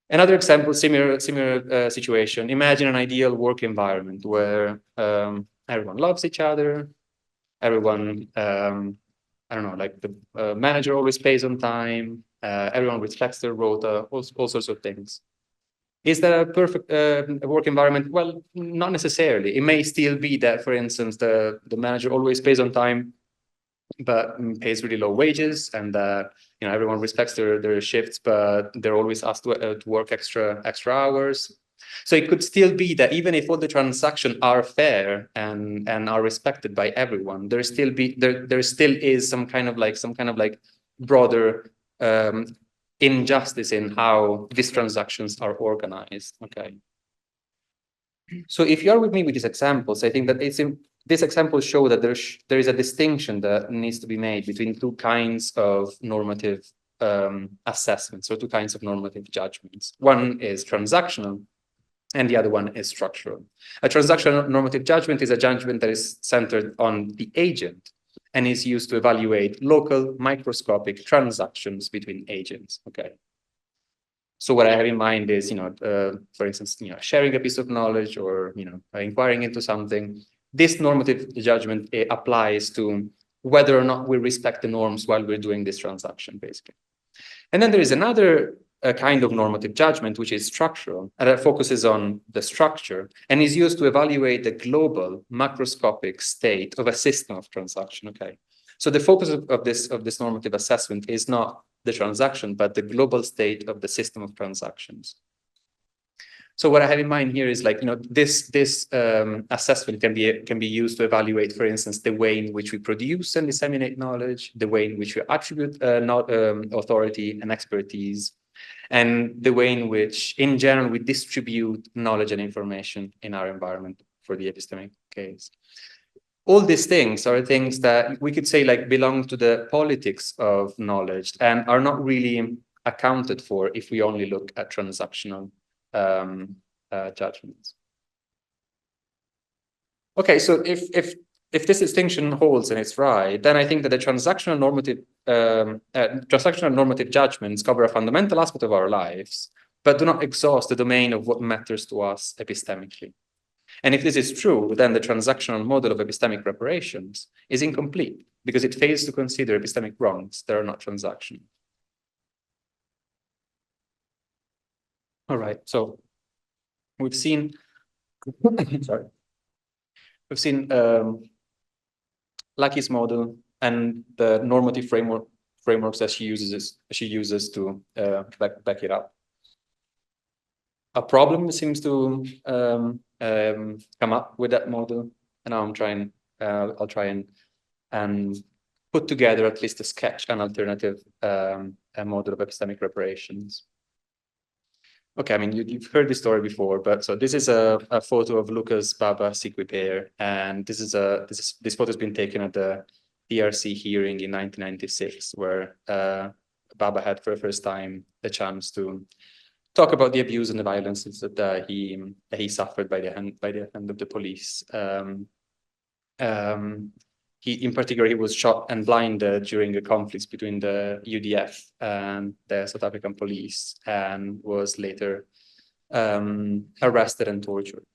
Another example, similar situation. Imagine an ideal work environment where everyone loves each other, everyone, I don't know, like the manager always pays on time, everyone respects their rota, all sorts of things. Is that a perfect work environment? Well, not necessarily. It may still be that, for instance, the manager always pays on time, but pays really low wages, and you know, everyone respects their shifts, but they're always asked to work extra hours. So it could still be that even if all the transactions are fair and are respected by everyone, there still is some kind of like broader injustice in how these transactions are organized. Okay. So if you're with me with these examples, I think that these examples show that there is a distinction that needs to be made between two kinds of normative assessments, or two kinds of normative judgments. One is transactional, and the other one is structural. A transactional normative judgment is a judgment that is centered on the agent and is used to evaluate local microscopic transactions between agents. Okay. So what I have in mind is, you know, for instance, you know, sharing a piece of knowledge, or, you know, inquiring into something. This normative judgment applies to whether or not we respect the norms while we're doing this transaction, basically. And then there is another kind of normative judgment, which is structural, and that focuses on the structure and is used to evaluate the global macroscopic state of a system of transaction. Okay, so the focus of this normative assessment is not the transaction, but the global state of the system of transactions. So what I have in mind here is, like, you know, this assessment can be used to evaluate, for instance, the way in which we produce and disseminate knowledge, the way in which we attribute authority and expertise, and the way in which, in general, we distribute knowledge and information in our environment for the epistemic case. All these things are things that we could say, like, belong to the politics of knowledge and are not really accounted for if we only look at transactional judgments. Okay, so if this distinction holds and it's right, then I think that the transactional normative judgments cover a fundamental aspect of our lives, but do not exhaust the domain of what matters to us epistemically. And if this is true, then the transactional model of epistemic reparations is incomplete because it fails to consider epistemic wrongs that are not transactional. All right, so we've seen, sorry, we've seen Lackey's model and the normative frameworks that she uses to back it up. A problem seems to come up with that model, and now I'll try and put together at least a sketch, an alternative model of epistemic reparations. Okay, I mean, you've heard this story before, but so this is a photo of Lucas Baba Sikwe pair, and this photo has been taken at the DRC hearing in 1996, where Baba had for the first time the chance to talk about the abuse and the violences that he suffered by the hand of the police. In particular, he was shot and blinded during a conflict between the UDF and the South African police, and was later arrested and tortured.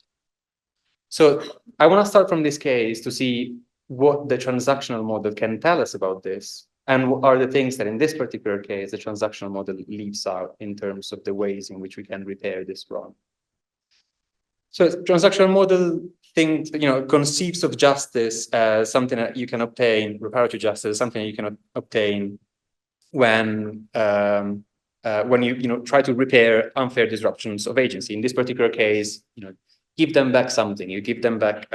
So I want to start from this case to see what the transactional model can tell us about this, and what are the things that in this particular case the transactional model leaves out in terms of the ways in which we can repair this wrong. So transactional model conceives of justice as something that you can obtain, reparative justice, something you can obtain when you try to repair unfair disruptions of agency. In this particular case, give them back something. You give them back,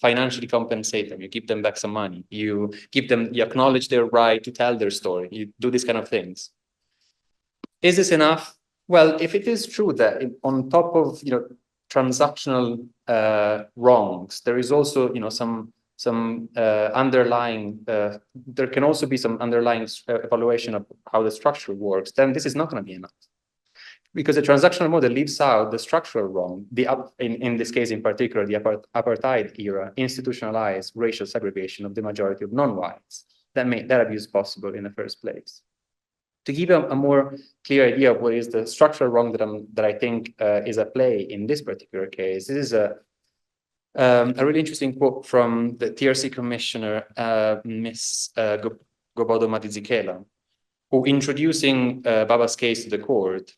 financially compensate them. You give them back some money. You acknowledge their right to tell their story. You do these kind of things. Is this enough? Well, if it is true that on top of transactional wrongs, there is also some underlying. There can also be some underlying evaluation of how the structure works. Then this is not going to be enough, because the transactional model leaves out the structural wrong. In this case, in particular, the apartheid era institutionalized racial segregation of the majority of non-whites that made that abuse possible in the first place. To give a more clear idea of what is the structural wrong that I think is at play in this particular case, this is a really interesting quote from the TRC commissioner, Ms. Gobodo Madizikela, who, introducing Baba's case to the court,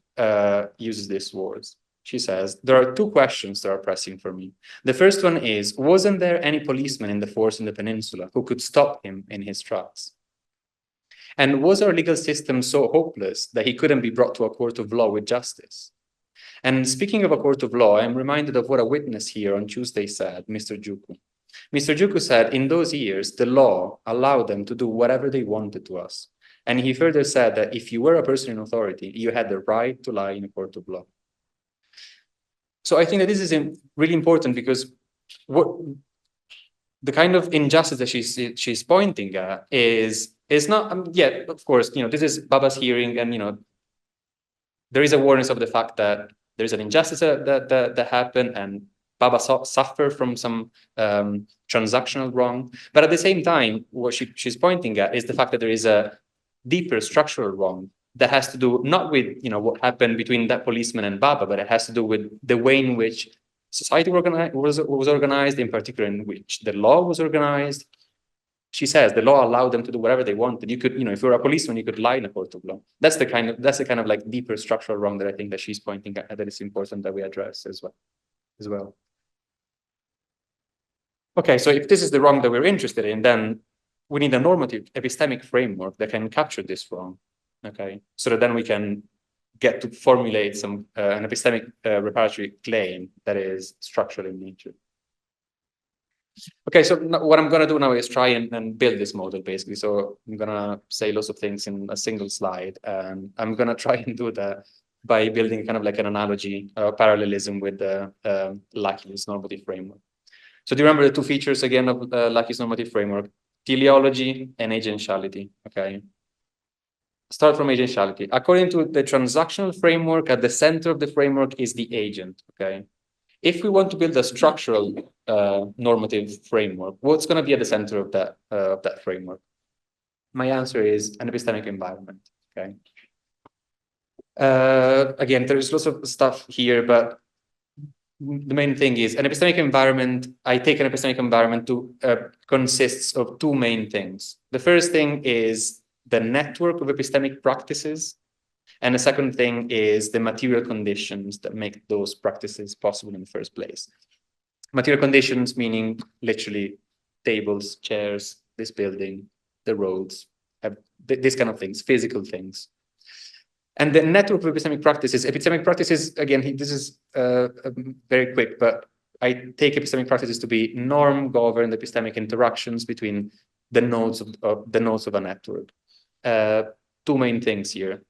uses these words. She says, "There are two questions that are pressing for me. The first one is, wasn't there any policeman in the force in the peninsula who could stop him in his tracks? And was our legal system so hopeless that he couldn't be brought to a court of law with justice?" And speaking of a court of law, I'm reminded of what a witness here on Tuesday said, Mr. Juku. Mr. Juku said, in those years, the law allowed them to do whatever they wanted to us. And he further said that if you were a person in authority, you had the right to lie in a court of law. So I think that this is really important, because what the kind of injustice that she's pointing at is not, yet, of course, this is Baba's hearing, and, there is awareness of the fact that there is an injustice that happened, and Baba suffered from some transactional wrong. But at the same time, what she's pointing at is the fact that there is a deeper structural wrong that has to do not with what happened between that policeman and Baba, but it has to do with the way in which society was organized, in particular in which the law was organized. She says the law allowed them to do whatever they wanted. You could, if you're a policeman, you could lie in a court of law. That's the kind of like deeper structural wrong that I think that she's pointing at, that it's important that we address as well. Okay, so if this is the wrong that we're interested in, then we need a normative epistemic framework that can capture this wrong. Okay, so that then we can get to formulate an epistemic reparatory claim that is structural in nature. Okay, so what I'm going to do now is try and build this model, basically. So I'm going to say lots of things in a single slide, and I'm going to try and do that by building kind of like an analogy or parallelism with the Lackey's normative framework. So do you remember the two features again of Lackey's normative framework? Teleology and agentiality, okay? Start from agentiality. According to the transactional framework, at the center of the framework is the agent, okay? If we want to build a structural normative framework, what's going to be at the center of that framework? My answer is an epistemic environment, okay? Again, there's lots of stuff here, but the main thing is an epistemic environment. I take an epistemic environment to consists of two main things. The first thing is the network of epistemic practices, and the second thing is the material conditions that make those practices possible in the first place. Material conditions meaning literally tables, chairs, this building, the roads, these kind of things, physical things. And the network of epistemic practices, again, this is very quick, but I take epistemic practices to be norm-governed epistemic interactions between the nodes of a network. Two main things here.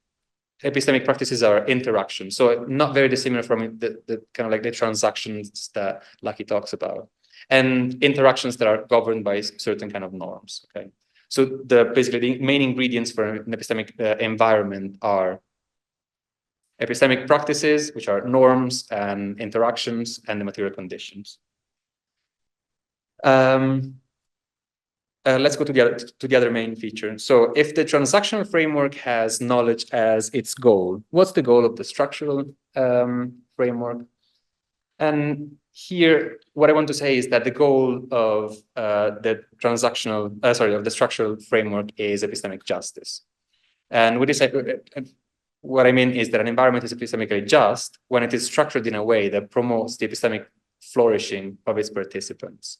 Epistemic practices are interactions, so not very dissimilar from the kind of like the transactions that Lackey talks about, and interactions that are governed by certain kind of norms. Okay, so basically the main ingredients for an epistemic environment are epistemic practices, which are norms and interactions, and the material conditions. Let's go to the other main feature. So if the transactional framework has knowledge as its goal, what's the goal of the structural framework? And here, what I want to say is that the goal of the structural framework is epistemic justice. And with this, what I mean is that an environment is epistemically just when it is structured in a way that promotes the epistemic flourishing of its participants.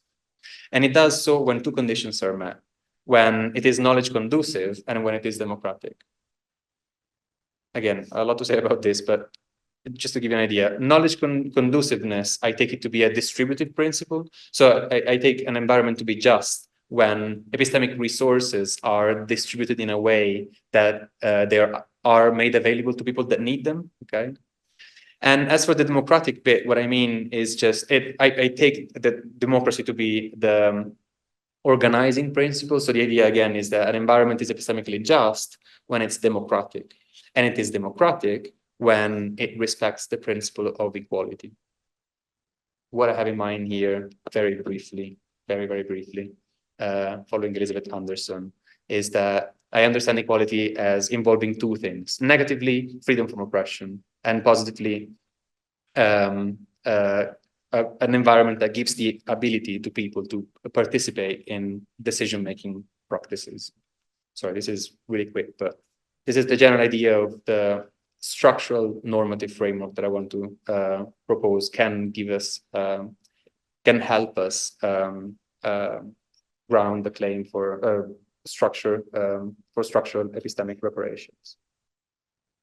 And it does so when two conditions are met, when it is knowledge conducive and when it is democratic. Again, a lot to say about this, but just to give you an idea, knowledge conduciveness, I take it to be a distributive principle. So I take an environment to be just when epistemic resources are distributed in a way that they are made available to people that need them, okay? And as for the democratic bit, what I mean is just, I take the democracy to be the organizing principle. So the idea, again, is that an environment is epistemically just when it's democratic. And it is democratic when it respects the principle of equality. What I have in mind here, very briefly, very, very briefly, following Elizabeth Anderson, is that I understand equality as involving two things: negatively, freedom from oppression, and positively, an environment that gives the ability to people to participate in decision-making practices. Sorry, this is really quick, but this is the general idea of the structural normative framework that I want to propose can give us, can help us ground the claim for structural epistemic reparations.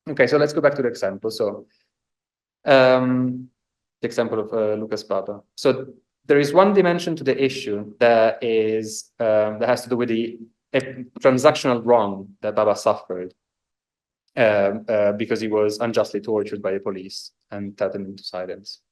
Okay, so let's go back to the example. So the example of Lucas Baba. So there is one dimension to the issue that is that has to do with the transactional wrong that Baba suffered because he was unjustly tortured by the police and threatened into silence.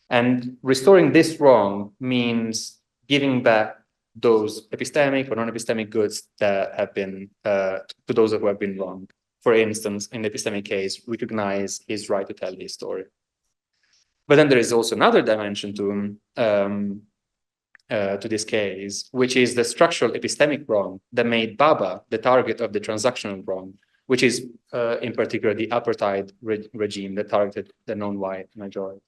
And restoring this wrong means giving back those epistemic or non-epistemic goods that have been to those who have been wronged. For instance, in the epistemic case, recognize his right to tell his story. But then there is also another dimension to this case, which is the structural epistemic wrong that made Baba the target of the transactional wrong, which is in particular the apartheid regime that targeted the non-white majority.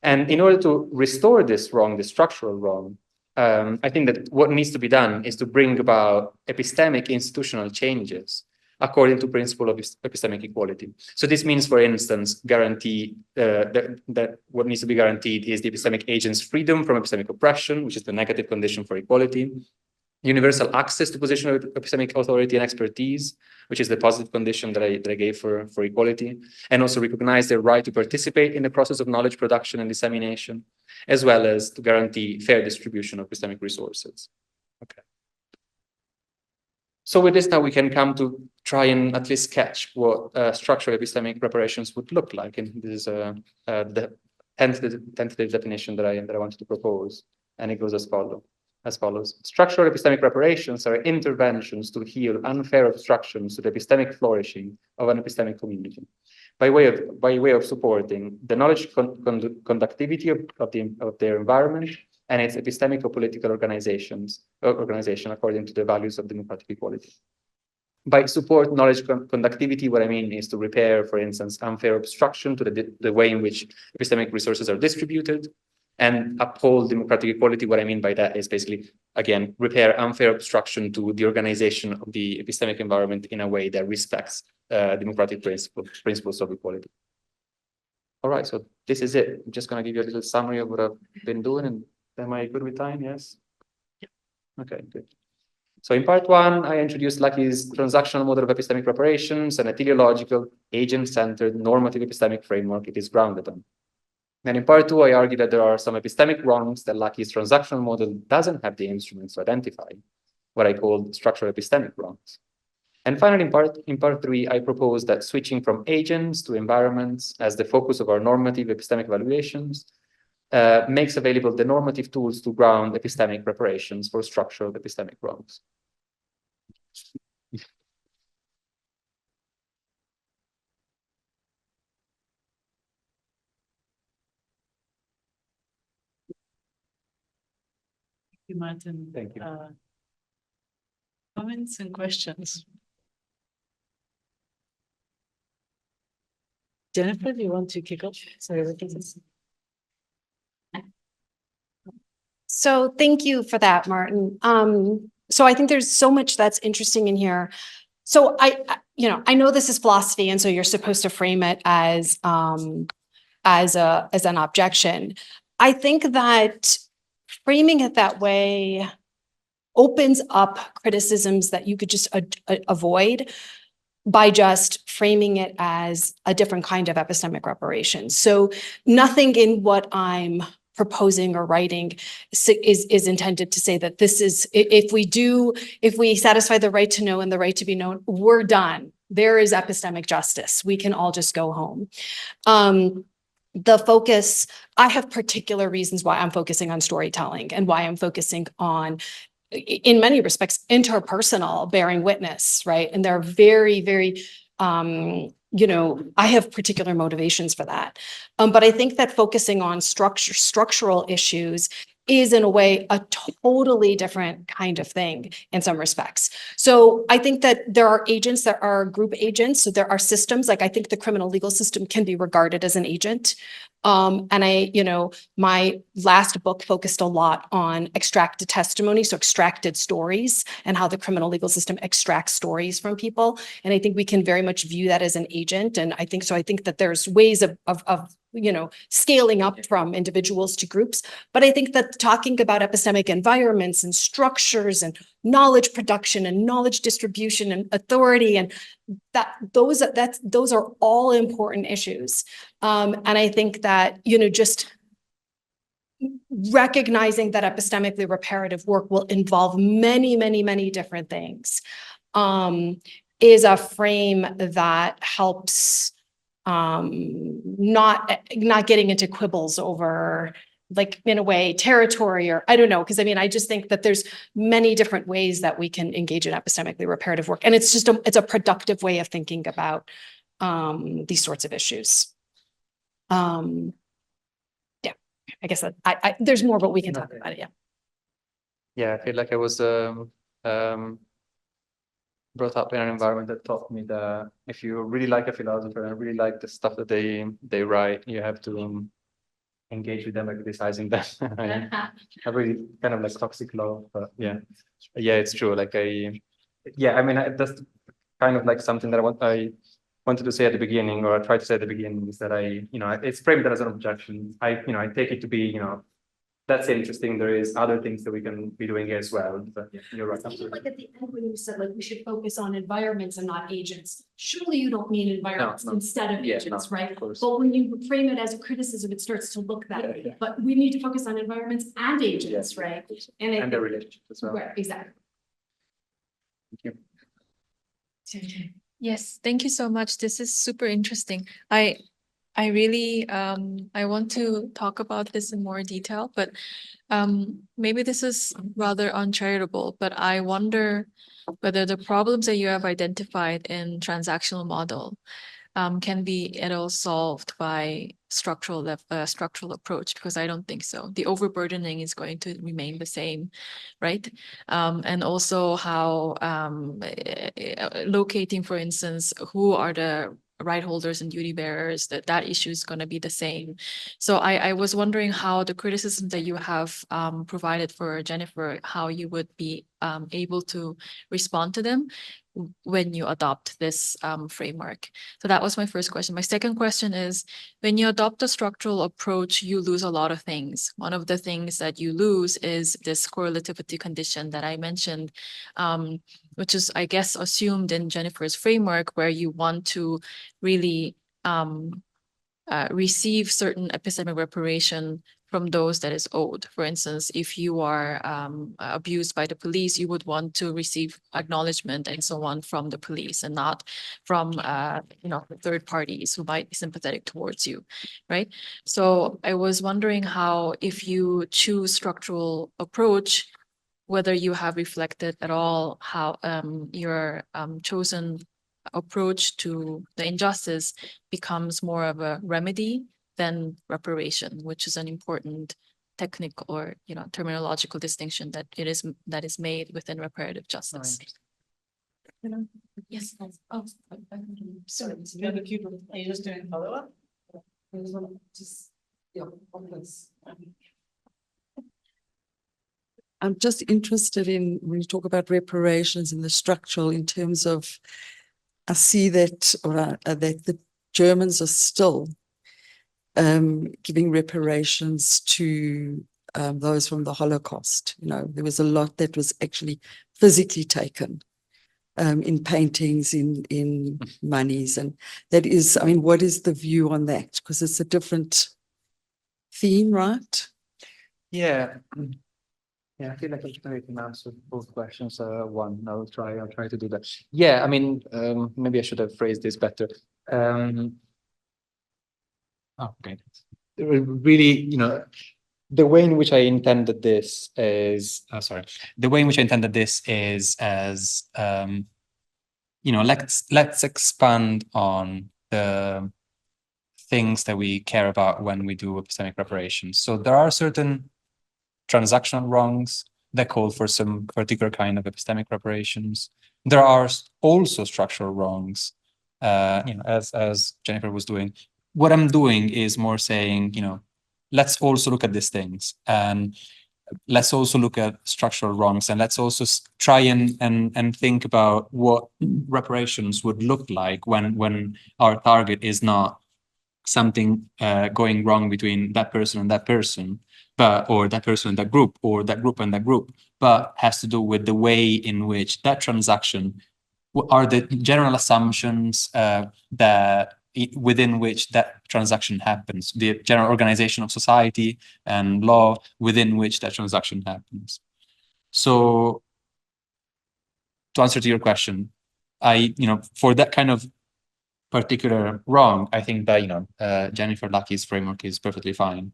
And in order to restore this wrong, the structural wrong, I think that what needs to be done is to bring about epistemic institutional changes according to principle of epistemic equality. So this means, for instance, guarantee that what needs to be guaranteed is the epistemic agent's freedom from epistemic oppression, which is the negative condition for equality, universal access to position of epistemic authority and expertise, which is the positive condition that I gave for equality, and also recognize their right to participate in the process of knowledge production and dissemination, as well as to guarantee fair distribution of epistemic resources. Okay. So with this now we can come to try and at least sketch what structural epistemic reparations would look like. And this is the tentative definition that I wanted to propose. And it goes as follows. Structural epistemic reparations are interventions to heal unfair obstructions to the epistemic flourishing of an epistemic community by way of supporting the knowledge conductivity of their environment and its epistemic or political organization according to the values of democratic equality. By support knowledge conductivity, what I mean is to repair, for instance, unfair obstruction to the way in which epistemic resources are distributed, and uphold democratic equality. What I mean by that is basically, again, repair unfair obstruction to the organization of the epistemic environment in a way that respects democratic principles of equality. All right, so this is it. I'm just going to give you a little summary of what I've been doing. And am I good with time? Yes? Okay, good. So in part one, I introduced Lackey's transactional model of epistemic reparations and a teleological, agent-centered, normative epistemic framework it is grounded on. And in part two, I argue that there are some epistemic wrongs that Lackey's transactional model doesn't have the instruments to identify, what I call structural epistemic wrongs. And finally, in part three, I propose that switching from agents to environments as the focus of our normative epistemic evaluations makes available the normative tools to ground epistemic reparations for structural epistemic wrongs. you, Martin. Thank you. Comments and questions? Jennifer, do you want to kick off? Sorry, So thank you for that, Martin. So I think there's so much that's interesting in here. So I know this is philosophy, and so you're supposed to frame it as an objection. I think that framing it that way opens up criticisms that you could just avoid by just framing it as a different kind of epistemic reparation. So nothing in what I'm proposing or writing is intended to say that this is, if we satisfy the right to know and the right to be known, we're done. There is epistemic justice. We can all just go home. The focus, I have particular reasons why I'm focusing on storytelling and why I'm focusing on, in many respects, interpersonal bearing witness, right? And they're very, very, I have particular motivations for that. But I think that focusing on structural issues is in a way a totally different kind of thing in some respects. So I think that there are agents that are group agents. So there are systems, like I think the criminal legal system can be regarded as an agent. And my last book focused a lot on extracted testimony, so extracted stories, and how the criminal legal system extracts stories from people. And I think we can very much view that as an agent. And I think that there's ways of scaling up from individuals to groups. But I think that talking about epistemic environments and structures and knowledge production and knowledge distribution and authority, and those are all important issues. And I think that, just recognizing that epistemically reparative work will involve many, many, many different things, is a frame that helps not getting into quibbles over, like, in a way, territory, or I don't know, because I just think that there's many different ways that we can engage in epistemically reparative work. And it's just it's a productive way of thinking about these sorts of issues. Yeah, I guess that there's more, but we can talk about it. Yeah. Yeah, I feel like I was brought up in an environment that taught me that if you really like a philosopher and really like the stuff that they write, you have to engage with them by criticizing them. I really kind of like toxic love, but yeah, it's true. Like that's kind of like something that I wanted to say at the beginning, or I tried to say at the beginning, is that it's framed as an objection. I take it to be, that's interesting. There is other things that we can be doing as well. But yeah, you're right. Like at the end when you said, like, we should focus on environments and not agents. Surely you don't mean environments instead of agents, right? Of course. But when you frame it as a criticism, it starts to look that way. But we need to focus on environments and agents, right? And the relationship as well. Right, exactly. Thank you. Yes, thank you so much. This is super interesting. I really I want to talk about this in more detail, but maybe this is rather uncharitable, but I wonder whether the problems that you have identified in transactional model can be at all solved by structural approach, because I don't think so. The overburdening is going to remain the same, right? And also how locating, for instance, who are the right holders and duty bearers, that issue is going to be the same. So I was wondering how the criticism that you have provided for Jennifer, how you would be able to respond to them when you adopt this framework. So that was my first question. My second question is, when you adopt a structural approach, you lose a lot of things. One of the things that you lose is this correlativity condition that I mentioned, which is, I guess, assumed in Jennifer's framework, where you want to really receive certain epistemic reparation from those that is owed. For instance, if you are abused by the police, you would want to receive acknowledgement and so on from the police, and not from third parties who might be sympathetic towards you, right? So I was wondering how, if you choose structural approach, whether you have reflected at all how your chosen approach to the injustice becomes more of a remedy than reparation, which is an important technique or, terminological distinction that is made within reparative justice. Yes. Oh, Sorry, are you just doing follow-up? I'm just interested in when you talk about reparations and the structural in terms of, I see that that the Germans are still giving reparations to those from the Holocaust. There was a lot that was actually physically taken in paintings, in monies, and that is, what is the view on that? Because it's a different theme, right? Yeah. Yeah, I feel like I can answer both questions. One, I'll try to do that. Yeah, maybe I should have phrased this better. Okay. Really, the way in which I intended this is, the way in which I intended this is as, let's expand on the things that we care about when we do epistemic reparations. So there are certain transactional wrongs that call for some particular kind of epistemic reparations. There are also structural wrongs, as Jennifer was doing. What I'm doing is more saying, let's also look at these things, and let's also look at structural wrongs, and let's also try and think about what reparations would look like when our target is not something going wrong between that person and that person, or that person and that group, or that group and that group, but has to do with the way in which that transaction are the general assumptions within which that transaction happens, the general organization of society and law within which that transaction happens. So to answer to your question, for that kind of particular wrong, I think that, Jennifer Lackey's framework is perfectly fine.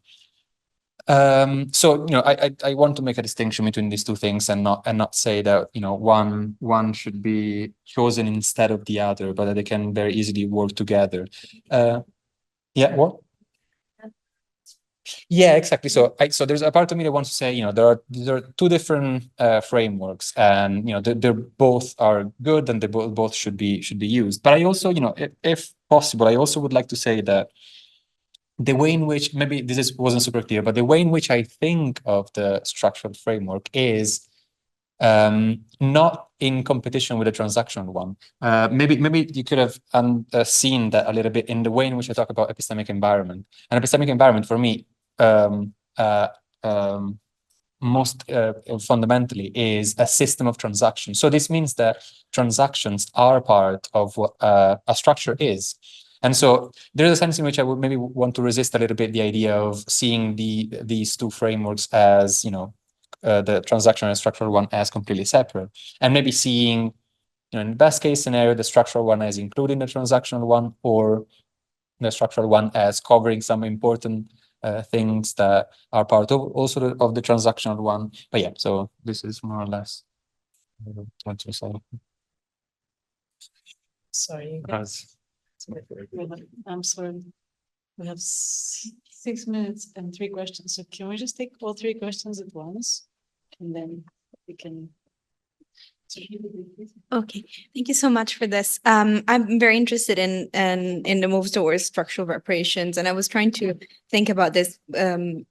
So I want to make a distinction between these two things and not say that one should be chosen instead of the other, but that they can very easily work together. Yeah, what? Yeah, exactly. So there's a part of me that wants to say, there are two different frameworks, and they're both are good, and they both should be used. But I also, if possible, I also would like to say that the way in which, maybe this wasn't super clear, but the way in which I think of the structural framework is not in competition with the transactional one. Maybe you could have seen that a little bit in the way in which I talk about epistemic environment. An epistemic environment for me, most fundamentally, is a system of transactions. So this means that transactions are part of what a structure is. And so there's a sense in which I would maybe want to resist a little bit the idea of seeing these two frameworks as, the transactional and structural one as completely separate, and maybe seeing, in the best case scenario, the structural one as including the transactional one, or the structural one as covering some important things that are part of also of the transactional one. But yeah, so this is more or less what to say. Sorry. I'm sorry. We have 6 minutes and 3 questions. So can we just take all 3 questions at once? And then we can. Okay, thank you so much for this. I'm very interested in the moves towards structural reparations, and I was trying to think about this in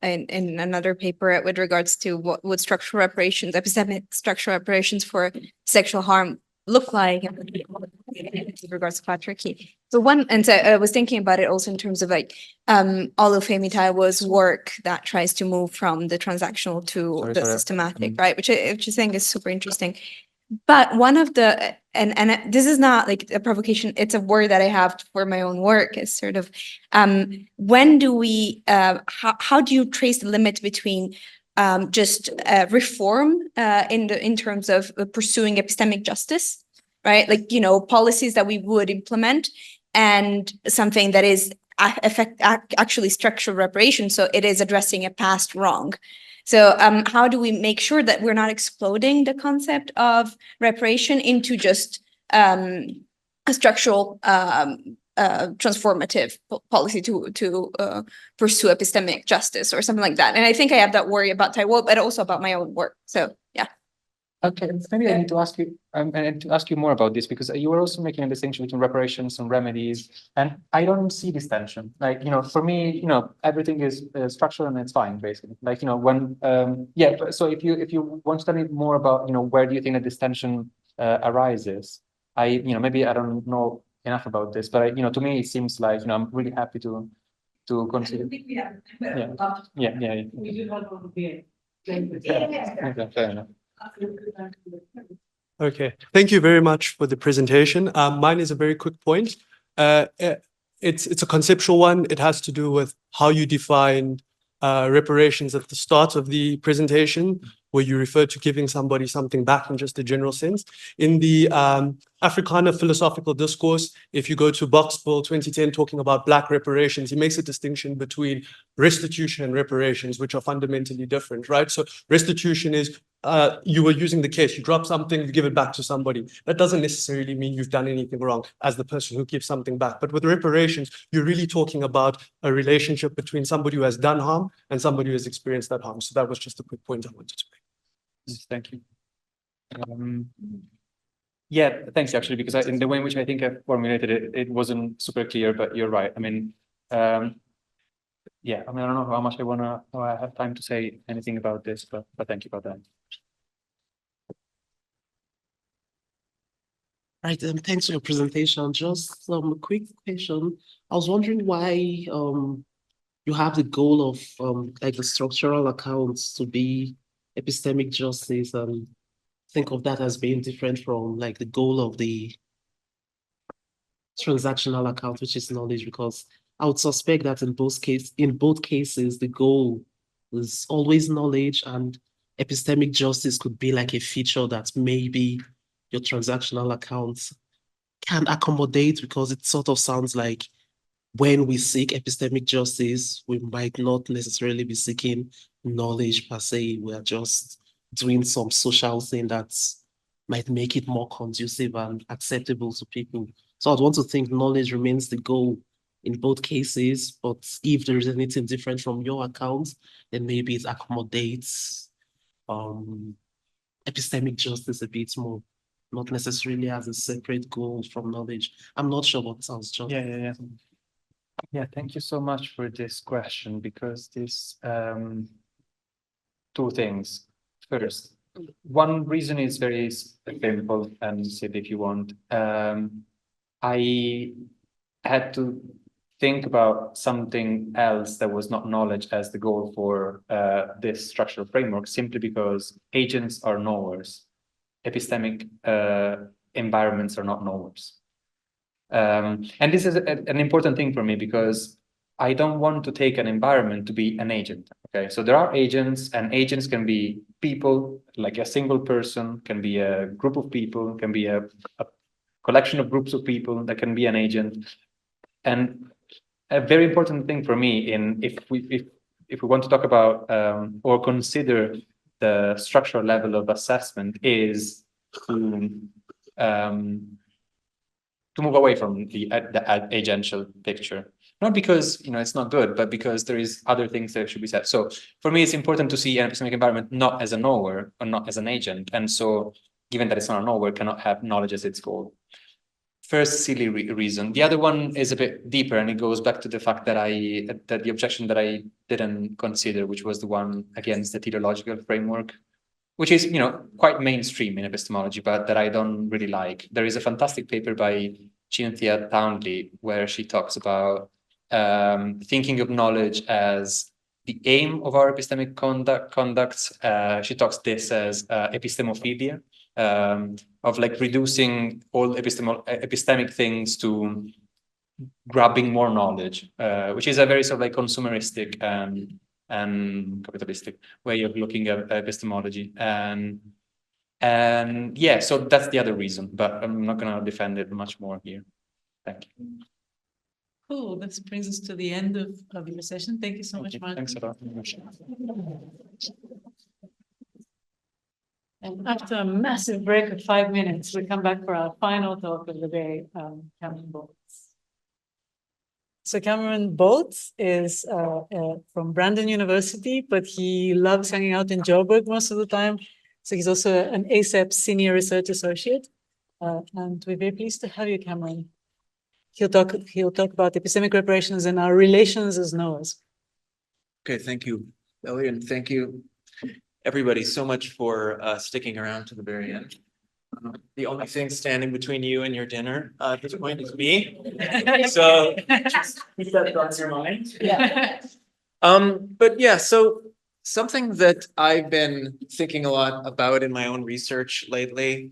another paper with regards to what would structural reparations, epistemic structural reparations for sexual harm look like with regards to patriarchy. So I was thinking about it also in terms of Olufemi Taiwo's work that tries to move from the transactional to the systematic, right? Which I think is super interesting. But one of the, and this is not like a provocation, it's a word that I have for my own work, is sort of, when do we, how do you trace the limit between just reform in terms of pursuing epistemic justice, right? Like, policies that we would implement, and something that is actually structural reparation. So it is addressing a past wrong. So how do we make sure that we're not exploding the concept of reparation into just a structural transformative policy to pursue epistemic justice or something like that. And I think I have that worry about Taiwan, but also about my own work. So yeah. Okay, maybe I need to ask you, more about this, because you were also making a distinction between reparations and remedies, and I don't see this tension. Like, for me, everything is structural and it's fine, basically. Like, when, so if you want to tell me more about, where do you think that this tension arises? Maybe I don't know enough about this, but to me, it seems like, I'm really happy to consider. Yeah. We do not want to be. Okay, fair enough. Okay, thank you very much for the presentation. Mine is a very quick point. It's a conceptual one. It has to do with how you define reparations at the start of the presentation, where you refer to giving somebody something back in just a general sense. In the Afrikaner philosophical discourse, if you go to Boxville 2010 talking about Black reparations, he makes a distinction between restitution and reparations, which are fundamentally different, right? So restitution is you were using the case, you drop something, you give it back to somebody. That doesn't necessarily mean you've done anything wrong as the person who gives something back. But with reparations, you're really talking about a relationship between somebody who has done harm and somebody who has experienced that harm. So that was just a quick point I wanted to make. Thank you. Yeah, thanks, actually, because in the way in which I think I formulated it, it wasn't super clear, but you're right. I mean, yeah, I don't know how much I have time to say anything about this, but thank you for that. Right, thanks for your presentation. Just a quick question. I was wondering why you have the goal of like the structural accounts to be epistemic justice, and think of that as being different from like the goal of the transactional account, which is knowledge, because I would suspect that in both cases, the goal is always knowledge, and epistemic justice could be like a feature that maybe your transactional accounts can accommodate, because it sort of sounds like when we seek epistemic justice, we might not necessarily be seeking knowledge per se. We are just doing some social thing that might make it more conducive and acceptable to people. So I'd want to think knowledge remains the goal in both cases, but if there is anything different from your account, then maybe it accommodates epistemic justice a bit more, not necessarily as a separate goal from knowledge. I'm not sure what sounds just. Yeah, thank you so much for this question, because this two things. First, one reason is very simple, and say it if you want. I had to think about something else that was not knowledge as the goal for this structural framework, simply because agents are knowers. Epistemic environments are not knowers. And this is an important thing for me, because I don't want to take an environment to be an agent. Okay, so there are agents, and agents can be people, like a single person, can be a group of people, can be a collection of groups of people that can be an agent. And a very important thing for me if we want to talk about or consider the structural level of assessment is to move away from the agential picture. Not because it's not good, but because there is other things that should be said. So for me, it's important to see an epistemic environment not as a knower or not as an agent. And so, given that it's not a knower, cannot have knowledge as its goal. First silly reason. The other one is a bit deeper, and it goes back to the fact that the objection that I didn't consider, which was the one against the teleological framework, which is quite mainstream in epistemology, but that I don't really like. There is a fantastic paper by Cynthia Townley where she talks about thinking of knowledge as the aim of our epistemic conducts. She talks this as epistemophilia, of like reducing all epistemic things to grabbing more knowledge, which is a very sort of like consumeristic and capitalistic way of looking at epistemology. And yeah, so that's the other reason, but I'm not going to defend it much more here. Thank you. Cool. This brings us to the end of your session. Thank you so much, Martin. Thanks a lot. And after a massive break of 5 minutes, we come back for our final talk of the day, counting bullets. So Cameron Bolt is from Brandon University, but he loves hanging out in Joburg most of the time. So he's also an ACEPS Senior Research Associate. And we're very pleased to have you, Cameron. He'll talk about epistemic reparations and our relations as knowers. Okay, thank you, Ellie, and thank you, everybody, so much for sticking around to the very end. The only thing standing between you and your dinner at this point is me. So just keep that across your mind. Yeah. But yeah, so something that I've been thinking a lot about in my own research lately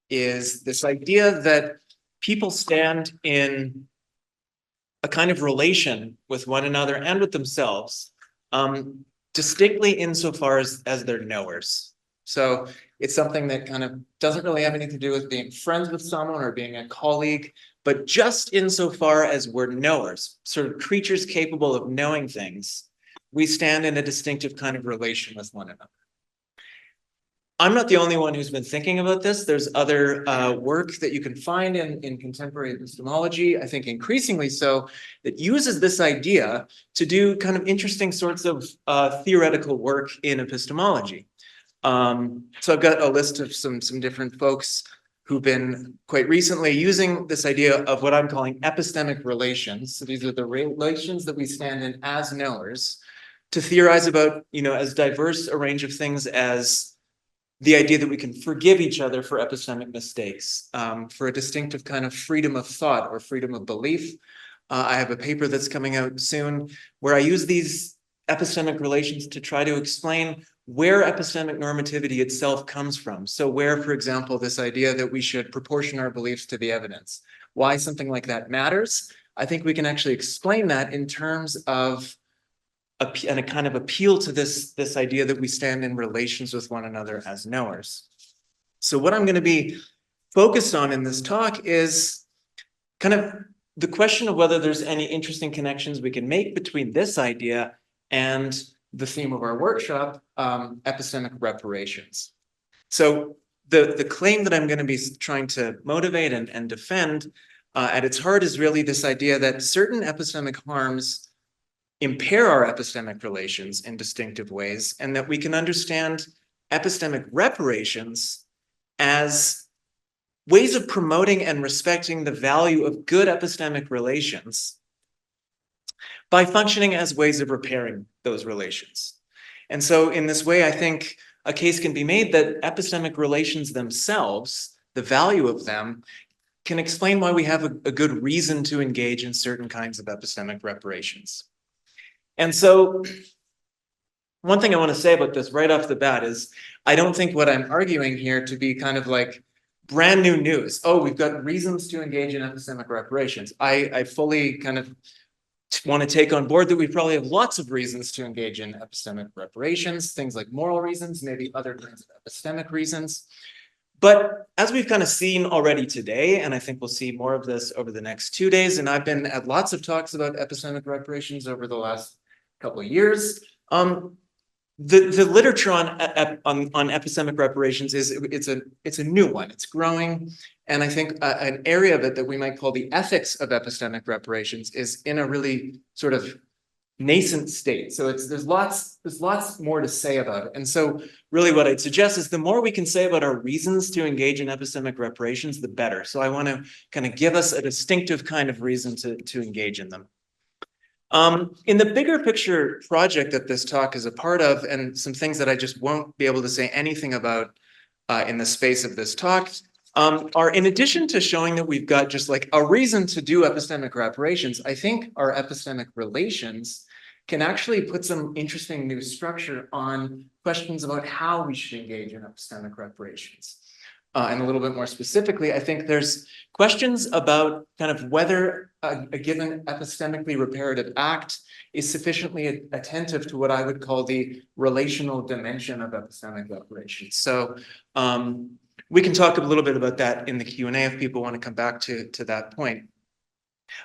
is this idea that people stand in a kind of relation with one another and with themselves, distinctly insofar as they're knowers. So it's something that kind of doesn't really have anything to do with being friends with someone or being a colleague, but just insofar as we're knowers, sort of creatures capable of knowing things, we stand in a distinctive kind of relation with one another. I'm not the only one who's been thinking about this. There's other work that you can find in contemporary epistemology, I think increasingly so, that uses this idea to do kind of interesting sorts of theoretical work in epistemology. So I've got a list of some different folks who've been quite recently using this idea of what I'm calling epistemic relations. So these are the relations that we stand in as knowers to theorize about, as diverse a range of things as the idea that we can forgive each other for epistemic mistakes, for a distinctive kind of freedom of thought or freedom of belief. I have a paper that's coming out soon where I use these epistemic relations to try to explain where epistemic normativity itself comes from. So where, for example, this idea that we should proportion our beliefs to the evidence, why something like that matters. I think we can actually explain that in terms of a kind of appeal to this idea that we stand in relations with one another as knowers. So what I'm going to be focused on in this talk is kind of the question of whether there's any interesting connections we can make between this idea and the theme of our workshop, epistemic reparations. So the claim that I'm going to be trying to motivate and defend at its heart is really this idea that certain epistemic harms impair our epistemic relations in distinctive ways, and that we can understand epistemic reparations as ways of promoting and respecting the value of good epistemic relations by functioning as ways of repairing those relations. And so in this way, I think a case can be made that epistemic relations themselves, the value of them, can explain why we have a good reason to engage in certain kinds of epistemic reparations. And so one thing I want to say about this right off the bat is I don't think what I'm arguing here to be kind of like brand new news. Oh, we've got reasons to engage in epistemic reparations. I fully kind of want to take on board that we probably have lots of reasons to engage in epistemic reparations, things like moral reasons, maybe other kinds of epistemic reasons. But as we've kind of seen already today, and I think we'll see more of this over the next 2 days, and I've been at lots of talks about epistemic reparations over the last couple of years. The literature on epistemic reparations it's a new one. It's growing, and I think an area of it that we might call the ethics of epistemic reparations is in a really sort of nascent state. So there's lots more to say about it. And so really what I'd suggest is the more we can say about our reasons to engage in epistemic reparations, the better. So I want to kind of give us a distinctive kind of reason to engage in them. In the bigger picture project that this talk is a part of, and some things that I just won't be able to say anything about in the space of this talk, are in addition to showing that we've got just like a reason to do epistemic reparations, I think our epistemic relations can actually put some interesting new structure on questions about how we should engage in epistemic reparations. And a little bit more specifically, I think there's questions about kind of whether a given epistemically reparative act is sufficiently attentive to what I would call the relational dimension of epistemic reparations. So we can talk a little bit about that in the Q&A if people want to come back to that point.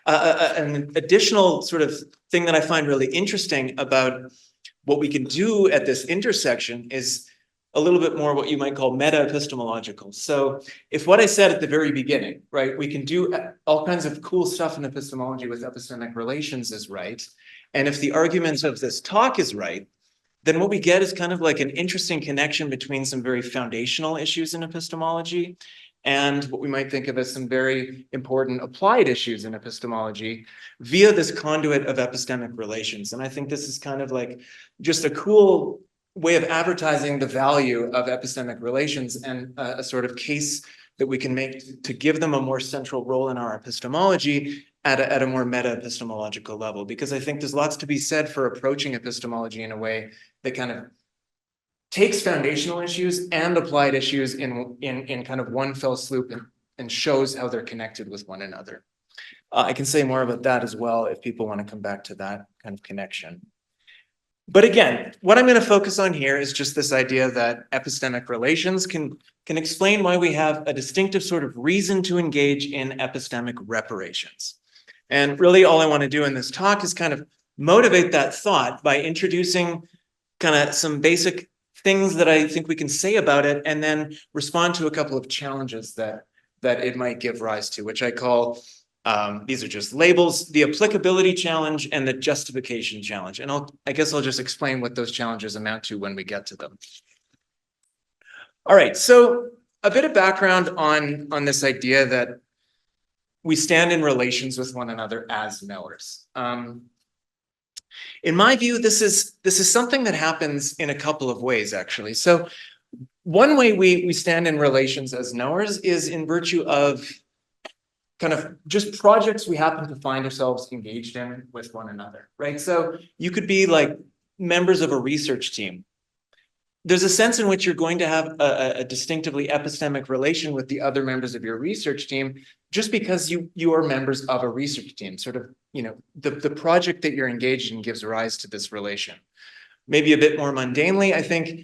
An additional sort of thing that I find really interesting about what we can do at this intersection is a little bit more what you might call meta-epistemological. So if what I said at the very beginning, right, we can do all kinds of cool stuff in epistemology with epistemic relations is right, and if the arguments of this talk is right, then what we get is kind of like an interesting connection between some very foundational issues in epistemology and what we might think of as some very important applied issues in epistemology via this conduit of epistemic relations. And I think this is kind of like just a cool way of advertising the value of epistemic relations and a sort of case that we can make to give them a more central role in our epistemology at a more meta-epistemological level, because I think there's lots to be said for approaching epistemology in a way that kind of takes foundational issues and applied issues in kind of one fell swoop and shows how they're connected with one another. I can say more about that as well if people want to come back to that kind of connection. But again, what I'm going to focus on here is just this idea that epistemic relations can explain why we have a distinctive sort of reason to engage in epistemic reparations. And really all I want to do in this talk is kind of motivate that thought by introducing kind of some basic things that I think we can say about it, and then respond to a couple of challenges that it might give rise to, which I call, these are just labels, the applicability challenge and the justification challenge. And I guess I'll just explain what those challenges amount to when we get to them. All right, so a bit of background on this idea that we stand in relations with one another as knowers. In my view, this is something that happens in a couple of ways, actually. So one way we stand in relations as knowers is in virtue of kind of just projects we happen to find ourselves engaged in with one another, right? So you could be like members of a research team. There's a sense in which you're going to have a distinctively epistemic relation with the other members of your research team just because you are members of a research team. Sort of, you know, the project that you're engaged in gives rise to this relation. Maybe a bit more mundanely, I think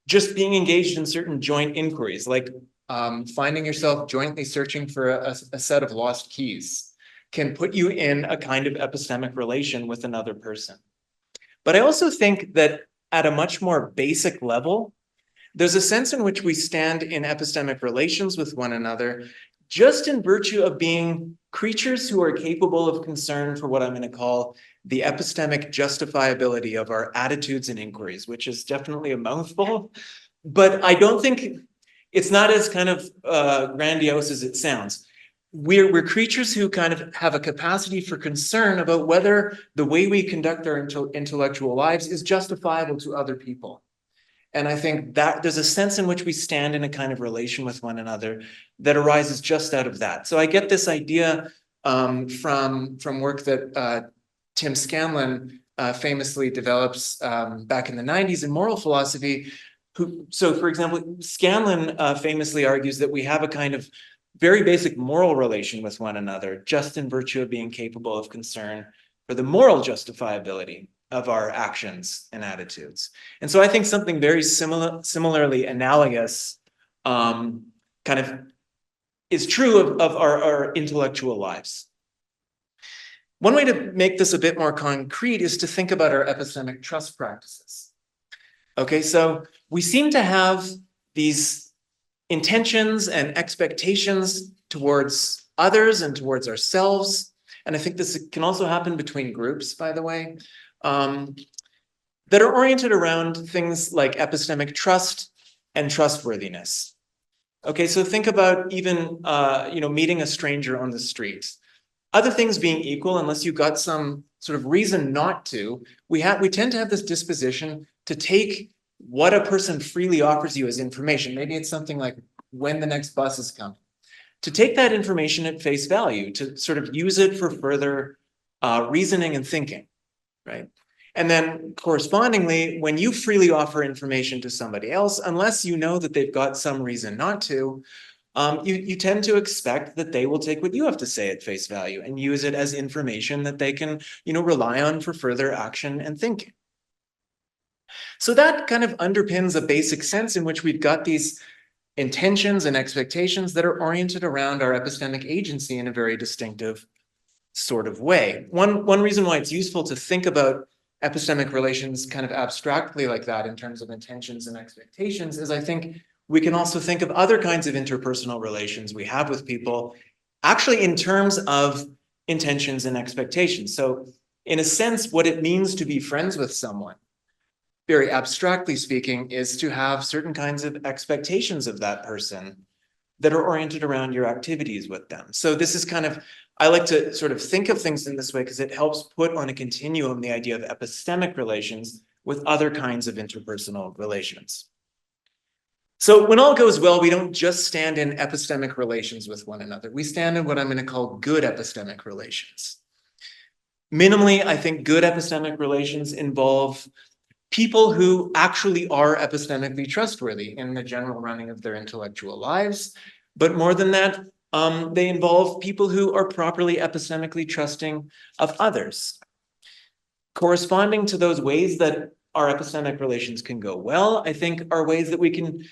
just being engaged in certain joint inquiries, like finding yourself jointly searching for a set of lost keys, can put you in a kind of epistemic relation with another person. But I also think that at a much more basic level, there's a sense in which we stand in epistemic relations with one another just in virtue of being creatures who are capable of concern for what I'm going to call the epistemic justifiability of our attitudes and inquiries, which is definitely a mouthful, but I don't think it's not as kind of grandiose as it sounds. We're creatures who kind of have a capacity for concern about whether the way we conduct our intellectual lives is justifiable to other people. And I think that there's a sense in which we stand in a kind of relation with one another that arises just out of that. So I get this idea from work that Tim Scanlon famously develops back in the 90s in moral philosophy. So for example, Scanlon famously argues that we have a kind of very basic moral relation with one another, just in virtue of being capable of concern for the moral justifiability of our actions and attitudes. And so I think something very similarly analogous kind of is true of our intellectual lives. One way to make this a bit more concrete is to think about our epistemic trust practices. Okay, so we seem to have these intentions and expectations towards others and towards ourselves. And I think this can also happen between groups, by the way, that are oriented around things like epistemic trust and trustworthiness. Okay, so think about even meeting a stranger on the street. Other things being equal, unless you've got some sort of reason not to, we tend to have this disposition to take what a person freely offers you as information. Maybe it's something like when the next bus is coming. To take that information at face value, to sort of use it for further reasoning and thinking, right? And then correspondingly, when you freely offer information to somebody else, unless you know that they've got some reason not to, you tend to expect that they will take what you have to say at face value and use it as information that they can, rely on for further action and thinking. So that kind of underpins a basic sense in which we've got these intentions and expectations that are oriented around our epistemic agency in a very distinctive sort of way. One reason why it's useful to think about epistemic relations kind of abstractly like that in terms of intentions and expectations is I think we can also think of other kinds of interpersonal relations we have with people actually in terms of intentions and expectations. So in a sense, what it means to be friends with someone, very abstractly speaking, is to have certain kinds of expectations of that person that are oriented around your activities with them. So this is kind of, I like to sort of think of things in this way because it helps put on a continuum the idea of epistemic relations with other kinds of interpersonal relations. So when all goes well, we don't just stand in epistemic relations with one another. We stand in what I'm going to call good epistemic relations. Minimally, I think good epistemic relations involve people who actually are epistemically trustworthy in the general running of their intellectual lives. But more than that, they involve people who are properly epistemically trusting of others. Corresponding to those ways that our epistemic relations can go well, I think are ways that we can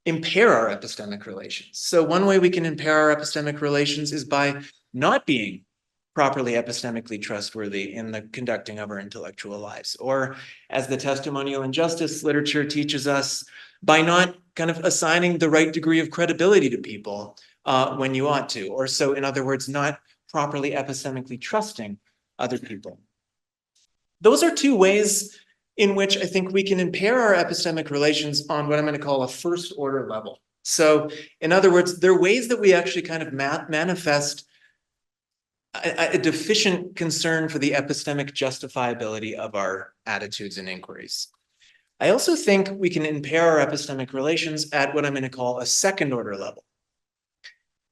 impair our epistemic relations. So one way we can impair our epistemic relations is by not being properly epistemically trustworthy in the conducting of our intellectual lives. Or as the testimonial and justice literature teaches us, by not kind of assigning the right degree of credibility to people when you ought to. Or so, in other words, not properly epistemically trusting other people. Those are two ways in which I think we can impair our epistemic relations on what I'm going to call a first order level. So in other words, there are ways that we actually kind of manifest a deficient concern for the epistemic justifiability of our attitudes and inquiries. I also think we can impair our epistemic relations at what I'm going to call a second order level,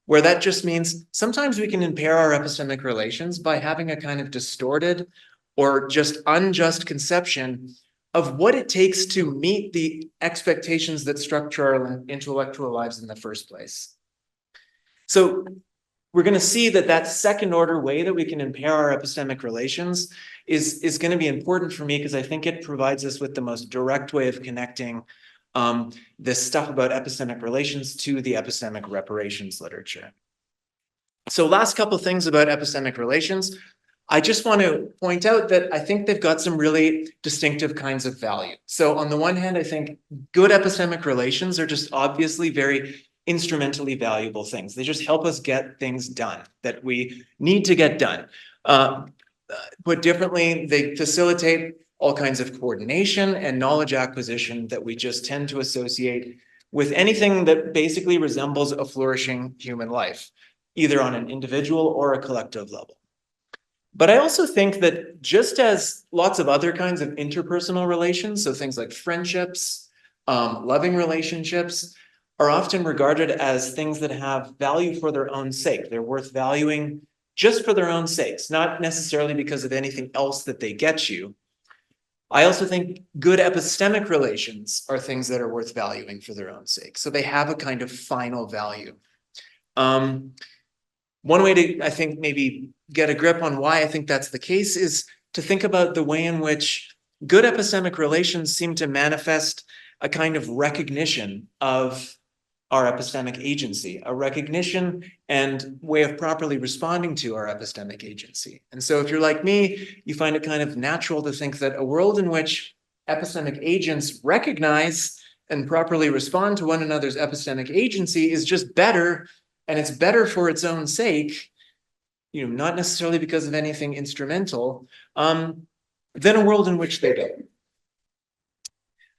where that just means sometimes we can impair our epistemic relations by having a kind of distorted or just unjust conception of what it takes to meet the expectations that structure our intellectual lives in the first place. So we're going to see that that second order way that we can impair our epistemic relations is going to be important for me because I think it provides us with the most direct way of connecting this stuff about epistemic relations to the epistemic reparations literature. So last couple things about epistemic relations. I just want to point out that I think they've got some really distinctive kinds of value. So on the one hand, I think good epistemic relations are just obviously very instrumentally valuable things. They just help us get things done that we need to get done. Put differently, they facilitate all kinds of coordination and knowledge acquisition that we just tend to associate with anything that basically resembles a flourishing human life, either on an individual or a collective level. But I also think that just as lots of other kinds of interpersonal relations, so things like friendships, loving relationships, are often regarded as things that have value for their own sake. They're worth valuing just for their own sakes, not necessarily because of anything else that they get you. I also think good epistemic relations are things that are worth valuing for their own sake. So they have a kind of final value. One way to, I think, maybe get a grip on why I think that's the case is to think about the way in which good epistemic relations seem to manifest a kind of recognition of our epistemic agency, a recognition and way of properly responding to our epistemic agency. And so if you're like me, you find it kind of natural to think that a world in which epistemic agents recognize and properly respond to one another's epistemic agency is just better, and it's better for its own sake, not necessarily because of anything instrumental, than a world in which they don't.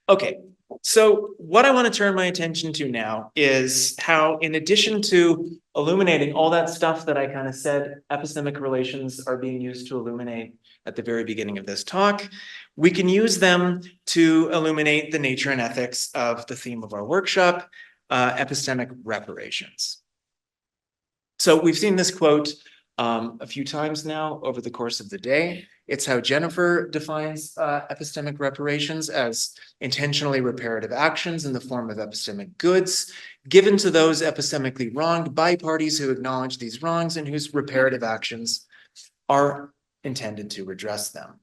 Okay. So what I want to turn my attention to now is how, in addition to illuminating all that stuff that I kind of said epistemic relations are being used to illuminate at the very beginning of this talk, we can use them to illuminate the nature and ethics of the theme of our workshop, epistemic reparations. So we've seen this quote a few times now over the course of the day. It's how Jennifer defines epistemic reparations as intentionally reparative actions in the form of epistemic goods given to those epistemically wronged by parties who acknowledge these wrongs and whose reparative actions are intended to redress them.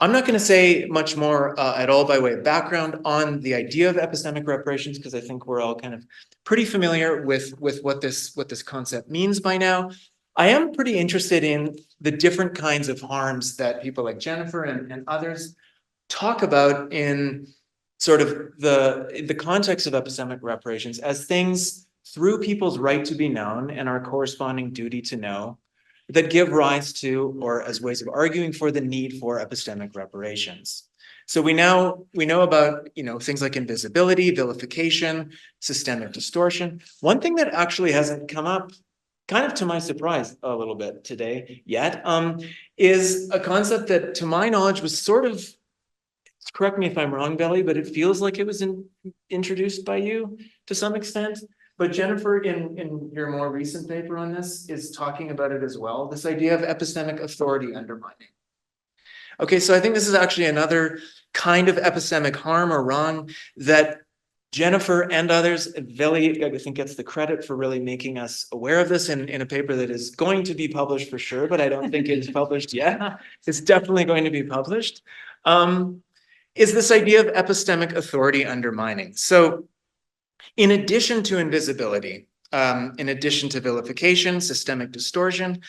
I'm not going to say much more at all by way of background on the idea of epistemic reparations because I think we're all kind of pretty familiar with what this concept means by now. I am pretty interested in the different kinds of harms that people like Jennifer and others talk about in sort of the context of epistemic reparations as things through people's right to be known and our corresponding duty to know that give rise to, or as ways of arguing for, the need for epistemic reparations. So we know about, things like invisibility, vilification, systemic distortion. One thing that actually hasn't come up, kind of to my surprise a little bit today yet, is a concept that to my knowledge was sort of, correct me if I'm wrong, Belly, but it feels like it was introduced by you to some extent. But Jennifer, in your more recent paper on this, is talking about it as well, this idea of epistemic authority undermining. Okay, so I think this is actually another kind of epistemic harm or wrong that Jennifer and others, Veli, I think, gets the credit for really making us aware of this in a paper that is going to be published for sure, but I don't think it's published yet. It's definitely going to be published. Is this idea of epistemic authority undermining. So in addition to invisibility, in addition to vilification, systemic distortion,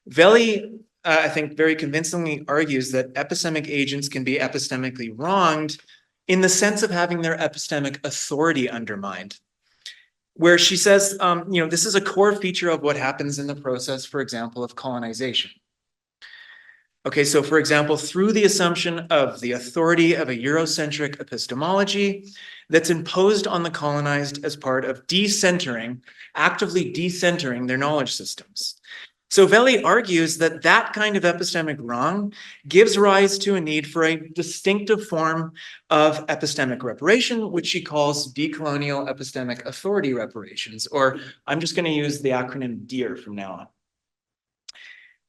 Veli, I think, very convincingly argues that epistemic agents can be epistemically wronged in the sense of having their epistemic authority undermined, where she says, this is a core feature of what happens in the process, for example, of colonization. Okay, so for example, through the assumption of the authority of a Eurocentric epistemology that's imposed on the colonized as part of decentering, actively decentering their knowledge systems. So Veli argues that that kind of epistemic wrong gives rise to a need for a distinctive form of epistemic reparation, which she calls decolonial epistemic authority reparations, or I'm just going to use the acronym DEAR from now on.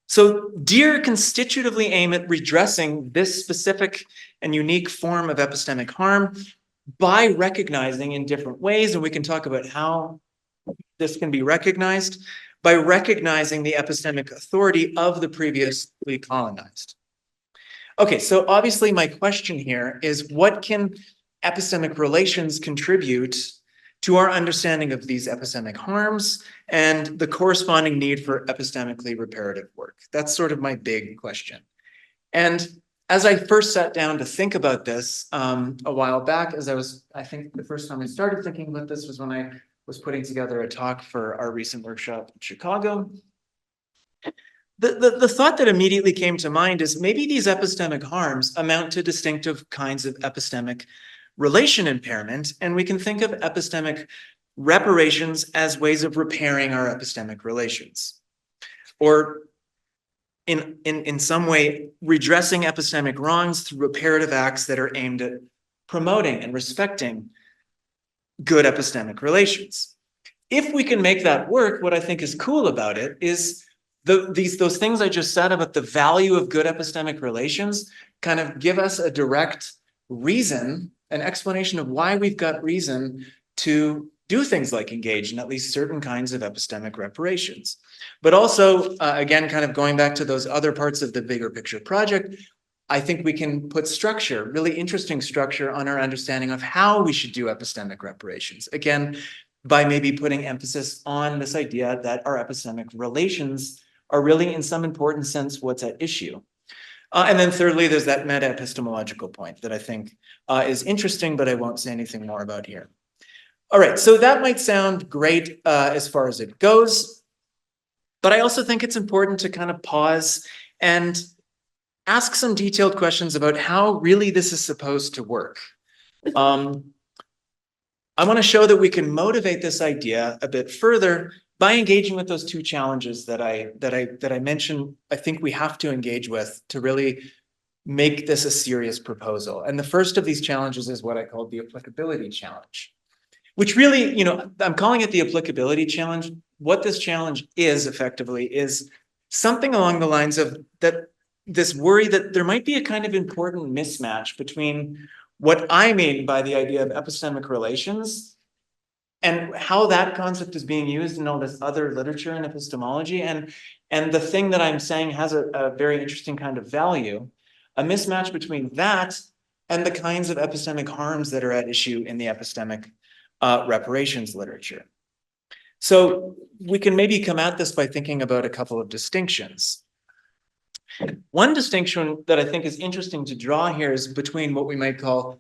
So DEAR constitutively aim at redressing this specific and unique form of epistemic harm by recognizing in different ways, and we can talk about how this can be recognized, by recognizing the epistemic authority of the previously colonized. Okay, so obviously my question here is, what can epistemic relations contribute to our understanding of these epistemic harms and the corresponding need for epistemically reparative work? That's sort of my big question. And as I first sat down to think about this a while back, I think the first time I started thinking about this was when I was putting together a talk for our recent workshop in Chicago. The thought that immediately came to mind is maybe these epistemic harms amount to distinctive kinds of epistemic relation impairment, and we can think of epistemic reparations as ways of repairing our epistemic relations, or in some way redressing epistemic wrongs through reparative acts that are aimed at promoting and respecting good epistemic relations. If we can make that work, what I think is cool about it is those things I just said about the value of good epistemic relations kind of give us a direct reason, an explanation of why we've got reason to do things like engage in at least certain kinds of epistemic reparations. But also, again, kind of going back to those other parts of the bigger picture project, I think we can put structure, really interesting structure, on our understanding of how we should do epistemic reparations. Again, by maybe putting emphasis on this idea that our epistemic relations are really, in some important sense, what's at issue. And then thirdly, there's that meta-epistemological point that I think is interesting, but I won't say anything more about here. All right, so that might sound great as far as it goes, but I also think it's important to kind of pause and ask some detailed questions about how really this is supposed to work. I want to show that we can motivate this idea a bit further by engaging with those two challenges that I mentioned. I think we have to engage with to really make this a serious proposal. And the first of these challenges is what I call the applicability challenge, which really, I'm calling it the applicability challenge. What this challenge is effectively is something along the lines of that this worry that there might be a kind of important mismatch between what I mean by the idea of epistemic relations and how that concept is being used in all this other literature and epistemology, and the thing that I'm saying has a very interesting kind of value, a mismatch between that and the kinds of epistemic harms that are at issue in the epistemic reparations literature. So we can maybe come at this by thinking about a couple of distinctions. One distinction that I think is interesting to draw here is between what we might call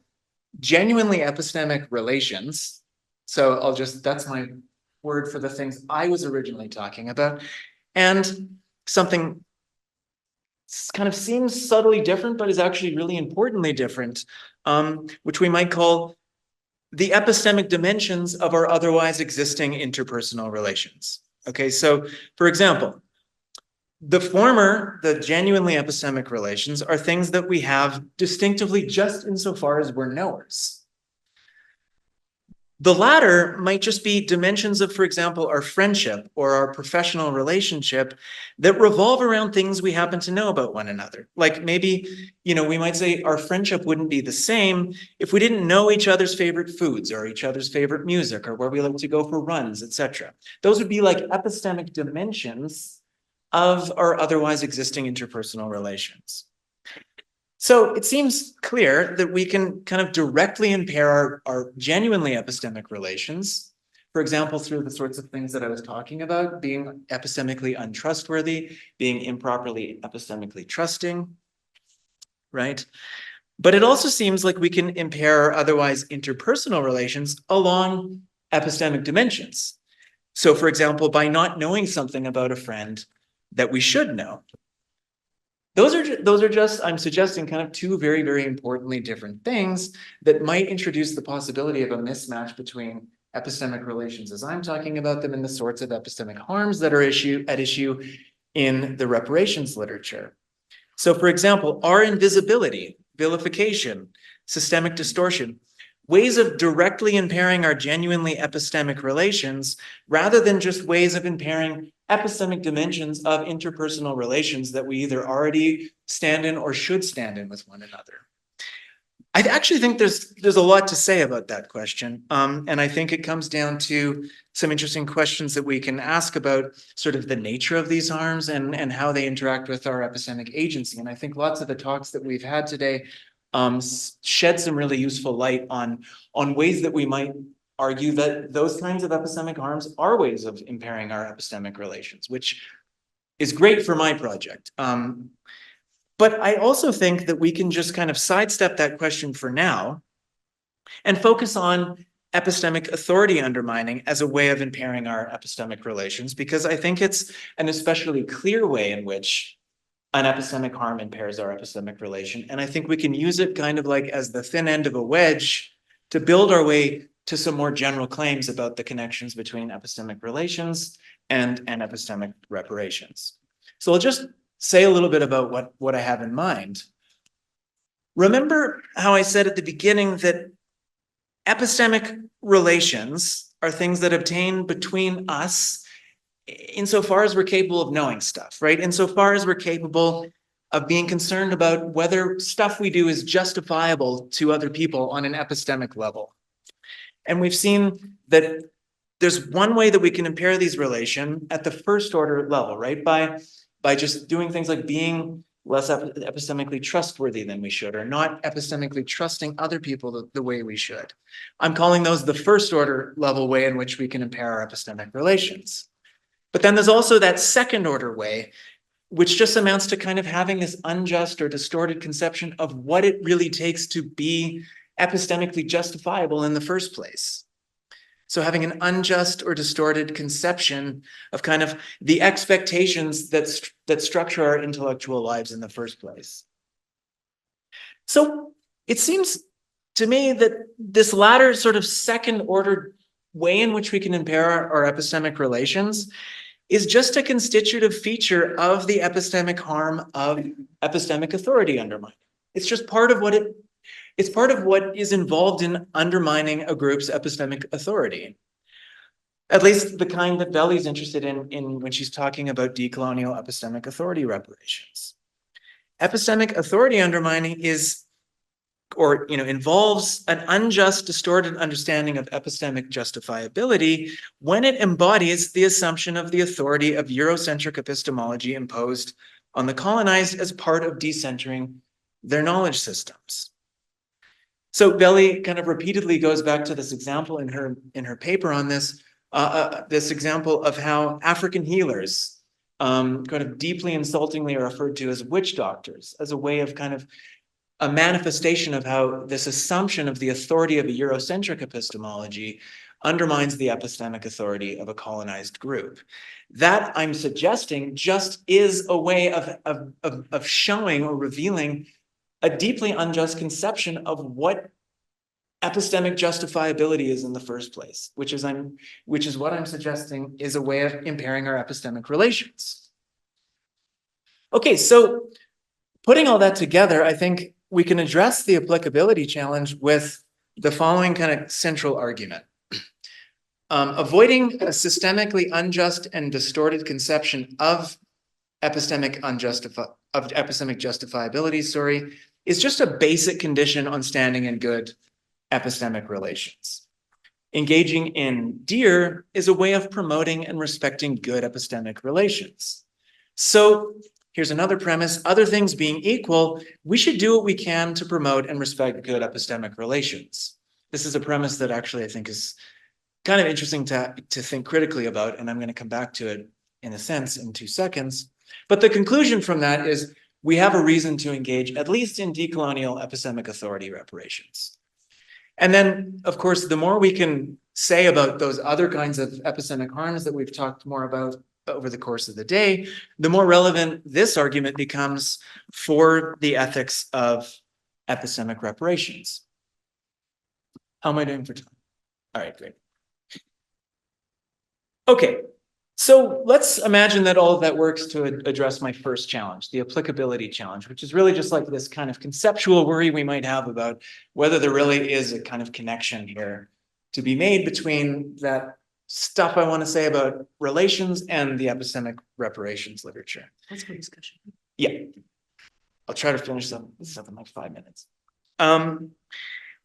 genuinely epistemic relations. So that's my word for the things I was originally talking about, and something kind of seems subtly different, but is actually really importantly different, which we might call the epistemic dimensions of our otherwise existing interpersonal relations. Okay, so for example, the genuinely epistemic relations are things that we have distinctively just insofar as we're knowers. The latter might just be dimensions of, for example, our friendship or our professional relationship that revolve around things we happen to know about one another. Like maybe, we might say our friendship wouldn't be the same if we didn't know each other's favorite foods or each other's favorite music or where we like to go for runs, etc. Those would be like epistemic dimensions of our otherwise existing interpersonal relations. So it seems clear that we can kind of directly impair our genuinely epistemic relations, for example, through the sorts of things that I was talking about, being epistemically untrustworthy, being improperly epistemically trusting, right? But it also seems like we can impair our otherwise interpersonal relations along epistemic dimensions. So for example, by not knowing something about a friend that we should know. Those are just, I'm suggesting, kind of two very, very importantly different things that might introduce the possibility of a mismatch between epistemic relations as I'm talking about them and the sorts of epistemic harms that are at issue in the reparations literature. So for example, our invisibility, vilification, systemic distortion, ways of directly impairing our genuinely epistemic relations rather than just ways of impairing epistemic dimensions of interpersonal relations that we either already stand in or should stand in with one another. I actually think there's a lot to say about that question. And I think it comes down to some interesting questions that we can ask about sort of the nature of these harms and how they interact with our epistemic agency. And I think lots of the talks that we've had today shed some really useful light on ways that we might argue that those kinds of epistemic harms are ways of impairing our epistemic relations, which is great for my project. But I also think that we can just kind of sidestep that question for now and focus on epistemic authority undermining as a way of impairing our epistemic relations, because I think it's an especially clear way in which an epistemic harm impairs our epistemic relation. And I think we can use it kind of like as the thin end of a wedge to build our way to some more general claims about the connections between epistemic relations and epistemic reparations. So I'll just say a little bit about what I have in mind. Remember how I said at the beginning that epistemic relations are things that obtain between us insofar as we're capable of knowing stuff, right? Insofar as we're capable of being concerned about whether stuff we do is justifiable to other people on an epistemic level. And we've seen that there's one way that we can impair these relations at the first order level, right? By just doing things like being less epistemically trustworthy than we should, or not epistemically trusting other people the way we should. I'm calling those the first order level way in which we can impair our epistemic relations. But then there's also that second order way, which just amounts to kind of having this unjust or distorted conception of what it really takes to be epistemically justifiable in the first place. So having an unjust or distorted conception of kind of the expectations that structure our intellectual lives in the first place. So it seems to me that this latter sort of second order way in which we can impair our epistemic relations is just a constitutive feature of the epistemic harm of epistemic authority undermining. It's just part of what it's part of what is involved in undermining a group's epistemic authority. At least the kind that Belly's interested in when she's talking about decolonial epistemic authority reparations. Epistemic authority undermining involves an unjust, distorted understanding of epistemic justifiability when it embodies the assumption of the authority of Eurocentric epistemology imposed on the colonized as part of decentering their knowledge systems. So Belly kind of repeatedly goes back to this example in her paper on this, this example of how African healers kind of deeply insultingly are referred to as witch doctors, as a way of kind of a manifestation of how this assumption of the authority of a Eurocentric epistemology undermines the epistemic authority of a colonized group. That, I'm suggesting, just is a way of showing or revealing a deeply unjust conception of what epistemic justifiability is in the first place, which is what I'm suggesting is a way of impairing our epistemic relations. Okay, so putting all that together, I think we can address the applicability challenge with the following kind of central argument. Avoiding a systemically unjust and distorted conception of epistemic justifiability, is just a basic condition on standing in good epistemic relations. Engaging in DEAR is a way of promoting and respecting good epistemic relations. So here's another premise: other things being equal, we should do what we can to promote and respect good epistemic relations. This is a premise that actually I think is kind of interesting to think critically about, and I'm going to come back to it in a sense in 2 seconds. But the conclusion from that is we have a reason to engage, at least in decolonial epistemic authority reparations. And then, of course, the more we can say about those other kinds of epistemic harms that we've talked more about over the course of the day, the more relevant this argument becomes for the ethics of epistemic reparations. How am I doing for time? All right, great. Okay, so let's imagine that all of that works to address my first challenge, the applicability challenge, which is really just like this kind of conceptual worry we might have about whether there really is a kind of connection here to be made between that stuff I want to say about relations and the epistemic reparations literature. That's for discussion. Yeah, I'll try to finish this up in like 5 minutes.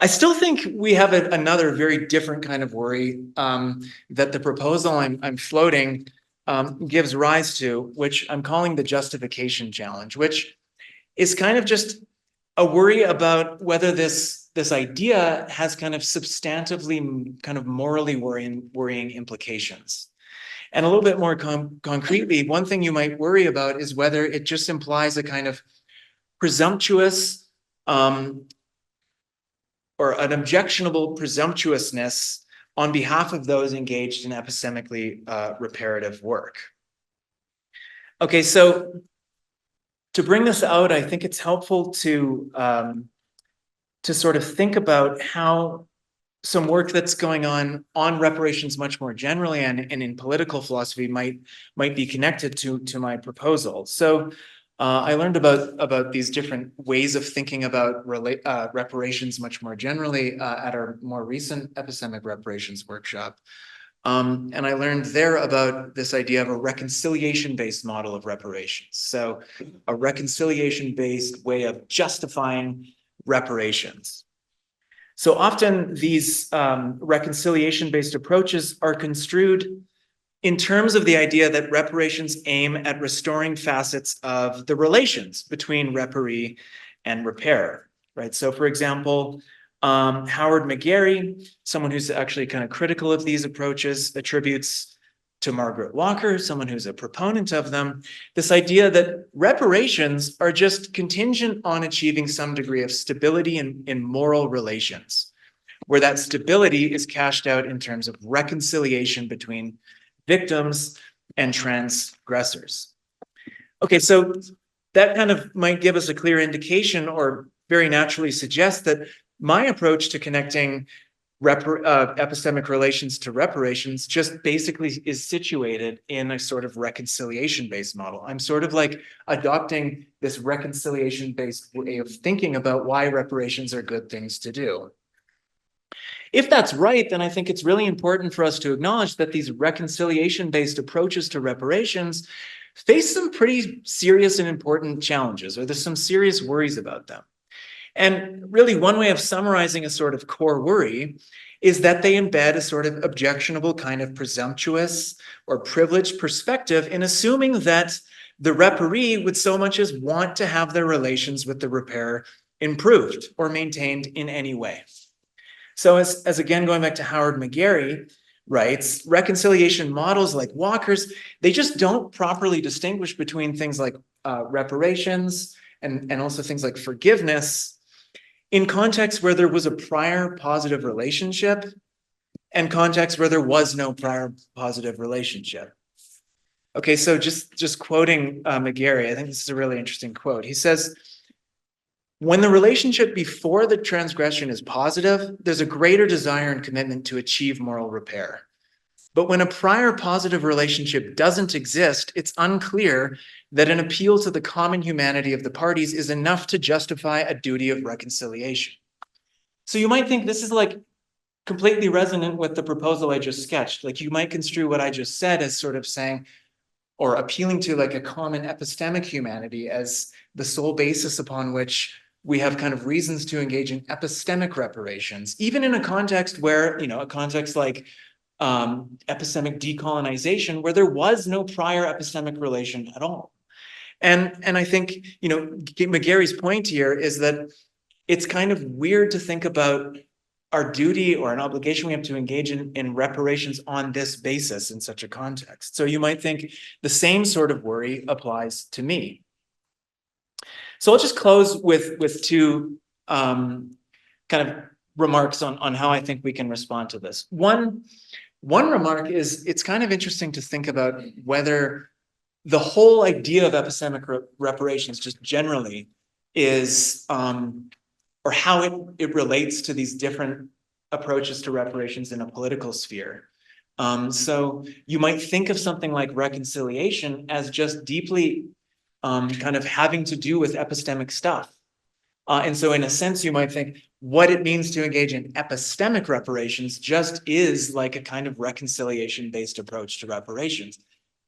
I still think we have another very different kind of worry that the proposal I'm floating gives rise to, which I'm calling the justification challenge, which is kind of just a worry about whether this idea has kind of substantively, kind of morally worrying implications. And a little bit more concretely, one thing you might worry about is whether it just implies a kind of presumptuous or an objectionable presumptuousness on behalf of those engaged in epistemically reparative work. Okay, so to bring this out, I think it's helpful to sort of think about how some work that's going on reparations much more generally and in political philosophy might be connected to my proposal. So I learned about these different ways of thinking about reparations much more generally at our more recent epistemic reparations workshop. And I learned there about this idea of a reconciliation-based model of reparations. So a reconciliation-based way of justifying reparations. So often these reconciliation-based approaches are construed in terms of the idea that reparations aim at restoring facets of the relations between reparee and repairer, right? So for example, Howard McGarry, someone who's actually kind of critical of these approaches, attributes to Margaret Walker, someone who's a proponent of them, this idea that reparations are just contingent on achieving some degree of stability in moral relations, where that stability is cashed out in terms of reconciliation between victims and transgressors. Okay, so that kind of might give us a clear indication or very naturally suggest that my approach to connecting epistemic relations to reparations just basically is situated in a sort of reconciliation-based model. I'm sort of like adopting this reconciliation-based way of thinking about why reparations are good things to do. If that's right, then I think it's really important for us to acknowledge that these reconciliation-based approaches to reparations face some pretty serious and important challenges, or there's some serious worries about them. And really one way of summarizing a sort of core worry is that they embed a sort of objectionable kind of presumptuous or privileged perspective in assuming that the reparee would so much as want to have their relations with the repairer improved or maintained in any way. So as again, going back to Howard McGarry, rights, reconciliation models like Walker's, they just don't properly distinguish between things like reparations and also things like forgiveness in contexts where there was a prior positive relationship and contexts where there was no prior positive relationship. Okay, so just quoting McGarry, I think this is a really interesting quote. He says, when the relationship before the transgression is positive, there's a greater desire and commitment to achieve moral repair. But when a prior positive relationship doesn't exist, it's unclear that an appeal to the common humanity of the parties is enough to justify a duty of reconciliation. So you might think this is like completely resonant with the proposal I just sketched. Like you might construe what I just said as sort of saying, or appealing to like a common epistemic humanity as the sole basis upon which we have kind of reasons to engage in epistemic reparations, even in a context where, a context like epistemic decolonization, where there was no prior epistemic relation at all. And I think, McGarry's point here is that it's kind of weird to think about our duty or an obligation we have to engage in reparations on this basis in such a context. So you might think the same sort of worry applies to me. So I'll just close with two kind of remarks on how I think we can respond to this. One remark is it's kind of interesting to think about whether the whole idea of epistemic reparations just generally is, or how it relates to these different approaches to reparations in a political sphere. So you might think of something like reconciliation as just deeply kind of having to do with epistemic stuff. And so in a sense, you might think what it means to engage in epistemic reparations just is like a kind of reconciliation-based approach to reparations.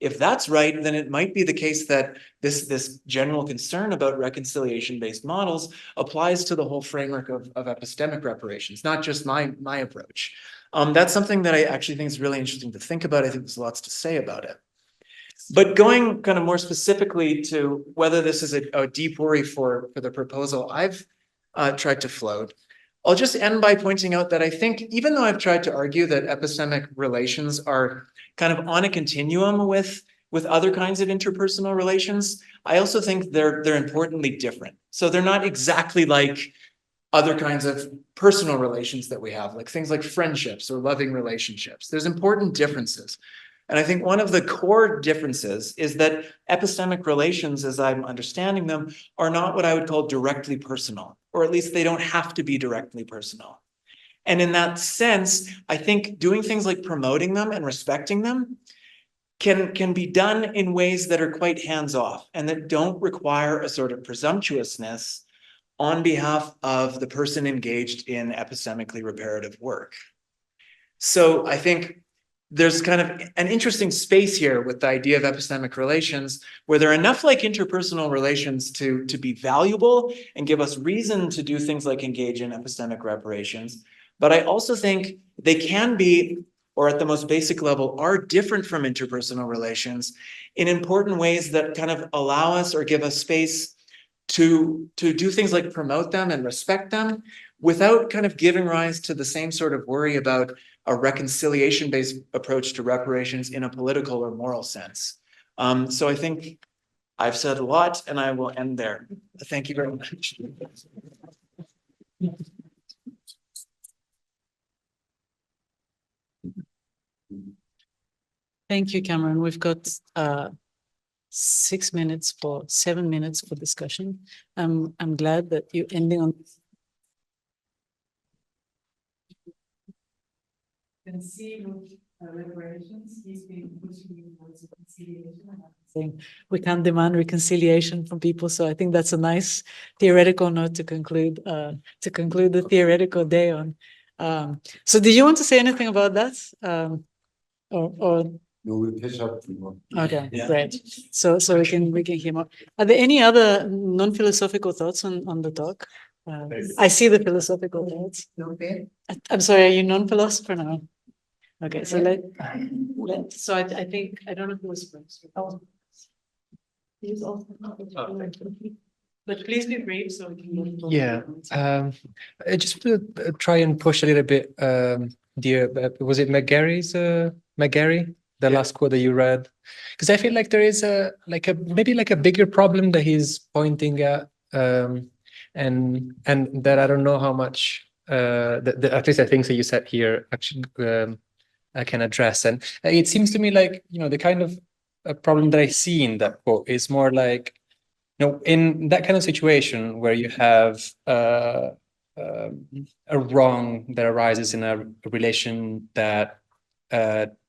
If that's right, then it might be the case that this general concern about reconciliation-based models applies to the whole framework of epistemic reparations, not just my approach. That's something that I actually think is really interesting to think about. I think there's lots to say about it. But going kind of more specifically to whether this is a deep worry for the proposal I've tried to float, I'll just end by pointing out that I think even though I've tried to argue that epistemic relations are kind of on a continuum with other kinds of interpersonal relations, I also think they're importantly different. So they're not exactly like other kinds of personal relations that we have, like things like friendships or loving relationships. There's important differences. And I think one of the core differences is that epistemic relations, as I'm understanding them, are not what I would call directly personal, or at least they don't have to be directly personal. And in that sense, I think doing things like promoting them and respecting them can be done in ways that are quite hands-off and that don't require a sort of presumptuousness on behalf of the person engaged in epistemically reparative work. So I think there's kind of an interesting space here with the idea of epistemic relations where there are enough like interpersonal relations to be valuable and give us reason to do things like engage in epistemic reparations. But I also think they can be, or at the most basic level, are different from interpersonal relations in important ways that kind of allow us or give us space to do things like promote them and respect them without kind of giving rise to the same sort of worry about a reconciliation-based approach to reparations in a political or moral sense. So I think I've said a lot and I will end there. Thank you very much. Thank you, Cameron. We've got 7 minutes for discussion. I'm glad that you're ending on reparations. He's been pushing towards reconciliation. We can't demand reconciliation from people, so I think that's a nice theoretical note to conclude the theoretical day on. So, did you want to say anything about that, or? No, we'll catch up tomorrow. Okay, great. So we can hear more. Are there any other non-philosophical thoughts on the talk? I see the philosophical thoughts. I'm sorry, are you non-philosopher now? Okay, so I think I don't know who was first. But please be brief so we can. Yeah, I just want to try and push a little bit was it McGarry, the last quote that you read? Because I feel like there is maybe a bigger problem that he's pointing at, and that I don't know how much at least I think that you said here actually I can address. And it seems to me like, the kind of problem that I see in that quote is more like, in that kind of situation where you have a wrong that arises in a relation that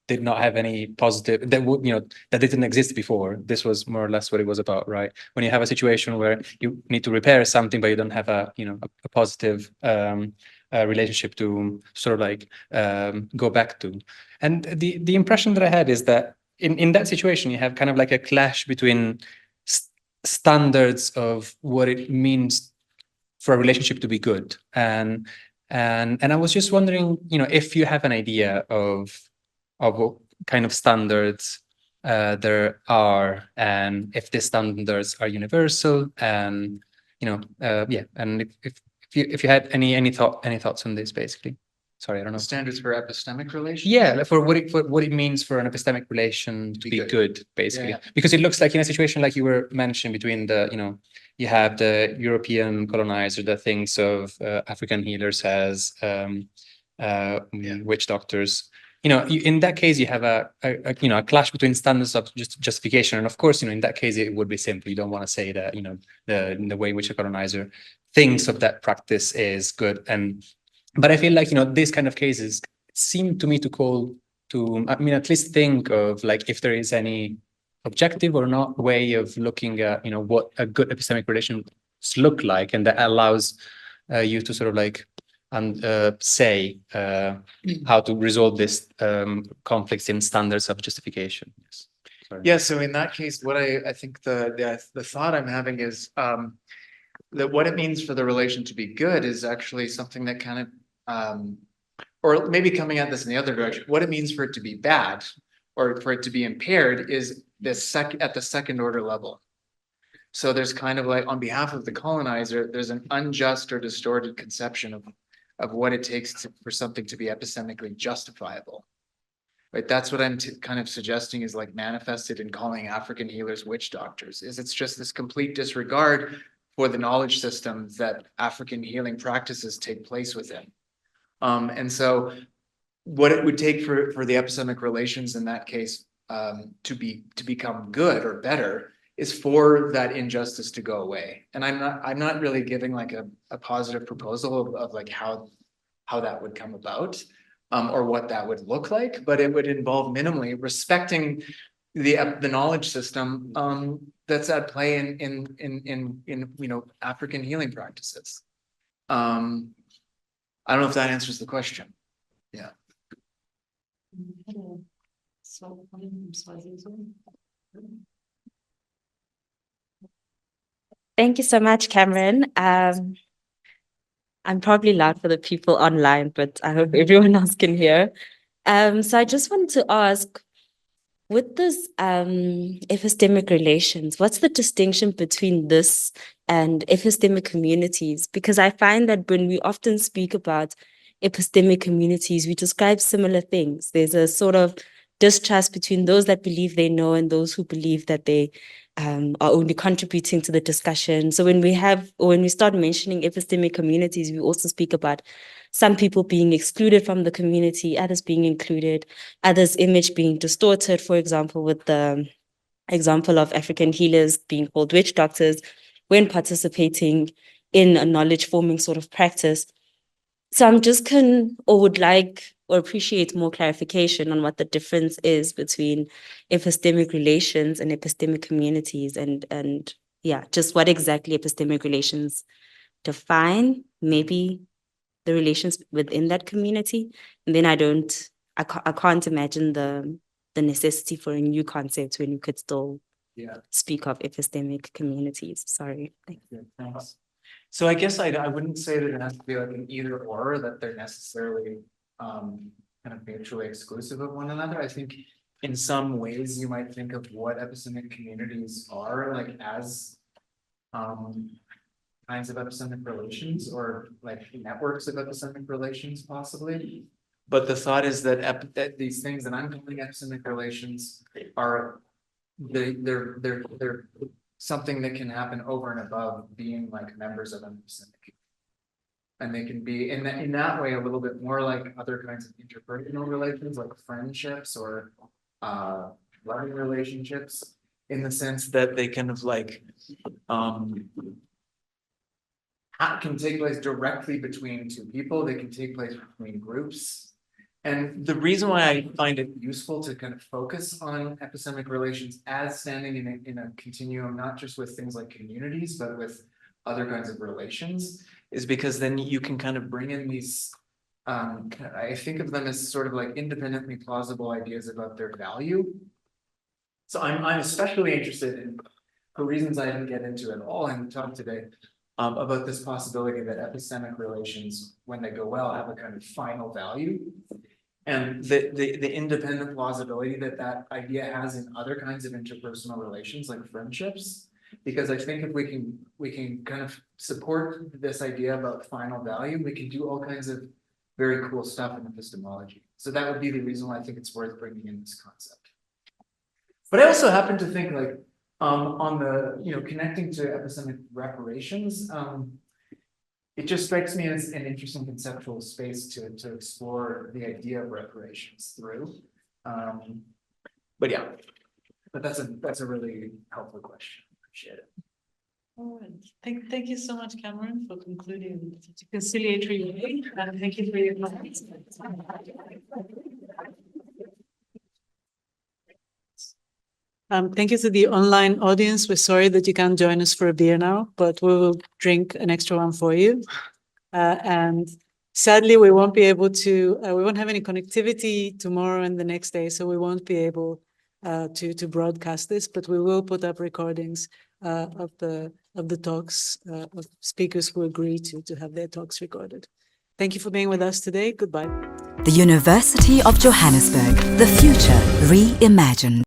did not have any positive, that didn't exist before. This was more or less what it was about, right? When you have a situation where you need to repair something, but you don't have a positive relationship to sort of like go back to. And the impression that I had is that in that situation, you have kind of like a clash between standards of what it means for a relationship to be good. And I was just wondering, if you have an idea of what kind of standards there are, and if the standards are universal, and and if you had any thoughts on this, basically. Sorry, I don't know. Standards for epistemic relations? Yeah, like for what it means for an epistemic relation to be good, basically. Yeah. Because it looks like in a situation like you were mentioning between you have the European colonizer that thinks of African healers as witch doctors. In that case, you have a clash between standards of justification. And of course, in that case, it would be simple. You don't want to say that, the way in which a colonizer thinks of that practice is good. But I feel like, these kind of cases seem to me to at least think of like if there is any objective or not way of looking at, what a good epistemic relations look like, and that allows you to sort of like say how to resolve this conflicts in standards of justification. Yes. Sorry. Yeah, so in that case, what I think the thought I'm having is that what it means for the relation to be good is actually something that kind of or maybe coming at this in the other direction, what it means for it to be bad or for it to be impaired is at the second order level. So there's kind of like, on behalf of the colonizer, there's an unjust or distorted conception of what it takes for something to be epistemically justifiable. Right, that's what I'm kind of suggesting is like manifested in calling African healers witch doctors, is it's just this complete disregard for the knowledge system that African healing practices take place within. And so what it would take for the epistemic relations in that case to become good or better is for that injustice to go away. And I'm not really giving like a positive proposal of like how that would come about or what that would look like, but it would involve minimally respecting the knowledge system that's at play in African healing practices. I don't know if that answers the question. Yeah. Thank you so much, Cameron. I'm probably loud for the people online, but I hope everyone else can hear. So I just wanted to ask, with this epistemic relations, what's the distinction between this and epistemic communities? Because I find that when we often speak about epistemic communities, we describe similar things. There's a sort of distrust between those that believe they know and those who believe that they are only contributing to the discussion. So when we start mentioning epistemic communities, we also speak about some people being excluded from the community, others being included, others' image being distorted, for example, with the example of African healers being called witch doctors when participating in a knowledge forming sort of practice. So I'm just would like or appreciate more clarification on what the difference is between epistemic relations and epistemic communities, and just what exactly epistemic relations define, maybe the relations within that community. And then I can't imagine the necessity for a new concept when you could still speak of epistemic communities. Sorry. Thank you. Thanks. So I guess I wouldn't say that it has to be like an either or, that they're necessarily kind of mutually exclusive of one another. I think in some ways you might think of what epistemic communities are like as kinds of epistemic relations, or like networks of epistemic relations possibly. But the thought is that these things that I'm calling epistemic relations are they're something that can happen over and above being like members of an epistemic. And they can be in that way a little bit more like other kinds of interpersonal relations, like friendships or loving relationships, in the sense that they kind of like can take place directly between two people. They can take place between groups. And the reason why I find it useful to kind of focus on epistemic relations as standing in a continuum, not just with things like communities, but with other kinds of relations, is because then you can kind of bring in these, I think of them as sort of like independently plausible ideas about their value. So I'm especially interested in, for reasons I didn't get into at all in the talk today, about this possibility that epistemic relations, when they go well, have a kind of final value. And the independent plausibility that idea has in other kinds of interpersonal relations, like friendships. Because I think if we can kind of support this idea about final value, we can do all kinds of very cool stuff in epistemology. So that would be the reason why I think it's worth bringing in this concept. But I also happen to think like on the, connecting to epistemic reparations, it just strikes me as an interesting conceptual space to explore the idea of reparations through. But yeah, but that's a really helpful question. Appreciate it. All right. Thank you so much, Cameron, for concluding in such a conciliatory way. And thank you for your comments. Thank you to the online audience. We're sorry that you can't join us for a beer now, but we will drink an extra one for you. And sadly, we won't be able to, we won't have any connectivity tomorrow and the next day, so we won't be able to broadcast this, but we will put up recordings of the talks of speakers who agree to have their talks recorded. Thank you for being with us today. Goodbye. The University of Johannesburg, the future reimagined.